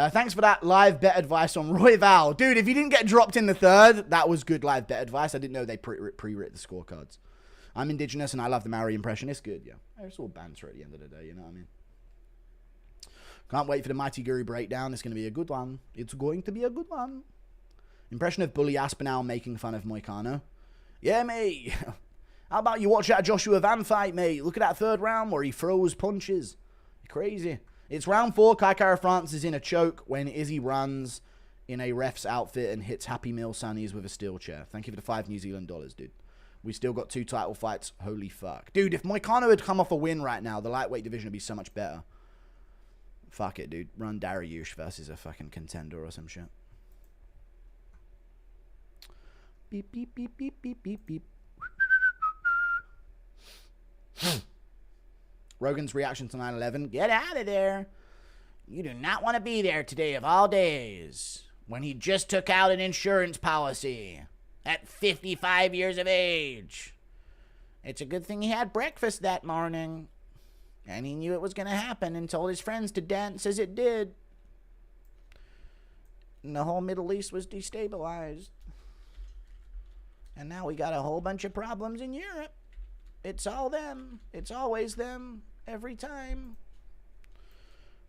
Thanks for that live bet advice on Royval. Dude, if you didn't get dropped in the 3rd, that was good live bet advice. I didn't know they pre-writ the scorecards. I'm indigenous and I love the Maori impression. It's good, yeah. It's all banter at the end of the day, you know what I mean? Can't wait for the Mighty Guru breakdown. It's going to be a good one. It's going to be a good one. Impression of Bully Aspinall making fun of Moicano. Yeah, mate. How about you watch that Joshua Van fight, mate? Look at that 3rd round where he throws punches. Crazy. It's round 4. Kai Kara France is in a choke when Izzy runs in a ref's outfit and hits Happy Meal Sunnies with a steel chair. Thank you for the $5 New Zealand dollars, dude. We still got 2 title fights. Holy fuck. Dude, if Moicano had come off a win right now, the lightweight division would be so much better. Fuck it, dude. Run Dariush versus a fucking contender or some shit. Beep, beep, beep, beep, beep, beep, beep. Rogan's reaction to 9/11. Get out of there. You do not want to be there today of all days, when he just took out an insurance policy at 55 years of age. It's a good thing he had breakfast that morning, and he knew it was going to happen and told his friends to dance as it did. And the whole Middle East was destabilized. And now we got a whole bunch of problems in Europe. It's all them. It's always them. Every time.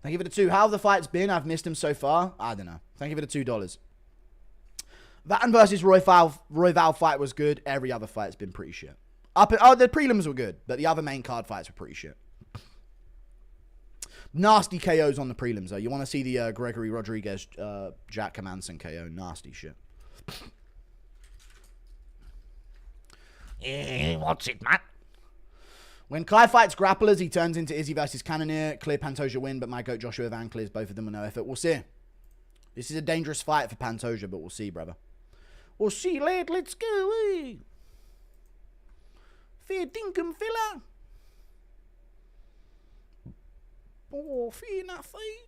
Thank you for the 2. How have the fights been? I've missed them so far. I don't know. Thank you for the $2. Vatten versus Royval fight was good. Every other fight's been pretty shit. The prelims were good, but the other main card fights were pretty shit. Nasty KOs on the prelims, though. You want to see the Gregory Rodriguez, Jack Hermanson KO. Nasty shit. What's it, man? When Kai fights grapplers, he turns into Izzy versus Cannonier. Clear Pantoja win, but my goat Joshua Van clears both of them with no effort. We'll see. This is a dangerous fight for Pantoja, but we'll see, brother. We'll see, lad. Let's go, eh? Fair dinkum, fella. Oh, fair enough, eh?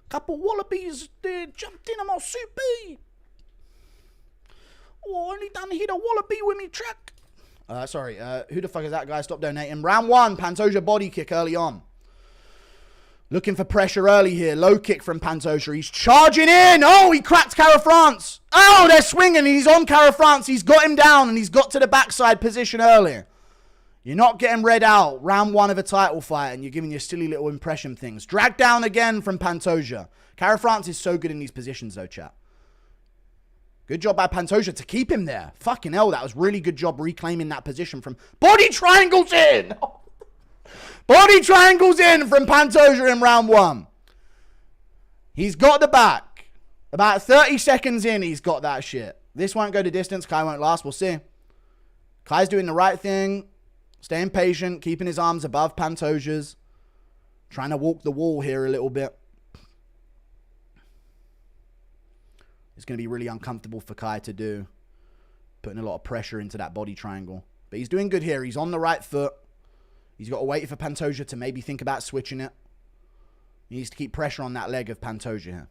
Couple wallabies jumped in on my soup, eh? Oh, I only done hit a wallaby with me truck. Sorry, who the fuck is that guy? Stop donating. Round 1, Pantoja body kick early on. Looking for pressure early here. Low kick from Pantoja. He's charging in. Oh, he cracked Cara France. Oh, they're swinging. He's on Cara France. He's got him down and he's got to the backside position early. You're not getting read out. Round 1 of a title fight and you're giving your silly little impression things. Dragged down again from Pantoja. Cara France is so good in these positions though, chat. Good job by Pantoja to keep him there. Fucking hell, that was really good job reclaiming that position from... Body triangles in! Body triangles in from Pantoja in round 1. He's got the back. About 30 seconds in, he's got that shit. This won't go the distance. Kai won't last. We'll see. Kai's doing the right thing. Staying patient. Keeping his arms above Pantoja's. Trying to walk the wall here a little bit. It's going to be really uncomfortable for Kai to do. Putting a lot of pressure into that body triangle. But he's doing good here. He's on the right foot. He's got to wait for Pantoja to maybe think about switching it. He needs to keep pressure on that leg of Pantoja here.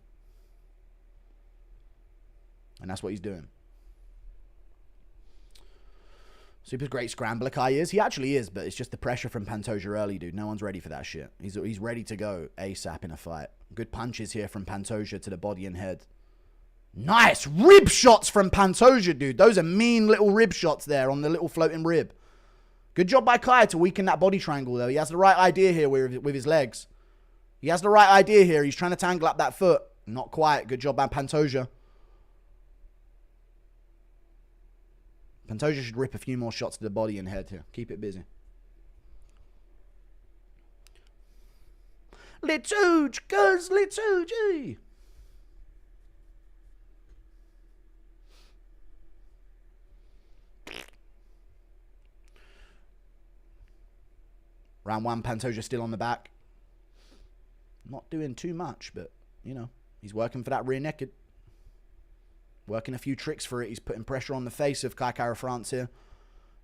And that's what he's doing. Super great scrambler Kai is. He actually is, but it's just the pressure from Pantoja early, dude. No one's ready for that shit. He's ready to go ASAP in a fight. Good punches here from Pantoja to the body and head. Nice rib shots from Pantoja, dude. Those are mean little rib shots there on the little floating rib. Good job by Kai to weaken that body triangle, though. He has the right idea here with his legs. He has the right idea here. He's trying to tangle up that foot. Not quite. Good job by Pantoja. Pantoja should rip a few more shots to the body and head here. Keep it busy. Let's ooge, cuz. Let's ooge, eh? Round 1, Pantoja still on the back. Not doing too much, but, you know, he's working for that rear naked. Working a few tricks for it. He's putting pressure on the face of Kai Kara-France here.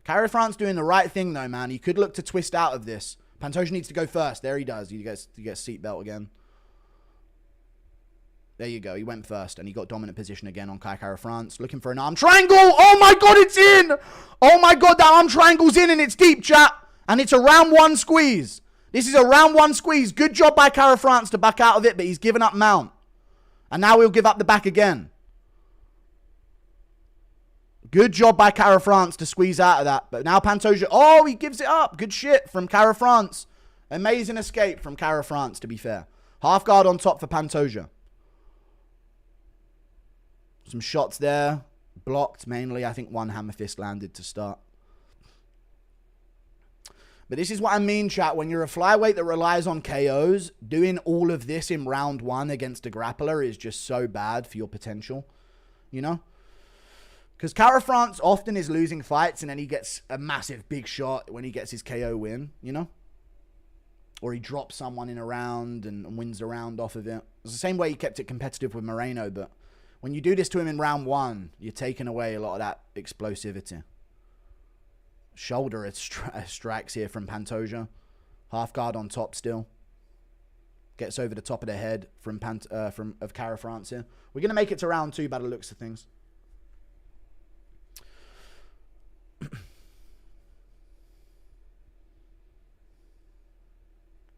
Kara-France doing the right thing, though, man. He could look to twist out of this. Pantoja needs to go first. There he does. He gets seatbelt again. There you go. He went first, and he got dominant position again on Kai Kara-France. Looking for an arm triangle. Oh, my God, it's in. Oh, my God, that arm triangle's in, and it's deep, chat. And it's a round 1 squeeze. This is a round 1 squeeze. Good job by Kara-France to back out of it, but he's given up mount. And now he'll give up the back again. Good job by Kara-France to squeeze out of that. But now Pantoja, oh, he gives it up. Good shit from Kara-France. Amazing escape from Kara-France, to be fair. Half guard on top for Pantoja. Some shots there. Blocked mainly. I think 1 hammer fist landed to start. But this is what I mean, chat. When you're a flyweight that relies on KOs, doing all of this in round 1 against a grappler is just so bad for your potential. You know? Because Kara-France often is losing fights and then he gets a massive big shot when he gets his KO win, you know? Or he drops someone in a round and wins the round off of it. It's the same way he kept it competitive with Moreno, but when you do this to him in round 1, you're taking away a lot of that explosivity. Shoulder strikes here from Pantoja. Half guard on top still. Gets over the top of the head from Kara-France here. We're going to make it to round 2 by the looks of things.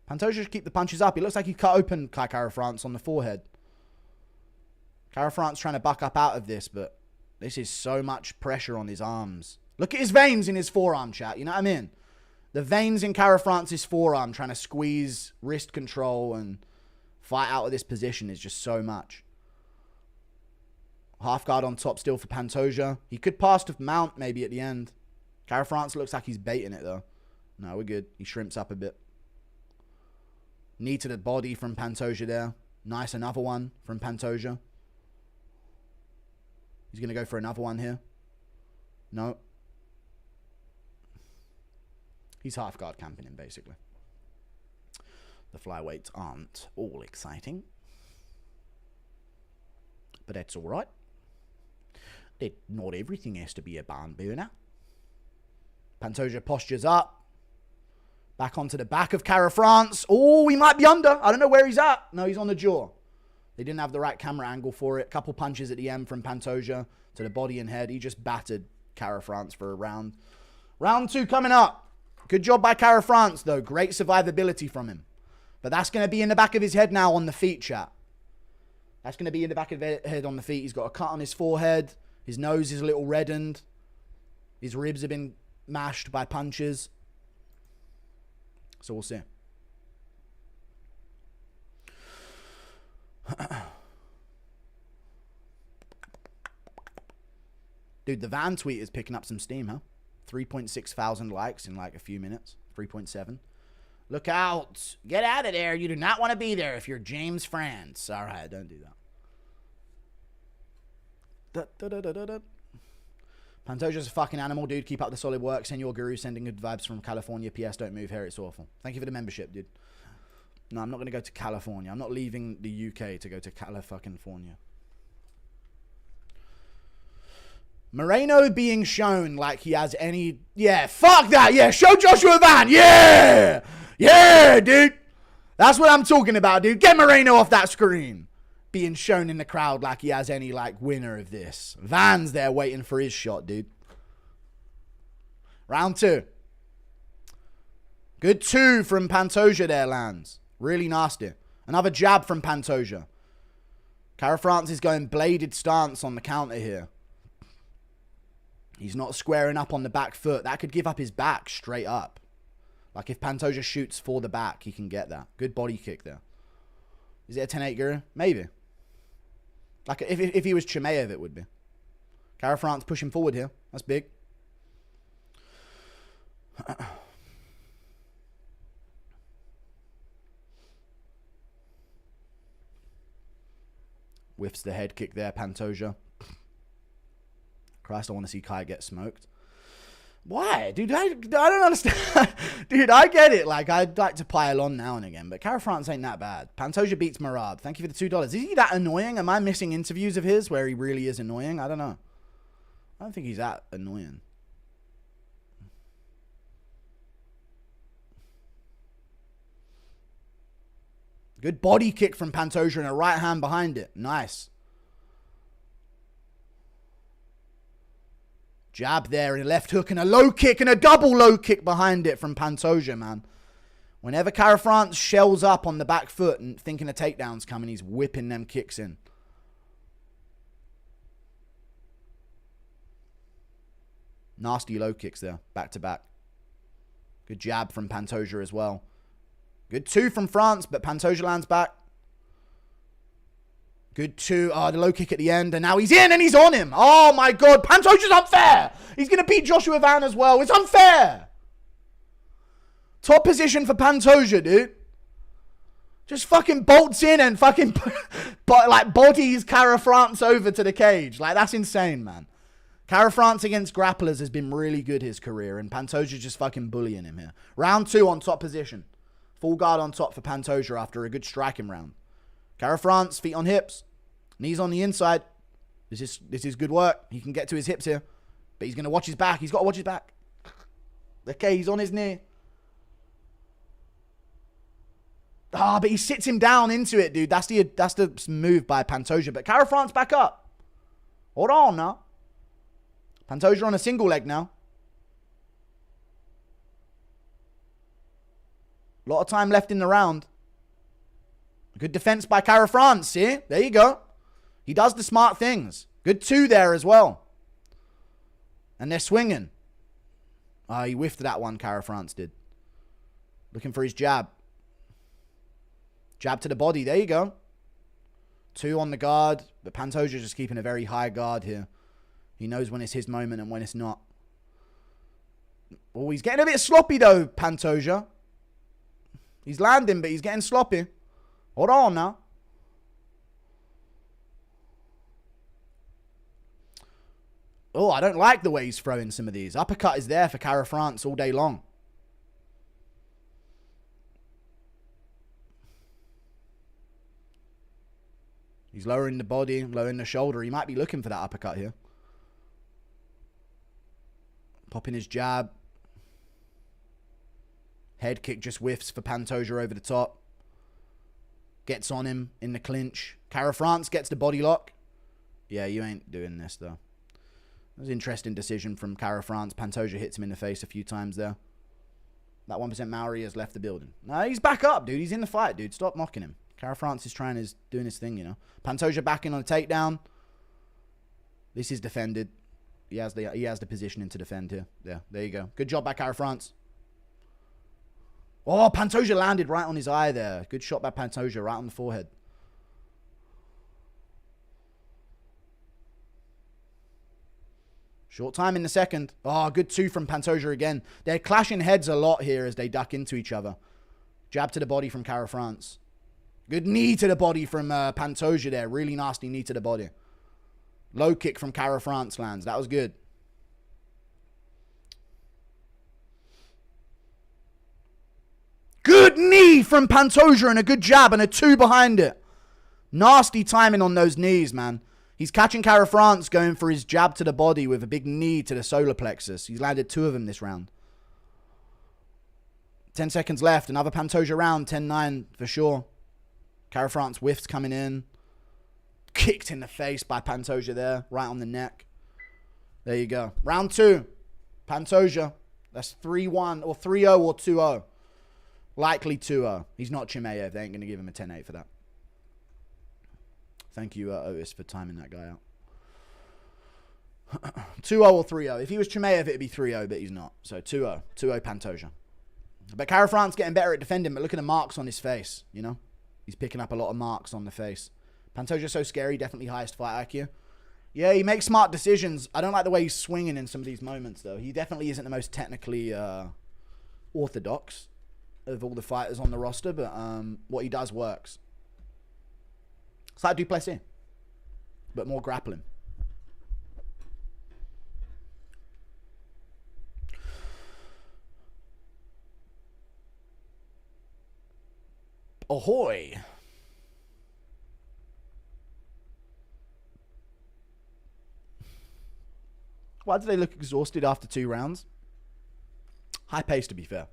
Pantoja should keep the punches up. He looks like he cut open Kai Kara-France on the forehead. Kara-France trying to buck up out of this, but this is so much pressure on his arms. Look at his veins in his forearm, chat. You know what I mean? The veins in Kara-France's forearm trying to squeeze wrist control and fight out of this position is just so much. Half guard on top still for Pantoja. He could pass to mount maybe at the end. Kara-France looks like he's baiting it, though. No, we're good. He shrimps up a bit. Knee to the body from Pantoja there. Nice, another one from Pantoja. He's going to go for another one here. No. He's half guard camping him, basically. The flyweights aren't all exciting. But that's all right. Not everything has to be a barn burner. Pantoja postures up. Back onto the back of Kara-France. Oh, he might be under. I don't know where he's at. No, he's on the jaw. They didn't have the right camera angle for it. Couple punches at the end from Pantoja to the body and head. He just battered Kara-France for a round. Round 2 coming up. Good job by Kara-France, though. Great survivability from him. But that's going to be in the back of his head now on the feet, chat. That's going to be in the back of his head on the feet. He's got a cut on his forehead. His nose is a little reddened. His ribs have been mashed by punches. So we'll see. Dude, the Van tweet is picking up some steam, huh? 3.6 thousand likes in like a few minutes. 3.7. Look out. Get out of there. You do not want to be there if you're James France. All right, don't do that. Pantoja's a fucking animal, dude. Keep up the solid work. Send your guru sending good vibes from California. PS, don't move here. It's awful. Thank you for the membership, dude. No, I'm not going to go to California. I'm not leaving the UK to go to California. Moreno being shown like he has any... Yeah, fuck that. Yeah, show Joshua Van. Yeah. Yeah, dude. That's what I'm talking about, dude. Get Moreno off that screen. Being shown in the crowd like he has any, like, winner of this. Van's there waiting for his shot, dude. Round 2. Good 2 from Pantoja there lands. Really nasty. Another jab from Pantoja. Kara-France is going bladed stance on the counter here. He's not squaring up on the back foot. That could give up his back straight up. Like if Pantoja shoots for the back, he can get that. Good body kick there. Is it a 10-8 guru? Maybe. Like if he was Chimaev, it would be. Kara-France pushing forward here. That's big. Whiffs the head kick there, Pantoja. Christ, I want to see Kai get smoked. Why? Dude, I don't understand. Dude, I get it. Like, I'd like to pile on now and again, but Cara France ain't that bad. Pantoja beats Marab. Thank you for the $2. Is he that annoying? Am I missing interviews of his where he really is annoying? I don't know. I don't think he's that annoying. Good body kick from Pantoja and a right hand behind it. Nice. Jab there and a left hook and a low kick and a double low kick behind it from Pantoja, man. Whenever Cara France shells up on the back foot and thinking a takedown's coming, he's whipping them kicks in. Nasty low kicks there, back to back. Good jab from Pantoja as well. Good two from France, but Pantoja lands back. Good two. Oh, the low kick at the end. And now he's in and he's on him. Oh, my God. Pantoja's unfair. He's going to beat Joshua Van as well. It's unfair. Top position for Pantoja, dude. Just fucking bolts in and fucking like bodies Cara France over to the cage. Like, that's insane, man. Cara France against grapplers has been really good his career. And Pantoja just fucking bullying him here. Round 2 on top position. Full guard on top for Pantoja after a good striking round. Cara France, feet on hips. Knees on the inside. This is good work. He can get to his hips here. But he's going to watch his back. He's got to watch his back. Okay, he's on his knee. Ah, but he sits him down into it, dude. That's the move by Pantoja. But Cara France back up. Hold on now. Pantoja on a single leg now. A lot of time left in the round. Good defense by Cara France. See? There you go. He does the smart things. Good two there as well. And they're swinging. He whiffed that one, Cara France did. Looking for his jab. Jab to the body. There you go. Two on the guard. But Pantoja just keeping a very high guard here. He knows when it's his moment and when it's not. Oh, he's getting a bit sloppy though, Pantoja. He's landing, but he's getting sloppy. Hold on now. Oh, I don't like the way he's throwing some of these. Uppercut is there for Cara France all day long. He's lowering the body, lowering the shoulder. He might be looking for that uppercut here. Popping his jab. Head kick just whiffs for Pantoja over the top. Gets on him in the clinch. Cara France gets the body lock. Yeah, you ain't doing this though. That was an interesting decision from Cara France. Pantoja hits him in the face a few times there. That 1% Maori has left the building. No, he's back up, dude. He's in the fight, dude. Stop mocking him. Cara France is doing his thing, you know. Pantoja backing on a takedown. This is defended. He has the positioning to defend here. Yeah, there you go. Good job by Cara France. Oh, Pantoja landed right on his eye there. Good shot by Pantoja right on the forehead. Short time in the second. Oh, good two from Pantoja again. They're clashing heads a lot here as they duck into each other. Jab to the body from Cara France. Good knee to the body from Pantoja there. Really nasty knee to the body. Low kick from Cara France lands. That was good. Good knee from Pantoja and a good jab and a two behind it. Nasty timing on those knees, man. He's catching Cara France going for his jab to the body with a big knee to the solar plexus. He's landed 2 of them this round. 10 seconds left. Another Pantoja round. 10-9 for sure. Cara France whiffs coming in. Kicked in the face by Pantoja there. Right on the neck. There you go. Round 2. Pantoja. That's 3-1 or 3-0 or 2-0. Likely 2-0. He's not Chimaev. They ain't going to give him a 10-8 for that. Thank you, Otis, for timing that guy out. 2-0 or 3-0. If he was Chimaev, it'd be 3-0, but he's not. So 2-0. 2-0 Pantoja. But Cara France getting better at defending, but look at the marks on his face, you know? He's picking up a lot of marks on the face. Pantoja's so scary, definitely highest fight IQ. Yeah, he makes smart decisions. I don't like the way he's swinging in some of these moments, though. He definitely isn't the most technically orthodox of all the fighters on the roster, but what he does works. It's like Duplessis, but more grappling. Ahoy. Why do they look exhausted after 2 rounds? High pace, to be fair.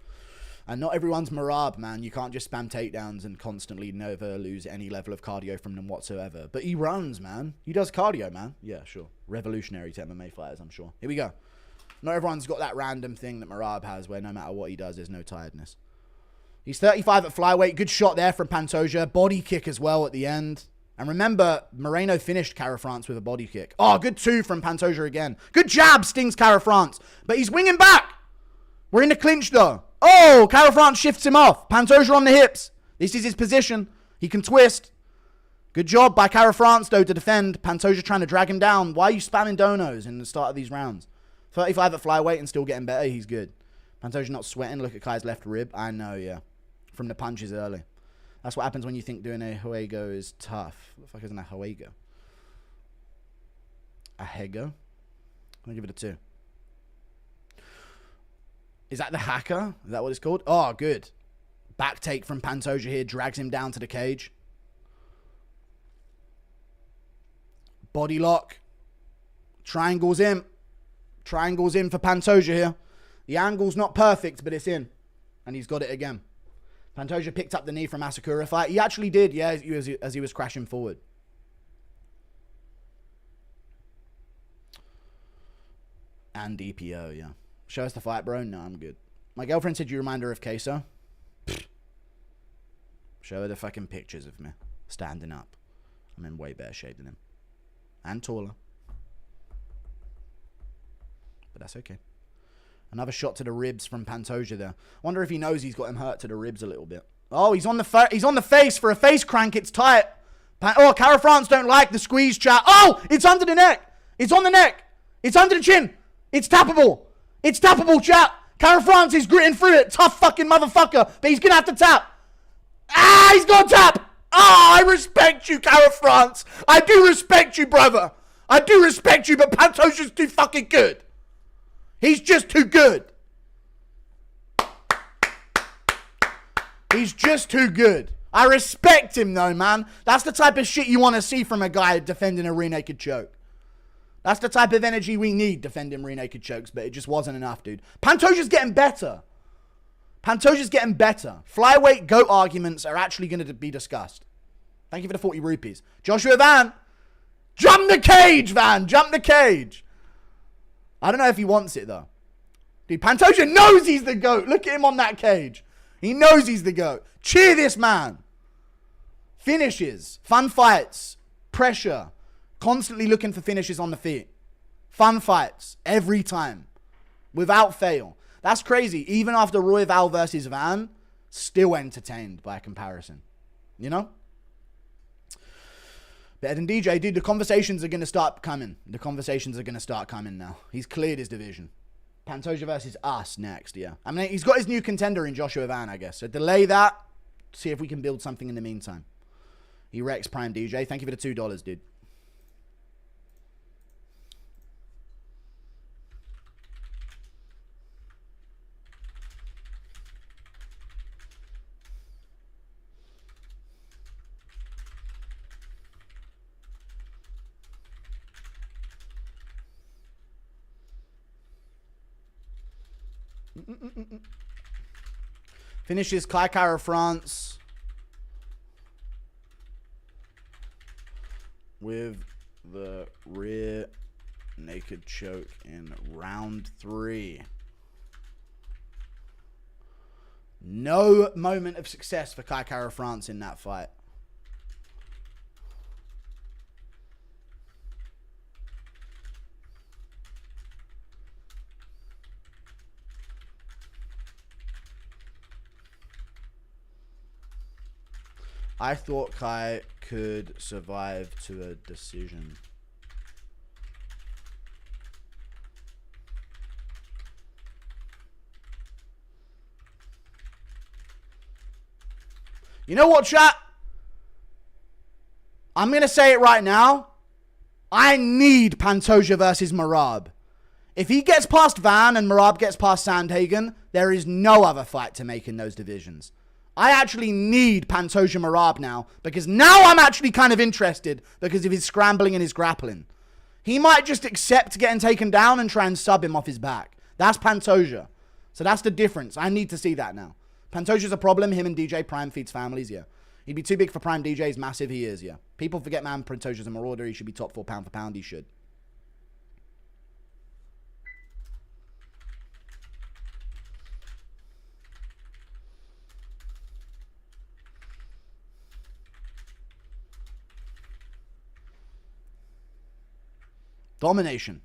And not everyone's Marab, man. You can't just spam takedowns and constantly never lose any level of cardio from them whatsoever. But he runs, man. He does cardio, man. Yeah, sure. Revolutionary to MMA fighters, I'm sure. Here we go. Not everyone's got that random thing that Marab has where no matter what he does, there's no tiredness. He's 35 at flyweight. Good shot there from Pantoja. Body kick as well at the end. And remember, Moreno finished Cara France with a body kick. Oh, good 2 from Pantoja again. Good jab stings Cara France. But he's winging back. We're in the clinch, though. Oh, Cara France shifts him off. Pantoja on the hips. This is his position. He can twist. Good job by Cara France, though, to defend. Pantoja trying to drag him down. Why are you spamming donos in the start of these rounds? 35 at flyweight and still getting better. He's good. Pantoja not sweating. Look at Kai's left rib. I know, yeah. From the punches early. That's what happens when you think doing a Huego is tough. What the fuck isn't a Huego? A Hego? I'm going to give it a 2. Is that the hacker? Is that what it's called? Oh, good. Back take from Pantoja here. Drags him down to the cage. Body lock. Triangles in. Triangles in for Pantoja here. The angle's not perfect, but it's in. And he's got it again. Pantoja picked up the knee from Asakura fight. He actually did, yeah, as he was crashing forward. And DPO, yeah. Show us the fight, bro. No, I'm good. My girlfriend said you remind her of Queso. Show her the fucking pictures of me standing up. I'm in way better shape than him. And taller. But that's okay. Another shot to the ribs from Pantoja there. Wonder if he knows he's got him hurt to the ribs a little bit. Oh, he's on the face for a face crank. It's tight. Oh, Cara France don't like the squeeze, chat. Oh, it's under the neck. It's on the neck. It's under the chin. It's tappable. It's tappable, chat. Cara France is gritting through it. Tough fucking motherfucker. But he's going to have to tap. Ah, he's got to tap. Oh, I respect you, Cara France. I do respect you, brother. I do respect you, but Pantoja's too fucking good. He's just too good. He's just too good. I respect him, though, man. That's the type of shit you want to see from a guy defending a rear naked choke. That's the type of energy we need defending rear naked chokes, but it just wasn't enough, dude. Pantoja's getting better. Pantoja's getting better. Flyweight GOAT arguments are actually going to be discussed. Thank you for the 40 rupees. Joshua Van, jump the cage, Van. Jump the cage. I don't know if he wants it, though. Dude, Pantoja knows he's the GOAT. Look at him on that cage. He knows he's the GOAT. Cheer this man. Finishes. Fun fights. Pressure. Constantly looking for finishes on the feet. Fun fights. Every time. Without fail. That's crazy. Even after Royval versus Van, still entertained by comparison. You know? Better than DJ. Dude, the conversations are going to start coming. The conversations are going to start coming now. He's cleared his division. Pantoja versus us next, yeah. I mean, he's got his new contender in Joshua Van, I guess. So delay that. See if we can build something in the meantime. He wrecks Prime DJ. Thank you for the $2, dude. Finishes Cara France with the rear naked choke in round 3. No moment of success for Cara France in that fight. I thought Kai could survive to a decision. You know what, chat? I'm going to say it right now. I need Pantoja versus Marab. If he gets past Van and Marab gets past Sandhagen, there is no other fight to make in those divisions. I actually need Pantoja Merab now, because now I'm actually kind of interested because of his scrambling and his grappling. He might just accept getting taken down and try and sub him off his back. That's Pantoja. So that's the difference. I need to see that now. Pantoja's a problem. Him and DJ Prime feeds families, yeah. He'd be too big for Prime DJ. He's massive. He is, yeah. People forget, man, Pantoja's a marauder. He should be top 4 pound for pound. He should. Domination.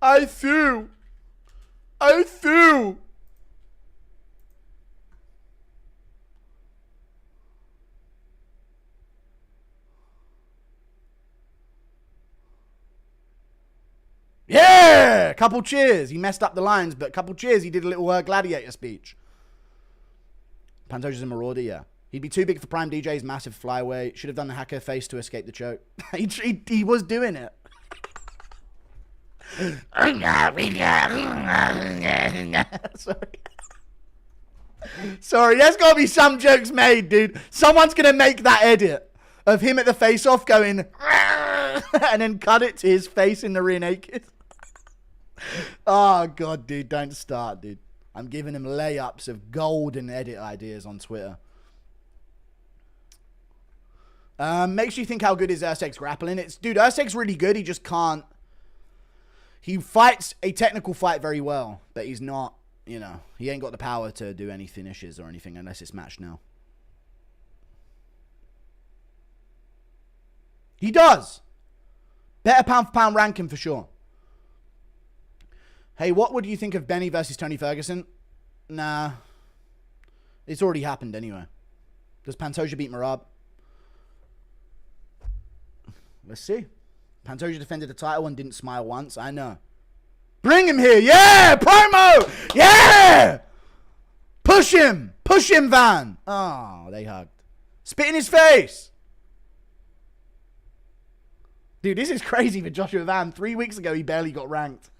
I threw. Yeah! Couple cheers. He messed up the lines, but couple cheers. He did a little gladiator speech. Pantoja's a marauder, yeah. He'd be too big for Prime DJ's massive flyweight. Should have done the hacker face to escape the choke. he was doing it. Sorry, there's got to be some jokes made, dude. Someone's going to make that edit of him at the face-off going and then cut it to his face in the rear naked. Oh, God, dude, don't start, dude. I'm giving him layups of golden edit ideas on Twitter. Makes you think how good is Urseg's grappling. Dude, Urseg's really good. He just can't. He fights a technical fight very well, but he's not, you know, he ain't got the power to do any finishes or anything unless it's matched now. He does. Better pound for pound ranking for sure. Hey, what would you think of Benny versus Tony Ferguson? Nah. It's already happened anyway. Does Pantoja beat Merab? Let's see. Pantoja defended the title and didn't smile once. I know. Bring him here. Yeah! Promo! Yeah! Push him! Push him, Van! Oh, they hugged. Spit in his face! Dude, this is crazy for Joshua Van. 3 weeks ago, he barely got ranked.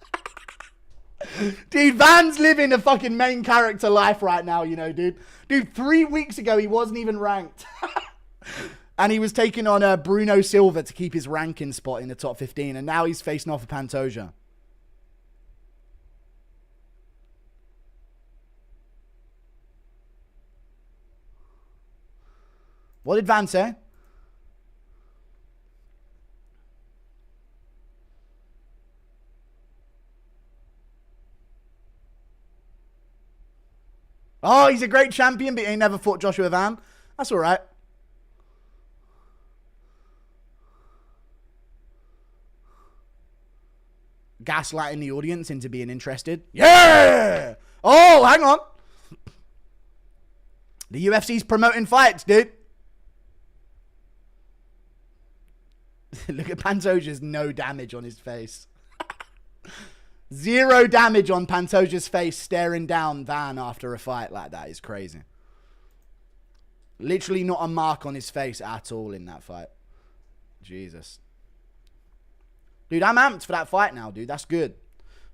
Dude, Van's living a fucking main character life right now, you know, dude. Dude, 3 weeks ago, he wasn't even ranked. And he was taking on Bruno Silva to keep his ranking spot in the top 15. And now he's facing off with Pantoja. What did Van say? Oh, he's a great champion, but he ain't never fought Joshua Van. That's all right. Gaslighting the audience into being interested. Yeah! Oh, hang on. The UFC's promoting fights, dude. Look at Pantoja's no damage on his face. 0 damage on Pantoja's face staring down Van after a fight like that is crazy. Literally not a mark on his face at all in that fight. Jesus. Dude, I'm amped for that fight now, dude. That's good.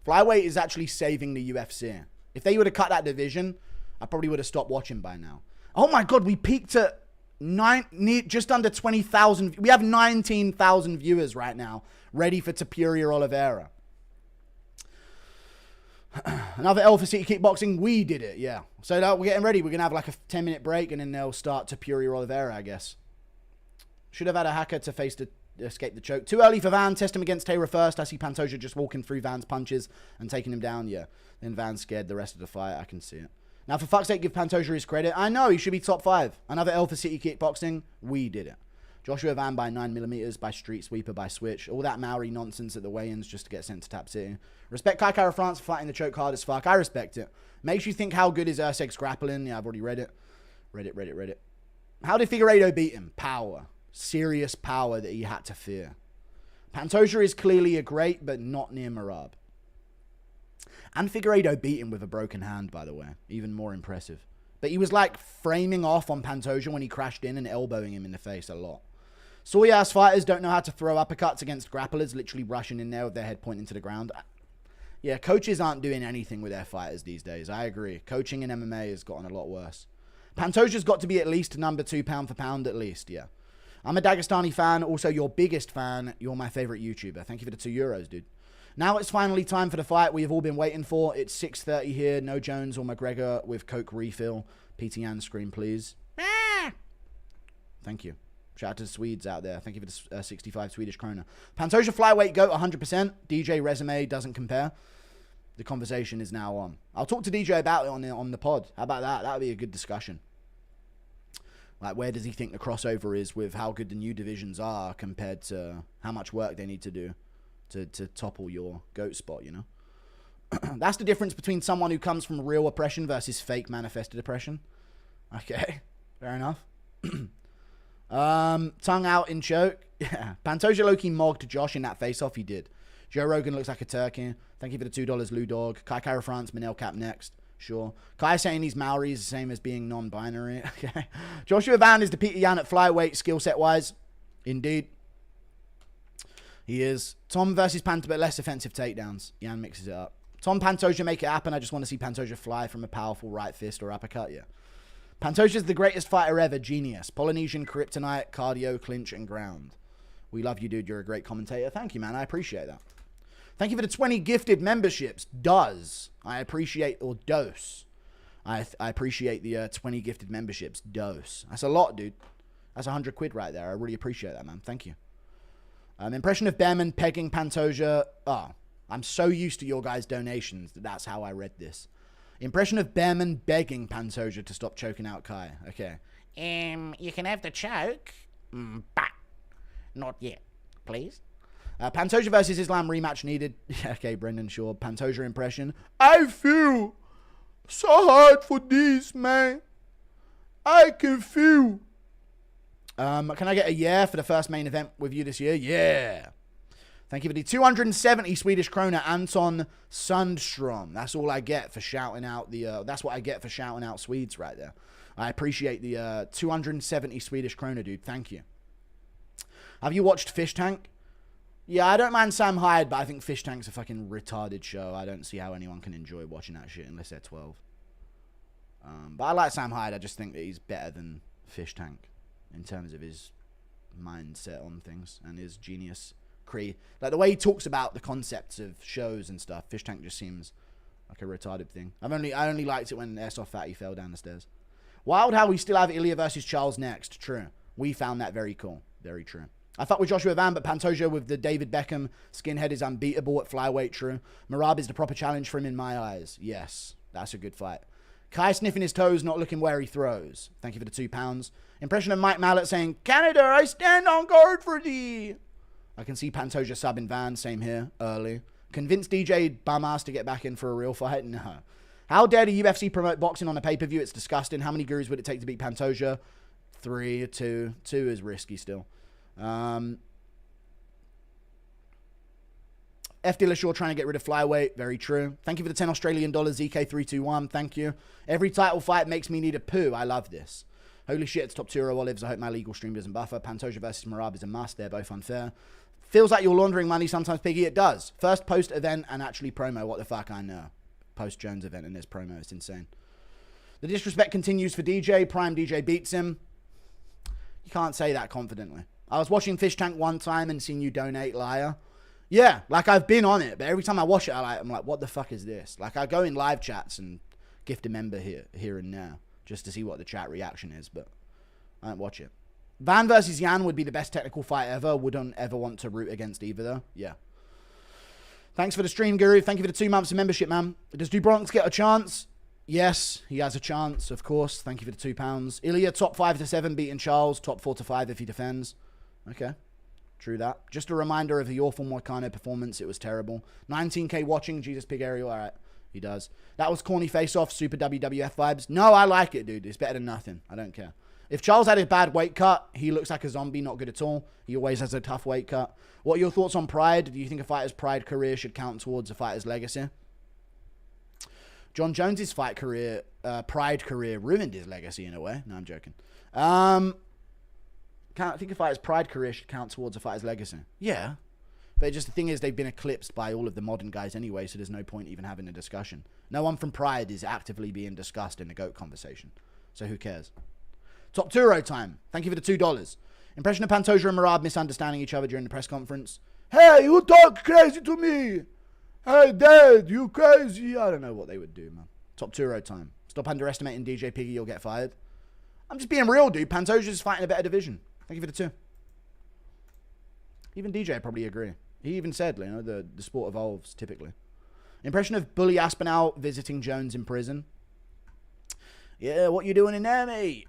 Flyweight is actually saving the UFC. If they would have cut that division, I probably would have stopped watching by now. Oh my God, we peaked at just under 20,000. We have 19,000 viewers right now ready for Topuria Oliveira. Another L for City Kickboxing. We did it, yeah. So we're getting ready. We're going to have like a 10-minute break and then they'll start Topuria Oliveira, I guess. Should have had a hacker to face to escape the choke. Too early for Van. Test him against Taylor first. I see Pantoja just walking through Van's punches and taking him down, yeah. Then Van's scared the rest of the fight. I can see it. Now, for fuck's sake, give Pantoja his credit. I know, he should be top 5. Another L for City Kickboxing. We did it. Joshua Van by 9mm, by Street Sweeper, by Switch. All that Maori nonsense at the weigh-ins just to get sent to Tap City. Respect Kai Kara France for fighting the choke hard as fuck. I respect it. Makes you think how good is Urseg's grappling. Yeah, I've already read it. Read it. How did Figueiredo beat him? Power. Serious power that he had to fear. Pantoja is clearly a great, but not near Merab. And Figueiredo beat him with a broken hand, by the way. Even more impressive. But he was like framing off on Pantoja when he crashed in and elbowing him in the face a lot. Soy-ass fighters don't know how to throw uppercuts against grapplers, literally rushing in there with their head pointing to the ground. Yeah, coaches aren't doing anything with their fighters these days. I agree. Coaching in MMA has gotten a lot worse. Pantoja's got to be at least number 2 pound for pound at least, yeah. I'm a Dagestani fan, also your biggest fan. You're my favorite YouTuber. Thank you for the €2, dude. Now it's finally time for the fight we have all been waiting for. It's 6:30 here. No Jones or McGregor with Coke refill. PT Ann scream, please. Thank you. Shout out to the Swedes out there. Thank you for the 65 Swedish krona. Pantoja flyweight goat 100%. DJ resume doesn't compare. The conversation is now on. I'll talk to DJ about it on the pod. How about that? That would be a good discussion. Like, where does he think the crossover is with how good the new divisions are compared to how much work they need to do to topple your GOAT spot, you know? That's the difference between someone who comes from real oppression versus fake manifested oppression. Okay, fair enough. Tongue out in choke. Yeah, Pantoja low-key mogged Josh in that face-off. He did. Joe Rogan looks like a turkey. Thank you for the $2, Lou Dog. Kai Kara France, Manel Cap next. Sure. Kai saying he's Maori is the same as being non-binary. Okay. Joshua Van is the Peter Yan at flyweight skill set wise. Indeed. He is. Tom versus Pantoja, but less offensive takedowns. Yan mixes it up. Tom Pantoja make it happen. I just want to see Pantoja fly from a powerful right fist or uppercut. Yeah. Pantoja's the greatest fighter ever. Genius. Polynesian, kryptonite, cardio, clinch, and ground. We love you, dude. You're a great commentator. Thank you, man. I appreciate that. Thank you for the 20 gifted memberships. I appreciate, or dose. I appreciate the 20 gifted memberships. Dose. That's a lot, dude. That's 100 quid right there. I really appreciate that, man. Thank you. Impression of Behrman pegging Pantoja. Oh, I'm so used to your guys' donations that that's how I read this. Impression of Behrman begging Pantoja to stop choking out Kai. Okay. You can have the choke, but not yet, please. Pantoja versus Islam rematch needed. Yeah, okay, Brendan Shaw. Pantoja impression. I feel so hard for this, man. I can feel. Can I get a yeah for the first main event with you this year? Yeah. Thank you for the 270 Swedish krona, Anton Sundstrom. That's all I get for shouting out the. That's what I get for shouting out Swedes right there. I appreciate the 270 Swedish krona, dude. Thank you. Have you watched Fish Tank? Yeah, I don't mind Sam Hyde, but I think Fish Tank's a fucking retarded show. I don't see how anyone can enjoy watching that shit unless they're 12. But I like Sam Hyde. I just think that he's better than Fish Tank in terms of his mindset on things and his genius. Like the way he talks about the concepts of shows and stuff. Fish Tank just seems like a retarded thing. I only liked it when Airsoft Fatty fell down the stairs. Wild how we still have Ilia versus Charles next. True. We found that very cool. Very true. I fuck with Joshua Van, but Pantoja with the David Beckham skinhead is unbeatable at flyweight. True. Marab is the proper challenge for him in my eyes. Yes, that's a good fight. Kai sniffing his toes, not looking where he throws. Thank you for the £2. Impression of Mike Mallet saying, Canada, I stand on guard for thee. I can see Pantoja subbing Van. Same here. Early. Convince DJ Bum-ass to get back in for a real fight? No. How dare the UFC promote boxing on a pay-per-view? It's disgusting. How many gurus would it take to beat Pantoja? 3, 2. 2 is risky still. F. Dillashaw trying to get rid of flyweight. Very true. Thank you for the $10 Australian ZK321. Thank you. Every title fight makes me need a poo. I love this. Holy shit, it's top 2 Olives. I hope my legal stream doesn't buffer. Pantoja versus Marab is a must. They're both unfair. Feels like you're laundering money sometimes, Piggy. It does. First post event and actually promo. What the fuck? I know. Post Jones event and there's promo. It's insane. The disrespect continues for DJ. Prime DJ beats him. You can't say that confidently. I was watching Fish Tank one time and seen you donate, liar. Yeah, like I've been on it, but every time I watch it, I'm like, what the fuck is this? Like I go in live chats and gift a member here and now just to see what the chat reaction is, but I don't watch it. Van versus Yan would be the best technical fight ever. Wouldn't ever want to root against either though. Yeah. Thanks for the stream, Guru. Thank you for the 2 months of membership, man. Does Dubronx get a chance? Yes, he has a chance, of course. Thank you for the £2. Ilia top 5 to 7 beating Charles. Top 4 to 5 if he defends. Okay. True that. Just a reminder of the awful Moicano performance. It was terrible. 19k watching. Jesus Pig Ariel. All right. He does. That was corny face-off. Super WWF vibes. No, I like it, dude. It's better than nothing. I don't care. If Charles had a bad weight cut, he looks like a zombie. Not good at all. He always has a tough weight cut. What are your thoughts on Pride? Do you think a fighter's Pride career should count towards a fighter's legacy? John Jones's fight career, Pride career ruined his legacy in a way. No, I'm joking. I think a fighter's pride career should count towards a fighter's legacy. Yeah. But just the thing is, they've been eclipsed by all of the modern guys anyway, so there's no point even having a discussion. No one from Pride is actively being discussed in the GOAT conversation. So who cares? Top Turo time. Thank you for the $2. Impression of Pantoja and Murad misunderstanding each other during the press conference. Hey, you talk crazy to me. Hey, Dad, you crazy. I don't know what they would do, man. Top Turo time. Stop underestimating DJ Piggy, you'll get fired. I'm just being real, dude. Pantoja's fighting a better division. Thank you for the 2. Even DJ probably agree. He even said, you know, the sport evolves typically. Impression of Bully Aspinall visiting Jones in prison. Yeah, what you doing in there, mate?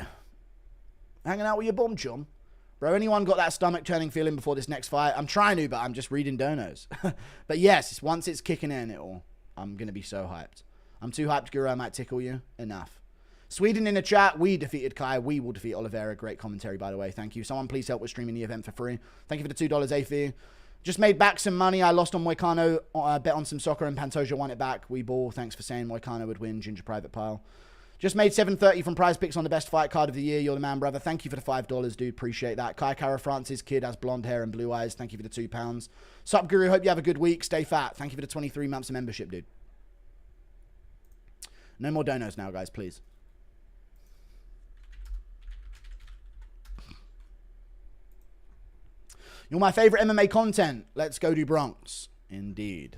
Hanging out with your bum chum? Bro, anyone got that stomach turning feeling before this next fight? I'm trying to, but I'm just reading donos. But yes, once it's kicking in, I'm going to be so hyped. I'm too hyped, Guru. I might tickle you. Enough. Sweden in the chat. We defeated Kai. We will defeat Oliveira. Great commentary, by the way. Thank you. Someone please help with streaming the event for free. Thank you for the $2, AFI. Just made back some money. I lost on Moicano. Bet on some soccer and Pantoja won it back. We ball. Thanks for saying Moicano would win. Ginger Private Pile. Just made $7.30 from Prize Picks on the best fight card of the year. You're the man, brother. Thank you for the $5, dude. Appreciate that. Kai Kara Francis, kid, has blonde hair and blue eyes. Thank you for the £2. Sup, Guru. Hope you have a good week. Stay fat. Thank you for the 23 months of membership, dude. No more donos now, guys, please. You're my favorite MMA content. Let's go to Bronx. Indeed.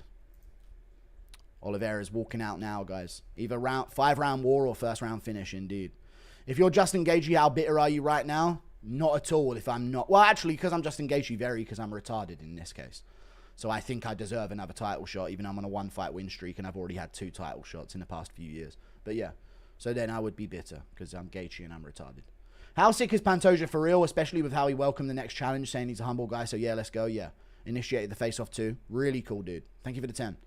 Oliveira's walking out now, guys. Either 5-round war or first round finish, indeed. If you're Justin Gaethje, how bitter are you right now? Not at all if I'm not. Well, actually, because I'm Justin Gaethje, very, because I'm retarded in this case. So I think I deserve another title shot, even though I'm on a 1-fight win streak and I've already had 2 title shots in the past few years. But yeah, so then I would be bitter because I'm Gaethje and I'm retarded. How sick is Pantoja for real, especially with how he welcomed the next challenge, saying he's a humble guy. So yeah, let's go. Yeah. Initiated the face-off too. Really cool, dude. Thank you for the 10.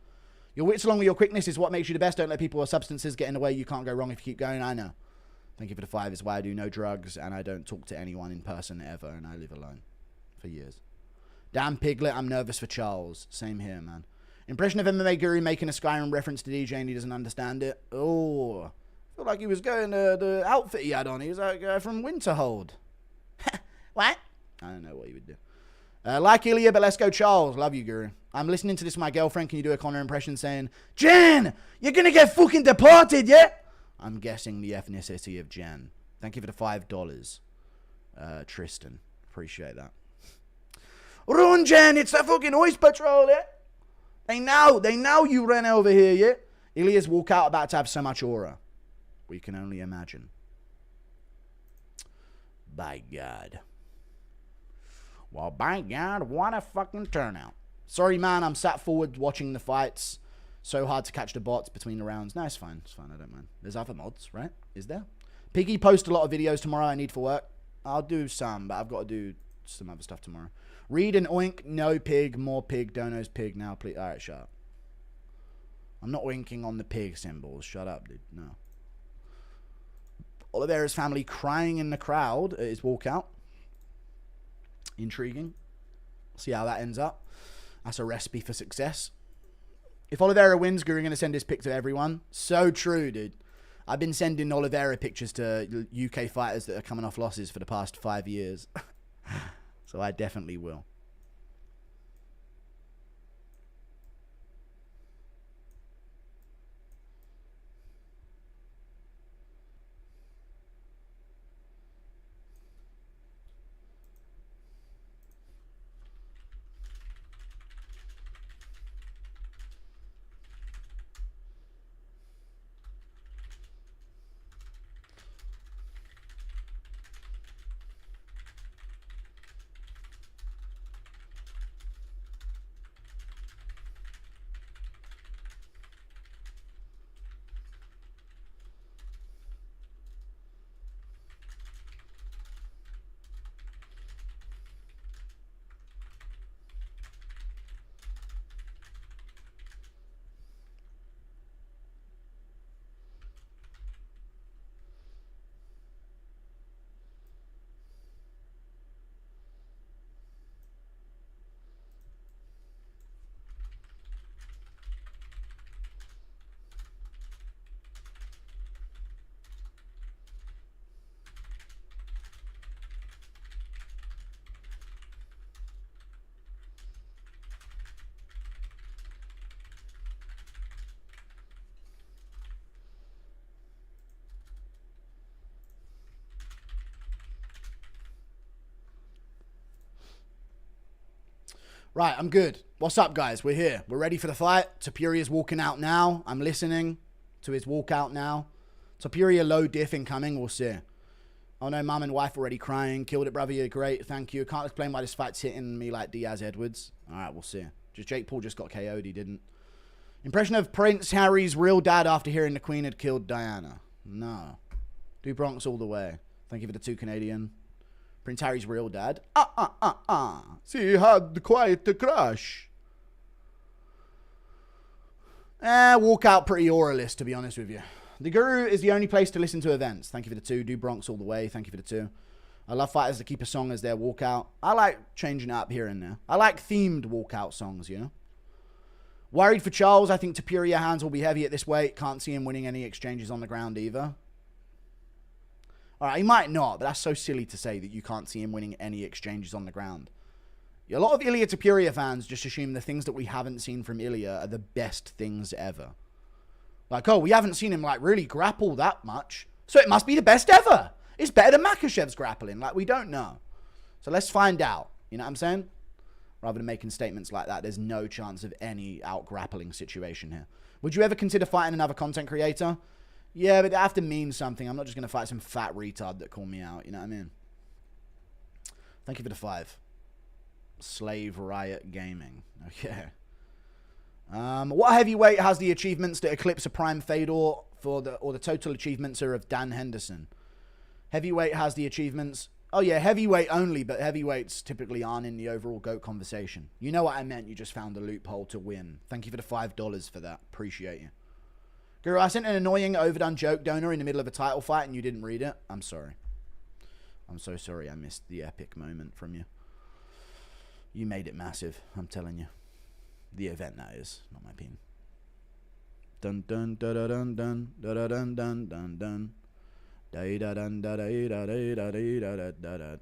Your wits along with your quickness is what makes you the best. Don't let people or substances get in the way. You can't go wrong if you keep going. I know. Thank you for the 5. It's why I do no drugs and I don't talk to anyone in person ever and I live alone for years. Damn Piglet, I'm nervous for Charles. Same here, man. Impression of MMA Guru making a Skyrim reference to DJ and he doesn't understand it. Oh, I feel like he was going to the outfit he had on. He was like from Winterhold. What? I don't know what he would do. Like Ilia, but let's go Charles. Love you, Guru. I'm listening to this with my girlfriend. Can you do a Connor impression saying, Jen, you're going to get fucking deported, yeah? I'm guessing the ethnicity of Jen. Thank you for the $5. Tristan. Appreciate that. Run, Jen. It's the fucking Oyster Patrol, yeah? They know you ran over here, yeah? Ilia's walkout about to have so much aura. We can only imagine. By God. Well, by God, what a fucking turnout. Sorry, man, I'm sat forward watching the fights. So hard to catch the bots between the rounds. No, it's fine. It's fine. I don't mind. There's other mods, right? Is there? Piggy posts a lot of videos tomorrow I need for work. I'll do some, but I've got to do some other stuff tomorrow. Read and oink. No pig. More pig. Donos pig now, please. All right, shut up. I'm not winking on the pig symbols. Shut up, dude. No. Oliveira's family crying in the crowd at his walkout. Intriguing. See how that ends up. That's a recipe for success. If Oliveira wins, Guru going to send his pic to everyone. So true, dude. I've been sending Oliveira pictures to UK fighters that are coming off losses for the past 5 years. So I definitely will. Right, I'm good. What's up, guys? We're here. We're ready for the fight. Topuria's walking out now. I'm listening to his walkout now. Topuria low diff incoming. We'll see. Oh no, mum and wife already crying. Killed it, brother. You're great. Thank you. Can't explain why this fight's hitting me like Diaz Edwards. All right, we'll see. Just Jake Paul just got KO'd. He didn't. Impression of Prince Harry's real dad after hearing the Queen had killed Diana. No. Do Bronx all the way. Thank you for the 2 Canadian. Prince Harry's real dad. She had quite a crush. Walk out pretty oralist, to be honest with you. The Guru is the only place to listen to events. Thank you for the 2. Do Bronx all the way. Thank you for the 2. I love fighters that keep a song as their walkout. I like changing it up here and there. I like themed walkout songs, you know. Worried for Charles. I think Topuria hands will be heavy at this weight. Can't see him winning any exchanges on the ground either. All right, he might not, but that's so silly to say that you can't see him winning any exchanges on the ground. A lot of Ilia Topuria fans just assume the things that we haven't seen from Ilia are the best things ever. Like, oh, we haven't seen him, like, really grapple that much, so it must be the best ever. It's better than Makhachev's grappling. Like, we don't know. So let's find out. You know what I'm saying? Rather than making statements like that, there's no chance of any out-grappling situation here. Would you ever consider fighting another content creator? Yeah, but they have to mean something. I'm not just going to fight some fat retard that called me out. You know what I mean? Thank you for the 5. Slave Riot Gaming. Okay. What heavyweight has the achievements that eclipse a Prime Fedor or the total achievements are of Dan Henderson? Heavyweight has the achievements. Oh, yeah, heavyweight only, but heavyweights typically aren't in the overall GOAT conversation. You know what I meant. You just found a loophole to win. Thank you for the $5 for that. Appreciate you. Guru, I sent an annoying, overdone joke donor in the middle of a title fight and you didn't read it. I'm sorry. I'm so sorry I missed the epic moment from you. You made it massive, I'm telling you. The event, that is, not my opinion. Dun dun da da dun dun da da dun dun dun dun. Da da dun da da da da da da da da da.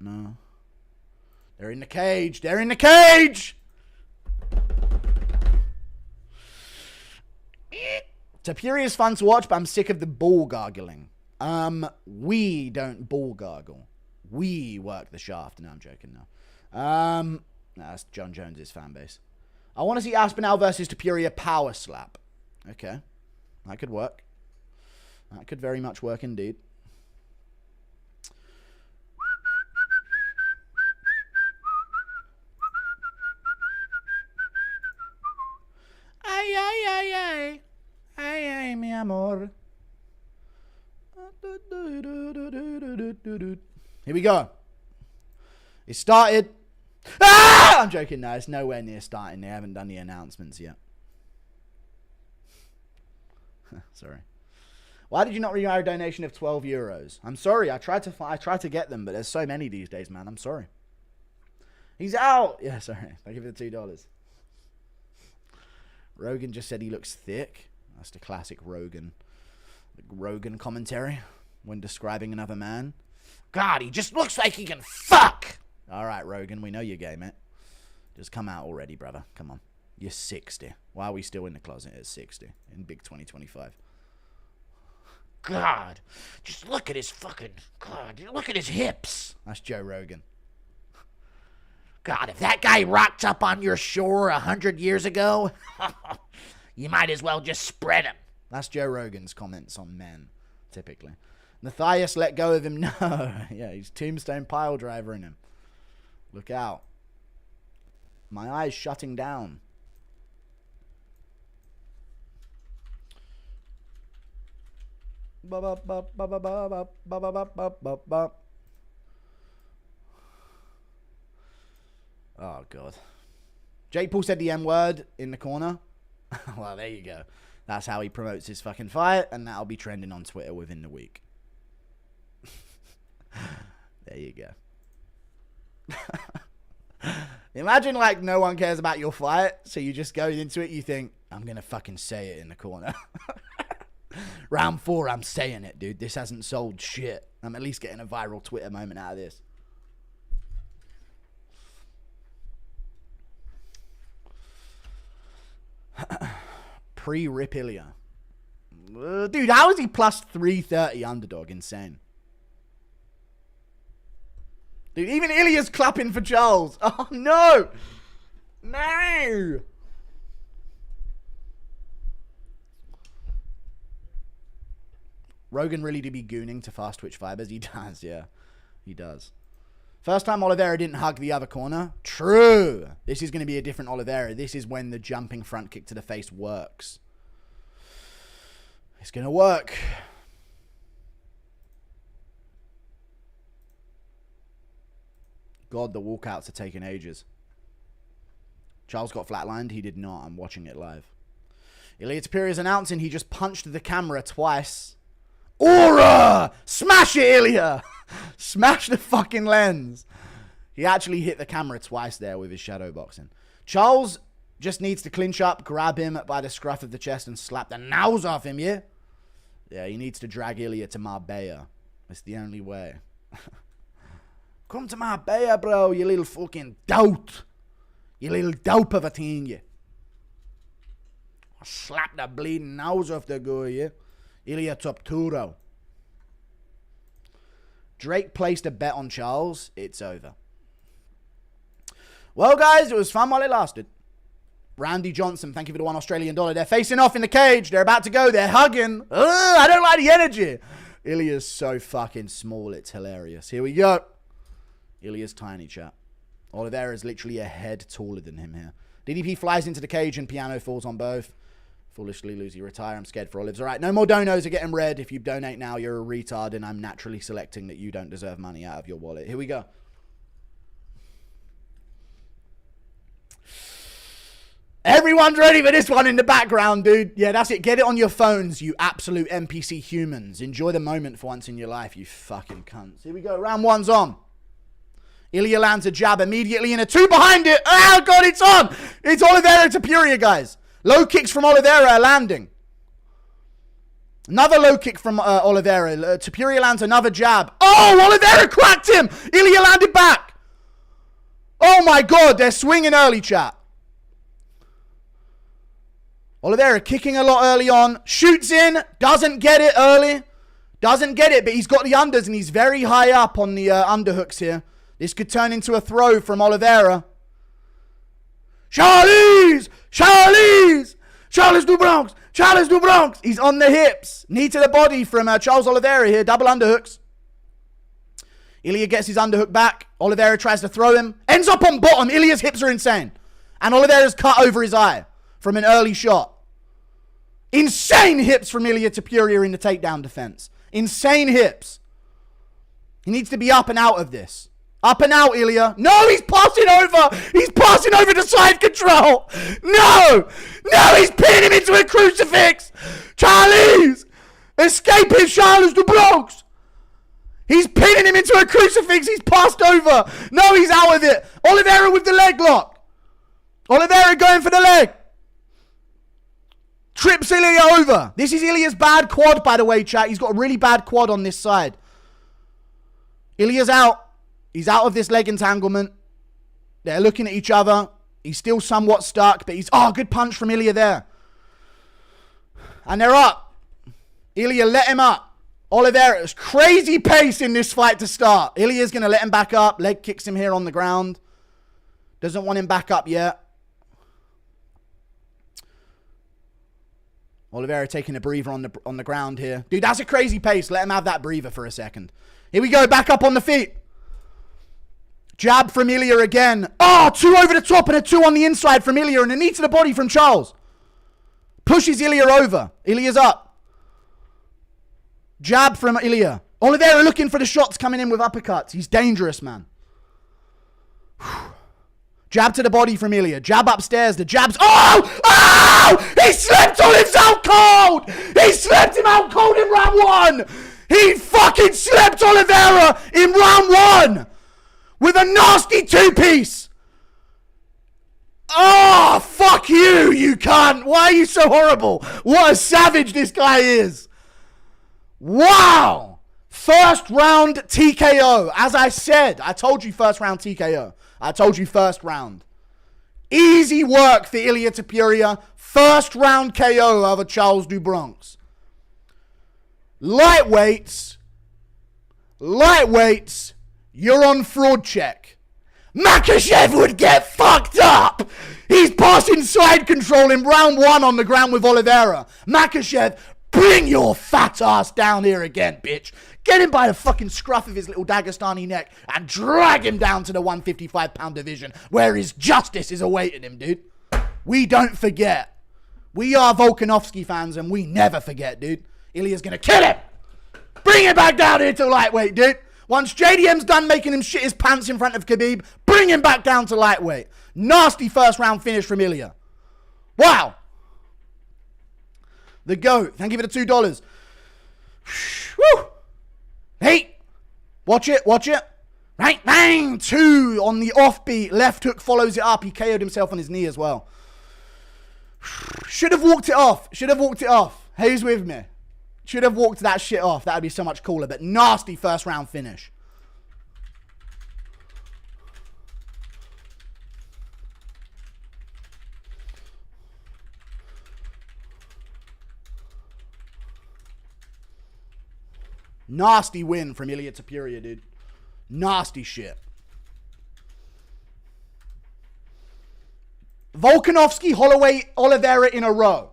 No. They're in the cage. They're in the cage. Topuria is fun to watch, but I'm sick of the ball gargling. We don't ball gargle. We work the shaft. No, I'm joking now. No, that's John Jones's fan base. I want to see Aspinall versus Topuria power slap. Okay. That could work. That could very much work indeed. Ay, mi amor. Here we go. It started. Ah! I'm joking. No, it's nowhere near starting. They haven't done the announcements yet. Sorry. Why did you not read our donation of €12? I'm sorry. I tried to get them, but there's so many these days, man. I'm sorry. He's out. Yeah, sorry. Thank you for the $2. Rogan just said he looks thick. That's the classic Rogan commentary when describing another man. God, he just looks like he can fuck. All right, Rogan, we know you're gay, mate. Just come out already, brother. Come on. You're 60. Why are we still in the closet at 60 in big 2025? God, just look at his fucking... God, look at his hips. That's Joe Rogan. God, if that guy rocked up on your shore 100 years ago, you might as well just spread him. That's Joe Rogan's comments on men, typically. Matthias let go of him. No. Yeah, he's tombstone pile driver in him. Look out. My eye's shutting down. Oh, God. Jake Paul said the M word in the corner. Well, there you go. That's how he promotes his fucking fight, and that'll be trending on Twitter within the week. There you go. Imagine, like, no one cares about your fight, so you just go into it, you think, I'm gonna fucking say it in the corner. Round 4, I'm saying it, dude. This hasn't sold shit. I'm at least getting a viral Twitter moment out of this. Pre-Rip Ilia. Dude, how is he plus 330 underdog? Insane. Dude, even Ilia's clapping for Charles. Oh, no. No. Rogan really do be gooning to fast twitch fibers? He does, yeah. He does. First time Oliveira didn't hug the other corner. True. This is going to be a different Oliveira. This is when the jumping front kick to the face works. It's going to work. God, the walkouts are taking ages. Charles got flatlined. He did not. I'm watching it live. Ilia Topuria is announcing he just punched the camera twice. Aura! Smash it, Ilia! Smash the fucking lens. He actually hit the camera twice there with his shadow boxing. Charles just needs to clinch up, grab him by the scruff of the chest and slap the nails off him, yeah? Yeah, he needs to drag Ilia to Marbella. It's the only way. Come to Marbella, bro, you little fucking dope. You little dope of a thing, yeah. I'll slap the bleeding nails off the guy, yeah? Ilia Topuria. Drake placed a bet on Charles. It's over. Well, guys, it was fun while it lasted. Randy Johnson, thank you for the $1 Australian. They're facing off in the cage. They're about to go. They're hugging. I don't like the energy. Ilia's so fucking small. It's hilarious. Here we go. Ilia's tiny, chat. Oliveira is literally a head taller than him here. DDP flies into the cage and Piano falls on both. Foolishly lose, you retire. I'm scared for Olives. All right, no more donos are getting red. If you donate now, you're a retard, and I'm naturally selecting that you don't deserve money out of your wallet. Here we go. Everyone's ready for this one in the background, dude. Yeah, that's it. Get it on your phones, you absolute NPC humans. Enjoy the moment for once in your life, you fucking cunts. Here we go. Round one's on. Ilia lands a jab immediately in a two behind it. Oh, God, it's on. It's Oliveira Topuria, guys. Low kicks from Oliveira are landing. Another low kick from Oliveira. Topuria lands another jab. Oh, Oliveira cracked him. Ilia landed back. Oh, my God. They're swinging early, chat. Oliveira kicking a lot early on. Shoots in. Doesn't get it early. Doesn't get it, but he's got the unders, and he's very high up on the underhooks here. This could turn into a throw from Oliveira. Charles! Charles! Charles du Bronx! Charles du Bronx! He's on the hips. Knee to the body from Charles Oliveira here. Double underhooks. Ilia gets his underhook back. Oliveira tries to throw him. Ends up on bottom. Ilia's hips are insane. And Oliveira's cut over his eye from an early shot. Insane hips from Ilia Topuria in the takedown defense. Insane hips. He needs to be up and out of this. Up and out, Ilia. No, he's passing over. He's passing over to side control. No. No, he's pinning him into a crucifix. Charles. Escape him, Charles du Bronx. He's pinning him into a crucifix. He's passed over. No, he's out of it. Oliveira with the leg lock. Oliveira going for the leg. Trips Ilia over. This is Ilia's bad quad, by the way, chat. He's got a really bad quad on this side. Ilia's out. He's out of this leg entanglement. They're looking at each other. He's still somewhat stuck, but he's... Oh, good punch from Ilia there. And they're up. Ilia let him up. Oliveira's crazy pace in this fight to start. Ilia's going to let him back up. Leg kicks him here on the ground. Doesn't want him back up yet. Oliveira taking a breather on the ground here. Dude, that's a crazy pace. Let him have that breather for a second. Here we go. Back up on the feet. Jab from Ilia again. Oh, two over the top and a two on the inside from Ilia and a knee to the body from Charles. Pushes Ilia over. Ilia's up. Jab from Ilia. Oliveira looking for the shots coming in with uppercuts. He's dangerous, man. Jab to the body from Ilia. Jab upstairs. The jabs. Oh! Oh! He slept on him out cold! He slept him out cold in round one! He fucking slept Oliveira in round one! With a nasty two-piece. Oh, fuck you, you cunt. Why are you so horrible? What a savage this guy is. Wow. First round TKO. As I said, I told you first round TKO. I told you first round. Easy work for Ilia Topuria. First round KO over Charles do Bronx. Lightweights, you're on fraud check. Makhachev would get fucked up. He's passing side control in round 1 on the ground with Oliveira. Makhachev, bring your fat ass down here again, bitch. Get him by the fucking scruff of his little Dagestani neck and drag him down to the 155-pound division where his justice is awaiting him, dude. We don't forget. We are Volkanovski fans and we never forget, dude. Ilia's gonna kill him. Bring him back down here to lightweight, dude. Once JDM's done making him shit his pants in front of Khabib, bring him back down to lightweight. Nasty first round finish from Ilia. Wow. The GOAT. Thank you for the $2. Woo. Hey. Watch it. Right, bang. 2 on the offbeat. Left hook follows it up. He KO'd himself on his knee as well. Should have walked it off. Who's with me? Should have walked that shit off. That would be so much cooler. But nasty first round finish. Nasty win from Ilia Topuria, dude. Nasty shit. Volkanovski, Holloway, Oliveira in a row.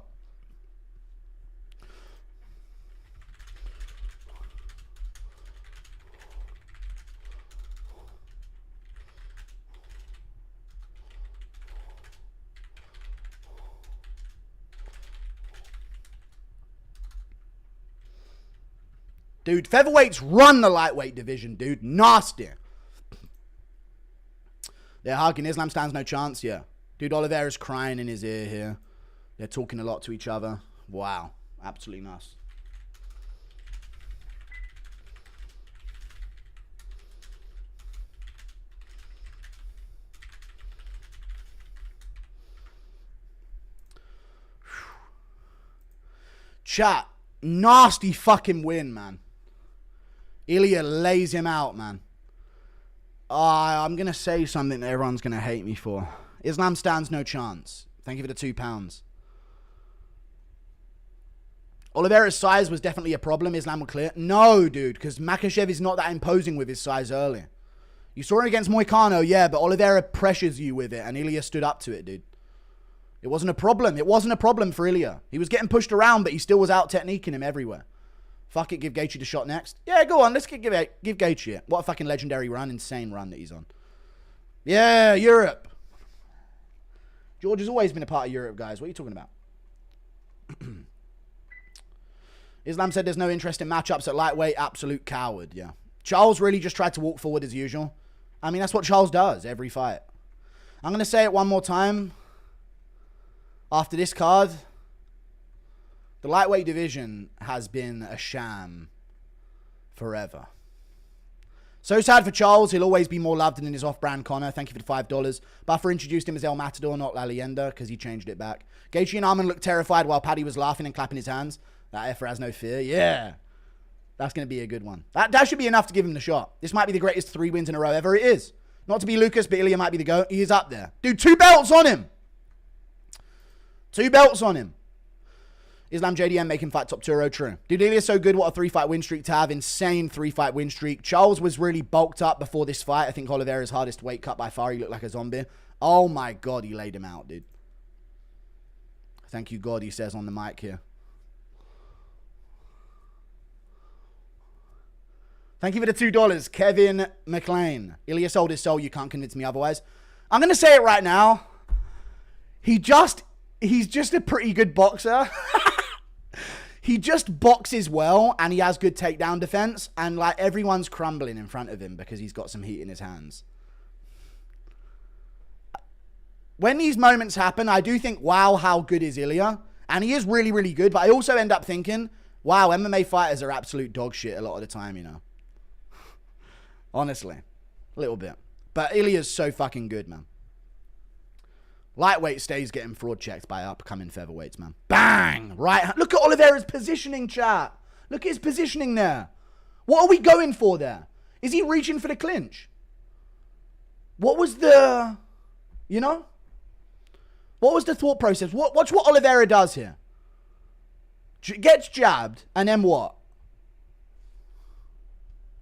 Dude, featherweights run the lightweight division, dude. Nasty. They're hugging. Islam stands no chance, yeah. Dude, Oliveira's crying in his ear here. They're talking a lot to each other. Wow. Absolutely nice. Chat. Nasty fucking win, man. Ilia lays him out, man. I'm going to say something that everyone's going to hate me for. Islam stands no chance. Thank you for the £2. Oliveira's size was definitely a problem. Islam will clear. No, dude, because Makhachev is not that imposing with his size early. You saw it against Moicano, yeah, but Oliveira pressures you with it, and Ilia stood up to it, dude. It wasn't a problem. It wasn't a problem for Ilia. He was getting pushed around, but he still was out-techniquing him everywhere. Fuck it, give Gaethje the shot next. Yeah, go on. Let's give Gaethje it. What a fucking legendary run. Insane run that he's on. Yeah, Europe. George has always been a part of Europe, guys. What are you talking about? Islam said there's no interest in matchups at lightweight. Absolute coward, yeah. Charles really just tried to walk forward as usual. I mean, that's what Charles does every fight. I'm going to say it one more time. After this card, the lightweight division has been a sham forever. So sad for Charles. He'll always be more loved than in his off-brand Connor. Thank you for the $5. Buffer introduced him as El Matador, not La Leyenda, because he changed it back. Gaethje and Arman looked terrified while Paddy was laughing and clapping his hands. That effer has no fear. Yeah. That's going to be a good one. That should be enough to give him the shot. This might be the greatest 3 wins in a row ever. It is. Not to be Lucas, but Ilia might be the GOAT. He is up there. Dude, 2 belts on him. 2 belts on him. Islam JDM making fight top 2 true. Dude, Ilia's so good. What a 3-fight win streak to have. Insane 3-fight win streak. Charles was really bulked up before this fight. I think Oliveira's hardest weight cut by far. He looked like a zombie. Oh my God, he laid him out, dude. Thank you, God, he says on the mic here. Thank you for the $2. Kevin McLean. Ilia sold his soul. You can't convince me otherwise. I'm going to say it right now. He's just a pretty good boxer. He just boxes well, and he has good takedown defense, and like everyone's crumbling in front of him because he's got some heat in his hands. When these moments happen, I do think, wow, how good is Ilia? And he is really, really good, but I also end up thinking, wow, MMA fighters are absolute dog shit a lot of the time, you know. Honestly. A little bit. But Ilia's so fucking good, man. Lightweight stays getting fraud checked by upcoming featherweights, man. Bang! Right. Look at Oliveira's positioning, chat. Look at his positioning there. What are we going for there? Is he reaching for the clinch? What was the... You know? What was the thought process? Watch what Oliveira does here. Gets jabbed, and then what?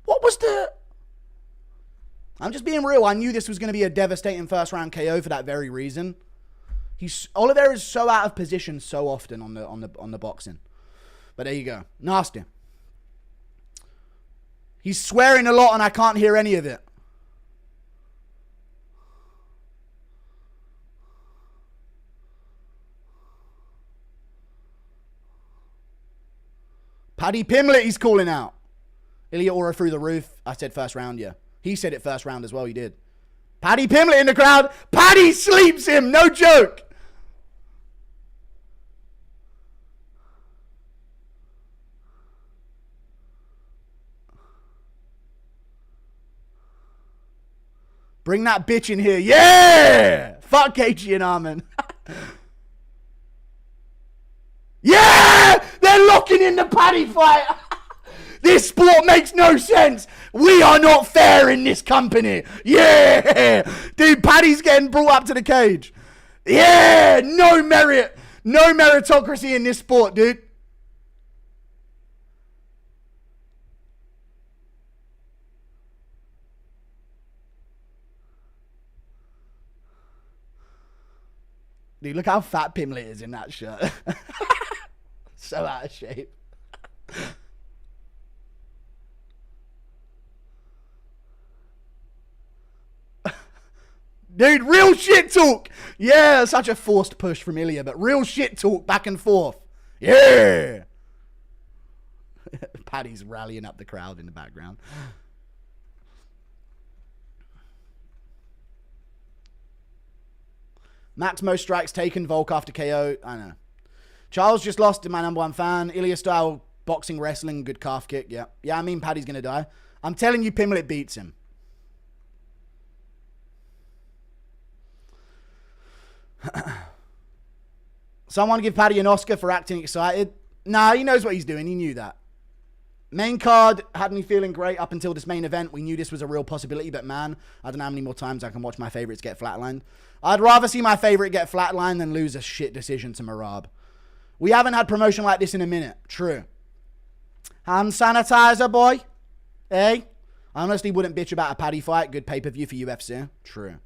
What was the... I'm just being real. I knew this was going to be a devastating first round KO for that very reason. Oliveira is so out of position so often on the boxing. But there you go. Nasty. He's swearing a lot and I can't hear any of it. Paddy Pimblett he's calling out. Ilia Aura through the roof. I said first round, yeah. He said it first round as well, he did. Paddy Pimblett in the crowd. Paddy sleeps him, no joke. Bring that bitch in here. Yeah! Fuck Gaethje and Arman. Yeah! They're locking in the Paddy fight. This sport makes no sense. We are not fair in this company. Yeah! Dude, Paddy's getting brought up to the cage. Yeah! No merit. No meritocracy in this sport, dude. Dude, look how fat Pimblett is in that shirt. So out of shape. Dude, real shit talk. Yeah, such a forced push from Ilia, but real shit talk back and forth. Yeah. Paddy's rallying up the crowd in the background. Max most strikes taken, Volk after KO. I know. Charles just lost to my number one fan. Ilia style boxing, wrestling, good calf kick. Yeah. Yeah, I mean Paddy's going to die. I'm telling you Pimblett beats him. Someone give Paddy an Oscar for acting excited. Nah, he knows what he's doing. He knew that. Main card had me feeling great up until this main event. We knew this was a real possibility, but man, I don't know how many more times I can watch my favorites get flatlined. I'd rather see my favorite get flatlined than lose a shit decision to Merab. We haven't had promotion like this in a minute. True. Hand sanitizer, boy. Eh? I honestly wouldn't bitch about a Paddy fight. Good pay-per-view for UFC. True.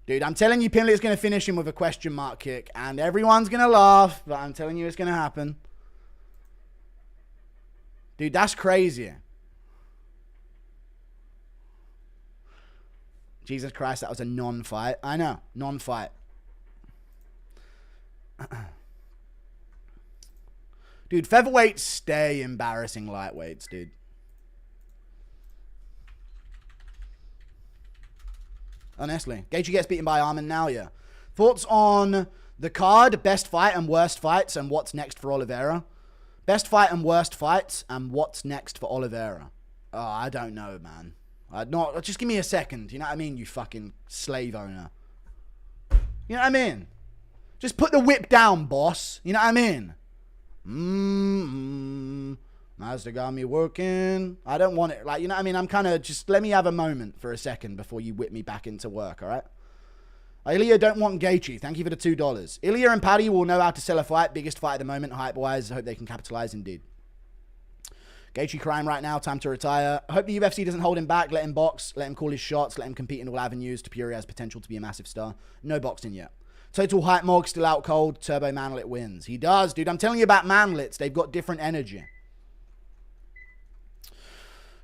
Dude, I'm telling you Pimlett's going to finish him with a question mark kick. And everyone's going to laugh. But I'm telling you it's going to happen. Dude, that's crazy. Jesus Christ, that was a non-fight. I know. Non-fight. Dude, featherweights stay embarrassing lightweights, dude. Honestly. Gaethje gets beaten by Arman now, yeah. Thoughts on the card, best fight and worst fights, and what's next for Oliveira? Best fight and worst fights, and what's next for Oliveira? Oh, I don't know, man. Just give me a second. You know what I mean, you fucking slave owner. You know what I mean? Just put the whip down, boss. You know what I mean? Mazda got me working. I don't want it. Like, you know what I mean? I'm kind of just, let me have a moment for a second before you whip me back into work, all right? Ilia don't want Gaethje. Thank you for the $2. Ilia and Paddy will know how to sell a fight. Biggest fight at the moment, hype-wise. I hope they can capitalize indeed. Gaethje crying right now. Time to retire. I hope the UFC doesn't hold him back. Let him box. Let him call his shots. Let him compete in all avenues. Topuria has potential to be a massive star. No boxing yet. Total hype Mog still out cold. Turbo Manlit wins. He does, dude. I'm telling you about Manlits. They've got different energy.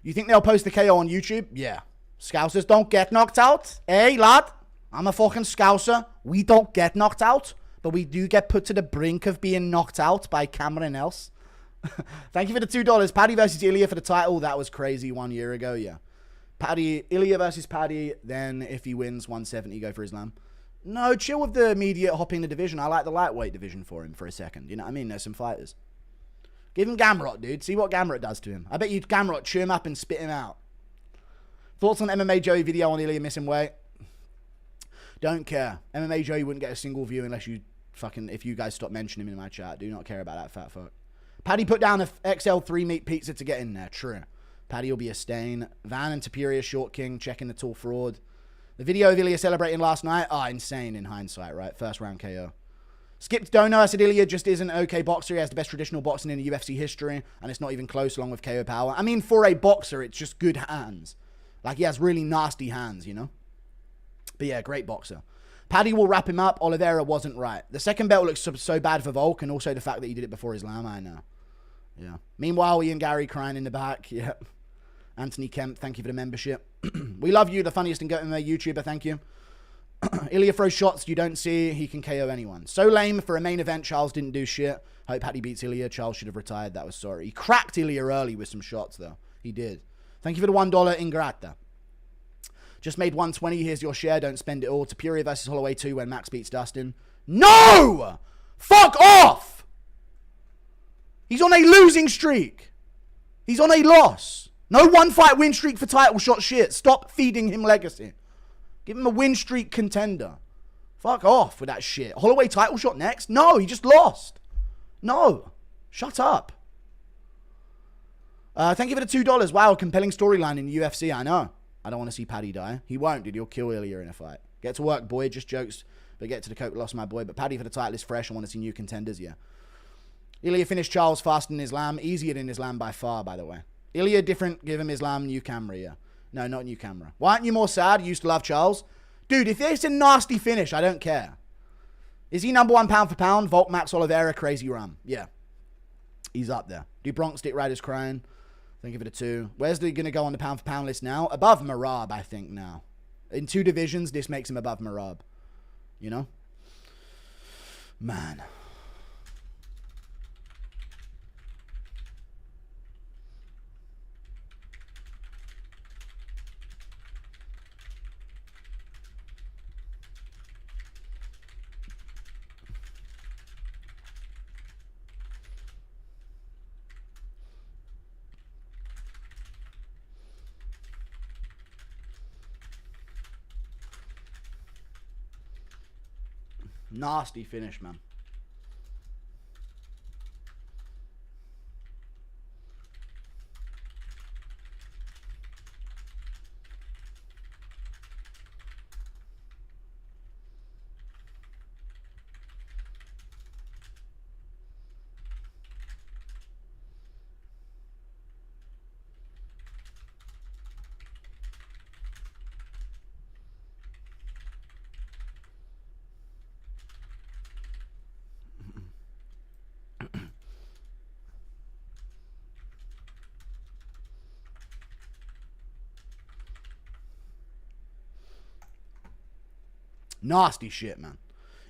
You think they'll post the KO on YouTube? Yeah. Scousers don't get knocked out. Hey, lad. I'm a fucking Scouser. We don't get knocked out, but we do get put to the brink of being knocked out by Cameron else. Thank you for the $2. Paddy versus Ilia for the title. That was crazy 1 year ago, yeah. Ilia versus Paddy. Then if he wins 170, go for Islam. No, chill with the immediate hopping the division. I like the lightweight division for him for a second. You know what I mean? There's some fighters. Give him Gamrot, dude. See what Gamrot does to him. I bet you Gamrot chew him up and spit him out. Thoughts on MMA Joey video on Ilia missing weight? Don't care. MMA Joey wouldn't get a single view unless you if you guys stop mentioning him in my chat. Do not care about that fat fuck. Paddy put down a XL 3-meat pizza to get in there. True. Paddy will be a stain. Van and Topuria short king checking the tall fraud. The video of Ilia celebrating last night, insane in hindsight, right? First round KO. Skipped Dono. I said Ilia just isn't an okay boxer. He has the best traditional boxing in the UFC history, and it's not even close along with KO power. I mean, for a boxer, it's just good hands. Like, he has really nasty hands, you know? But yeah, great boxer. Paddy will wrap him up. Oliveira wasn't right. The second belt looks so bad for Volk, and also the fact that he did it before Islam, I know. Yeah. Meanwhile, Ian Gary crying in the back. Yeah. Anthony Kemp, thank you for the membership. We love you, the funniest and go-to YouTuber, thank you. Ilia throws shots you don't see. He can KO anyone. So lame for a main event. Charles didn't do shit. Hope Paddy beats Ilia. Charles should have retired. That was sorry. He cracked Ilia early with some shots, though. He did. Thank you for the $1 Ingrata. Just made 120. Here's your share. Don't spend it all. Topuria versus Holloway 2 when Max beats Dustin. No! Fuck off! He's on a losing streak. He's on a loss. No one-fight win streak for title shot shit. Stop feeding him legacy. Give him a win streak contender. Fuck off with that shit. Holloway title shot next? No, he just lost. No. Shut up. Thank you for the $2. Wow, compelling storyline in the UFC. I know. I don't want to see Paddy die. He won't, dude. He'll kill Ilia in a fight. Get to work, boy. Just jokes. But get to the coke loss, my boy. But Paddy for the title is fresh. I want to see new contenders, yeah. Ilia finished Charles faster than Islam. Easier than Islam by far, by the way. Ilia different. Give him Islam. New camera, yeah. No, not new camera. Why aren't you more sad? You used to love Charles. Dude, if it's a nasty finish, I don't care. Is he number 1 pound for pound? Volk, Max, Oliveira, crazy run. Yeah. He's up there. Do Bronx Dick Riders crying? Thank you for the 2. Where's he going to go on the pound for pound list now? Above Marab, I think, now. In 2 divisions, this makes him above Marab. You know? Man. Nasty finish, man. Nasty shit, man.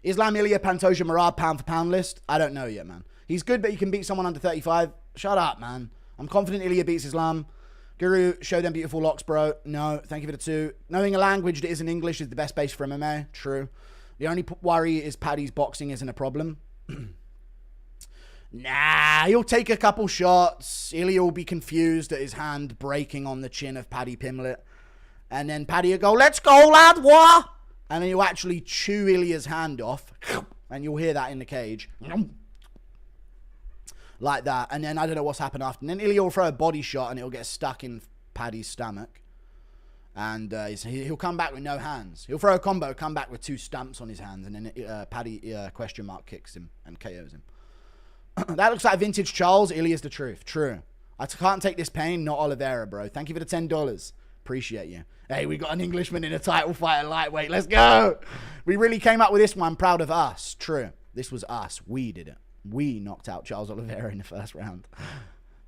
Islam Ilia Pantoja Marab pound for pound list? I don't know yet, man. He's good, but he can beat someone under 35. Shut up, man. I'm confident Ilia beats Islam. Guru, show them beautiful locks, bro. No, thank you for the 2. Knowing a language that isn't English is the best base for MMA. True. The only worry is Paddy's boxing isn't a problem. Nah, he'll take a couple shots. Ilia will be confused at his hand breaking on the chin of Paddy Pimblett. And then Paddy will go, let's go, lad, what? And then you'll actually chew Ilia's hand off. And you'll hear that in the cage. Like that. And then I don't know what's happened after. And then Ilia will throw a body shot and it'll get stuck in Paddy's stomach. And he'll come back with no hands. He'll throw a combo, come back with 2 stamps on his hands. And then Paddy question mark kicks him and KOs him. That looks like vintage Charles. Ilia's the truth. True. I can't take this pain. Not Oliveira, bro. Thank you for the $10. Appreciate you. Hey, we got an Englishman in a title fight at lightweight. Let's go. We really came up with this one. Proud of us. True. This was us. We did it. We knocked out Charles Oliveira in the first round.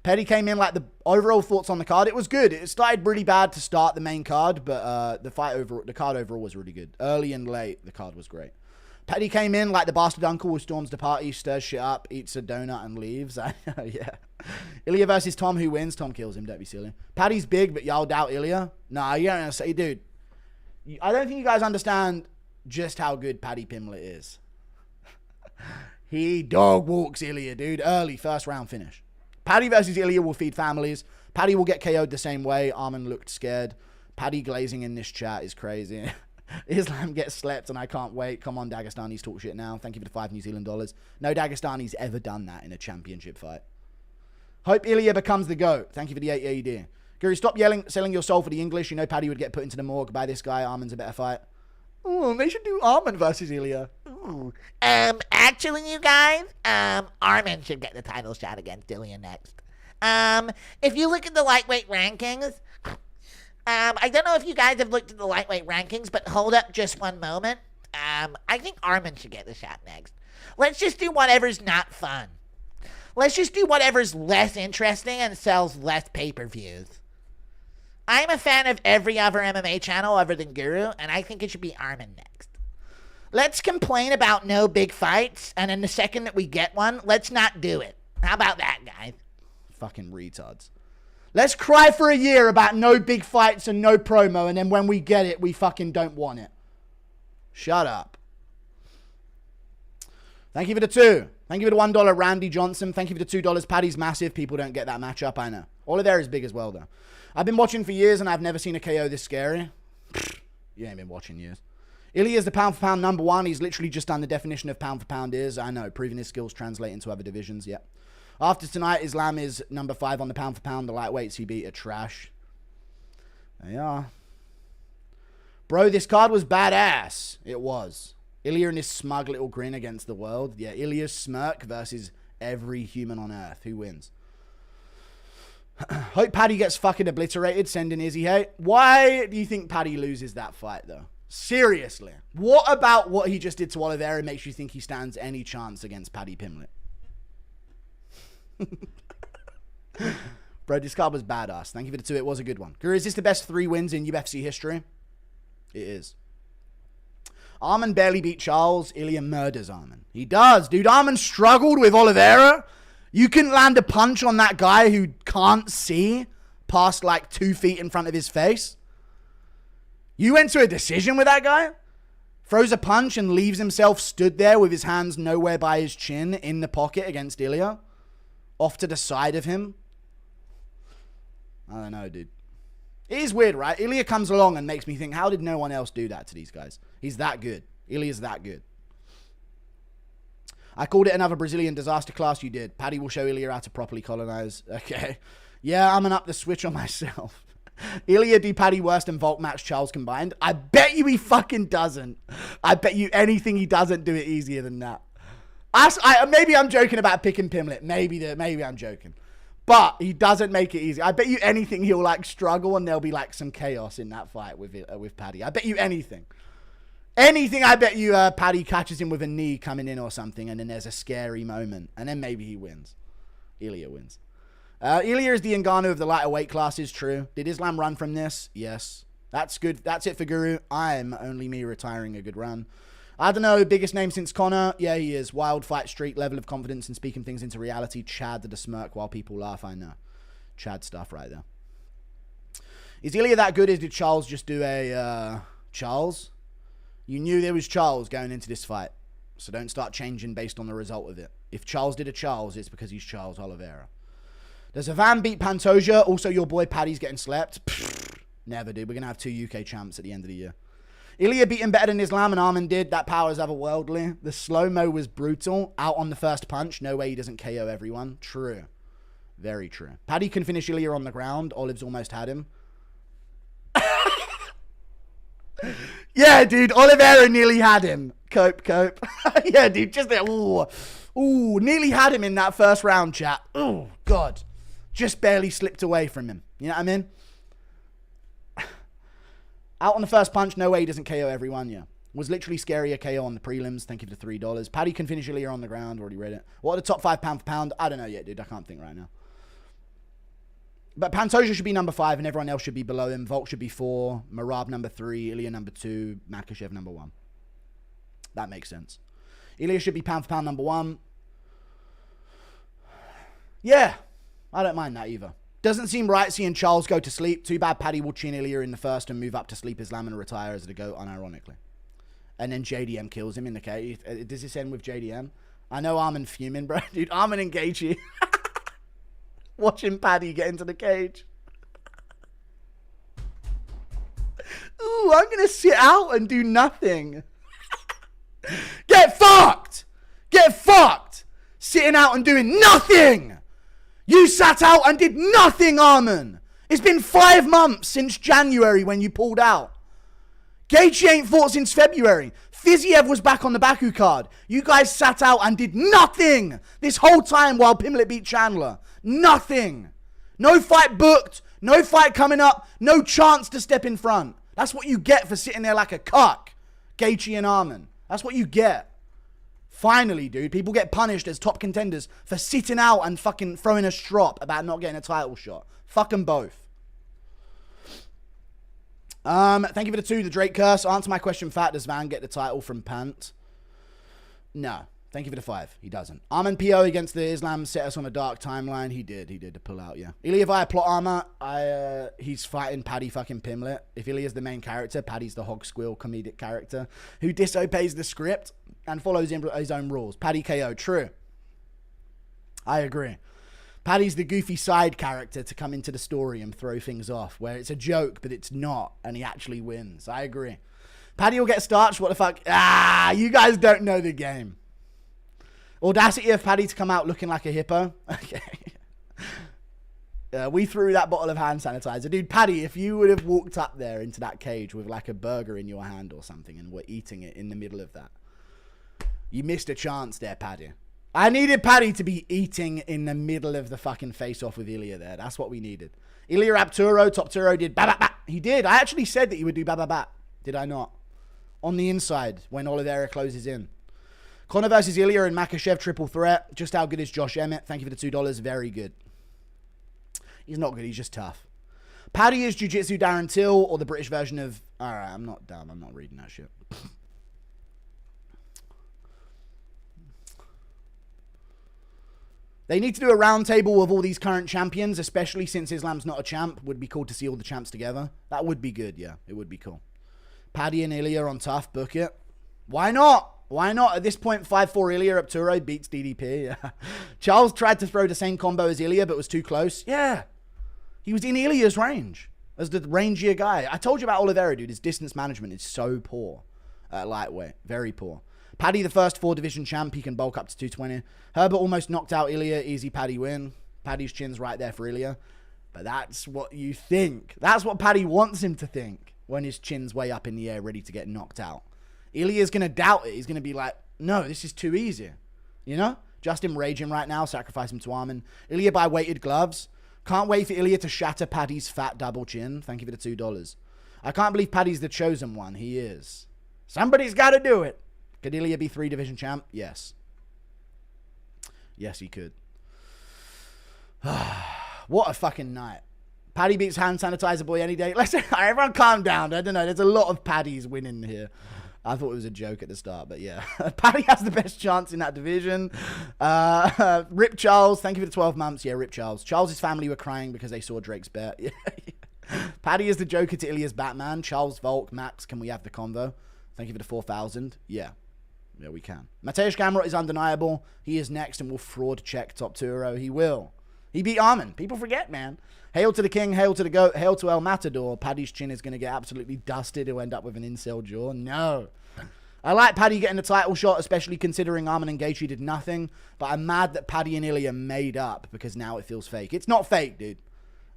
Petty came in like the overall thoughts on the card. It was good. It started really bad to start the main card, but the card overall was really good. Early and late, the card was great. Petty came in like the bastard uncle who storms the party, stirs shit up, eats a donut and leaves. Yeah. Ilia versus Tom. Who wins? Tom kills him. Don't be silly. Paddy's big, but y'all doubt Ilia. Nah, you don't say, dude. I don't think you guys understand just how good Paddy Pimblett is. He dog walks Ilia, dude. Early first round finish. Paddy versus Ilia will feed families. Paddy will get KO'd the same way. Armin looked scared. Paddy glazing in this chat is crazy. Islam gets slept and I can't wait. Come on, Dagestanis, talk shit now. Thank you for the $5 New Zealand. No Dagestani's ever done that in a championship fight. Hope Ilia becomes the GOAT. Thank you for the 8 AED. Guru, stop selling your soul for the English. You know Paddy would get put into the morgue by this guy. Armin's a better fight. Oh, they should do Armin versus Ilia. Ooh. Actually, you guys, Armin should get the title shot against Ilia next. If you look at the lightweight rankings, I don't know if you guys have looked at the lightweight rankings, but hold up just one moment. I think Armin should get the shot next. Let's just do whatever's not fun. Let's just do whatever's less interesting and sells less pay-per-views. I'm a fan of every other MMA channel other than Guru, and I think it should be Armin next. Let's complain about no big fights, and then the second that we get one, let's not do it. How about that, guys? Fucking retards. Let's cry for a year about no big fights and no promo, and then when we get it, we fucking don't want it. Shut up. Thank you for the 2. Thank you for the $1, Randy Johnson. Thank you for the $2. Paddy's massive. People don't get that matchup, I know. Oliveira is big as well, though. I've been watching for years, and I've never seen a KO this scary. You ain't been watching years. Ilia is the pound-for-pound number 1. He's literally just done the definition of pound-for-pound is. I know, proving his skills translate into other divisions, yep. After tonight, Islam is number 5 on the pound-for-pound. The lightweights he beat are trash. They are. Bro, this card was badass. It was. Ilia and his smug little grin against the world. Yeah, Ilia's smirk versus every human on earth. Who wins? Hope Paddy gets fucking obliterated. Send an Izzy hate. Why do you think Paddy loses that fight, though? Seriously. What about what he just did to Oliveira makes you think he stands any chance against Paddy Pimblett? Bro, this card was badass. Thank you for the 2. It was a good one. Guru, is this the best 3 wins in UFC history? It is. Armin barely beat Charles. Ilia murders Armin. He does, dude. Armin struggled with Oliveira. You couldn't land a punch on that guy who can't see past like 2 feet in front of his face. You went to a decision with that guy? Throws a punch and leaves himself stood there with his hands nowhere by his chin in the pocket against Ilia. Off to the side of him. I don't know, dude. It is weird, right? Ilia comes along and makes me think, how did no one else do that to these guys? He's that good. Ilia's that good. I called it another Brazilian disaster class. You did. Paddy will show Ilia how to properly colonize. Okay. Yeah, I'm going to up the switch on myself. Ilia do Paddy worse than Volk match Charles combined? I bet you he fucking doesn't. I bet you anything he doesn't do it easier than that. Maybe I'm joking about picking Pimblett. Maybe I'm joking. But he doesn't make it easy. I bet you anything he'll like struggle and there'll be like some chaos in that fight with Paddy. I bet you anything. Anything, I bet you Paddy catches him with a knee coming in or something and then there's a scary moment. And then maybe he wins. Ilia wins. Ilia is the Ngannou of the lighter weight classes, true. Did Islam run from this? Yes. That's good. That's it for Guru. I'm only me retiring a good run. I don't know, biggest name since Connor? Yeah, he is. Wild fight streak, level of confidence and speaking things into reality. Chad did a smirk while people laugh, I know. Chad stuff right there. Is Ilia that good, or did Charles just do a, Charles? You knew there was Charles going into this fight. So don't start changing based on the result of it. If Charles did a Charles, it's because he's Charles Oliveira. Does Ivan beat Pantoja? Also, your boy Paddy's getting slept? Pfft, never, dude. We're going to have 2 UK champs at the end of the year. Ilia beat him better than Islam and Armin did. That power is otherworldly. The slow-mo was brutal. Out on the first punch. No way he doesn't KO everyone. True. Very true. Paddy can finish Ilia on the ground. Olive's almost had him. Yeah, dude. Oliveira nearly had him. Cope. Yeah, dude. Just there. Ooh, nearly had him in that first round, chat. Oh, God. Just barely slipped away from him. You know what I mean? Out on the first punch, no way he doesn't KO everyone, yeah. Was literally scary a KO on the prelims. Thank you for the $3. Paddy can finish Ilia on the ground. Already read it. What are the top 5 pound for pound? I don't know yet, dude. I can't think right now. But Pantoja should be number 5 and everyone else should be below him. Volk should be 4. Marab number 3. Ilia number 2. Makhachev number 1. That makes sense. Ilia should be pound for pound number 1. Yeah. I don't mind that either. Doesn't seem right seeing Charles go to sleep. Too bad Paddy will chin Ilia in the first and move up to sleep Islam and retire as the GOAT, unironically. And then JDM kills him in the cage. Does this end with JDM? I know Armin fuming, bro. Dude, Armin and Gaethje. Watching Paddy get into the cage. Ooh, I'm going to sit out and do nothing. Get fucked! Get fucked! Sitting out and doing nothing! You sat out and did nothing, Armin! It's been 5 months since January when you pulled out. Gaethje ain't fought since February. Fiziev was back on the Baku card. You guys sat out and did nothing this whole time while Pimlet beat Chandler. Nothing. No fight booked. No fight coming up. No chance to step in front. That's what you get for sitting there like a cuck. Gaethje and Arman. That's what you get. Finally, dude, people get punished as top contenders for sitting out and fucking throwing a strop about not getting a title shot. Fuck them both. Thank you for the 2, the Drake curse. Answer my question, Fat. Does Van get the title from Pant? No. Thank you for the 5. He doesn't. Arman PO against the Islam set us on a dark timeline. He did to pull out, yeah. Ilia via plot armor. He's fighting Paddy fucking Pimlet. If Ilia's the main character, Paddy's the hog squill comedic character who disobeys the script and follows his own rules. Paddy KO. True. I agree. Paddy's the goofy side character to come into the story and throw things off, where it's a joke, but it's not, and he actually wins. I agree. Paddy will get starched. What the fuck? You guys don't know the game. Audacity of Paddy to come out looking like a hippo. Okay. We threw that bottle of hand sanitizer. Dude, Paddy, if you would have walked up there into that cage with like a burger in your hand or something and were eating it in the middle of that, you missed a chance there, Paddy. I needed Paddy to be eating in the middle of the fucking face-off with Ilia there. That's what we needed. Ilia Rapturo, Top Turo did ba-ba-ba. He did. I actually said that he would do ba-ba-ba. Did I not? On the inside when Oliveira closes in. Conor versus Ilia and Makhachev triple threat. Just how good is Josh Emmett? Thank you for the $2. Very good. He's not good. He's just tough. Paddy is Jiu-Jitsu Darren Till or the British version of... Alright, I'm not dumb. I'm not reading that shit. They need to do a round table of all these current champions, especially since Islam's not a champ. Would be cool to see all the champs together. That would be good, yeah. It would be cool. Paddy and Ilia on tough. Book it. Why not? Why not? At this point, 5-4 Ilia Rapturo beats DDP. Yeah. Charles tried to throw the same combo as Ilia, but was too close. Yeah. He was in Ilia's range as the rangier guy. I told you about Oliveira, dude. His distance management is so poor at lightweight. Very poor. Paddy, the first 4-division champ. He can bulk up to 220. Herbert almost knocked out Ilia. Easy Paddy win. Paddy's chin's right there for Ilia. But that's what you think. That's what Paddy wants him to think when his chin's way up in the air, ready to get knocked out. Ilia's going to doubt it. He's going to be like, no, this is too easy. You know? Just him raging right now. Sacrifice him to Arman. Ilia by weighted gloves. Can't wait for Ilia to shatter Paddy's fat double chin. Thank you for the $2. I can't believe Paddy's the chosen one. He is. Somebody's got to do it. Could Ilia be 3-division champ? Yes. Yes, he could. What a fucking night. Paddy beats hand sanitizer boy any day. Let's everyone calm down. I don't know. There's a lot of Paddies winning here. I thought it was a joke at the start, but yeah. Paddy has the best chance in that division. Rip Charles. Thank you for the 12 months. Yeah, Rip Charles. Charles' family were crying because they saw Drake's bet. Yeah. Paddy is the Joker to Ilia's Batman. Charles Volk. Max, can we have the convo? Thank you for the 4,000. Yeah. Yeah, we can. Mateusz Gamrot is undeniable. He is next and will fraud check Top Turo. He will. He beat Arman. People forget, man. Hail to the king. Hail to the goat. Hail to El Matador. Paddy's chin is going to get absolutely dusted. He'll end up with an incel jaw. No. I like Paddy getting the title shot, especially considering Arman and Gaethje did nothing. But I'm mad that Paddy and Ilia made up because now it feels fake. It's not fake, dude.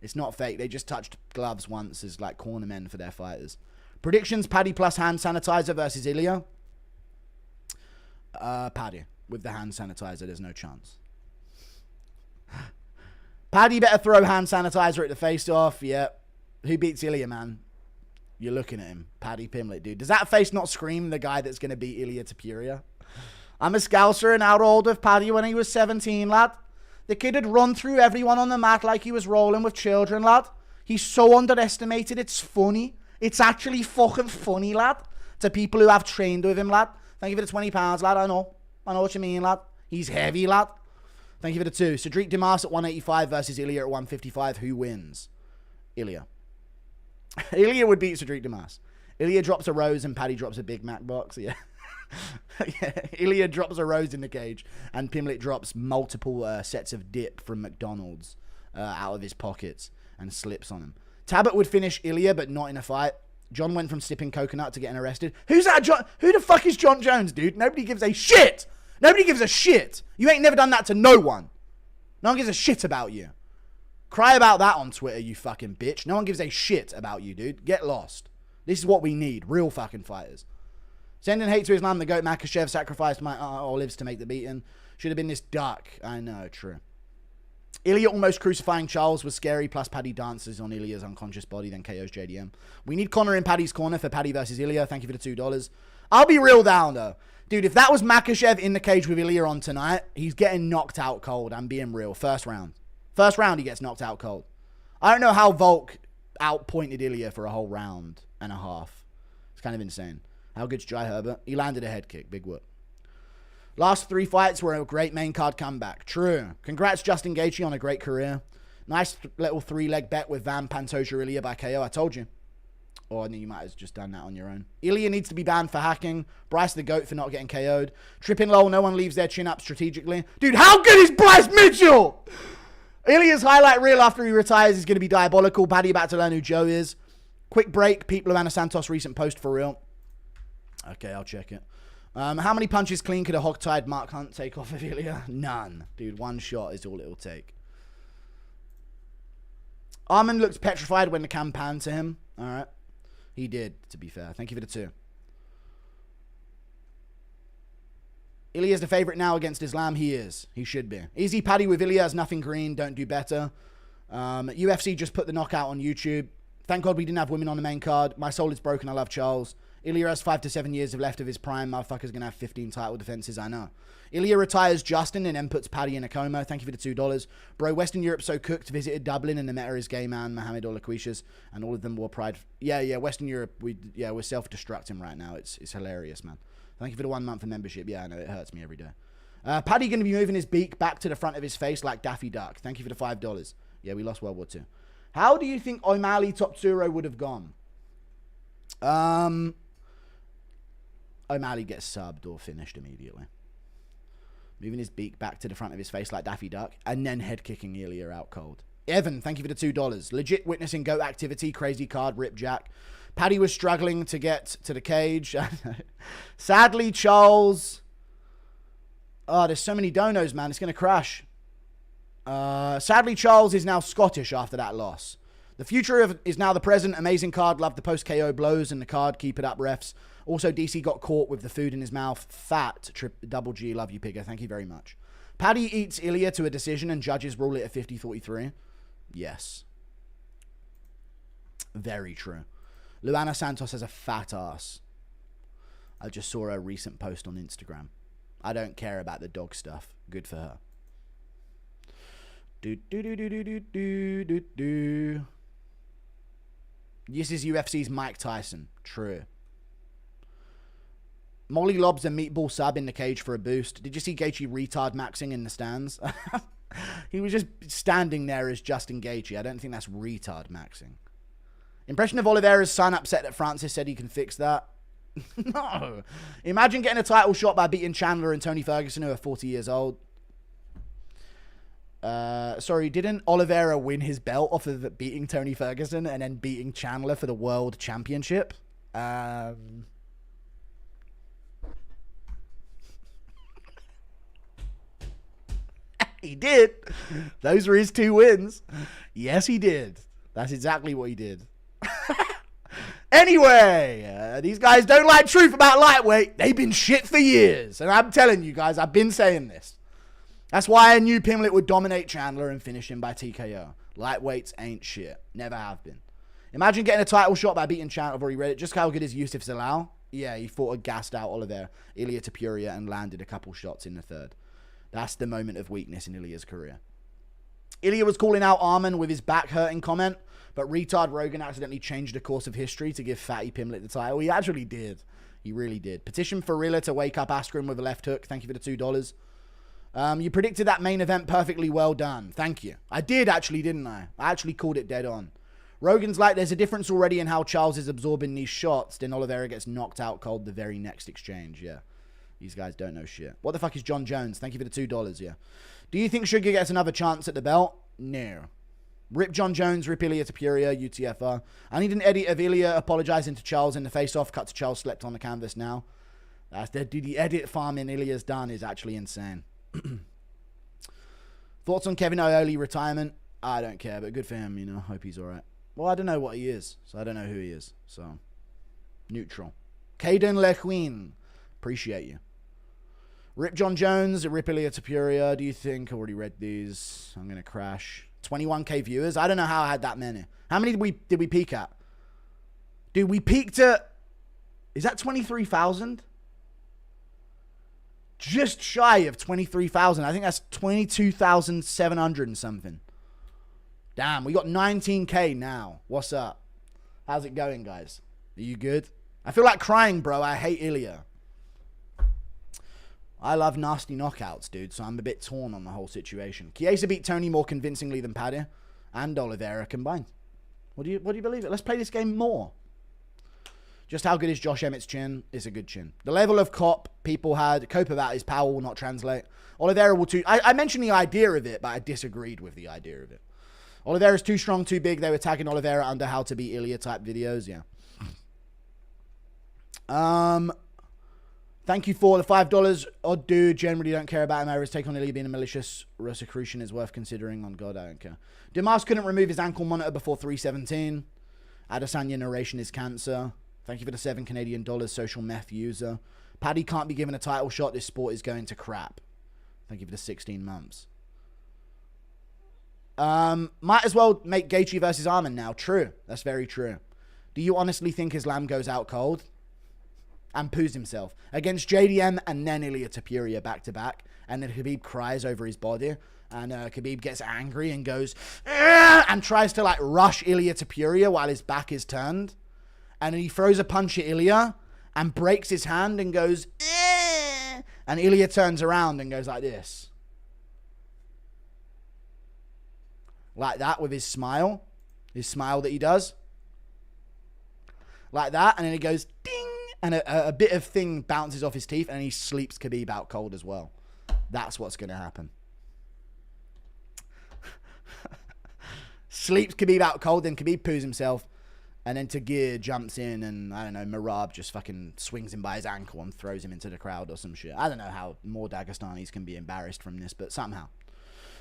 It's not fake. They just touched gloves once as like cornermen for their fighters. Predictions, Paddy plus hand sanitizer versus Ilia. Paddy with the hand sanitizer. There's no chance. Paddy better throw hand sanitizer at the face-off. Yep. Who beats Ilia, man? You're looking at him. Paddy Pimlet, dude. Does that face not scream the guy that's going to beat Ilia Topuria? I'm a scouser and out old of Paddy when he was 17, lad. The kid had run through everyone on the mat like he was rolling with children, lad. He's so underestimated, it's funny. It's actually fucking funny, lad. To people who have trained with him, lad. Thank you for the 20 pounds, lad. I know what you mean, lad. He's heavy, lad. Thank you for the 2. Cedric Dimas at 185 versus Ilia at 155. Who wins? Ilia. Ilia would beat Cedric Dimas. Ilia drops a rose and Paddy drops a Big Mac box. Yeah. Yeah. Ilia drops a rose in the cage and Pimlet drops multiple sets of dip from McDonald's out of his pockets and slips on him. Talbott would finish Ilia, but not in a fight. John went from sipping coconut to getting arrested. Who's that John? Who the fuck is John Jones, dude? Nobody gives a shit. Nobody gives a shit. You ain't never done that to no one. No one gives a shit about you. Cry about that on Twitter, you fucking bitch. No one gives a shit about you, dude. Get lost. This is what we need. Real fucking fighters. Sending hate to Islam, the GOAT Makhachev sacrificed my olives to make the beating. Should have been this duck. I know, true. Ilia almost crucifying Charles was scary, plus Paddy dances on Ilia's unconscious body, then KO's JDM. We need Connor in Paddy's corner for Paddy versus Ilia. Thank you for the $2. I'll be real down, though. Dude, if that was Makhachev in the cage with Ilia on tonight, he's getting knocked out cold. I'm being real. First round. First round, he gets knocked out cold. I don't know how Volk outpointed Ilia for a whole round and a half. It's kind of insane. How good's Jai Herbert? He landed a head kick. Big whoop. Last 3 fights were a great main card comeback. True. Congrats, Justin Gaethje, on a great career. Nice little 3-leg bet with Van Pantoja Ilia by KO. I told you. Or you might have just done that on your own. Ilia needs to be banned for hacking. Bryce the GOAT for not getting KO'd. Tripping low, no one leaves their chin up strategically. Dude, how good is Bryce Mitchell? Ilia's highlight reel after he retires is going to be diabolical. Paddy about to learn who Joe is. Quick break. Pete Luana Santos recent post for real. Okay, I'll check it. How many punches clean could a hog-tied Mark Hunt take off of Ilia? None. Dude, 1 shot is all it'll take. Arman looked petrified when the cam panned to him. All right. He did, to be fair. Thank you for the 2. Ilia's the favorite now against Islam. He is. He should be. Easy Paddy with Ilia has nothing green. Don't do better. UFC just put the knockout on YouTube. Thank God we didn't have women on the main card. My soul is broken. I love Charles. Ilia has 5 to 7 years left of his prime. Motherfucker's going to have 15 title defenses. I know. Ilia retires Justin and then puts Paddy in a coma. Thank you for the $2. Bro, Western Europe so cooked. Visited Dublin and the meta is gay man, Mohammed Olaquishas, and all of them wore pride. Yeah, Western Europe. We're self-destructing right now. It's hilarious, man. Thank you for the 1 month of membership. Yeah, I know. It hurts me every day. Paddy going to be moving his beak back to the front of his face like Daffy Duck. Thank you for the $5. Yeah, we lost World War II. How do you think O'Malley Topuria would have gone? O'Malley gets subbed or finished immediately. Moving his beak back to the front of his face like Daffy Duck, and then head kicking Ilia out cold. Evan, thank you for the $2. Legit witnessing GOAT activity, crazy card, Rip Jack. Paddy was struggling to get to the cage. Sadly, Charles. Oh, there's so many donos, man. It's going to crash. Sadly, Charles is now Scottish after that loss. The future is now the present. Amazing card. Love the post-KO blows and the card. Keep it up, refs. Also, DC got caught with the food in his mouth. Fat. Double G. Love you, Pigger. Thank you very much. Paddy eats Ilia to a decision and judges rule it at 50-43. Yes. Very true. Luana Santos has a fat ass. I just saw a recent post on Instagram. I don't care about the dog stuff. Good for her. This is UFC's Mike Tyson. True. Molly lobs a meatball sub in the cage for a boost. Did you see Gaethje retard maxing in the stands? He was just standing there as Justin Gaethje. I don't think that's retard maxing. Impression of Oliveira's son upset that Francis said he can fix that. No. Imagine getting a title shot by beating Chandler and Tony Ferguson, who are 40 years old. Sorry, didn't Oliveira win his belt off of beating Tony Ferguson and then beating Chandler for the world championship? He did. Those were his 2 wins. Yes, he did. That's exactly what he did. Anyway, these guys don't like truth about lightweight. They've been shit for years. And I'm telling you guys, I've been saying this. That's why I knew Pimlet would dominate Chandler and finish him by TKO. Lightweights ain't shit. Never have been. Imagine getting a title shot by beating Chandler. I've already read it. Just how good is Yusuf Zalal? Yeah, he fought a gassed out Oliveira, Ilia Topuria, and landed a couple shots in the 3rd. That's the moment of weakness in Ilia's career. Ilia was calling out Arman with his back hurting comment, but retard Rogan accidentally changed the course of history to give Fatty Pimlet the title. He actually did. He really did. Petition for Rilla to wake up Askren with a left hook. Thank you for the $2. You predicted that main event perfectly. Well done. Thank you. I did actually, didn't I? I actually called it dead on. Rogan's like, there's a difference already in how Charles is absorbing these shots. Then Oliveira gets knocked out cold the very next exchange. Yeah. These guys don't know shit. What the fuck is John Jones? Thank you for the $2, yeah. Do you think Sugar gets another chance at the belt? No. Rip John Jones, rip Ilia Topuria, UTFR. I need an edit of Ilia apologizing to Charles in the face-off. Cut to Charles slept on the canvas now. Dude, the edit farming Ilia's done is actually insane. Thoughts on Kevin Ioli retirement? I don't care, but good for him, you know. Hope he's alright. Well, I don't know what he is, so I don't know who he is. So, neutral. Caden LeQueen. Appreciate you. Rip John Jones, Rip Ilia Topuria. Do you think? I already read these. I'm going to crash. 21k viewers. I don't know how I had that many. How many did we peak at? Dude, we peaked at... Is that 23,000? Just shy of 23,000. I think that's 22,700 and something. Damn, we got 19k now. What's up? How's it going, guys? Are you good? I feel like crying, bro. I hate Ilia. I love nasty knockouts, dude, so I'm a bit torn on the whole situation. Chiesa beat Tony more convincingly than Paddy and Oliveira combined. What do you believe it? Let's play this game more. Just how good is Josh Emmett's chin? It's a good chin. The level of cope about his power will not translate. Oliveira will too... I mentioned the idea of it, but I disagreed with the idea of it. Oliveira's too strong, too big. They were tagging Oliveira under how to beat Ilia type videos, yeah. Thank you for the $5. Odd dude, generally don't care about him. His take on Ilia being a malicious Rosicrucian is worth considering. On God, I don't care. Dimas couldn't remove his ankle monitor before 317. Adesanya narration is cancer. Thank you for the $7 Canadian social meth user. Paddy can't be given a title shot. This sport is going to crap. Thank you for the 16 months. Might as well make Gaethje versus Arman now. True. That's very true. Do you honestly think Islam goes out cold? And poos himself against JDM and then Ilia Topuria back to back, and then Khabib cries over his body, and Khabib gets angry and goes and tries to like rush Ilia Topuria while his back is turned, and then he throws a punch at Ilia and breaks his hand and goes and Ilia turns around and goes like this, like that, with his smile that he does like that, and then he goes ding. And a bit of thing bounces off his teeth, and he sleeps Khabib out cold as well. That's what's going to happen. Sleeps Khabib out cold, then Khabib poos himself, and then Tagir jumps in, and, I don't know, Marab just fucking swings him by his ankle and throws him into the crowd or some shit. I don't know how more Dagestanis can be embarrassed from this, but somehow.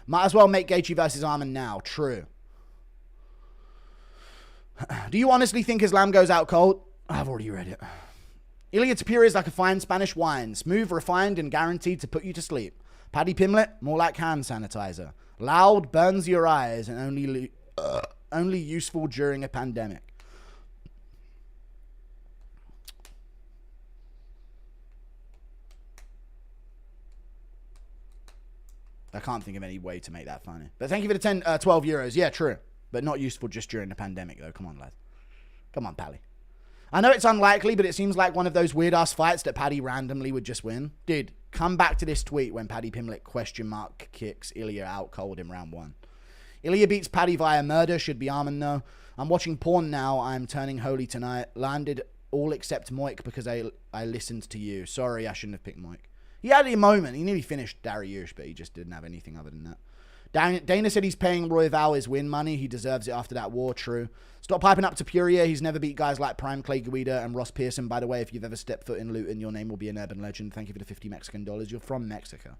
Might as well make Gaethje versus Arman now. True. Do you honestly think Islam goes out cold? I've already read it. Ilia Topuria is like a fine Spanish wine, smooth, refined, and guaranteed to put you to sleep. Paddy Pimblett, more like hand sanitizer. Loud, burns your eyes, and only useful during a pandemic. I can't think of any way to make that funny. But thank you for the 12 euros. Yeah, true. But not useful just during the pandemic, though. Come on, lad. Come on, Pally. I know it's unlikely, but it seems like one of those weird-ass fights that Paddy randomly would just win. Dude, come back to this tweet when Paddy Pimblett kicks Ilia out cold in round 1. Ilia beats Paddy via murder, should be Arman though. I'm watching porn now, I'm turning holy tonight. Landed all except Moik because I listened to you. Sorry, I shouldn't have picked Moik. He had a moment, he nearly finished Dariush, but he just didn't have anything other than that. Dana said he's paying Royval his win money. He deserves it after that war. True. Stop piping up to Topuria. He's never beat guys like Prime Clay Guida and Ross Pearson. By the way, if you've ever stepped foot in Luton, your name will be an urban legend. Thank you for the $50 Mexican. You're from Mexico.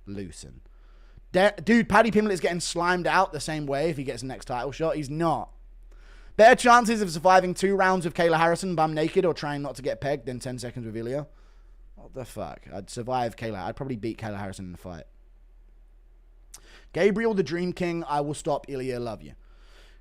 Lucen. Dude, Paddy Pimblett is getting slimed out the same way if he gets the next title shot. He's not. Better chances of surviving 2 rounds with Kayla Harrison bum naked or trying not to get pegged than 10 seconds with Ilia. What the fuck? I'd survive Kayla. I'd probably beat Kayla Harrison in the fight. Gabriel the Dream King, I will stop. Ilia, love you.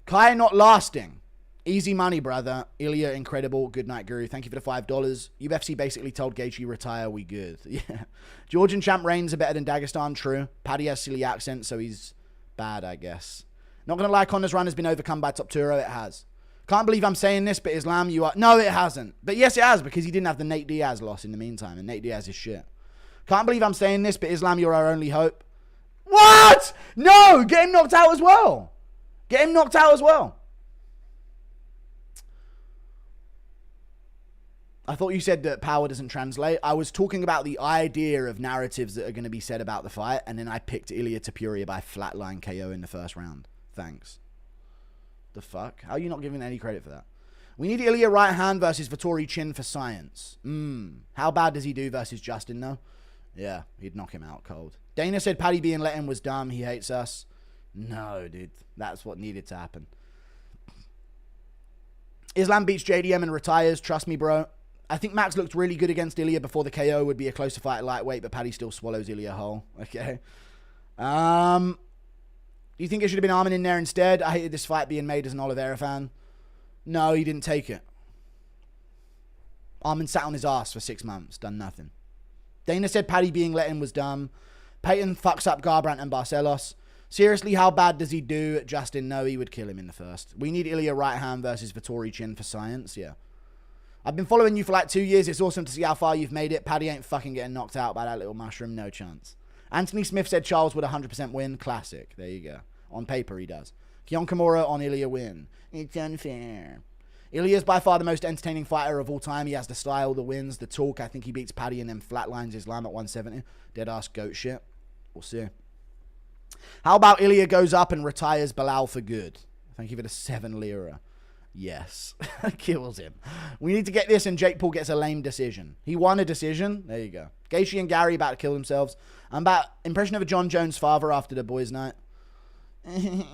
Kai not lasting. Easy money, brother. Ilia, incredible. Good night, Guru. Thank you for the $5. UFC basically told Gaethje retire. We good. Yeah. Georgian champ reigns are better than Dagestan. True. Paddy has silly accent, so he's bad, I guess. Not going to lie, Connor's run has been overcome by Topuria. It has. Can't believe I'm saying this, but Islam, you are... No, it hasn't. But yes, it has, because he didn't have the Nate Diaz loss in the meantime, and Nate Diaz is shit. Can't believe I'm saying this, but Islam, you're our only hope. What? No! Get him knocked out as well. Get him knocked out as well. I thought you said that power doesn't translate. I was talking about the idea of narratives that are going to be said about the fight, and then I picked Ilia Topuria by flatline KO in the first round. Thanks. The fuck? How are you not giving any credit for that? We need Ilia right hand versus Vettori chin for science. How bad does he do versus Justin, though? Yeah, he'd knock him out cold. Dana said Paddy being let in was dumb. He hates us. No, dude. That's what needed to happen. Islam beats JDM and retires. Trust me, bro. I think Max looked really good against Ilia before the KO. Would be a closer fight at lightweight, but Paddy still swallows Ilia whole. Okay. Do you think it should have been Armin in there instead? I hated this fight being made as an Oliveira fan. No, he didn't take it. Armin sat on his ass for 6 months. Done nothing. Dana said Paddy being let in was dumb. Peyton fucks up Garbrandt and Barcelos. Seriously, how bad does he do? Justin, no, he would kill him in the first. We need Ilia right hand versus Vettori chin for science, yeah. I've been following you for like 2 years. It's awesome to see how far you've made it. Paddy ain't fucking getting knocked out by that little mushroom. No chance. Anthony Smith said Charles would 100% win. Classic. There you go. On paper, he does. Kion Kimura on Ilia win. It's unfair. Ilia's by far the most entertaining fighter of all time. He has the style, the wins, the talk. I think he beats Paddy and then flatlines Islam at 170. Dead-ass goat shit. We'll see. How about Ilia goes up and retires Bilal for good? Thank you for the 7 lira. Yes. Kills him. We need to get this and Jake Paul gets a lame decision. He won a decision. There you go. Gaethje and Gary about to kill themselves. I'm about impression of a John Jones father after the boys' night. I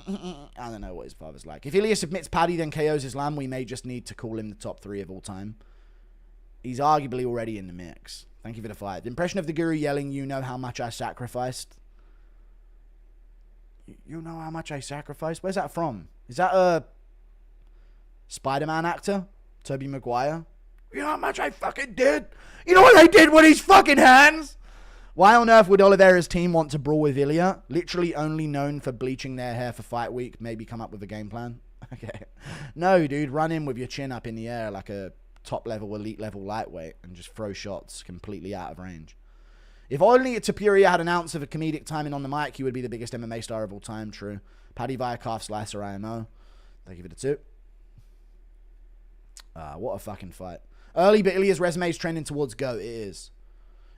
don't know what his father's like. If Ilia submits Paddy then KOs Islam, we may just need to call him the top 3 of all time. He's arguably already in the mix. Thank you for the 5. The impression of the guru yelling, you know how much I sacrificed. You know how much I sacrificed? Where's that from? Is that a Spider-Man actor? Tobey Maguire? You know how much I fucking did? You know what I did with his fucking hands? Why on earth would Oliveira's team want to brawl with Ilia? Literally only known for bleaching their hair for fight week. Maybe come up with a game plan. Okay. No, dude. Run in with your chin up in the air like a top-level, elite-level lightweight and just throw shots completely out of range. If only Topuria had an ounce of a comedic timing on the mic, he would be the biggest MMA star of all time. True. Paddy via calf slicer IMO. Thank you for the 2. What a fucking fight. Early, but Ilia's resume is trending towards GOAT. It is.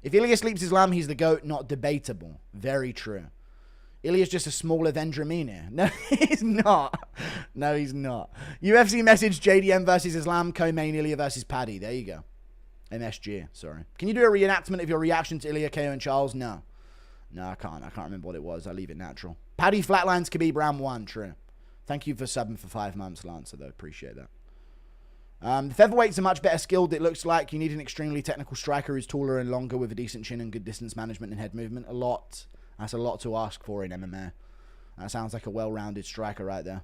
If Ilia sleeps Islam, he's the GOAT. Not debatable. Very true. Ilia's just a smaller Vendramini. No, he's not. No, he's not. UFC message JDM versus Islam. Co-main Ilia versus Paddy. There you go. MSG, sorry. Can you do a reenactment of your reaction to Ilia, KO, and Charles? No. No, I can't. I can't remember what it was. I leave it natural. Paddy flatlines Khabib round 1. True. Thank you for subbing for 5 months, Lancer, though. Appreciate that. The featherweights are much better skilled, it looks like. You need an extremely technical striker who's taller and longer with a decent chin and good distance management and head movement. That's a lot to ask for in MMA. That sounds like a well-rounded striker right there.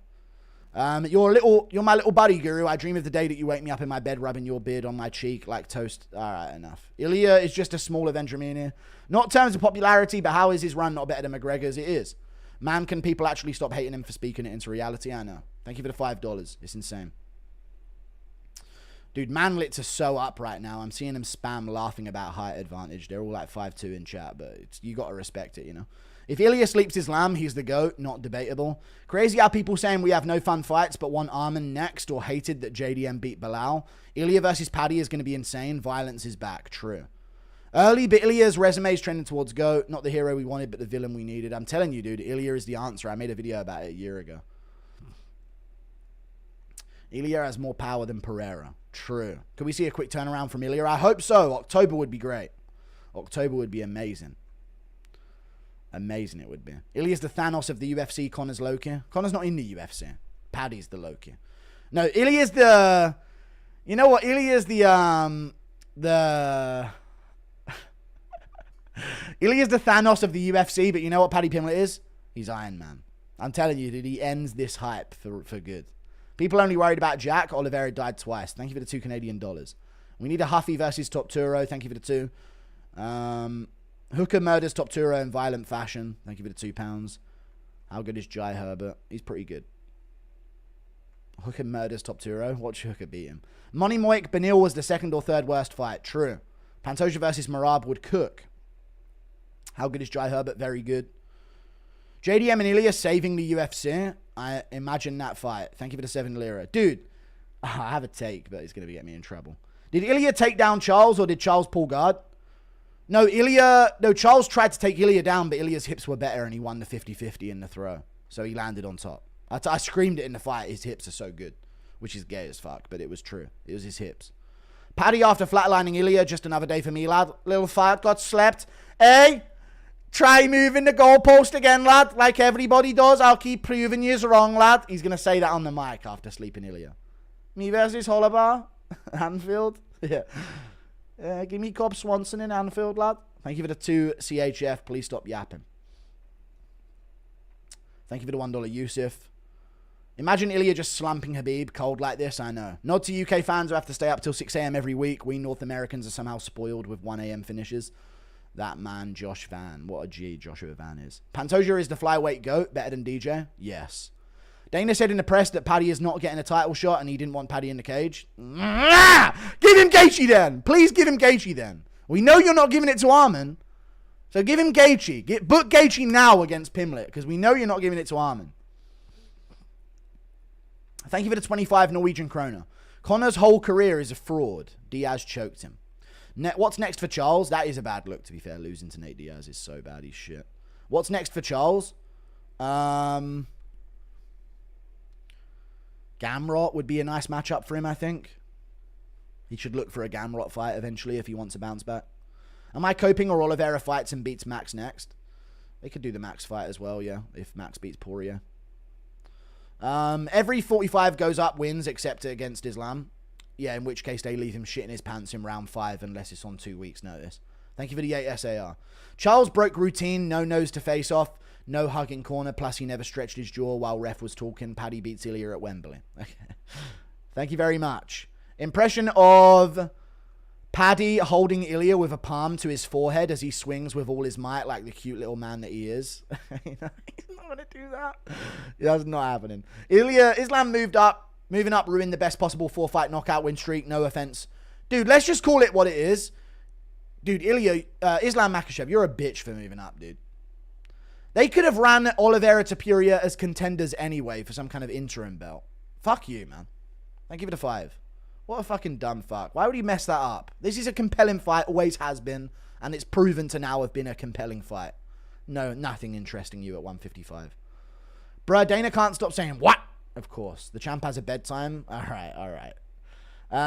You're my little buddy, Guru. I dream of the day that you wake me up in my bed rubbing your beard on my cheek like toast. Alright, enough. Ilia is just a smaller Vendramini. Not in terms of popularity, but how is his run not better than McGregor's? It is. Man, can people actually stop hating him for speaking it into reality? I know. Thank you for the $5. It's insane. Dude, manlits are so up right now. I'm seeing them spam laughing about height advantage. They're all like 5'2" in chat, but you got to respect it, you know. If Ilia sleeps Islam, he's the GOAT. Not debatable. Crazy how people saying we have no fun fights, but want Armin next, or hated that JDM beat Bilal. Ilia versus Paddy is going to be insane. Violence is back. True. Early, but Ilia's resume is trending towards GOAT. Not the hero we wanted, but the villain we needed. I'm telling you, dude, Ilia is the answer. I made a video about it a year ago. Ilia has more power than Pereira. True. Could we see a quick turnaround from Ilia? I hope so. October would be great. October would be amazing. Amazing it would be. Ilia's the Thanos of the UFC. Connor's Loki. Connor's not in the UFC. Paddy's the Loki. No, Ilia's the... You know what? Ilia's the... Ilia's the Thanos of the UFC, but you know what Paddy Pimblett is? He's Iron Man. I'm telling you, dude, he ends this hype for good. People only worried about Jack. Oliveira died twice. Thank you for the $2 Canadian. We need a Huffy versus Top Turo. Thank you for the 2. Hooker murders Top Turo in violent fashion. Thank you for the £2. How good is Jai Herbert? He's pretty good. Hooker murders Top Turo. Watch Hooker beat him. Money Moik Benil was the 2nd or 3rd worst fight. True. Pantoja versus Marab would cook. How good is Jai Herbert? Very good. JDM and Ilia saving the UFC. I imagine that fight. Thank you for the 7 lira. Dude, I have a take, but it's going to get me in trouble. Did Ilia take down Charles, or did Charles pull guard? No, Charles tried to take Ilia down, but Ilia's hips were better, and he won the 50-50 in the throw. So he landed on top. I screamed it in the fight. His hips are so good, which is gay as fuck, but it was true. It was his hips. Paddy after flatlining Ilia, just another day for me, lad. Little fight got slept. Hey, Try moving the goalpost again, lad, like everybody does. I'll keep proving yous wrong, lad. He's going to say that on the mic after sleeping Ilia. Me versus Hollibar. Anfield. Yeah. Give me Cobb Swanson in Anfield, lad. Thank you for the 2 CHF. Please stop yapping. Thank you for the $1 Yusuf. Imagine Ilia just slumping Habib cold like this, I know. Nod to UK fans who have to stay up till 6 a.m. every week. We North Americans are somehow spoiled with 1 a.m. finishes. That man, Josh Van. What a G Joshua Van is. Pantoja is the flyweight GOAT. Better than DJ? Yes. Dana said in the press that Paddy is not getting a title shot and he didn't want Paddy in the cage. Give him Gaethje then. Please give him Gaethje then. We know you're not giving it to Arman. So give him Gaethje. Book Gaethje now against Pimlet because we know you're not giving it to Arman. Thank you for the 25 Norwegian kroner. Connor's whole career is a fraud. Diaz choked him. What's next for Charles? That is a bad look, to be fair. Losing to Nate Diaz is so bad. He's shit. What's next for Charles? Gamrot would be a nice matchup for him, I think. He should look for a Gamrot fight eventually if he wants to bounce back. Am I coping or Oliveira fights and beats Max next? They could do the Max fight as well, yeah, if Max beats Poirier. Every 45 goes up wins except against Islam. Yeah, in which case they leave him shitting his pants in round 5 unless it's on 2 weeks' notice. Thank you for the 8 SAR. Charles broke routine, no nose to face off, no hugging corner, plus he never stretched his jaw while ref was talking. Paddy beats Ilia at Wembley. Okay. Thank you very much. Impression of Paddy holding Ilia with a palm to his forehead as he swings with all his might like the cute little man that he is. He's not going to do that. That's not happening. Islam moving up, ruined the best possible 4-fight knockout win streak. No offense. Dude, let's just call it what it is. Dude, Islam Makhachev, you're a bitch for moving up, dude. They could have ran Oliveira Topuria as contenders anyway for some kind of interim belt. Fuck you, man. Thank you for the 5. What a fucking dumb fuck. Why would he mess that up? This is a compelling fight, always has been, and it's proven to now have been a compelling fight. No, nothing interesting you at 155. Bruh, Dana can't stop saying, what? Of course. The champ has a bedtime. All right.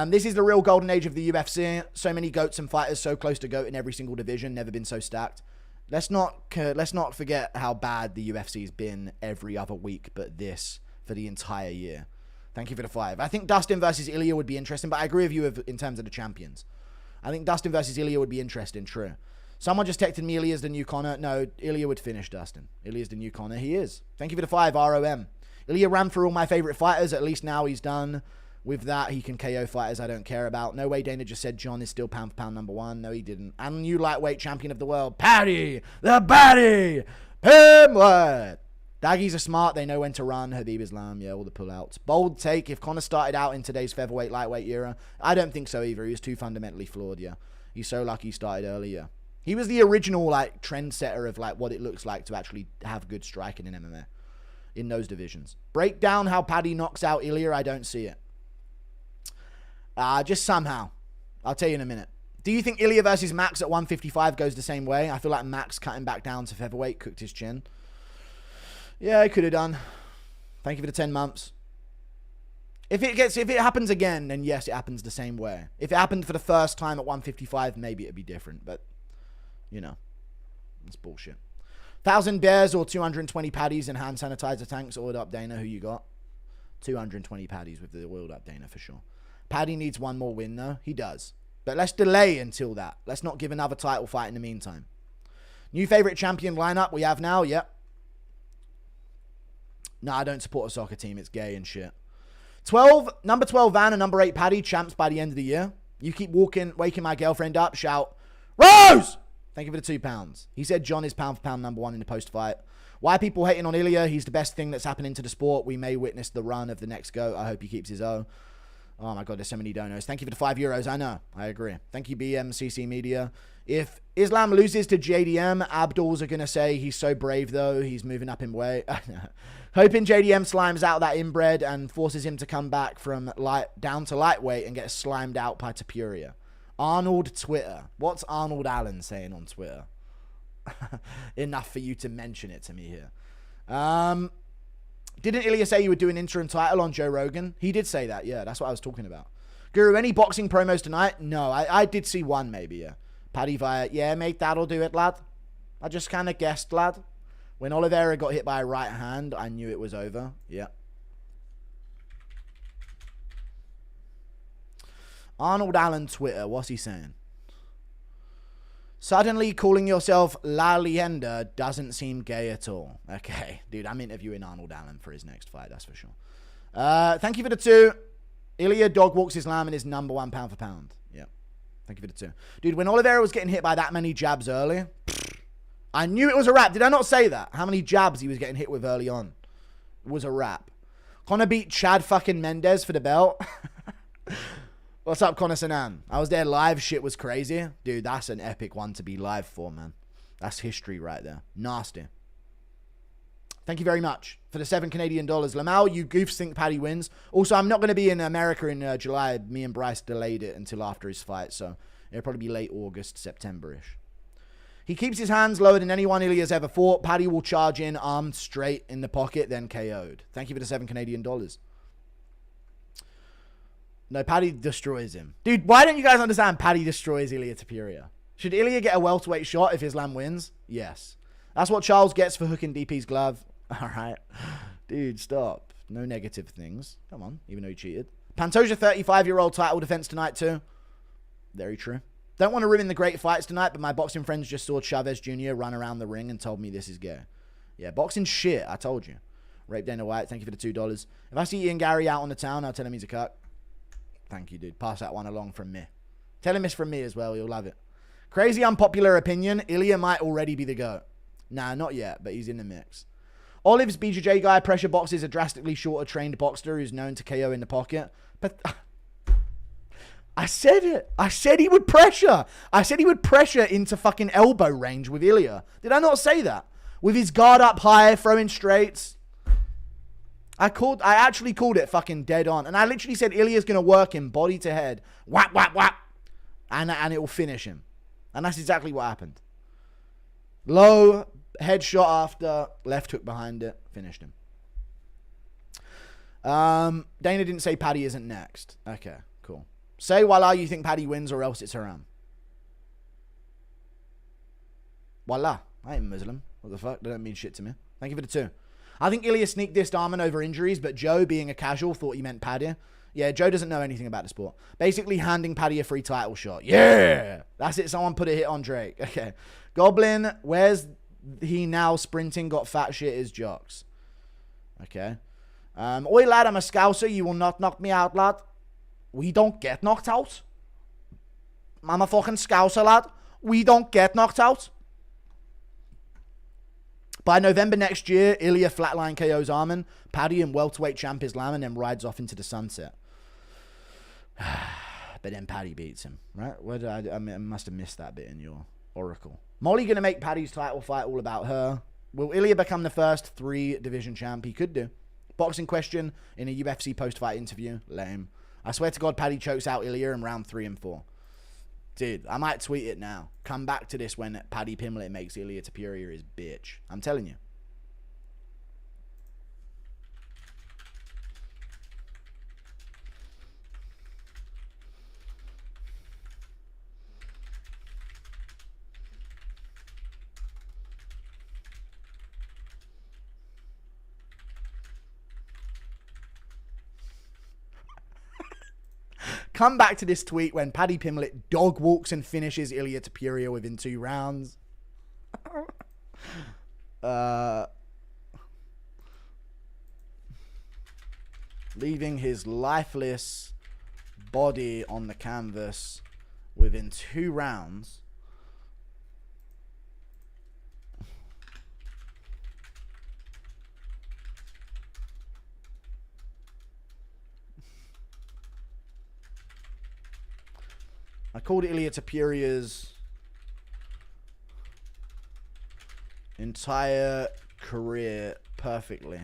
This is the real golden age of the UFC. So many GOATs and fighters so close to GOAT in every single division. Never been so stacked. Let's not forget how bad the UFC's been every other week but this for the entire year. Thank you for the 5. I think Dustin versus Ilia would be interesting, but I agree with you in terms of the champions. I think Dustin versus Ilia would be interesting, true. Someone just texted me Ilia's the new Connor. No, Ilia would finish Dustin. Ilia's the new Connor. He is. Thank you for the 5, ROM. Ilia ran through all my favorite fighters. At least now he's done with that. He can KO fighters I don't care about. No way Dana just said John is still pound for pound #1. No, he didn't. And new lightweight champion of the world, Paddy, the Paddy, Pimlet. Daggies are smart. They know when to run. Habib Islam, yeah, all the pullouts. Bold take. If Conor started out in today's featherweight lightweight era, I don't think so either. He was too fundamentally flawed, yeah. He's so lucky he started earlier. He was the original, like, trendsetter of, like, what it looks like to actually have good striking in MMA in those divisions. Break down how Paddy knocks out Ilia. I don't see it. Just somehow. I'll tell you in a minute. Do you think Ilia versus Max at 155 goes the same way? I feel like Max cutting back down to featherweight cooked his chin. Yeah, I could have done. Thank you for the 10 months. If it happens again, then yes, it happens the same way. If it happened for the first time at 155, maybe it'd be different. But, you know, it's bullshit. 1,000 bears or 220 paddies and hand sanitizer tanks. Oiled up Dana, who you got? 220 paddies with the oiled up Dana for sure. Paddy needs one more win, though. He does. But let's delay until that. Let's not give another title fight in the meantime. New favorite champion lineup we have now? Yep. No, I don't support a soccer team. It's gay and shit. Number 12 Van and number 8 Paddy, champs by the end of the year. You keep waking my girlfriend up, shout, Rose! Thank you for the £2. He said John is pound for pound #1 in the post-fight. Why are people hating on Ilia? He's the best thing that's happening to the sport. We may witness the run of the next GOAT. I hope he keeps his O. Oh my God, there's so many donos. Thank you for the €5. I know. I agree. Thank you, BMCC Media. If Islam loses to JDM, Abdul's are going to say he's so brave, though. He's moving up in weight. Hoping JDM slimes out that inbred and forces him to come back from down to lightweight and get slimed out by Topuria. Arnold Twitter. What's Arnold Allen saying on Twitter? Enough for you to mention it to me here. Didn't Ilia say you would do an interim title on Joe Rogan? He did say that, yeah. That's what I was talking about. Guru, any boxing promos tonight? No, I did see one maybe, yeah. Paddy via, yeah, mate, that'll do it, lad. I just kind of guessed, lad. When Oliveira got hit by a right hand, I knew it was over. Yeah. Arnold Allen Twitter, what's he saying? Suddenly calling yourself La Leyenda doesn't seem gay at all. Okay, dude, I'm interviewing Arnold Allen for his next fight, that's for sure. Thank you for the 2. Ilia dog walks Islam and is number 1 pound for pound. Yeah, thank you for the 2. Dude, when Oliveira was getting hit by that many jabs early, I knew it was a wrap. Did I not say that? How many jabs he was getting hit with early on? It was a wrap. Conor beat Chad fucking Mendez for the belt. What's up, Conor Sanan? I was there live. Shit was crazy. Dude, that's an epic one to be live for, man. That's history right there. Nasty. Thank you very much for the 7 Canadian dollars. Lamau, you goofs think Paddy wins. Also, I'm not going to be in America in July. Me and Bryce delayed it until after his fight, so it'll probably be late August, September-ish. He keeps his hands lower than anyone Ilia's ever fought. Paddy will charge in, armed straight in the pocket, then KO'd. Thank you for the 7 Canadian dollars. No, Paddy destroys him. Dude, why don't you guys understand Paddy destroys Ilia Topuria? Should Ilia get a welterweight shot if Islam wins? Yes. That's what Charles gets for hooking DP's glove. All right. Dude, stop. No negative things. Come on, even though he cheated. Pantoja 35-year-old title defense tonight too. Very true. Don't want to ruin the great fights tonight, but my boxing friends just saw Chavez Jr. run around the ring and told me this is gay. Yeah, boxing shit, I told you. Rape Dana White, thank you for the $2. If I see Ian Gary out on the town, I'll tell him he's a cuck. Thank you, dude. Pass that one along from me. Tell him it's from me as well. He'll love it. Crazy unpopular opinion. Ilia might already be the GOAT. Nah, not yet, but he's in the mix. Olive's BJJ guy pressure boxes a drastically shorter trained boxer who's known to KO in the pocket. But I said it. I said he would pressure. I said he would pressure into fucking elbow range with Ilia. Did I not say that? With his guard up high, throwing straights. I actually called it fucking dead on. And I literally said Ilia's going to work him body to head. Whap, whap, whap. And it will finish him. And that's exactly what happened. Low, headshot after, left hook behind it, finished him. Dana didn't say Paddy isn't next. Okay, cool. Say voila you think Paddy wins or else it's haram. Voila. I ain't Muslim. What the fuck? That don't mean shit to me. Thank you for the 2. I think Ilia sneaked dissed Arman over injuries, but Joe, being a casual, thought he meant Paddy. Yeah, Joe doesn't know anything about the sport. Basically handing Paddy a free title shot. Yeah! That's it. Someone put a hit on Drake. Okay. Goblin, where's he now sprinting? Got fat shit is jocks. Okay. Oi, lad, I'm a scouser. You will not knock me out, lad. We don't get knocked out. I'm a fucking scouser, lad. We don't get knocked out. By November next year, Ilia flatline KOs Arman, Paddy and welterweight champ Islam, and then rides off into the sunset. But then Paddy beats him, right? Where did I must have missed that bit in your oracle. Molly going to make Paddy's title fight all about her. Will Ilia become the first 3-division champ? He could do. Boxing question in a UFC post-fight interview. Lame. I swear to God, Paddy chokes out Ilia in round 3 and 4. Dude, I might tweet it now. Come back to this when Paddy Pimblett makes Ilia Topuria his bitch. I'm telling you. Come back to this tweet when Paddy Pimblett dog walks and finishes Ilia Topuria within 2 rounds. Leaving his lifeless body on the canvas within 2 rounds. I called Ilia Topuria's entire career perfectly.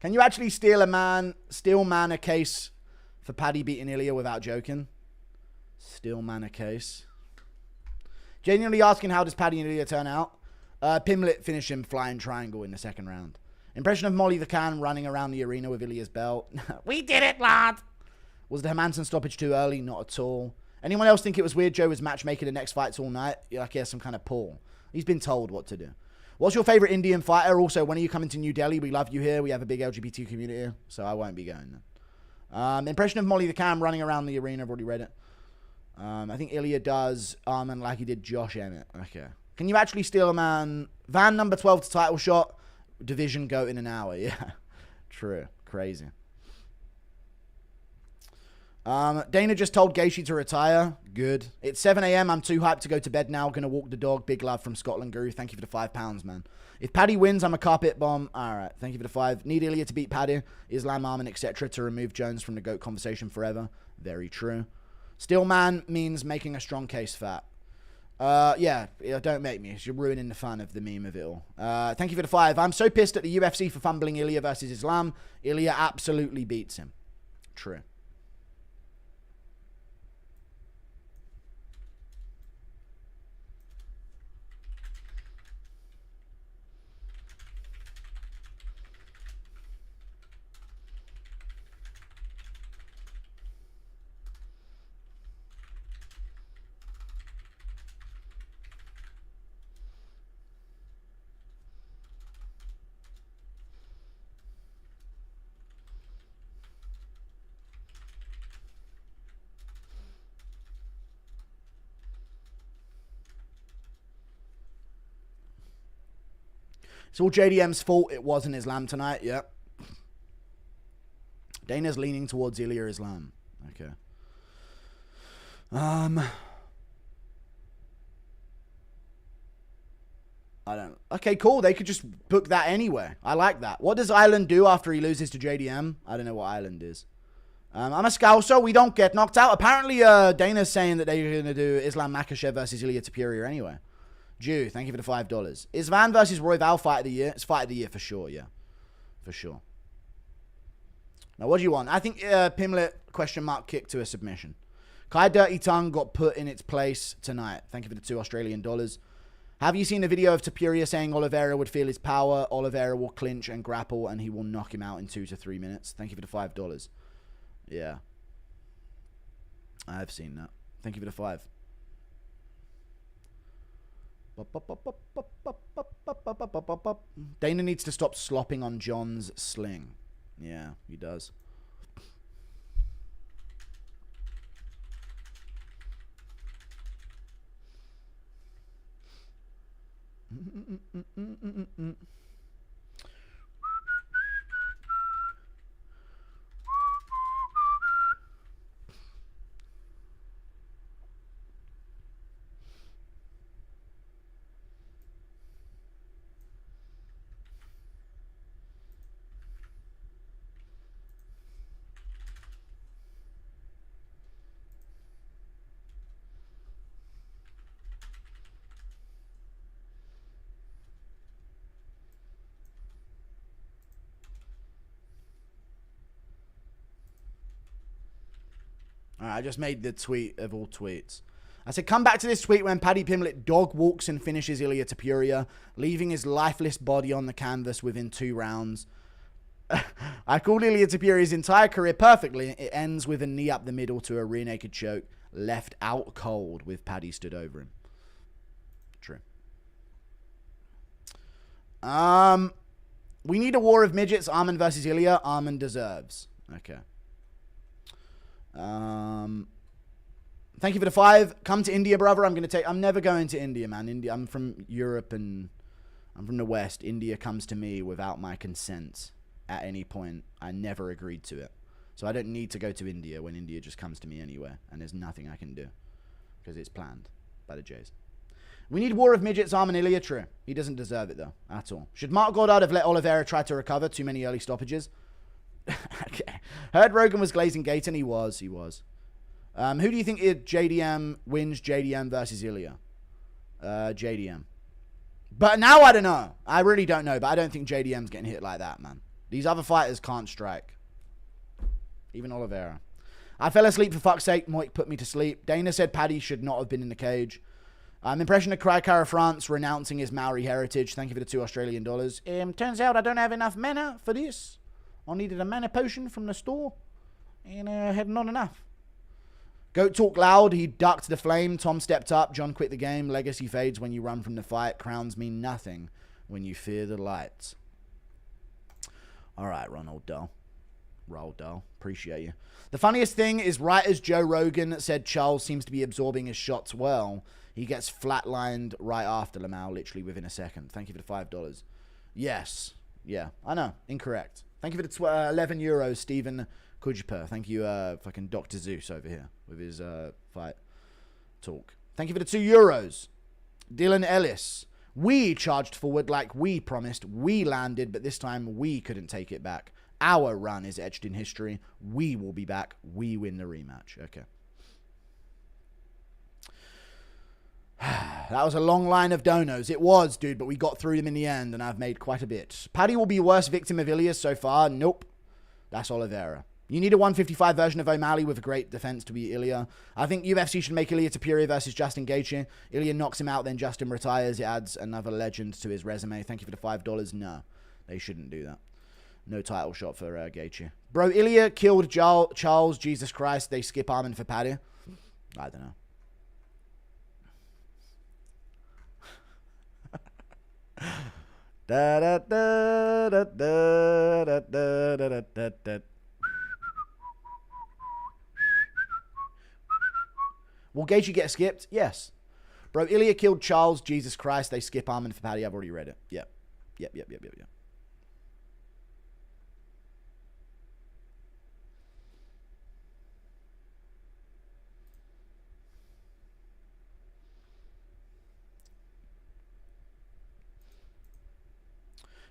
Can you actually steal man a case for Paddy beating Ilia without joking? Still man a case. Genuinely asking, how does Paddy and Ilia turn out? Pimlet finish him flying triangle in the second round. Impression of Molly the Can running around the arena with Ilia's belt. We did it, lad. Was the Hermanson stoppage too early? Not at all. Anyone else think it was weird Joe was matchmaking the next fights all night? Like he has some kind of pull. He's been told what to do. What's your favorite Indian fighter? Also, when are you coming to New Delhi? We love you here. We have a big LGBT community, so I won't be going then. Impression of Molly the Cam running around the arena. I've already read it. I think Ilia does Arman like he did Josh Emmett. Okay. Can you actually steal a man? Van number 12 to title shot. Division goat in an hour. Yeah. True. Crazy. Dana just told Gaethje to retire. Good. It's 7 a.m. I'm too hyped to go to bed now. Gonna walk the dog. Big love from Scotland Guru. Thank you for the £5, man. If Paddy wins, I'm a carpet bomb. All right. Thank you for the 5. Need Ilia to beat Paddy, Islam, Arman, etc. to remove Jones from the GOAT conversation forever. Very true. Steel man means making a strong case fat. Yeah, don't make me. You're ruining the fun of the meme of it all. Thank you for the 5. I'm so pissed at the UFC for fumbling Ilia versus Islam. Ilia absolutely beats him. True. It's all JDM's fault. It wasn't Islam tonight. Yep. Dana's leaning towards Ilia Islam. Okay. I don't. Okay, cool. They could just book that anyway. I like that. What does Island do after he loses to JDM? I don't know what Island is. I'm a Scouser. We don't get knocked out. Apparently, Dana's saying that they're going to do Islam Makhachev versus Ilia Topuria anyway. Jew, thank you for the $5. Is Van versus Royval fight of the year? It's fight of the year for sure, yeah. For sure. Now, what do you want? I think Pimlet, question mark, kick to a submission. Kai Dirty Tongue got put in its place tonight. Thank you for the $2 Have you seen the video of Topuria saying Oliveira would feel his power? Oliveira will clinch and grapple and he will knock him out in 2 to 3 minutes. Thank you for the $5. Yeah. I've seen that. Thank you for the 5. Dana needs to stop slopping on John's sling. Yeah, he does. Alright, I just made the tweet of all tweets. I said, come back to this tweet when Paddy Pimlet dog walks and finishes Ilia Topuria, leaving his lifeless body on the canvas within 2 rounds. I called Ilia Topuria's entire career perfectly. It ends with a knee up the middle to a rear naked choke, left out cold with Paddy stood over him. True. We need a war of midgets. Arman versus Ilia. Arman deserves. Okay. Thank you for the 5. Come to India, brother. I'm never going to India, man. I'm from Europe and I'm from the West. India comes to me without my consent at any point. I never agreed to it. So I don't need to go to India when India just comes to me anywhere. And there's nothing I can do because it's planned by the Jays. We need war of midgets, Arman Ilia. True. He doesn't deserve it, though, at all. Should Mark Goddard have let Oliveira try to recover? Too many early stoppages. Okay. Heard Rogan was glazing gate, and he was. Who do you think JDM wins JDM versus Ilia? JDM. But now I don't know. I really don't know, but I don't think JDM's getting hit like that, man. These other fighters can't strike. Even Oliveira. I fell asleep for fuck's sake. Moik put me to sleep. Dana said Paddy should not have been in the cage. Impression of Kraikara France renouncing his Maori heritage. Thank you for the $2 Australian. Turns out I don't have enough mana for this. I needed a mana potion from the store, and had not enough. Goat talk loud. He ducked the flame. Tom stepped up. John quit the game. Legacy fades when you run from the fight. Crowns mean nothing when you fear the light. All right, Ronald Dahl. Roll Dahl. Appreciate you. The funniest thing is right as Joe Rogan said Charles seems to be absorbing his shots well, he gets flatlined right after Lamau, literally within a second. Thank you for the $5. Yes. Yeah, I know. Incorrect. Thank you for the 11 euros, Stephen Kujiper. Thank you, fucking Dr. Zeus over here with his fight talk. Thank you for the 2 euros. Dylan Ellis. We charged forward like we promised. We landed, but this time we couldn't take it back. Our run is etched in history. We will be back. We win the rematch. Okay. That was a long line of donos. It was, dude, but we got through them in the end, and I've made quite a bit. Paddy will be worst victim of Ilias so far. Nope. That's Oliveira. You need a 155 version of O'Malley with a great defense to beat Ilia. I think UFC should make Ilia Topuria versus Justin Gaethje. Ilia knocks him out, then Justin retires. It adds another legend to his resume. Thank you for the $5. No, they shouldn't do that. No title shot for Gaethje. Bro, Ilia killed Charles. Jesus Christ. They skip Armin for Paddy. I don't know. Da da da da da da da da da da. Will Gaethje get skipped? Yes. Bro, Ilia killed Charles. Jesus Christ. They skip Armin for Paddy. I've already read it. Yep. Yep.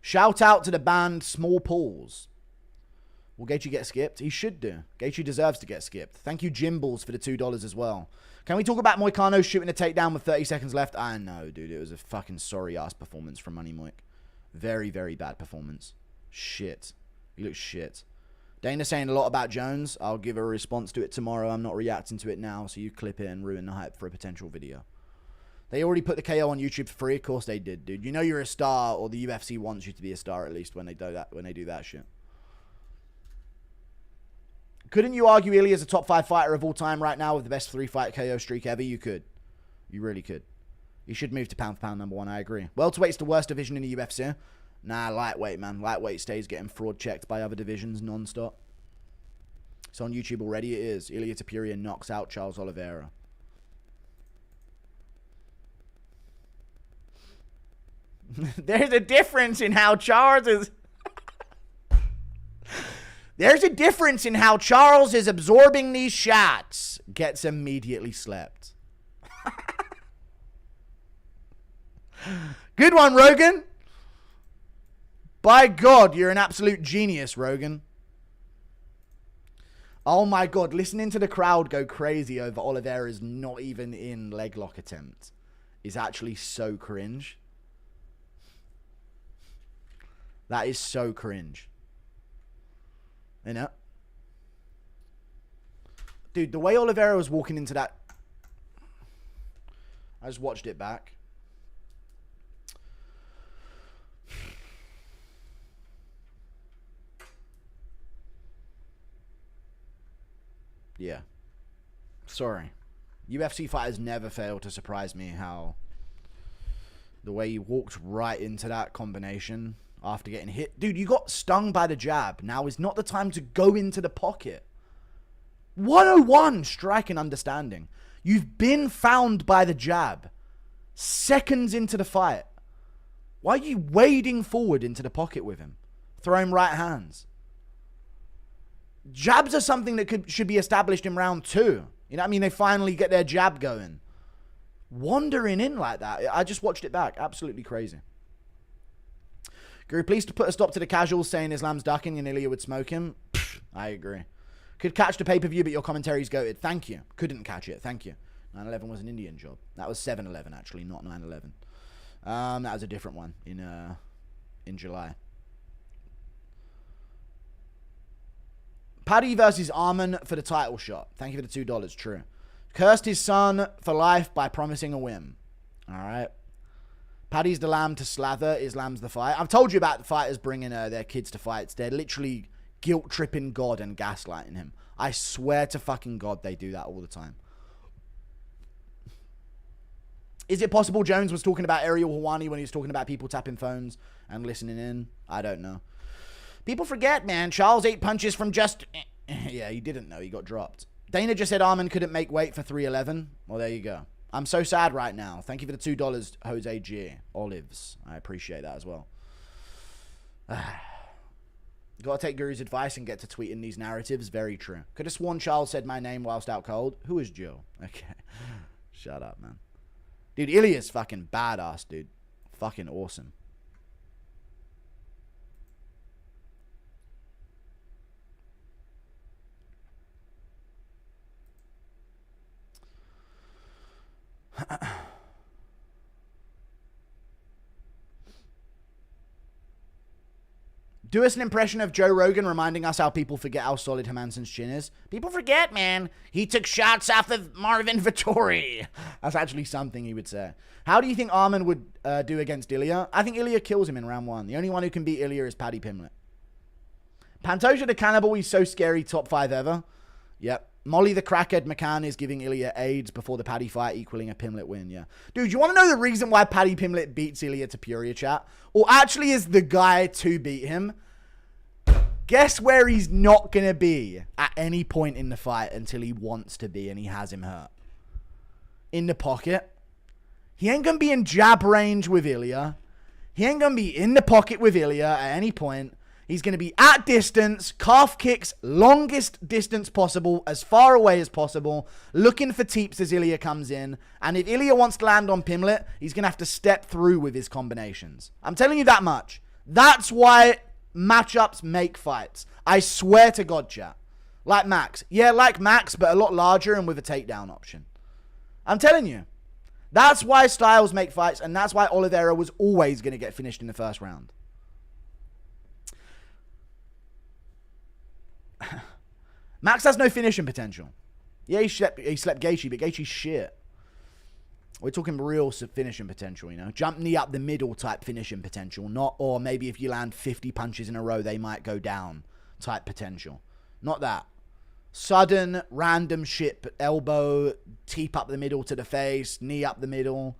Shout out to the band Small Pauls. Will Gaethje get skipped? He should do. Gaethje deserves to get skipped. Thank you, Jimballs, for the $2 as well. Can we talk about Moicano shooting a takedown with 30 seconds left? I know, dude. It was a fucking sorry-ass performance from Money Moik. Very, very bad performance. Shit. He looks shit. Dana saying a lot about Jones. I'll give a response to it tomorrow. I'm not reacting to it now, so you clip it and ruin the hype for a potential video. They already put the KO on YouTube for free. Of course they did, dude. You know you're a star, or the UFC wants you to be a star at least when they do that. When they do that shit. Couldn't you argue Ilia is a top 5 fighter of all time right now with the best 3-fight KO streak ever? You could. You really could. He should move to pound for pound #1. I agree. Welterweight's the worst division in the UFC. Nah, lightweight, man. Lightweight stays getting fraud checked by other divisions non-stop. It's on YouTube already. It is. Ilia Topuria knocks out Charles Oliveira. There's a difference in how Charles is... There's a difference in how Charles is absorbing these shots. Gets immediately slept. Good one, Rogan. By God, you're an absolute genius, Rogan. Oh my God, listening to the crowd go crazy over Oliveira's not even in leg lock attempt is actually so cringe. That is so cringe. You know? Dude, the way Oliveira was walking into that... I just watched it back. Yeah. Sorry. UFC fighters never fail to surprise me how... The way he walked right into that combination... After getting hit. Dude, you got stung by the jab. Now is not the time to go into the pocket. 101 strike and understanding. You've been found by the jab. Seconds into the fight. Why are you wading forward into the pocket with him? Throwing right hands. Jabs are something that should be established in round 2. You know what I mean? They finally get their jab going. Wandering in like that. I just watched it back. Absolutely crazy. Guru, please to put a stop to the casuals saying Islam's ducking and Ilia would smoke him. Pfft, I agree. Could catch the pay-per-view, but your commentary's goated. Thank you. Couldn't catch it. Thank you. 9/11 was an Indian job. That was 7/11, actually, not 9/11. That was a different one in July. Paddy versus Armin for the title shot. Thank you for the $2. True. Cursed his son for life by promising a win. All right. Paddy's the lamb to slather, Islam's the fight. I've told you about the fighters bringing their kids to fights. They're literally guilt-tripping God and gaslighting him. I swear to fucking God they do that all the time. Is it possible Jones was talking about Ariel Helwani when he was talking about people tapping phones and listening in? I don't know. People forget, man. Charles ate punches from just... Yeah, he didn't know. He got dropped. Dana just said Arman couldn't make weight for 311. Well, there you go. I'm so sad right now. Thank you for the $2, Jose G. Olives. I appreciate that as well. Gotta take Guru's advice and get to tweeting these narratives. Very true. Could have sworn Charles said my name whilst out cold. Who is Joe? Okay. Shut up, man. Dude, Ilia's fucking badass, dude. Fucking awesome. Do us an impression of Joe Rogan reminding us how people forget how solid Hermanson's chin is. People forget, man. He took shots off of Marvin Vittori. That's actually something he would say. How do you think Arman would do against Ilia? I think Ilia kills him in round 1. The only one who can beat Ilia is Paddy Pimblett. Pantoja the Cannibal, he's so scary, top 5 ever. Yep. Molly the Crackhead McKinn is giving Ilia AIDS before the Paddy fight, equaling a Pimblett win, yeah. Dude, you want to know the reason why Paddy Pimblett beats Ilia Topuria, chat? Or actually is the guy to beat him? Guess where he's not going to be at any point in the fight until he wants to be and he has him hurt? In the pocket. He ain't going to be in jab range with Ilia. He ain't going to be in the pocket with Ilia at any point. He's going to be at distance, calf kicks, longest distance possible, as far away as possible, looking for teeps as Ilia comes in. And if Ilia wants to land on Pimblett, he's going to have to step through with his combinations. I'm telling you that much. That's why matchups make fights. I swear to God, chat. Like Max. Yeah, like Max, but a lot larger and with a takedown option. I'm telling you. That's why styles make fights, and that's why Oliveira was always going to get finished in the first round. Max has no finishing potential. Yeah, he slept Gaethje, but Gaethje's shit. We're talking real finishing potential, you know. Jump knee up the middle type finishing potential. Not, or maybe if you land 50 punches in a row, they might go down type potential. Not that. Sudden, random shit. Elbow, teep up the middle to the face, knee up the middle.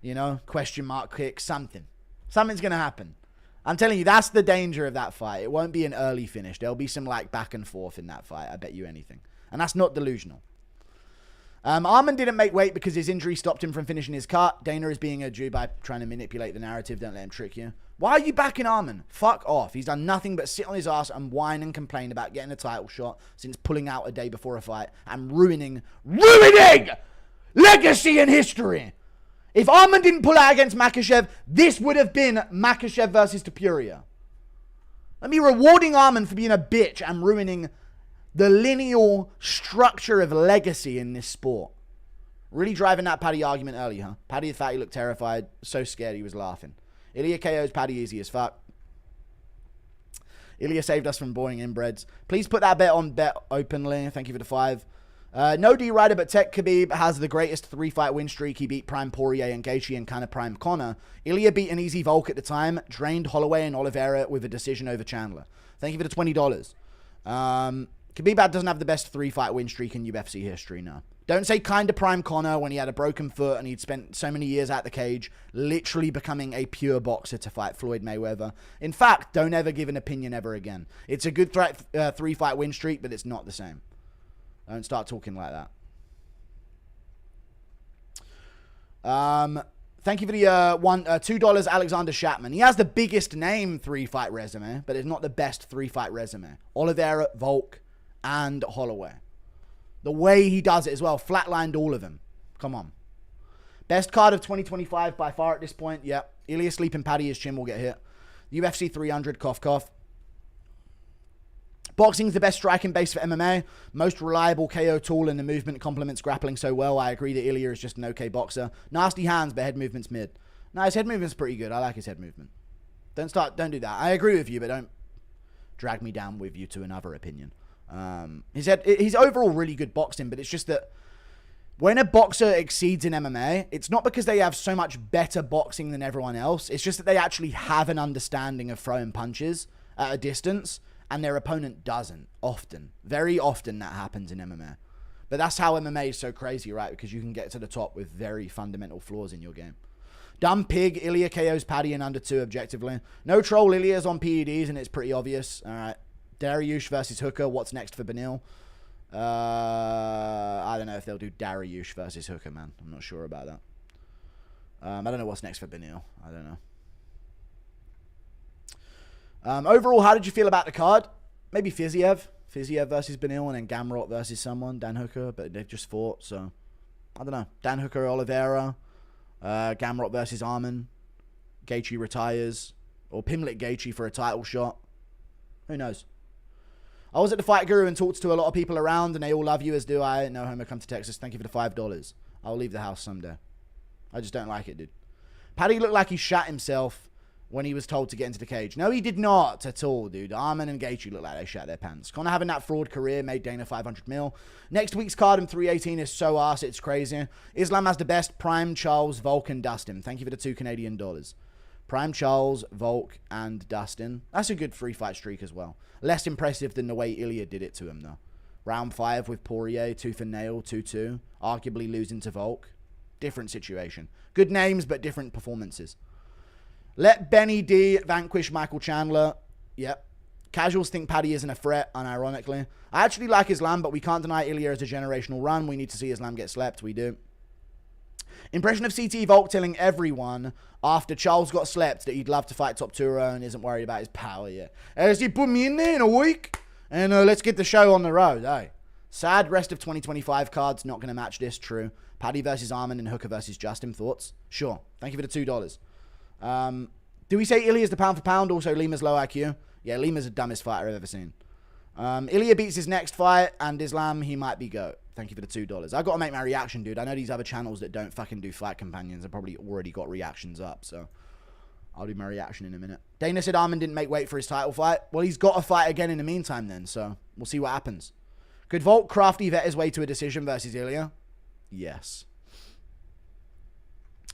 You know, question mark kick, something. Something's going to happen. I'm telling you, that's the danger of that fight. It won't be an early finish. There'll be some, like, back and forth in that fight. I bet you anything. And that's not delusional. Arman didn't make weight because his injury stopped him from finishing his cut. Dana is being a Jew by trying to manipulate the narrative. Don't let him trick you. Why are you backing Arman? Fuck off. He's done nothing but sit on his ass and whine and complain about getting a title shot since pulling out a day before a fight and ruining legacy and history. If Arman didn't pull out against Makhachev, this would have been Makhachev versus Topuria. Let me rewarding Arman for being a bitch and ruining the lineal structure of legacy in this sport. Really driving that Paddy argument early, huh? Paddy the Fatty looked terrified, so scared he was laughing. Ilia KO's Paddy easy as fuck. Ilia saved us from boring inbreds. Please put that bet on bet openly. Thank you for the 5. No D-Rider, but Tech Khabib has the greatest 3-fight win streak. He beat Prime Poirier and Gaethje and kind of Prime Connor. Ilia beat an easy Volk at the time, drained Holloway and Oliveira with a decision over Chandler. Thank you for the $20. Khabib doesn't have the best 3-fight win streak in UFC history, no. Don't say kind of Prime Connor when he had a broken foot and he'd spent so many years at the cage, literally becoming a pure boxer to fight Floyd Mayweather. In fact, don't ever give an opinion ever again. It's a good 3-fight win streak, but it's not the same. Don't start talking like that. Thank you for the $2 Alexander Chapman. He has the biggest name 3-fight resume, but it's not the best 3-fight resume. Oliveira, Volk, and Holloway. The way he does it as well. Flatlined all of them. Come on. Best card of 2025 by far at this point. Yep. Ilia sleeping Paddy, his chin will get hit. UFC 300, cough, cough. Boxing's the best striking base for MMA. Most reliable KO tool, and the movement complements grappling so well. I agree that Ilia is just an okay boxer. Nasty hands, but head movement's mid. No, his head movement's pretty good. I like his head movement. Don't do that. I agree with you, but don't drag me down with you to another opinion. He's overall really good boxing, but it's just that when a boxer exceeds in MMA, it's not because they have so much better boxing than everyone else. It's just that they actually have an understanding of throwing punches at a distance, and their opponent doesn't. Often. Very often that happens in MMA. But that's how MMA is so crazy, right? Because you can get to the top with very fundamental flaws in your game. Dumb pig, Ilia KO's Paddy in under 2 objectively. No troll, Ilia's on PEDs, and it's pretty obvious. All right. Dariush versus Hooker. What's next for Benil? I don't know if they'll do Dariush versus Hooker, man. I'm not sure about that. I don't know what's next for Benil. I don't know. Overall, how did you feel about the card? Maybe Fiziev. Fiziev versus Benil, and then Gamrot versus someone, Dan Hooker, but they've just fought, so I don't know. Dan Hooker, Oliveira, Gamrot versus Arman, Gaethje retires, or Pimlet Gaethje for a title shot. Who knows? I was at the Fight Guru and talked to a lot of people around, and they all love you, as do I. No homo, come to Texas. Thank you for the $5. I'll leave the house someday. I just don't like it, dude. Paddy looked like he shat himself when he was told to get into the cage. No, he did not at all, dude. Arman and Gaethje look like they shat their pants. Conor having that fraud career made Dana 500 mil. Next week's card in 318 is so arse, it's crazy. Islam has the best. Prime, Charles, Volk, and Dustin. Thank you for the $2 Canadian. Prime, Charles, Volk, and Dustin. That's a good 3-fight streak as well. Less impressive than the way Ilia did it to him, though. Round 5 with Poirier, tooth and nail, 2-2. Arguably losing to Volk. Different situation. Good names, but different performances. Let Benny D vanquish Michael Chandler. Yep. Casuals think Paddy isn't a threat, unironically. I actually like Islam, but we can't deny Ilia as a generational run. We need to see Islam get slept. We do. Impression of CT Volk telling everyone after Charles got slept that he'd love to fight Topuria and isn't worried about his power yet. As he put me in there in a week, and let's get the show on the road, eh? Sad rest of 2025 cards not going to match this, true. Paddy versus Arman and Hooker versus Justin. Thoughts? Sure. Thank you for the $2. Do we say Ilia's the pound for pound? Also, Lima's low IQ. Yeah, Lima's the dumbest fighter I've ever seen. Ilia beats his next fight, and Islam, he might be GOAT. Thank you for the $2. I've got to make my reaction, dude. I know these other channels that don't fucking do fight companions have probably already got reactions up, so I'll do my reaction in a minute. Dana said Arman didn't make weight for his title fight. Well, he's got to fight again in the meantime then, so we'll see what happens. Could Volk crafty vet his way to a decision versus Ilia? Yes.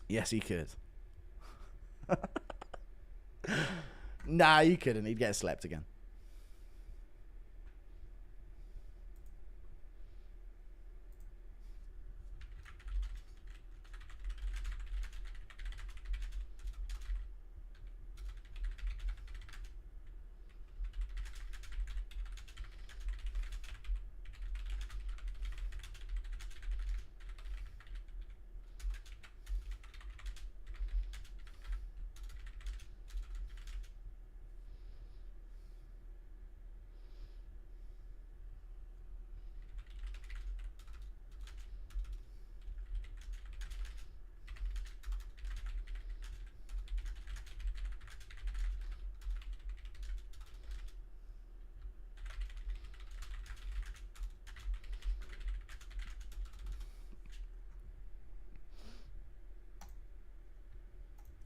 Yes, he could. Nah, he couldn't. He'd get slept again.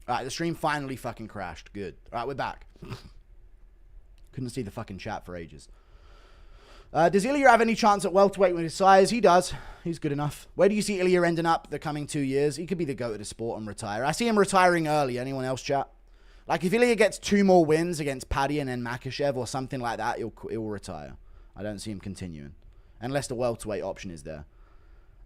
Alright, the stream finally fucking crashed. Good. Alright, we're back. Couldn't see the fucking chat for ages. Does Ilia have any chance at welterweight with his size? He does. He's good enough. Where do you see Ilia ending up the coming 2 years? He could be the GOAT of the sport and retire. I see him retiring early. Anyone else, chat? Like, if Ilia gets 2 more wins against Paddy and then Makhachev or something like that, he'll retire. I don't see him continuing. Unless the welterweight option is there.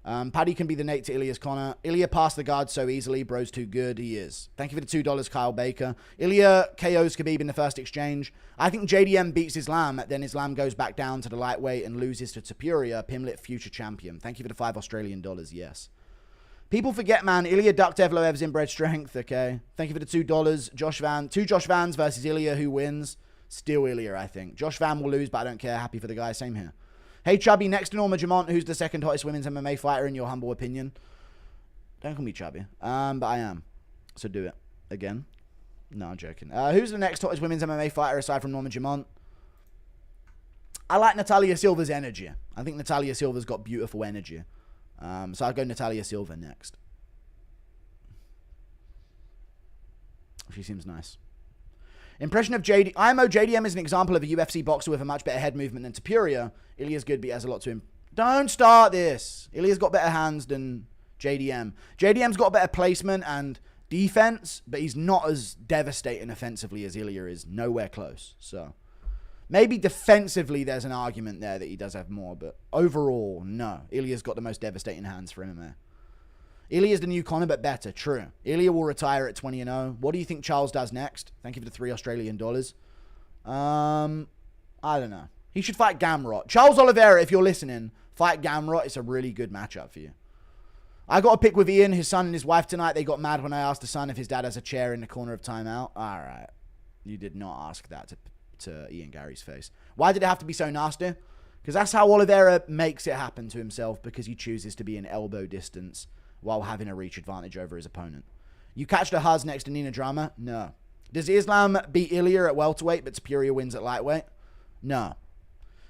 Paddy can be the Nate to Ilia's Conor. Ilia passed the guard so easily. Bro's too good. He is. Thank you for the $2, Kyle Baker. Ilia KOs Khabib in the first exchange. I think JDM beats Islam. Then Islam goes back down to the lightweight and loses to Topuria. Pimlet, future champion. Thank you for the $5 Australian. Yes. People forget, man. Ilia ducked Evloev's inbred strength. Okay. Thank you for the $2. Josh Van. 2 Josh Vans versus Ilia. Who wins? Still Ilia, I think. Josh Van will lose, but I don't care. Happy for the guy. Same here. Hey, Chubby, next to Norma Jamont, who's the second hottest women's MMA fighter in your humble opinion? Don't call me Chubby. But I am. So do it. Again. No, I'm joking. Who's the next hottest women's MMA fighter aside from Norma Jamont? I like Natalia Silva's energy. I think Natalia Silva's got beautiful energy. So I'll go Natalia Silva next. She seems nice. Impression of JD. IMO JDM is an example of a UFC boxer with a much better head movement than Topuria. Ilia's good, but he has a lot to Don't start this. Ilia's got better hands than JDM. JDM's got better placement and defense, but he's not as devastating offensively as Ilia is. Nowhere close. So maybe defensively there's an argument there that he does have more, but overall, no. Ilia's got the most devastating hands for MMA. Ilia's the new Conor, but better. True. Ilia will retire at 20-0. What do you think Charles does next? Thank you for the $3 Australian. I don't know. He should fight Gamrot. Charles Oliveira, if you're listening, fight Gamrot. It's a really good matchup for you. I got a pick with Ian, his son and his wife tonight. They got mad when I asked the son if his dad has a chair in the corner of timeout. All right. You did not ask that to Ian Gary's face. Why did it have to be so nasty? Because that's how Oliveira makes it happen to himself, because he chooses to be in elbow distance while having a reach advantage over his opponent. You catch the Huz next to Nina Drama? No. Does Islam beat Ilia at welterweight, but Topuria wins at lightweight? No.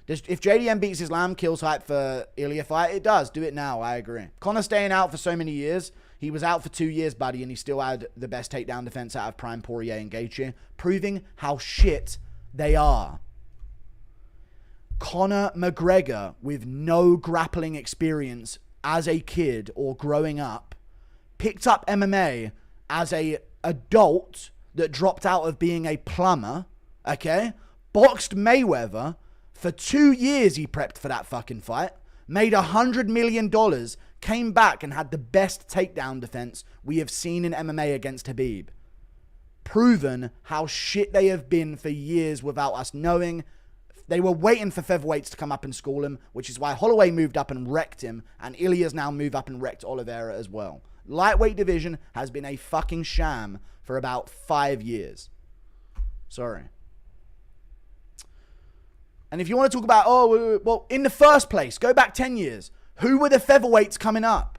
If JDM beats Islam, kills hype for Ilia fight, it does. Do it now. I agree. Conor staying out for so many years. He was out for 2 years, buddy, and he still had the best takedown defense out of Prime Poirier and Gaethje, proving how shit they are. Conor McGregor, with no grappling experience as a kid or growing up, picked up MMA as a adult that dropped out of being a plumber, okay? Boxed Mayweather. For 2 years he prepped for that fucking fight. Made $100 million. Came back and had the best takedown defense we have seen in MMA against Khabib. Proven how shit they have been for years without us knowing. They were waiting for featherweights to come up and school him, which is why Holloway moved up and wrecked him, and Ilia's now moved up and wrecked Oliveira as well. Lightweight division has been a fucking sham for about 5 years. Sorry. And if you want to talk about, well, in the first place, go back 10 years. Who were the featherweights coming up?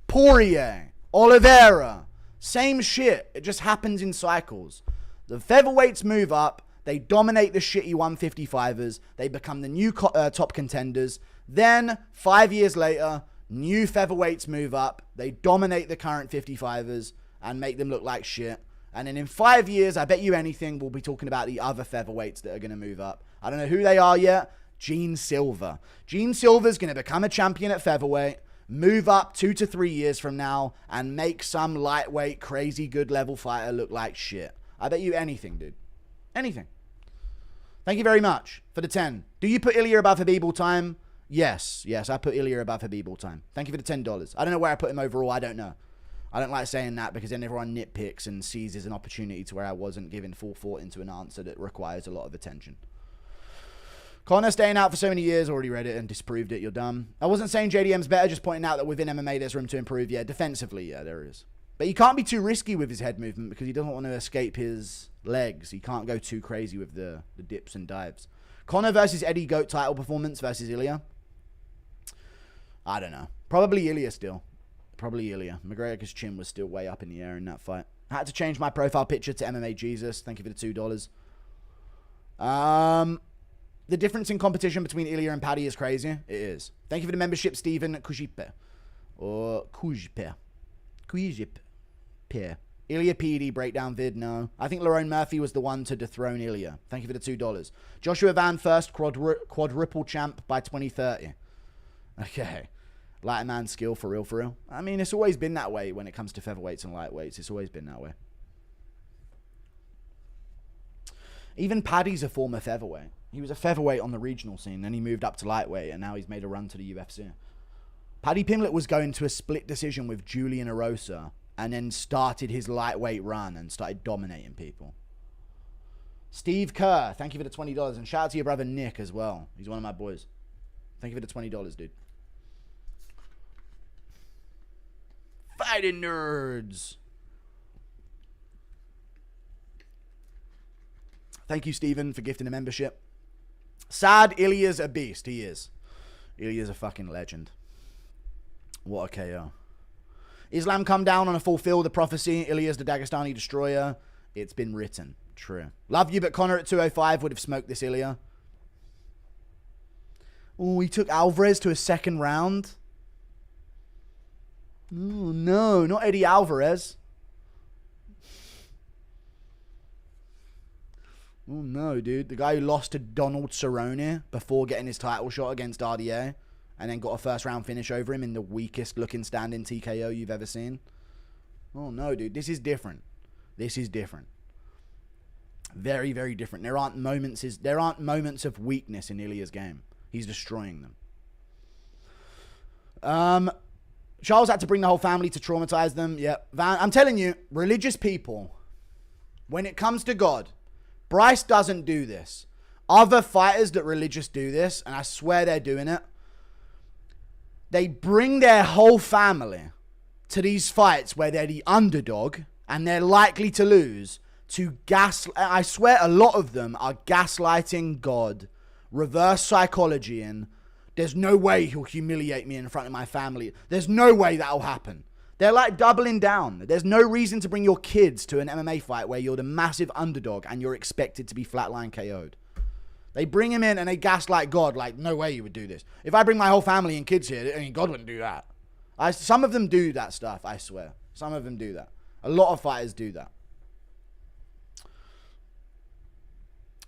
Poirier, Oliveira, same shit. It just happens in cycles. The featherweights move up. They dominate the shitty 155ers. They become the new top contenders. Then, 5 years later, new featherweights move up. They dominate the current 55ers and make them look like shit. And then in 5 years, I bet you anything, we'll be talking about the other featherweights that are going to move up. I don't know who they are yet. Gene Silver. Gene Silver's going to become a champion at featherweight, move up 2 to 3 years from now, and make some lightweight, crazy good level fighter look like shit. I bet you anything, dude. Anything. Thank you very much for the 10. Do you put Ilia above Khabib all time? Yes, I put Ilia above Khabib all time. Thank you for the $10. I don't know where I put him overall. I don't know. I don't like saying that because then everyone nitpicks and sees as an opportunity to where I wasn't giving full thought into an answer that requires a lot of attention. Conor staying out for so many years, already read it and disproved it, you're dumb. I wasn't saying JDM's better, just pointing out that within MMA there's room to improve. Yeah, defensively, yeah, there is. But he can't be too risky with his head movement because he doesn't want to escape his legs. He can't go too crazy with the dips and dives. Conor versus Eddie GOAT title performance versus Ilia. I don't know. Probably Ilia still. Probably Ilia. McGregor's chin was still way up in the air in that fight. I had to change my profile picture to MMA Jesus. Thank you for the $2. The difference in competition between Ilia and Paddy is crazy. It is. Thank you for the membership, Stephen Kujipe. Or Kujipe. Ilia PD breakdown vid, no. I think Lerone Murphy was the one to dethrone Ilia. Thank you for the $2. Joshua Van first quadruple champ by 2030. Okay. Lighter man skill, for real, for real. I mean, it's always been that way when it comes to featherweights and lightweights. It's always been that way. Even Paddy's a former featherweight. He was a featherweight on the regional scene, then he moved up to lightweight, and now he's made a run to the UFC. Paddy Pimblett was going to a split decision with Julian Erosa, and then started his lightweight run and started dominating people. Steve Kerr, thank you for the $20. And shout out to your brother Nick as well. He's one of my boys. Thank you for the $20, dude. Fighting nerds. Thank you, Steven, for gifting a membership. Sad, Ilia's a beast. He is. Ilia's a fucking legend. What a KO. Islam come down on a fulfill the prophecy. Ilia's the Dagestani destroyer. It's been written. True. Love you, but Conor at 205 would have smoked this Ilia. Oh, he took Alvarez to a second round. Oh, no, not Eddie Alvarez. Oh, no, dude. The guy who lost to Donald Cerrone before getting his title shot against RDA and then got a first round finish over him in the weakest looking standing TKO you've ever seen. Oh no, dude, this is different. This is different. Very, very different. There aren't moments of weakness in Ilia's game. He's destroying them. Charles had to bring the whole family to traumatize them. Yeah, I'm telling you, religious people, when it comes to God, Bryce doesn't do this. Other fighters that religious do this, and I swear they're doing it. They bring their whole family to these fights where they're the underdog and they're likely to lose to I swear a lot of them are gaslighting God, reverse psychology in. There's no way he'll humiliate me in front of my family. There's no way that'll happen. They're like doubling down. There's no reason to bring your kids to an MMA fight where you're the massive underdog and you're expected to be flatline KO'd. They bring him in and they gaslight God like, no way you would do this. If I bring my whole family and kids here, I mean, God wouldn't do that. Some of them do that stuff, I swear. Some of them do that. A lot of fighters do that.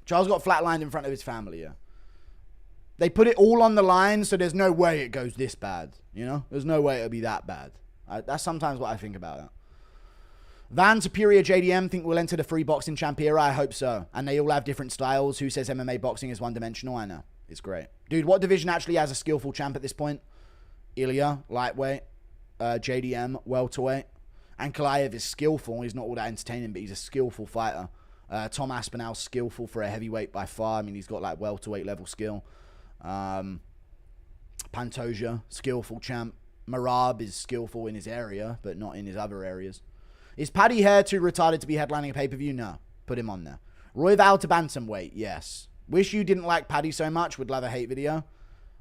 Charles got flatlined in front of his family, yeah. They put it all on the line, so there's no way it goes this bad, you know? There's no way it'll be that bad. That's sometimes what I think about it. Van, Topuria, JDM think we'll enter the free boxing champ era. I hope so. And they all have different styles. Who says MMA boxing is one-dimensional? I know. It's great. Dude, what division actually has a skillful champ at this point? Ilia, lightweight. JDM, welterweight. And Kalaev is skillful. He's not all that entertaining, but he's a skillful fighter. Tom Aspinall's skillful for a heavyweight by far. I mean, he's got like welterweight level skill. Pantoja, skillful champ. Marab is skillful in his area, but not in his other areas. Is Paddy Hare too retarded to be headlining a pay-per-view? No. Put him on there. Royval to bantamweight? Yes. Wish you didn't like Paddy so much. Would love a hate video.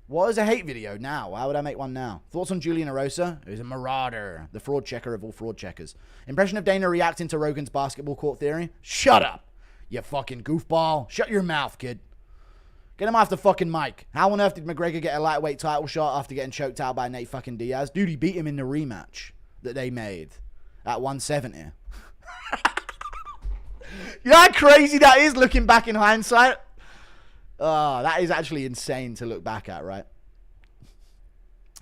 What is a hate video now? Why would I make one now? Thoughts on Julian Erosa? He's a marauder. The fraud checker of all fraud checkers. Impression of Dana reacting to Rogan's basketball court theory? Shut up, you fucking goofball. Shut your mouth, kid. Get him off the fucking mic. How on earth did McGregor get a lightweight title shot after getting choked out by Nate fucking Diaz? Dude, he beat him in the rematch that they made at 170. You know how crazy that is looking back in hindsight? Oh, that is actually insane to look back at, right?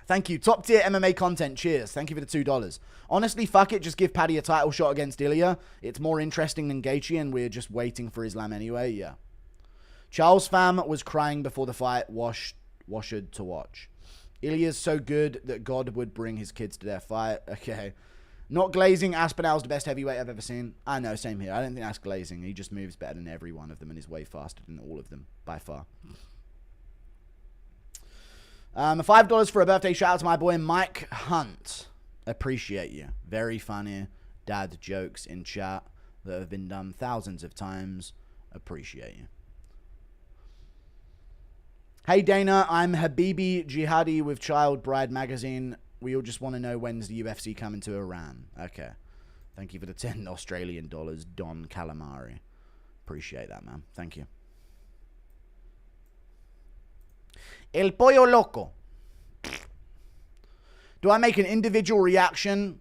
Thank you. Top tier MMA content. Cheers. Thank you for the $2. Honestly, fuck it. Just give Paddy a title shot against Ilia. It's more interesting than Gaethje, and we're just waiting for Islam anyway. Yeah. Charles fam was crying before the fight. Washed to watch. Ilia's so good that God would bring his kids to their fight. Okay. Not glazing. Aspinall's the best heavyweight I've ever seen. I know, same here. I don't think that's glazing. He just moves better than every one of them and is way faster than all of them, by far. $5 for a birthday shout out to my boy Mike Hunt. Appreciate you. Very funny dad jokes in chat that have been done thousands of times. Appreciate you. Hey Dana, I'm Habibi Jihadi with Child Bride Magazine. We all just want to know when's the UFC coming to Iran. Okay. Thank you for the 10 Australian dollars, Don Calamari. Appreciate that, man. Thank you. El Pollo Loco. Do I make an individual reaction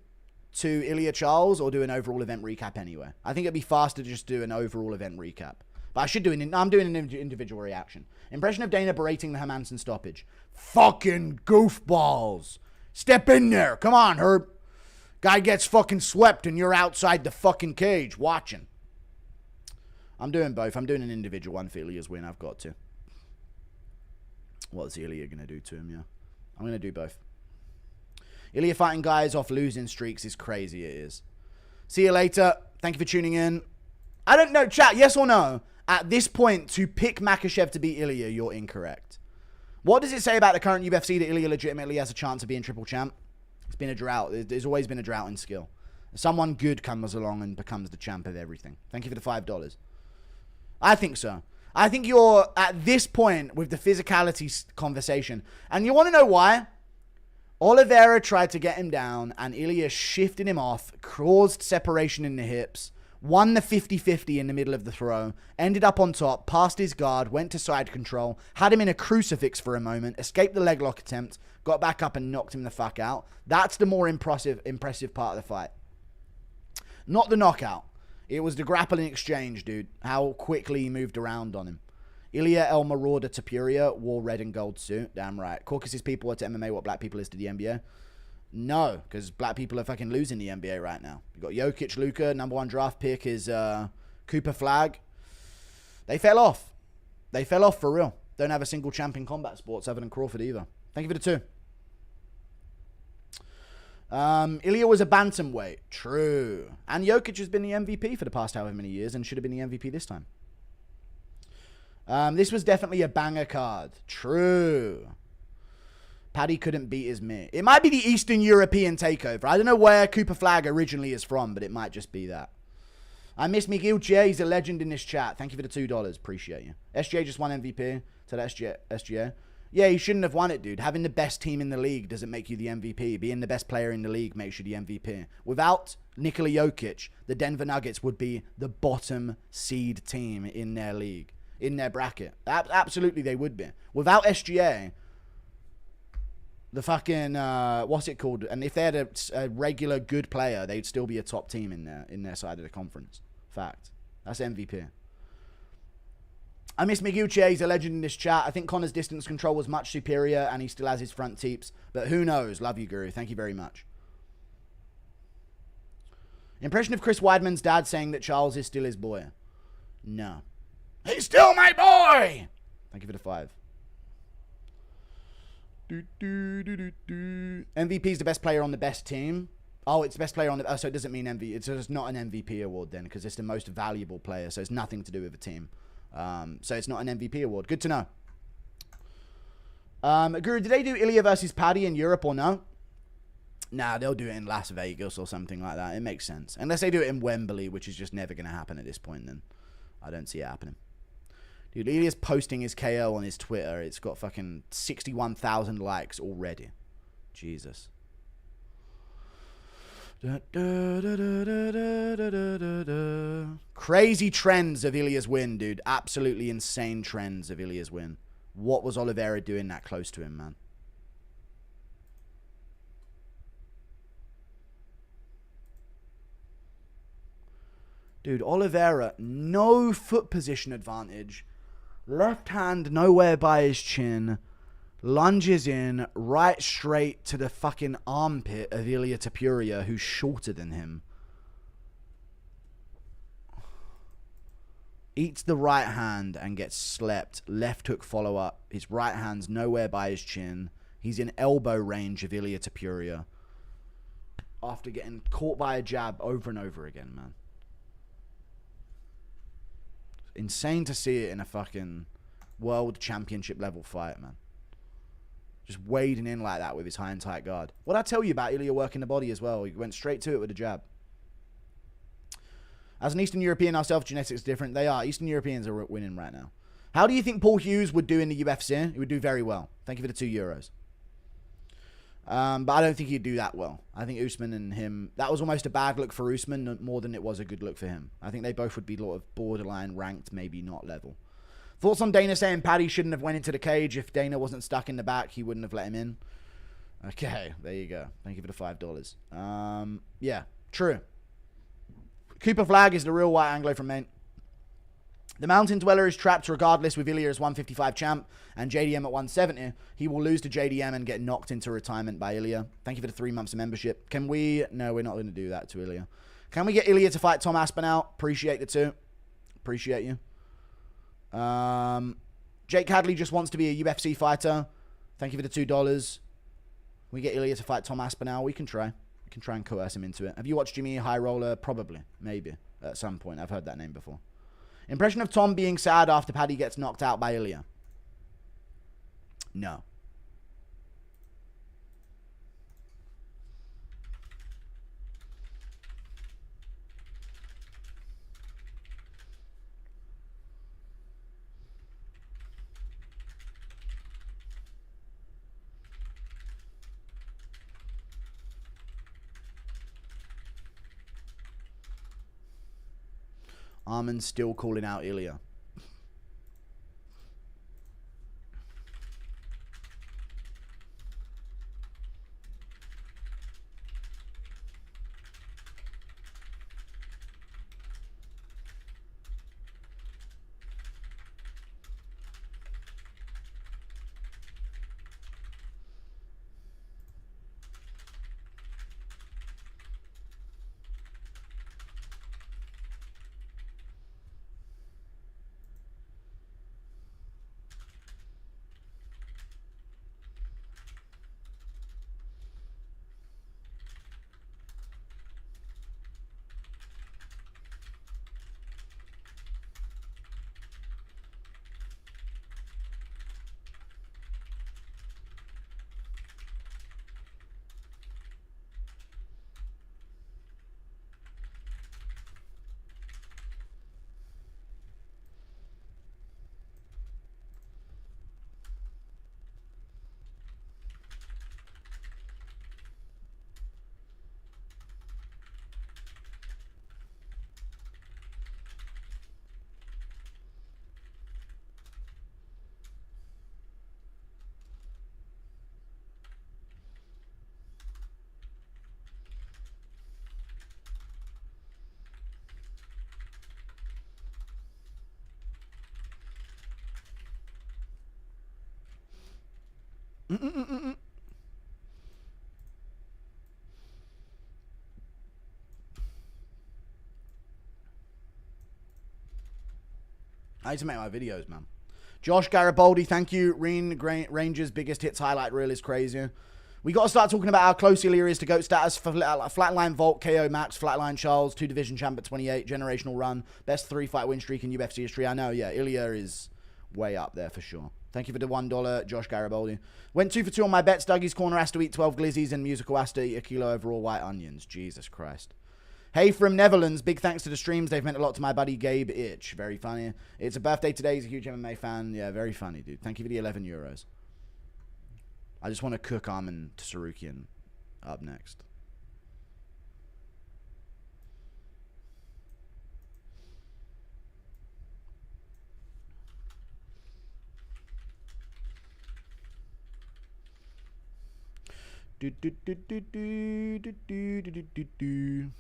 to Ilia Charles or do an overall event recap anyway? I think it'd be faster to just do an overall event recap. But I should do I'm doing an individual reaction. Impression of Dana berating the Hermanson stoppage. Fucking goofballs. Step in there. Come on, Herb. Guy gets fucking swept and you're outside the fucking cage watching. I'm doing both. I'm doing an individual one for Ilia's win. I've got to. What's Ilia going to do to him, yeah? I'm going to do both. Ilia fighting guys off losing streaks is crazy. It is. See you later. Thank you for tuning in. I don't know, chat, yes or no? At this point, to pick Makhachev to beat Ilia, you're incorrect. What does it say about the current UFC that Ilia legitimately has a chance of being triple champ? It's been a drought. There's always been a drought in skill. Someone good comes along and becomes the champ of everything. Thank you for the $5. I think so. I think you're at this point with the physicality conversation. And you want to know why? Oliveira tried to get him down and Ilia shifted him off, caused separation in the hips, won the 50-50 in the middle of the throw, ended up on top, passed his guard, went to side control, had him in a crucifix for a moment, escaped the leg lock attempt, got back up and knocked him the fuck out. That's the more impressive part of the fight. Not the knockout. It was the grappling exchange, dude. How quickly he moved around on him. Ilia El Marauder Topuria wore red and gold suit. Damn right. Caucasus people are to MMA what black people is to the NBA. No, because black people are fucking losing the NBA right now. You got Jokic, Luka, number 1 draft pick is Cooper Flag. They fell off. They fell off for real. Don't have a single champion combat sports other than Crawford either. Thank you for the 2. Ilia was a bantamweight. True. And Jokic has been the MVP for the past however many years and should have been the MVP this time. This was definitely a banger card. True. Paddy couldn't beat his mate. It might be the Eastern European takeover. I don't know where Cooper Flag originally is from, but it might just be that. I miss Miguel Chia. He's a legend in this chat. Thank you for the $2. Appreciate you. SGA just won MVP. To the SGA. Yeah, he shouldn't have won it, dude. Having the best team in the league doesn't make you the MVP. Being the best player in the league makes you the MVP. Without Nikola Jokic, the Denver Nuggets would be the bottom seed team in their league. In their bracket. Absolutely, they would be. Without SGA, the fucking, what's it called? And if they had a regular good player, they'd still be a top team in their side of the conference. Fact. That's MVP. I miss Miguel. He's a legend in this chat. I think Connor's distance control was much superior, and he still has his front teeps. But who knows? Love you, Guru. Thank you very much. Impression of Chris Weidman's dad saying that Charles is still his boy. No. He's still my boy! Thank you for the 5. MVP is the best player on the best team. Oh, it's the best player on the... Oh, so it doesn't mean MVP. It's just not an MVP award then, because it's the most valuable player, so it's nothing to do with the team. So it's not an MVP award. Good to know. Guru, did they do Ilia versus Paddy in Europe or no? Nah, they'll do it in Las Vegas or something like that. It makes sense. Unless they do it in Wembley, which is just never going to happen at this point, then I don't see it happening. Dude, Ilia's posting his KO on his Twitter. It's got fucking 61,000 likes already. Jesus. Crazy trends of Ilia's win, dude. Absolutely insane trends of Ilia's win. What was Oliveira doing that close to him, man? Dude, Oliveira, no foot position advantage. Left hand nowhere by his chin. Lunges in right straight to the fucking armpit of Ilia Topuria, who's shorter than him. Eats the right hand and gets slept. Left hook follow up. His right hand's nowhere by his chin. He's in elbow range of Ilia Topuria. After getting caught by a jab over and over again, man. Insane to see it in a fucking world championship level fight, man. Just wading in like that with his high and tight guard. What'd I tell you about Ilia working the body as well? He went straight to it with a jab. As an Eastern European ourselves, genetics different. They are. Eastern Europeans are winning right now. How do you think Paul Hughes would do in the UFC? He would do very well. Thank you for the €2. But I don't think he'd do that well. I think Usman and him, that was almost a bad look for Usman more than it was a good look for him. I think they both would be sort of borderline ranked, maybe not level. Thoughts on Dana saying Paddy shouldn't have went into the cage? If Dana wasn't stuck in the back, he wouldn't have let him in. Okay, there you go. Thank you for the $5. Yeah, true. Cooper Flag is the real white Anglo from Maine. The Mountain Dweller is trapped regardless with Ilia as 155 champ and JDM at 170. He will lose to JDM and get knocked into retirement by Ilia. Thank you for the 3 months of membership. Can we... No, we're not going to do that to Ilia. Can we get Ilia to fight Tom Aspinall? Appreciate the 2. Appreciate you. Jake Hadley just wants to be a UFC fighter. Thank you for the $2. We get Ilia to fight Tom Aspinall. We can try. We can try and coerce him into it. Have you watched Jimmy High Roller? Probably. Maybe. At some point. I've heard that name before. Impression of Tom being sad after Paddy gets knocked out by Ilia? No. Armin's still calling out Ilia. I need to make my videos, man. Josh Garibaldi, thank you. Rangers biggest hits highlight reel is crazy. We got to start talking about how close Ilia is to GOAT status for Flatline Vault, KO Max, Flatline Charles, 2 division champ at 28, generational run, best 3-fight win streak in UFC history. I know, yeah, Ilia is way up there for sure. Thank you for the $1, Josh Garibaldi. Went 2 for 2 on my bets. Dougie's Corner has to eat 12 glizzies and Musical has to eat a kilo of raw white onions. Jesus Christ. Hey from Netherlands, big thanks to the streams. They've meant a lot to my buddy Gabe Itch. Very funny. It's a birthday today. He's a huge MMA fan. Yeah, very funny, dude. Thank you for the 11 euros. I just want to cook Armin Tsarukian up next. Do do do do do do do do do do.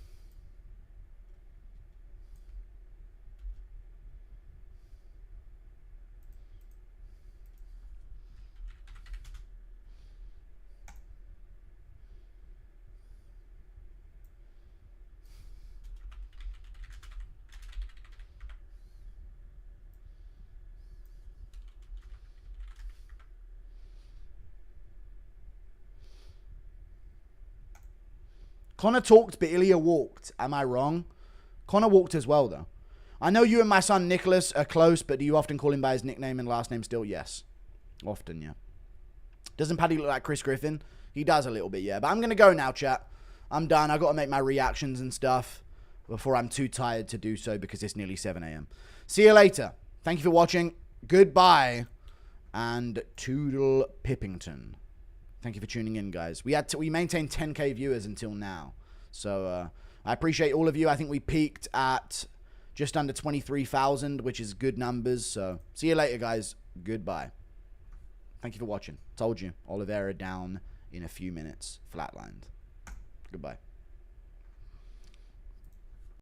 Connor talked, but Ilia walked. Am I wrong? Connor walked as well, though. I know you and my son Nicholas are close, but do you often call him by his nickname and last name still? Yes. Often, yeah. Doesn't Paddy look like Chris Griffin? He does a little bit, yeah. But I'm going to go now, chat. I'm done. I've got to make my reactions and stuff before I'm too tired to do so because it's nearly 7 a.m. See you later. Thank you for watching. Goodbye. And Toodle Pippington. Thank you for tuning in, guys. We maintained 10k viewers until now. So I appreciate all of you. I think we peaked at just under 23,000, which is good numbers. So see you later, guys. Goodbye. Thank you for watching. Told you. Oliveira down in a few minutes. Flatlined. Goodbye.